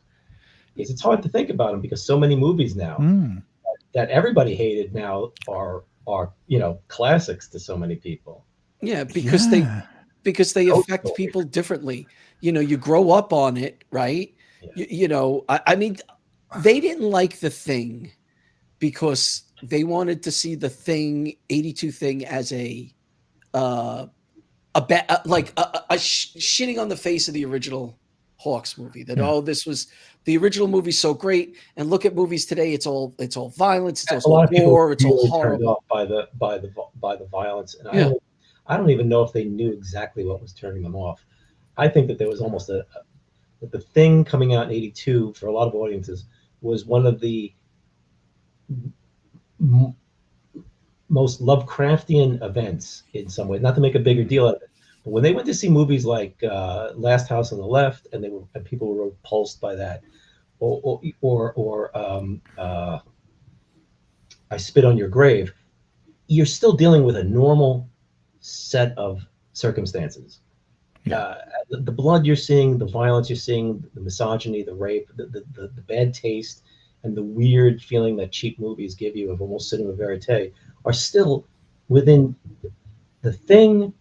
Because it's hard to think about him because so many movies now that everybody hated now are classics to so many people. Yeah, because they affect people differently. You grow up on it, right? Yeah. I mean, they didn't like The Thing because they wanted to see The Thing 82 thing as a shitting on the face of the original Hawks movie. That this was the original movie so great, and look at movies today. It's all violence. It's all gore. It's all horrible by the violence. And I don't even know if they knew exactly what was turning them off. I think that there was almost The Thing coming out in '82 for a lot of audiences was one of the most Lovecraftian events in some way. Not to make a bigger deal out of it, but when they went to see movies like Last House on the Left, and people were repulsed by that, or I Spit on Your Grave, you're still dealing with a normal set of circumstances. The blood you're seeing, the violence you're seeing, the misogyny, the rape, the bad taste, and the weird feeling that cheap movies give you of almost cinema verite are still within. The Thing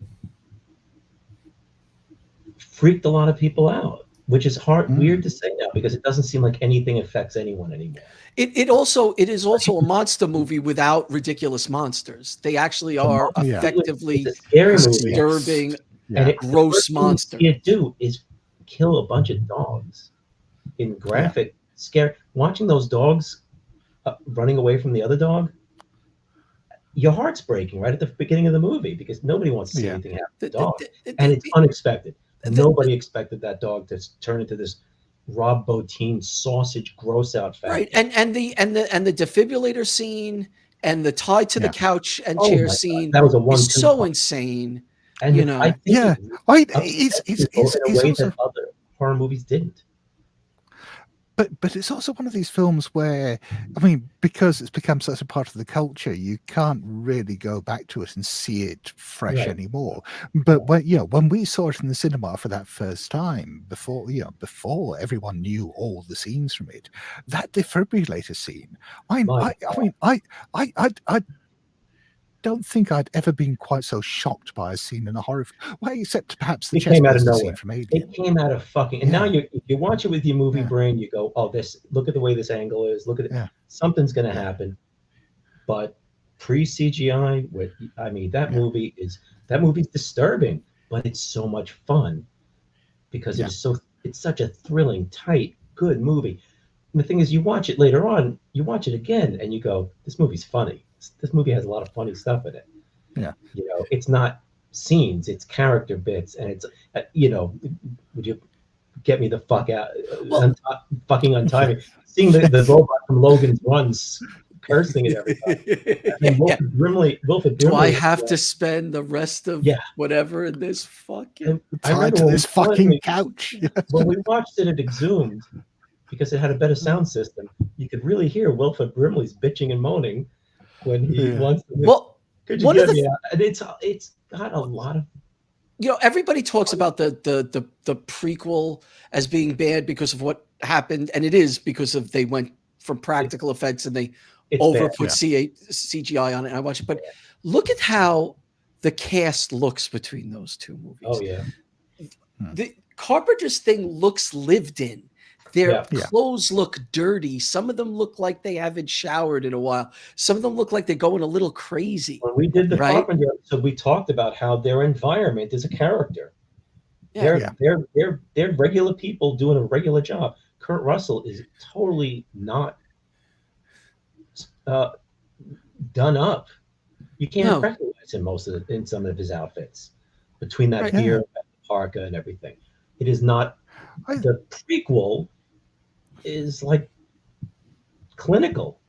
freaked a lot of people out, which is weird to say now because it doesn't seem like anything affects anyone anymore. It is also a monster movie without ridiculous monsters. They actually are effectively disturbing and gross monster. What you do is kill a bunch of dogs in graphic scare. Watching those dogs running away from the other dog, your heart's breaking right at the beginning of the movie because nobody wants to see anything happen to the dog, and it's unexpected. Nobody expected that dog to turn into this Rob Bottin sausage gross out fat. Right, and the defibrillator scene and the tie to the couch and chair scene that was a is so insane. And I think it's in a way that other horror movies didn't. But it's also one of these films where, I mean, because it's become such a part of the culture, you can't really go back to it and see it fresh anymore. But when we saw it in the cinema for that first time, before everyone knew all the scenes from it, that defibrillator scene, I don't think I'd ever been quite so shocked by a scene in a horror film. Well, except perhaps the chest burster scene from Alien. It came out of fucking. And now you watch it with your movie brain. You go, oh, look at the way this angle is. Look at it. Something's going to happen. But pre-CGI, that movie's disturbing, but it's so much fun because it's such a thrilling, tight, good movie. And the thing is, you watch it later on, you watch it again, and you go, this movie's funny. This movie has a lot of funny stuff in it. Yeah. It's not scenes, it's character bits. And it's, would you get me the fuck out, fucking untie me? Seeing the robot from Logan's Runs cursing at everybody. And Wilford Brimley. Do I have to spend the rest of whatever in this fucking... Tied to this fucking couch. When we watched it Exhumed, because it had a better sound system, you could really hear Wilford Brimley's bitching and moaning when he wants to. Well, could you get me out? And it's got a lot of. Everybody talks about the prequel as being bad because of what happened, and it is because of they went from practical effects and they put CGI on it. And I watch it, but look at how the cast looks between those two movies. Oh yeah, the Carpenter's thing looks lived in. Their clothes look dirty. Some of them look like they haven't showered in a while. Some of them look like they're going a little crazy. When we did the Carpenter episode, we talked about how their environment is a character. They're regular people doing a regular job. Kurt Russell is totally not done up. You can't recognize him in some of his outfits between that beard, parka, and everything. It is not. The prequel is like clinical,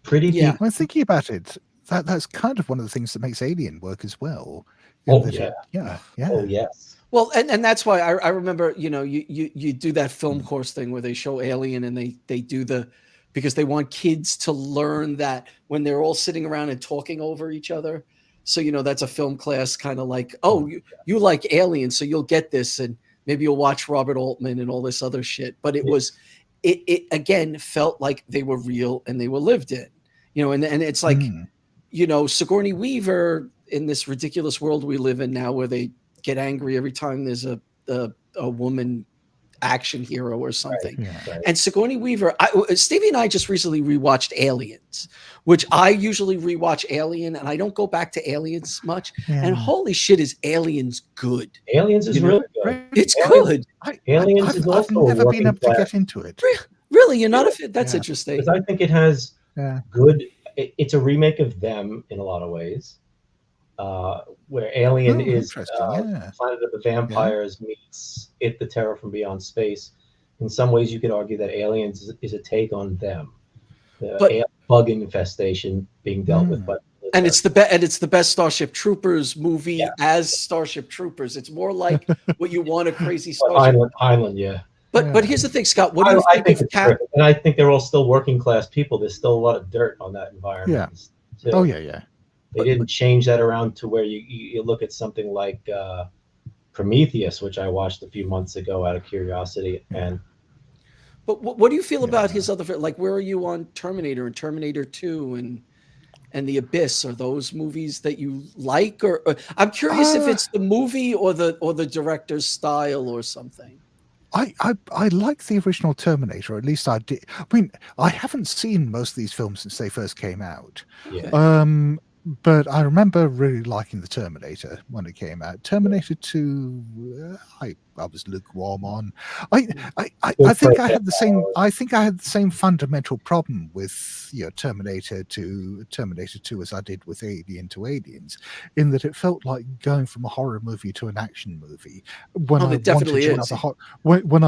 pretty deep. I'm thinking about it. That's kind of one of the things that makes Alien work as well. Oh yes. Well, and that's why I remember, you do that film course thing where they show Alien and they do the because they want kids to learn that when they're all sitting around and talking over each other. So, that's a film class kind of like, oh, you like Aliens, so you'll get this, and maybe you'll watch Robert Altman and all this other shit. But it again felt like they were real and they were lived in, and it's like, Sigourney Weaver in this ridiculous world we live in now, where they get angry every time there's a woman action hero or something. Right, right. And Sigourney Weaver, Stevie and I just recently rewatched Aliens, which I usually rewatch Alien, and I don't go back to Aliens much. Yeah. And holy shit, is Aliens good? Aliens is really good. It's good. Aliens is also I've never been able to get into it. Really? You're not a fan? That's interesting. Because I think it has good. It's a remake of Them in a lot of ways. Where Alien is Planet of the Vampires meets It, the Terror from Beyond Space. In some ways, you could argue that Aliens is a take on Them, the bug infestation being dealt with. And it's the best Starship Troopers movie as Starship Troopers. It's more like what you want a crazy Starship Island, yeah. But here's the thing, Scott. What do you think of and I think they're all still working class people. There's still a lot of dirt on that environment. Yeah. Oh yeah. They didn't change that around to where you look at something like Prometheus, which I watched a few months ago out of curiosity. But what do you feel about his other, like, where are you on Terminator and Terminator 2 and The Abyss? Are those movies that you like, or I'm curious if it's the movie or the director's style or something. I like the original Terminator, or at least I did. I mean, I haven't seen most of these films since they first came out. Yeah. But I remember really liking the Terminator when it came out. Terminator 2, I was lukewarm on. I think I had the same. I think I had the same fundamental problem with Terminator 2 as I did with Alien to Aliens, in that it felt like going from a horror movie to an action movie when I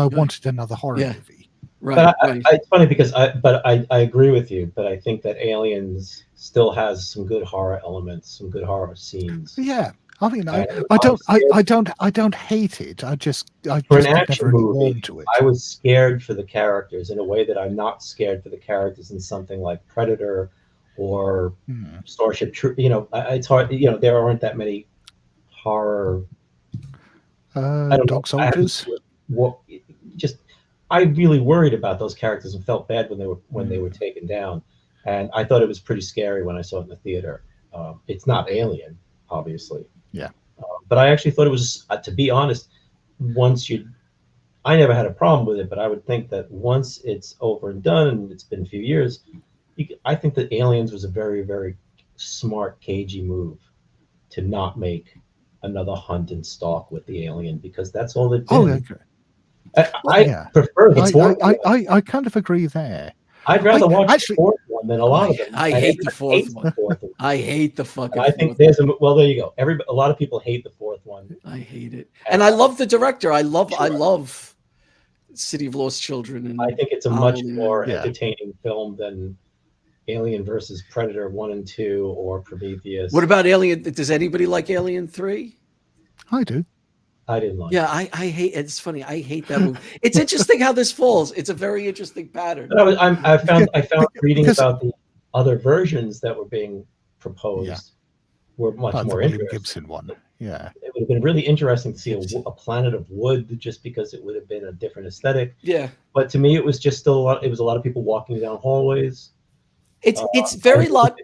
wanted another horror movie. Right. It's funny because I agree with you, but I think that Aliens still has some good horror elements, some good horror scenes. Yeah, I mean, I don't hate it. I just for an action movie, to it. I was scared for the characters in a way that I'm not scared for the characters in something like Predator or Starship Troopers. It's hard. There aren't that many horror. Dog soldiers. I really worried about those characters and felt bad when they were taken down, and I thought it was pretty scary when I saw it in the theater. It's not Alien, obviously. Yeah. But I actually thought it was, to be honest, I never had a problem with it, but I would think that once it's over and done, and it's been a few years, I think that Aliens was a very, very smart, cagey move to not make another hunt and stalk with the alien, because that's all it did. Oh, okay. I prefer the fourth one. I kind of agree there. I'd rather watch the fourth one than a lot of them. I hate the fourth one. I hate the fucking I think there's there you go. A lot of people hate the fourth one. I hate it. And I love the director. I love City of Lost Children. And I think it's a much more entertaining film than Alien versus Predator 1 and 2 or Prometheus. What about Alien? Does anybody like Alien 3? I do. I didn't like. Yeah, I hate. It's funny. I hate that movie. It's interesting how this falls. It's a very interesting pattern. I found reading about the other versions that were being proposed were much more interesting. Gibson one. Yeah, it would have been really interesting to see a planet of wood, just because it would have been a different aesthetic. Yeah, but to me, it was just still a lot. It was a lot of people walking down hallways. It's very lot.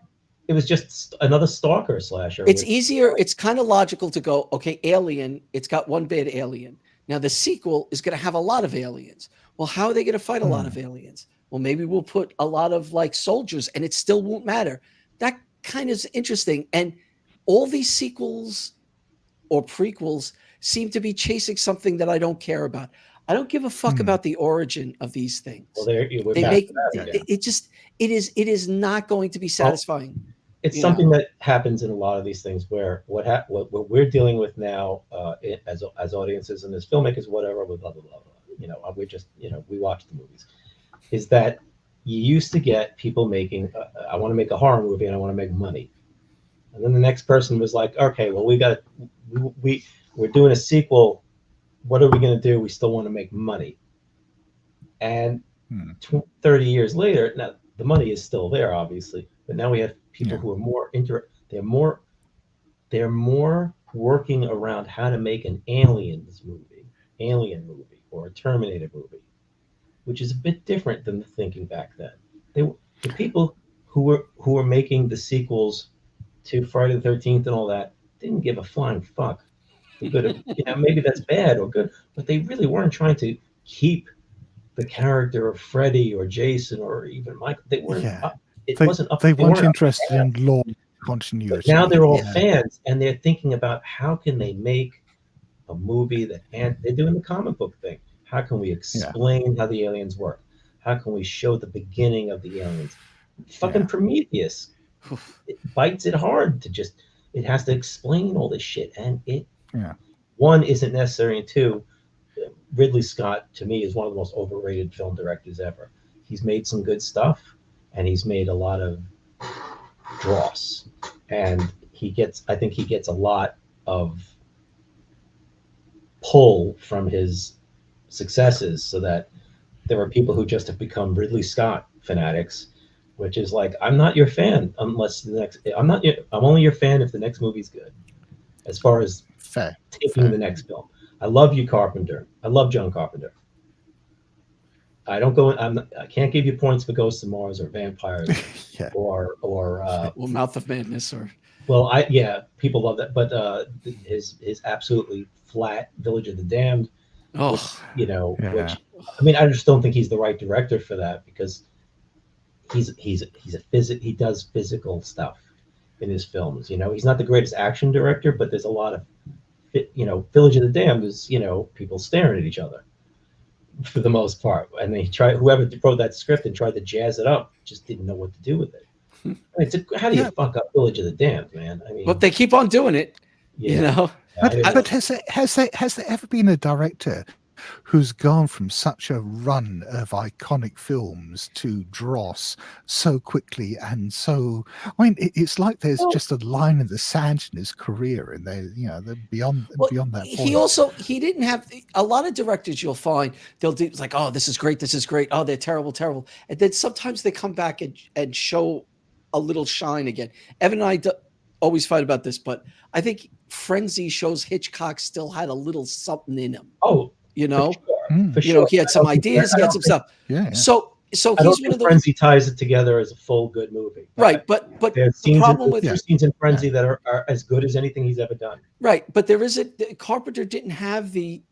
It was just another stalker slasher. It's easier. It's kind of logical to go, okay, Alien, it's got one bad alien. Now the sequel is going to have a lot of aliens. Well, how are they going to fight a lot of aliens? Well, maybe we'll put a lot of like soldiers and it still won't matter. That kind of is interesting. And all these sequels or prequels seem to be chasing something that I don't care about. I don't give a fuck about the origin of these things. Well, it is not going to be satisfying. Well, it's something that happens in a lot of these things, where what we're dealing with now as audiences and as filmmakers, whatever, with blah blah blah. We're just we watch the movies. Is that you used to get people making I want to make a horror movie and I want to make money, and then the next person was like, okay, well we're doing a sequel. What are we going to do? We still want to make money. And 30 years later, now the money is still there, obviously, but now we have people who are more they're more working around how to make an alien movie, or a Terminator movie, which is a bit different than the thinking back then. The people who were making the sequels to Friday the 13th and all that didn't give a flying fuck. Maybe that's bad or good, but they really weren't trying to keep the character of Freddy or Jason or even Michael. They weren't. They weren't interested in lore continuity. But now they're all fans, and they're thinking about how can they make a movie they're doing the comic book thing. How can we explain how the aliens work? How can we show the beginning of the aliens? Fucking Prometheus, it bites it hard to just. It has to explain all this shit, and one isn't necessary, and two, Ridley Scott to me is one of the most overrated film directors ever. He's made some good stuff, and he's made a lot of dross, and I think he gets a lot of pull from his successes, so that there are people who just have become Ridley Scott fanatics, which is like, I'm not your fan unless I'm only your fan if the next movie's good. As far as taking the next film, I love you, Carpenter. I love John Carpenter. I can't give you points for Ghosts of Mars or Vampires or Mouth of Madness people love that, but his absolutely flat Village of the Damned. Which I just don't think he's the right director for that, because he does physical stuff in his films. He's not the greatest action director, but there's a lot of Village of the Damned is people staring at each other for the most part, and whoever wrote that script and tried to jazz it up just didn't know what to do with it. How do you fuck up Village of the Damned, man? But they keep on doing it. But has there ever been a director who's gone from such a run of iconic films to dross so quickly and so? It's like there's just a line in the sand in his career, and they're beyond that point. He didn't have a lot of directors. You'll find they'll do like, oh, this is great, oh, they're terrible, and then sometimes they come back and show a little shine again. Evan and I always fight about this, but I think Frenzy shows Hitchcock still had a little something in him. For sure. He had some ideas, he had some stuff. So he's one of those. Frenzy ties it together as a full good movie. Right, but there's scenes in Frenzy that are as good as anything he's ever done. Right, but Carpenter didn't have the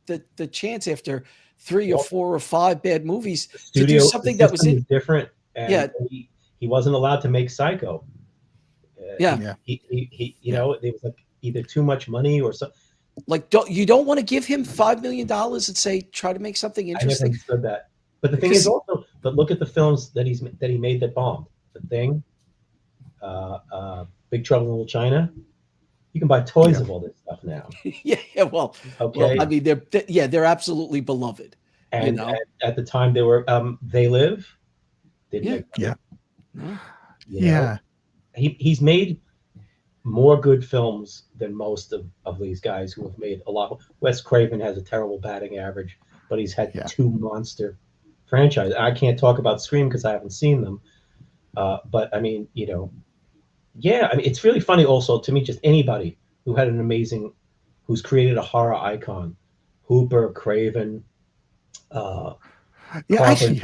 chance after 3 or 4 or 5 bad movies to do something that was different. And he wasn't allowed to make Psycho. He there was like either too much money or something. Like, you don't want to give him $5 million and say try to make something interesting. I never understood that. But the thing is also, look at the films that he made that bombed. The Thing, Big Trouble in Little China. You can buy toys of all this stuff now. Well, they're absolutely beloved. And at the time they were They Live. He's made more good films than most of these guys who have made a lot. Wes Craven has a terrible batting average, but he's had 2 monster franchises. I can't talk about Scream because I haven't seen them. But it's really funny also to me, just anybody who had who's created a horror icon, Hooper, Craven, actually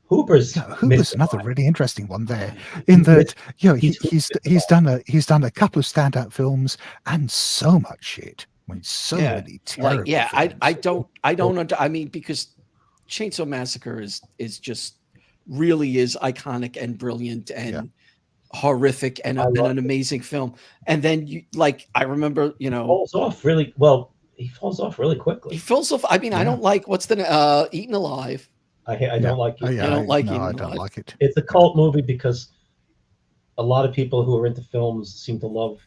Hooper's another really interesting one there, in that he's done a couple of standout films and so much shit. Many terrible. Because Chainsaw Massacre is just really is iconic and brilliant and horrific and an amazing film. And then I remember falls off really well. He falls off really quickly. He falls off. I don't like Eaten Alive. I don't like it. I don't like it. I don't like it. It's a cult movie because a lot of people who are into films seem to love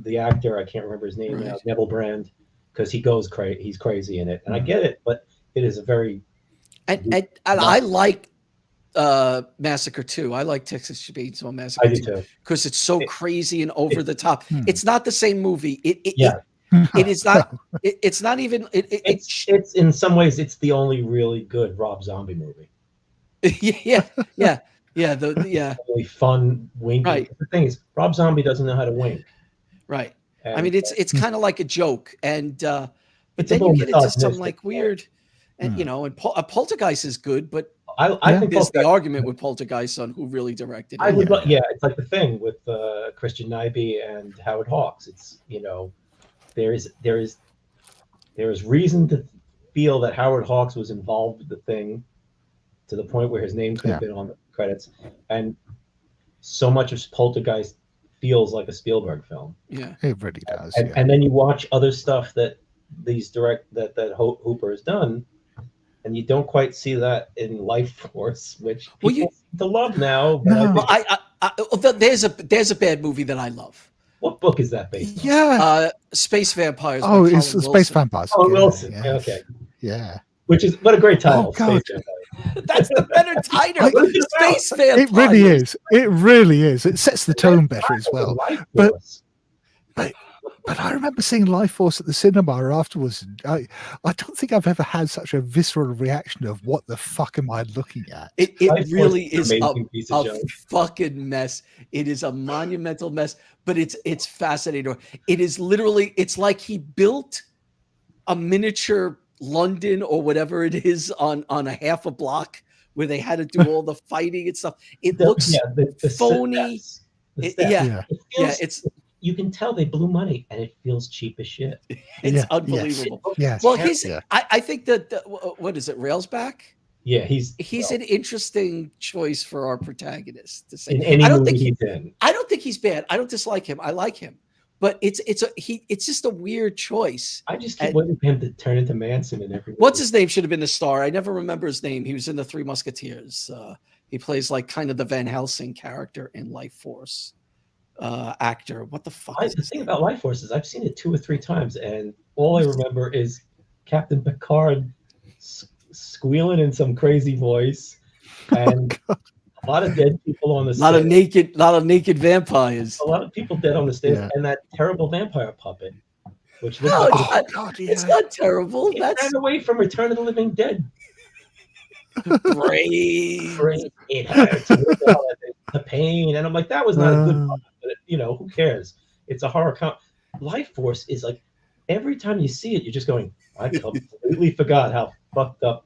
the actor. I can't remember his name now, Neville Brand, because he's crazy in it, and I get it. But it is a very I like Massacre 2. I like Texas Chainsaw Massacre 2 because it's so crazy and over the top. It's not the same movie. It is not. It's not even. It's in some ways it's the only really good Rob Zombie movie. Yeah. The really fun winking. Right. The thing is, Rob Zombie doesn't know how to wink. Right. And, I mean, it's kind of like a joke, and but it's then you get into some misogynistic. like weird, and you know, and Poltergeist is good, but I think there's the argument with Poltergeist on who really directed it. I would, it's like the thing with Christian Nyby and Howard Hawks. It's, you know, there is reason to feel that Howard Hawks was involved with the thing to the point where his name could have been on the credits, and so much of Poltergeist feels like a Spielberg film. Yeah, it really does. And then you watch other stuff that that Hooper has done, and you don't quite see that in Life Force, which people seem to love now. But there's a bad movie that I love. What book is that based on? Yeah, Space Vampires. Oh, it's Space Vampires. Oh, Wilson. Yeah. Okay. Yeah. Which is what a great title. Oh, God. That's the better title. Space Vampires. It really is. It really is. It sets the tone better as well. But I remember seeing Life Force at the cinema afterwards. I don't think I've ever had such a visceral reaction of what the fuck am I looking at? It really is a fucking mess. It is a monumental mess, but it's fascinating. It is literally, it's like he built a miniature London or whatever it is on a half a block where they had to do all the fighting and stuff. It looks phony. It's you can tell they blew money and it feels cheap as shit. It's unbelievable. Yes. Well, I think that what is it, Railsback? Yeah, he's an interesting choice for our protagonist to say. In any I don't movie think I don't think he's bad. I don't dislike him. I like him. But it's just a weird choice. I just keep waiting for him to turn into Manson in every movie. What's his name should have been the star. I never remember his name. He was in the Three Musketeers. He plays like kind of the Van Helsing character in Life Force. Actor. What the fuck? The thing about Life Force is I've seen it 2 or 3 times, and all I remember is Captain Picard squealing in some crazy voice, and a lot of dead people on the stage. A lot of naked vampires. A lot of people dead on the stage, and that terrible vampire puppet, which looks it's not terrible. It ran away from Return of the Living Dead. Great. It hurts. The pain, and I'm like, that was not a good puppet, but you know, who cares? It's a horror Life Force is like, every time you see it, you're just going, I completely forgot how fucked up.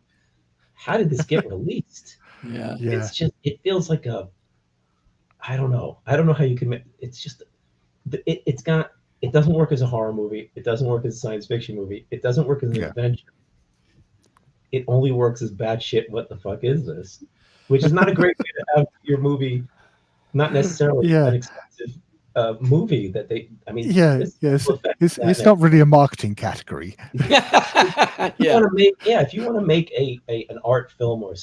How did this get released? Yeah. It's just, it feels like I don't know how you can. It's just, it doesn't work as a horror movie. It doesn't work as a science fiction movie. It doesn't work as an adventure. It only works as bad shit. What the fuck is this? Which is not a great way to have your movie. Not necessarily an expensive movie that they. I mean, it's not really a marketing category. If you want to make an art film or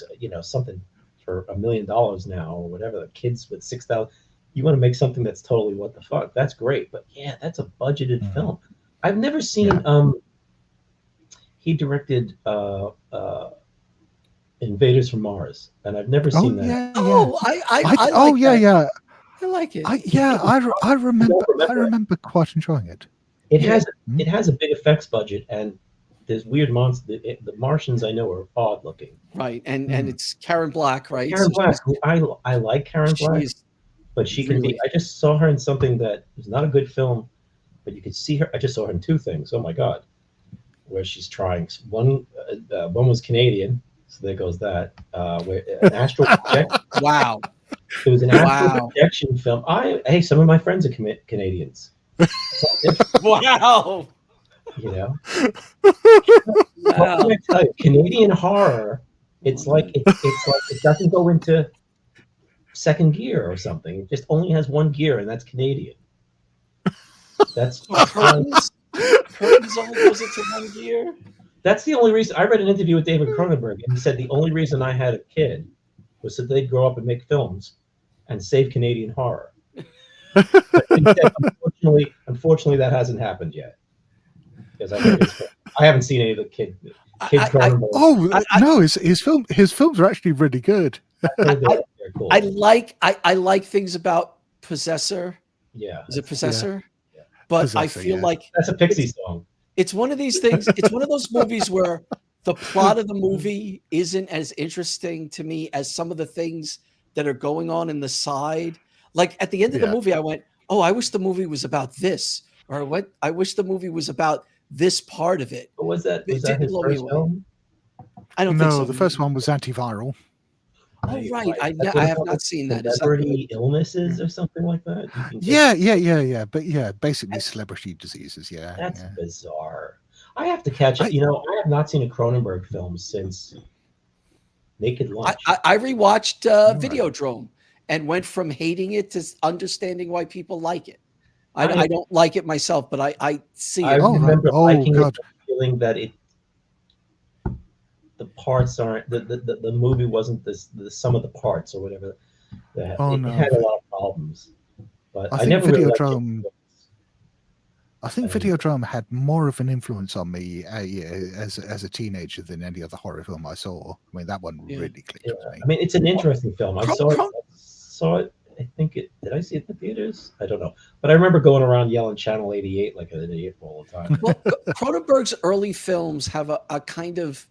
something for $1 million now or whatever, the kids with 6,000, you want to make something that's totally what the fuck. That's great, but that's a budgeted film. I've never seen. He directed Invaders from Mars, and I've never seen that. I like it. I remember quite enjoying it. It has a big effects budget, and there's weird monsters. The Martians I know are odd looking. Right, and it's Karen Black, right? Karen Black. I like Karen Black, but she can be. I just saw her in something that was not a good film, but you could see her. I just saw her in 2 things. Oh my god, where she's trying. One was Canadian, so there goes that. Where an astral project. Wow. It was an astral projection film. Some of my friends are Canadians. Wow. You know, what can I tell you? Canadian horror. It's like it doesn't go into second gear or something. It just only has 1 gear, and that's Canadian. That's Curtains only goes into 1 gear. That's the only reason. I read an interview with David Cronenberg, and he said the only reason I had a kid was that they'd grow up and make films and save Canadian horror. But he said, unfortunately, that hasn't happened yet. Because I haven't seen any of the kid Cronenberg. His films are actually really good. Cool. I like things about Possessor. Yeah. Is it Possessor? but I feel like that's a Pixie song. It's one of these things. It's one of those movies where the plot of the movie isn't as interesting to me as some of the things that are going on in the side. Like at the end of the movie, I went, "Oh, I wish the movie was about this," or "What? I wish the movie was about this part of it." But was that his first film? I don't think so. No, the first one was Antiviral. Oh, right. I have not seen that. Celebrity illnesses or something like that? Yeah. But yeah, basically celebrity diseases. Yeah. That's bizarre. I have to catch up. You know, I have not seen a Cronenberg film since Naked Lunch. I rewatched Videodrome and went from hating it to understanding why people like it. I don't like it myself, but I see it. I remember liking it, feeling that the parts aren't the movie wasn't the sum of the parts or whatever. It had a lot of problems. But I never Videodrome. I think Videodrome had more of an influence on me as a teenager than any other horror film I saw. I mean, that one really clicked with me. I mean, it's an interesting film. I saw it. I think did I see it in the theaters? I don't know. But I remember going around yelling Channel 88 like an idiot all the time. Well, Cronenberg's early films have a kind of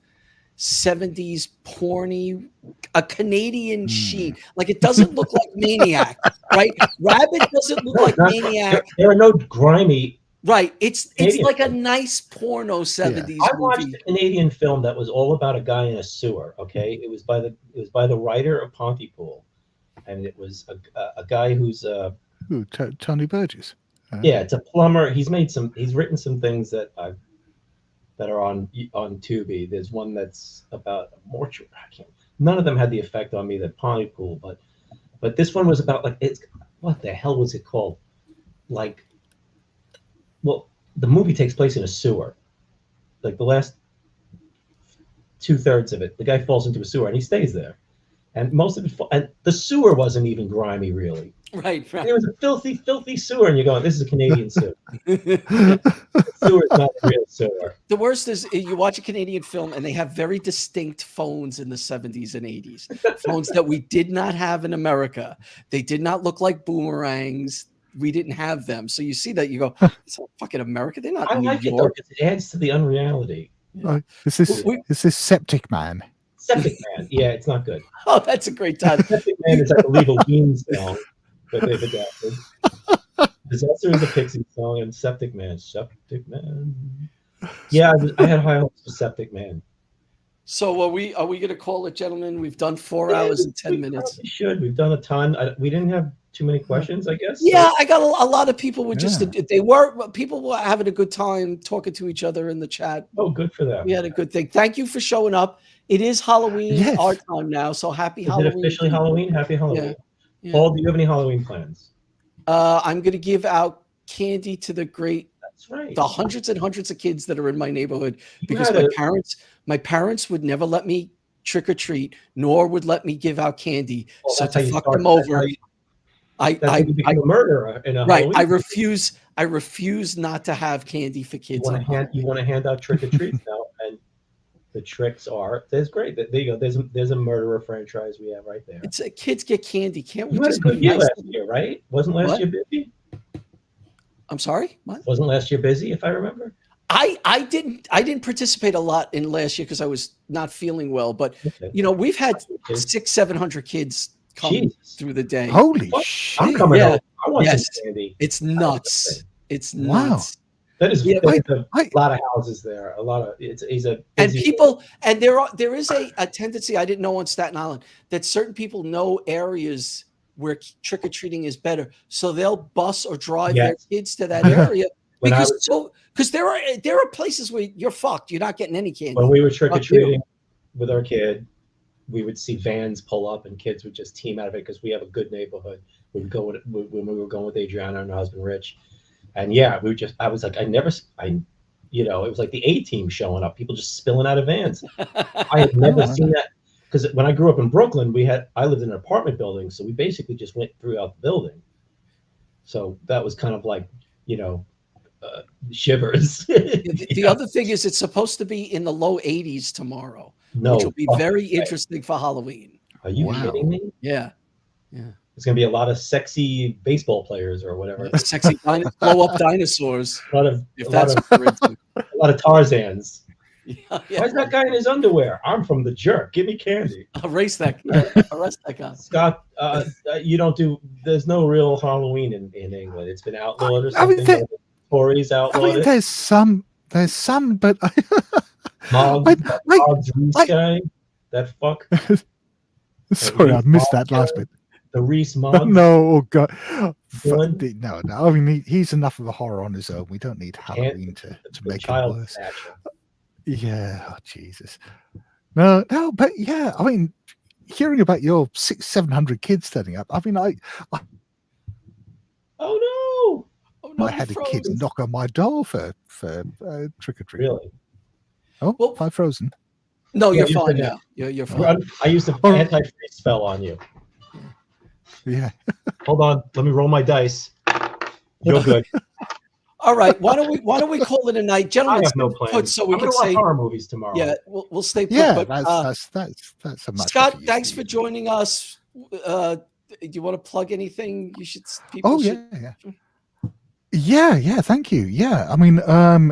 70s porny, a Canadian sheen. Like it doesn't look like Maniac, right? Rabbit doesn't look like Maniac. There are no grimy. Right. It's like a nice porno 70s movie. I watched a Canadian film that was all about a guy in a sewer. Okay, it was by the writer of Pontypool, and it was a guy who's Tony Burgess. Yeah, it's a plumber. He's written some things that are on Tubi. There's one that's about a mortuary. None of them had the effect on me that Pontypool, but this one was about what the hell was it called? Like, well, the movie takes place in a sewer. Like the last 2/3 of it, the guy falls into a sewer and he stays there, and most of it. And the sewer wasn't even grimy, really. Right. It was a filthy sewer, and you're going, "This is a Canadian sewer." The sewer is not a real sewer. The worst is you watch a Canadian film, and they have very distinct phones in the 70s and 80s. Phones that we did not have in America. They did not look like boomerangs. We didn't have them. So you see that, you go, "It's not fucking America. They're not New York." It, though, because it adds to the unreality. Is this Septic Man? Septic Man. Yeah, it's not good. Oh, that's a great title. Septic Man is like a Legal Beans song that they've adapted. Disaster is a Pixie song, and Septic Man. Yeah, I had high hopes for Septic Man. So are we going to call it, gentlemen? We've done 4 hours and 10 minutes. We should. We've done a ton. We didn't have too many questions, I guess. Yeah, I got a lot of people were people were having a good time talking to each other in the chat. Oh, good for them. We had a good thing. Thank you for showing up. It is Halloween our time now, so happy Halloween. Is it officially Halloween? Happy Halloween. Yeah. Paul, do you have any Halloween plans? I'm going to give out candy to the hundreds and hundreds of kids that are in my neighborhood, because my parents would never let me trick or treat, nor would let me give out candy. Well, so to fuck them over, I become a murderer in a Halloween. I refuse not to have candy for kids. You want to hand out trick or treats now, and the tricks are great. There you go. There's a murderer franchise we have right there. It's kids get candy. Can't we? You had a good year last year, right? Wasn't last year busy? I'm sorry. What? Wasn't last year busy, if I remember? I didn't participate a lot in last year because I was not feeling well. But we've had 600-700 kids come through the day. Holy shit! I'm coming out. I want some candy. It's nuts. It's nuts. That is a lot of houses there. A lot of and people, and there is a tendency, I didn't know on Staten Island, that certain people know areas where trick-or-treating is better, so they'll bus or drive their kids to that area because there are places where you're fucked. You're not getting any candy. When we were trick-or-treating with our kid, we would see vans pull up and kids would just team out of it because we have a good neighborhood. We'd go when we were going with Adriana and her husband Rich. And I was like, it was like the A-team showing up, people just spilling out of vans. I had never seen that, because when I grew up in Brooklyn, I lived in an apartment building, so we basically just went throughout the building. So that was kind of like, shivers. The other thing is, it's supposed to be in the low 80s tomorrow, which will be very interesting for Halloween. Are you kidding me? Yeah. There's going to be a lot of sexy baseball players or whatever. Sexy blow up dinosaurs. A lot of a lot of Tarzans. Yeah. Why's that guy in his underwear? I'm from the Jerk. Give me candy. Arrest that guy. Scott, you don't do. There's no real Halloween in England. It's been outlawed or something. I mean, Tories outlawed it. There's some, but Moggs Reese guy, that fuck. Sorry, I missed that last bit. The Reese Moggs. No, oh God. No. I mean, he's enough of a horror on his own. We don't need Halloween to make it worse. Yeah, oh, Jesus. No, but yeah, I mean, hearing about your 600-700 kids turning up, I mean, I had a kid knock on my door for trick or treat. Really? Oh, well, I'm frozen. No, you're fine now. You're fine. I used an anti-freeze spell on you. Yeah. Hold on, let me roll my dice. You're good. All right. Why don't we call it a night, gentlemen? I have no plans. So we can watch horror movies tomorrow. Yeah, we'll stay put. Yeah, but, that's a much. Scott, thanks for joining us. Do you want to plug anything? Yeah. Thank you. Yeah, I mean,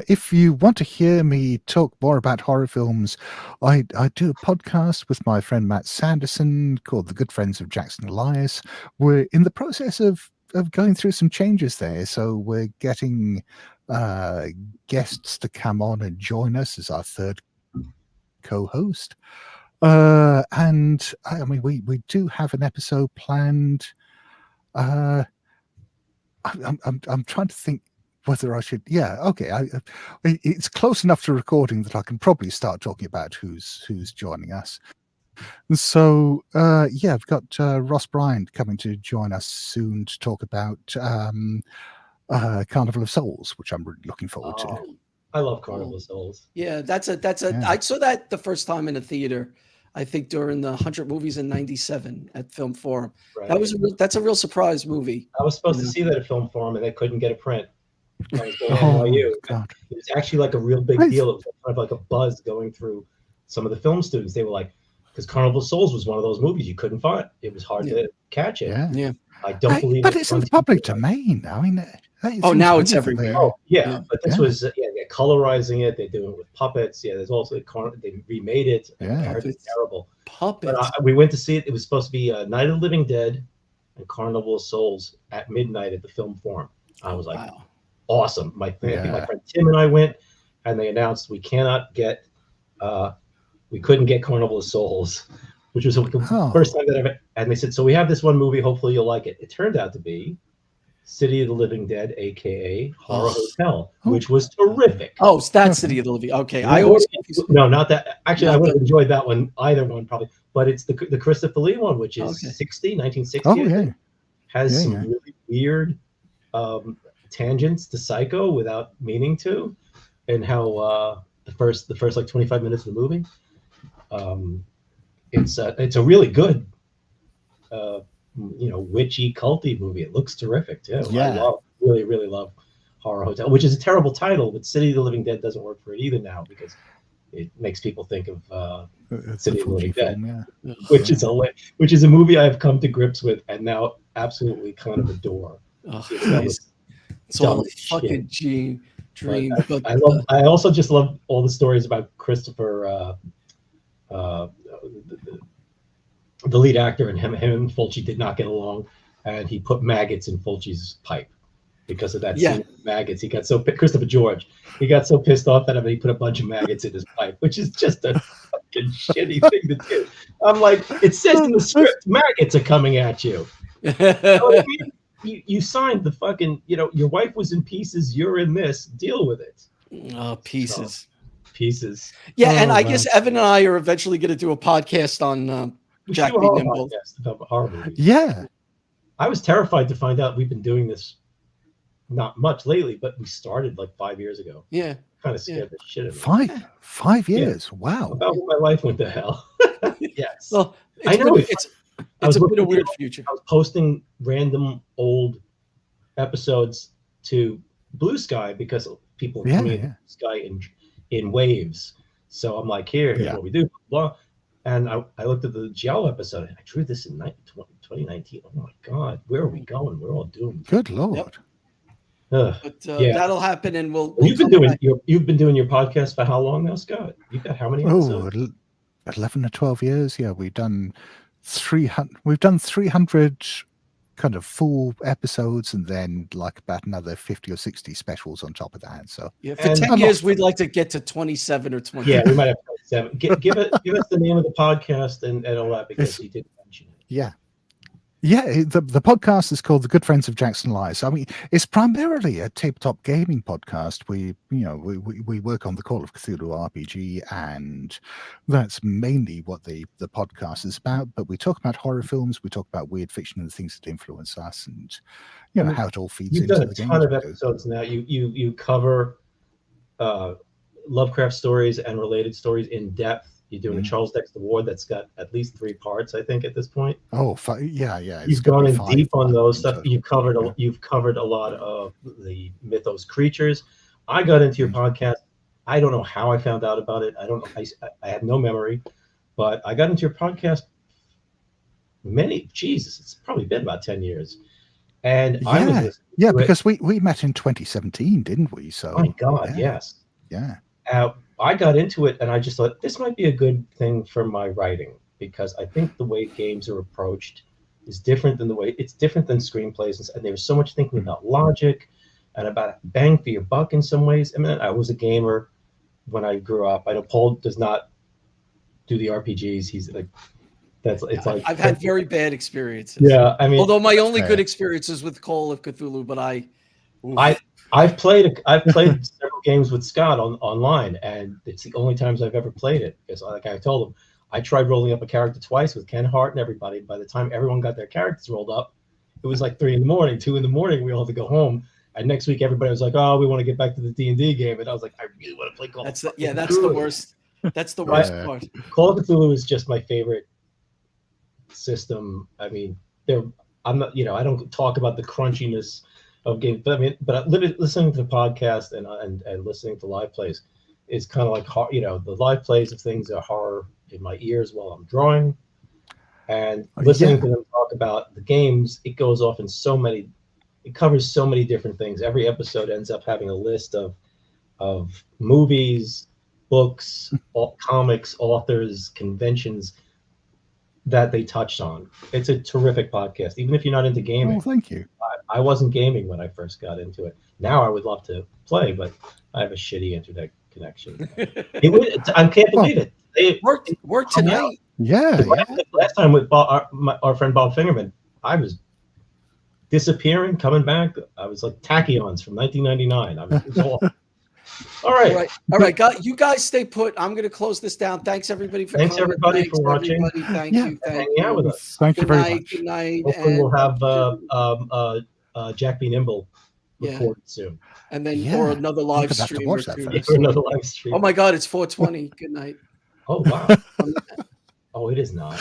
if you want to hear me talk more about horror films, I do a podcast with my friend Matt Sanderson called The Good Friends of Jackson Elias. We're in the process of going through some changes there, so we're getting guests to come on and join us as our third co-host. And I mean, we do have an episode planned. I'm trying to think whether I should. Yeah, okay. It's close enough to recording that I can probably start talking about who's joining us. So yeah, I've got Ross Bryant coming to join us soon to talk about Carnival of Souls, which I'm really looking forward to. I love Carnival of Souls. Yeah, that's a. Yeah. I saw that the first time in a theater. I think during the 100 movies in '97 at Film Forum. Right. That's a real surprise movie. I was supposed to see that at Film Forum, and they couldn't get a print. I was going to NYU. God. It was actually like a real big deal. It was kind of like a buzz going through some of the film students. They were like, because Carnival of Souls was one of those movies you couldn't find. It was hard to catch it. Yeah. I don't believe but it's in the public domain. I mean, now it's everywhere. Oh, yeah. But this was they're colorizing it. They're doing it with puppets. Yeah, there's also they remade it. Yeah, it's terrible. Puppets. But we went to see it. It was supposed to be Night of the Living Dead and Carnival of Souls at midnight at the Film Forum. I was like, wow. Awesome. I think my friend Tim and I went, and they announced we cannot get. We couldn't get Carnival of Souls, which was the first time that ever. And they said, so we have this one movie. Hopefully you'll like it. It turned out to be City of the Living Dead, a.k.a. Horror Hotel, which was terrific. Oh, it's that City of the Living. Okay. I always No, not that. Actually, I would have enjoyed that one, either one probably. But it's the Christopher Lee one, which is 1960. Oh, yeah. Has some really weird tangents to Psycho without meaning to, and how the first like 25 minutes of the movie. It's a really good, witchy, culty movie. It looks terrific too. Yeah, I really love Horror Hotel, which is a terrible title, but City of the Living Dead doesn't work for it either now because it makes people think of City of the Living Dead, which is a movie I've come to grips with and now absolutely kind of adore. It's all a fucking dream. But I also just love all the stories about Christopher. The lead actor and him and Fulci did not get along, and he put maggots in Fulci's pipe because of that scene with maggots. He got so Christopher George. He got so pissed off at him, he put a bunch of maggots in his pipe, which is just a fucking shitty thing to do. I'm like, it says in the script, maggots are coming at you. You know what I mean? You signed the fucking. Your wife was in pieces. You're in this. Deal with it. Oh, pieces. Pieces. Yeah, and I guess Evan and I are eventually going to do a podcast on Jack B. Nimble. Yeah. I was terrified to find out we've been doing this not much lately, but we started like 5 years ago. Yeah. Kind of scared the shit out of me. 5 years. Yeah. Wow. About when my life went to hell. Yes. Well, I know it's been a weird future. I was posting random old episodes to Blue Sky because people are coming in Blue Sky in waves. So I'm like, here's what we do, blah. And I looked at the Giallo episode. And I drew this in 2019. Oh my God, where are we going? We're all doomed. Good Lord. Yep. But that'll happen, and we'll you've been doing your podcast for how long now, Scott? You've got how many episodes? 11 or 12 years. Yeah, we've done 300. We've done 300 kind of full episodes, and then like about another 50 or 60 specials on top of that. So yeah, for 10 years, we'd like to get to 27 or 20. Yeah, we might have 27. Give us the name of the podcast and all that, because you didn't mention it. Yeah. Yeah, the podcast is called The Good Friends of Jackson Lies. I mean, it's primarily a tabletop gaming podcast. We work on the Call of Cthulhu RPG, and that's mainly what the podcast is about. But we talk about horror films, we talk about weird fiction and the things that influence us, and how it all feeds into the game. You've done a ton of episodes now. You cover Lovecraft stories and related stories in depth. You're doing a Charles Dexter Ward that's got at least 3 parts, I think, at this point. Oh, yeah. You've gone in deep on those stuff. You've covered a lot of the mythos creatures. I got into your podcast. I don't know how I found out about it. I don't know. I have no memory, but I got into your podcast. It's probably been about 10 years. And because we met in 2017, didn't we? So my God, yes. Yeah. I got into it, and I just thought this might be a good thing for my writing, because I think the way games are approached is different than screenplays, and there's so much thinking about logic and about bang for your buck in some ways. I mean, I was a gamer when I grew up. I know Paul does not do the RPGs. He's like, I've had very bad experiences. Yeah, I mean, although my only good experiences with Call of Cthulhu, but I've played several games with Scott online, and it's the only times I've ever played it. Because, like I told him, I tried rolling up a character twice with Ken Hart and everybody. By the time everyone got their characters rolled up, it was like 3 a.m, 2 a.m. We all had to go home. And next week, everybody was like, "Oh, we want to get back to the D&D game." And I was like, "I really want to play Call of Cthulhu." That's the worst. That's the worst part. Call of Cthulhu is just my favorite system. I mean, I'm not. I don't talk about the crunchiness of games, but listening to the podcast and listening to live plays is kind of like the live plays of things are horror in my ears while I'm drawing, and listening to them talk about the games, it goes off in it covers so many different things. Every episode ends up having a list of movies, books, comics, authors, conventions that they touched on. It's a terrific podcast, even if you're not into gaming. Oh, thank you. I wasn't gaming when I first got into it. Now I would love to play, but I have a shitty internet connection. I can't believe it. It worked tonight. Yeah. Last time with our friend Bob Fingerman, I was disappearing, coming back. I was like tachyons from 1999. It was awful. All right. You guys stay put. I'm going to close this down. Thanks everybody for Thanks everybody for watching. Thank you. Hanging out with us. Thank you very much. Good night. Hopefully we'll have Jack B. Nimble recorded soon. And then or another live stream. Another live stream. Oh my God, it's 4:20. Good night. Oh wow. Oh, it is not.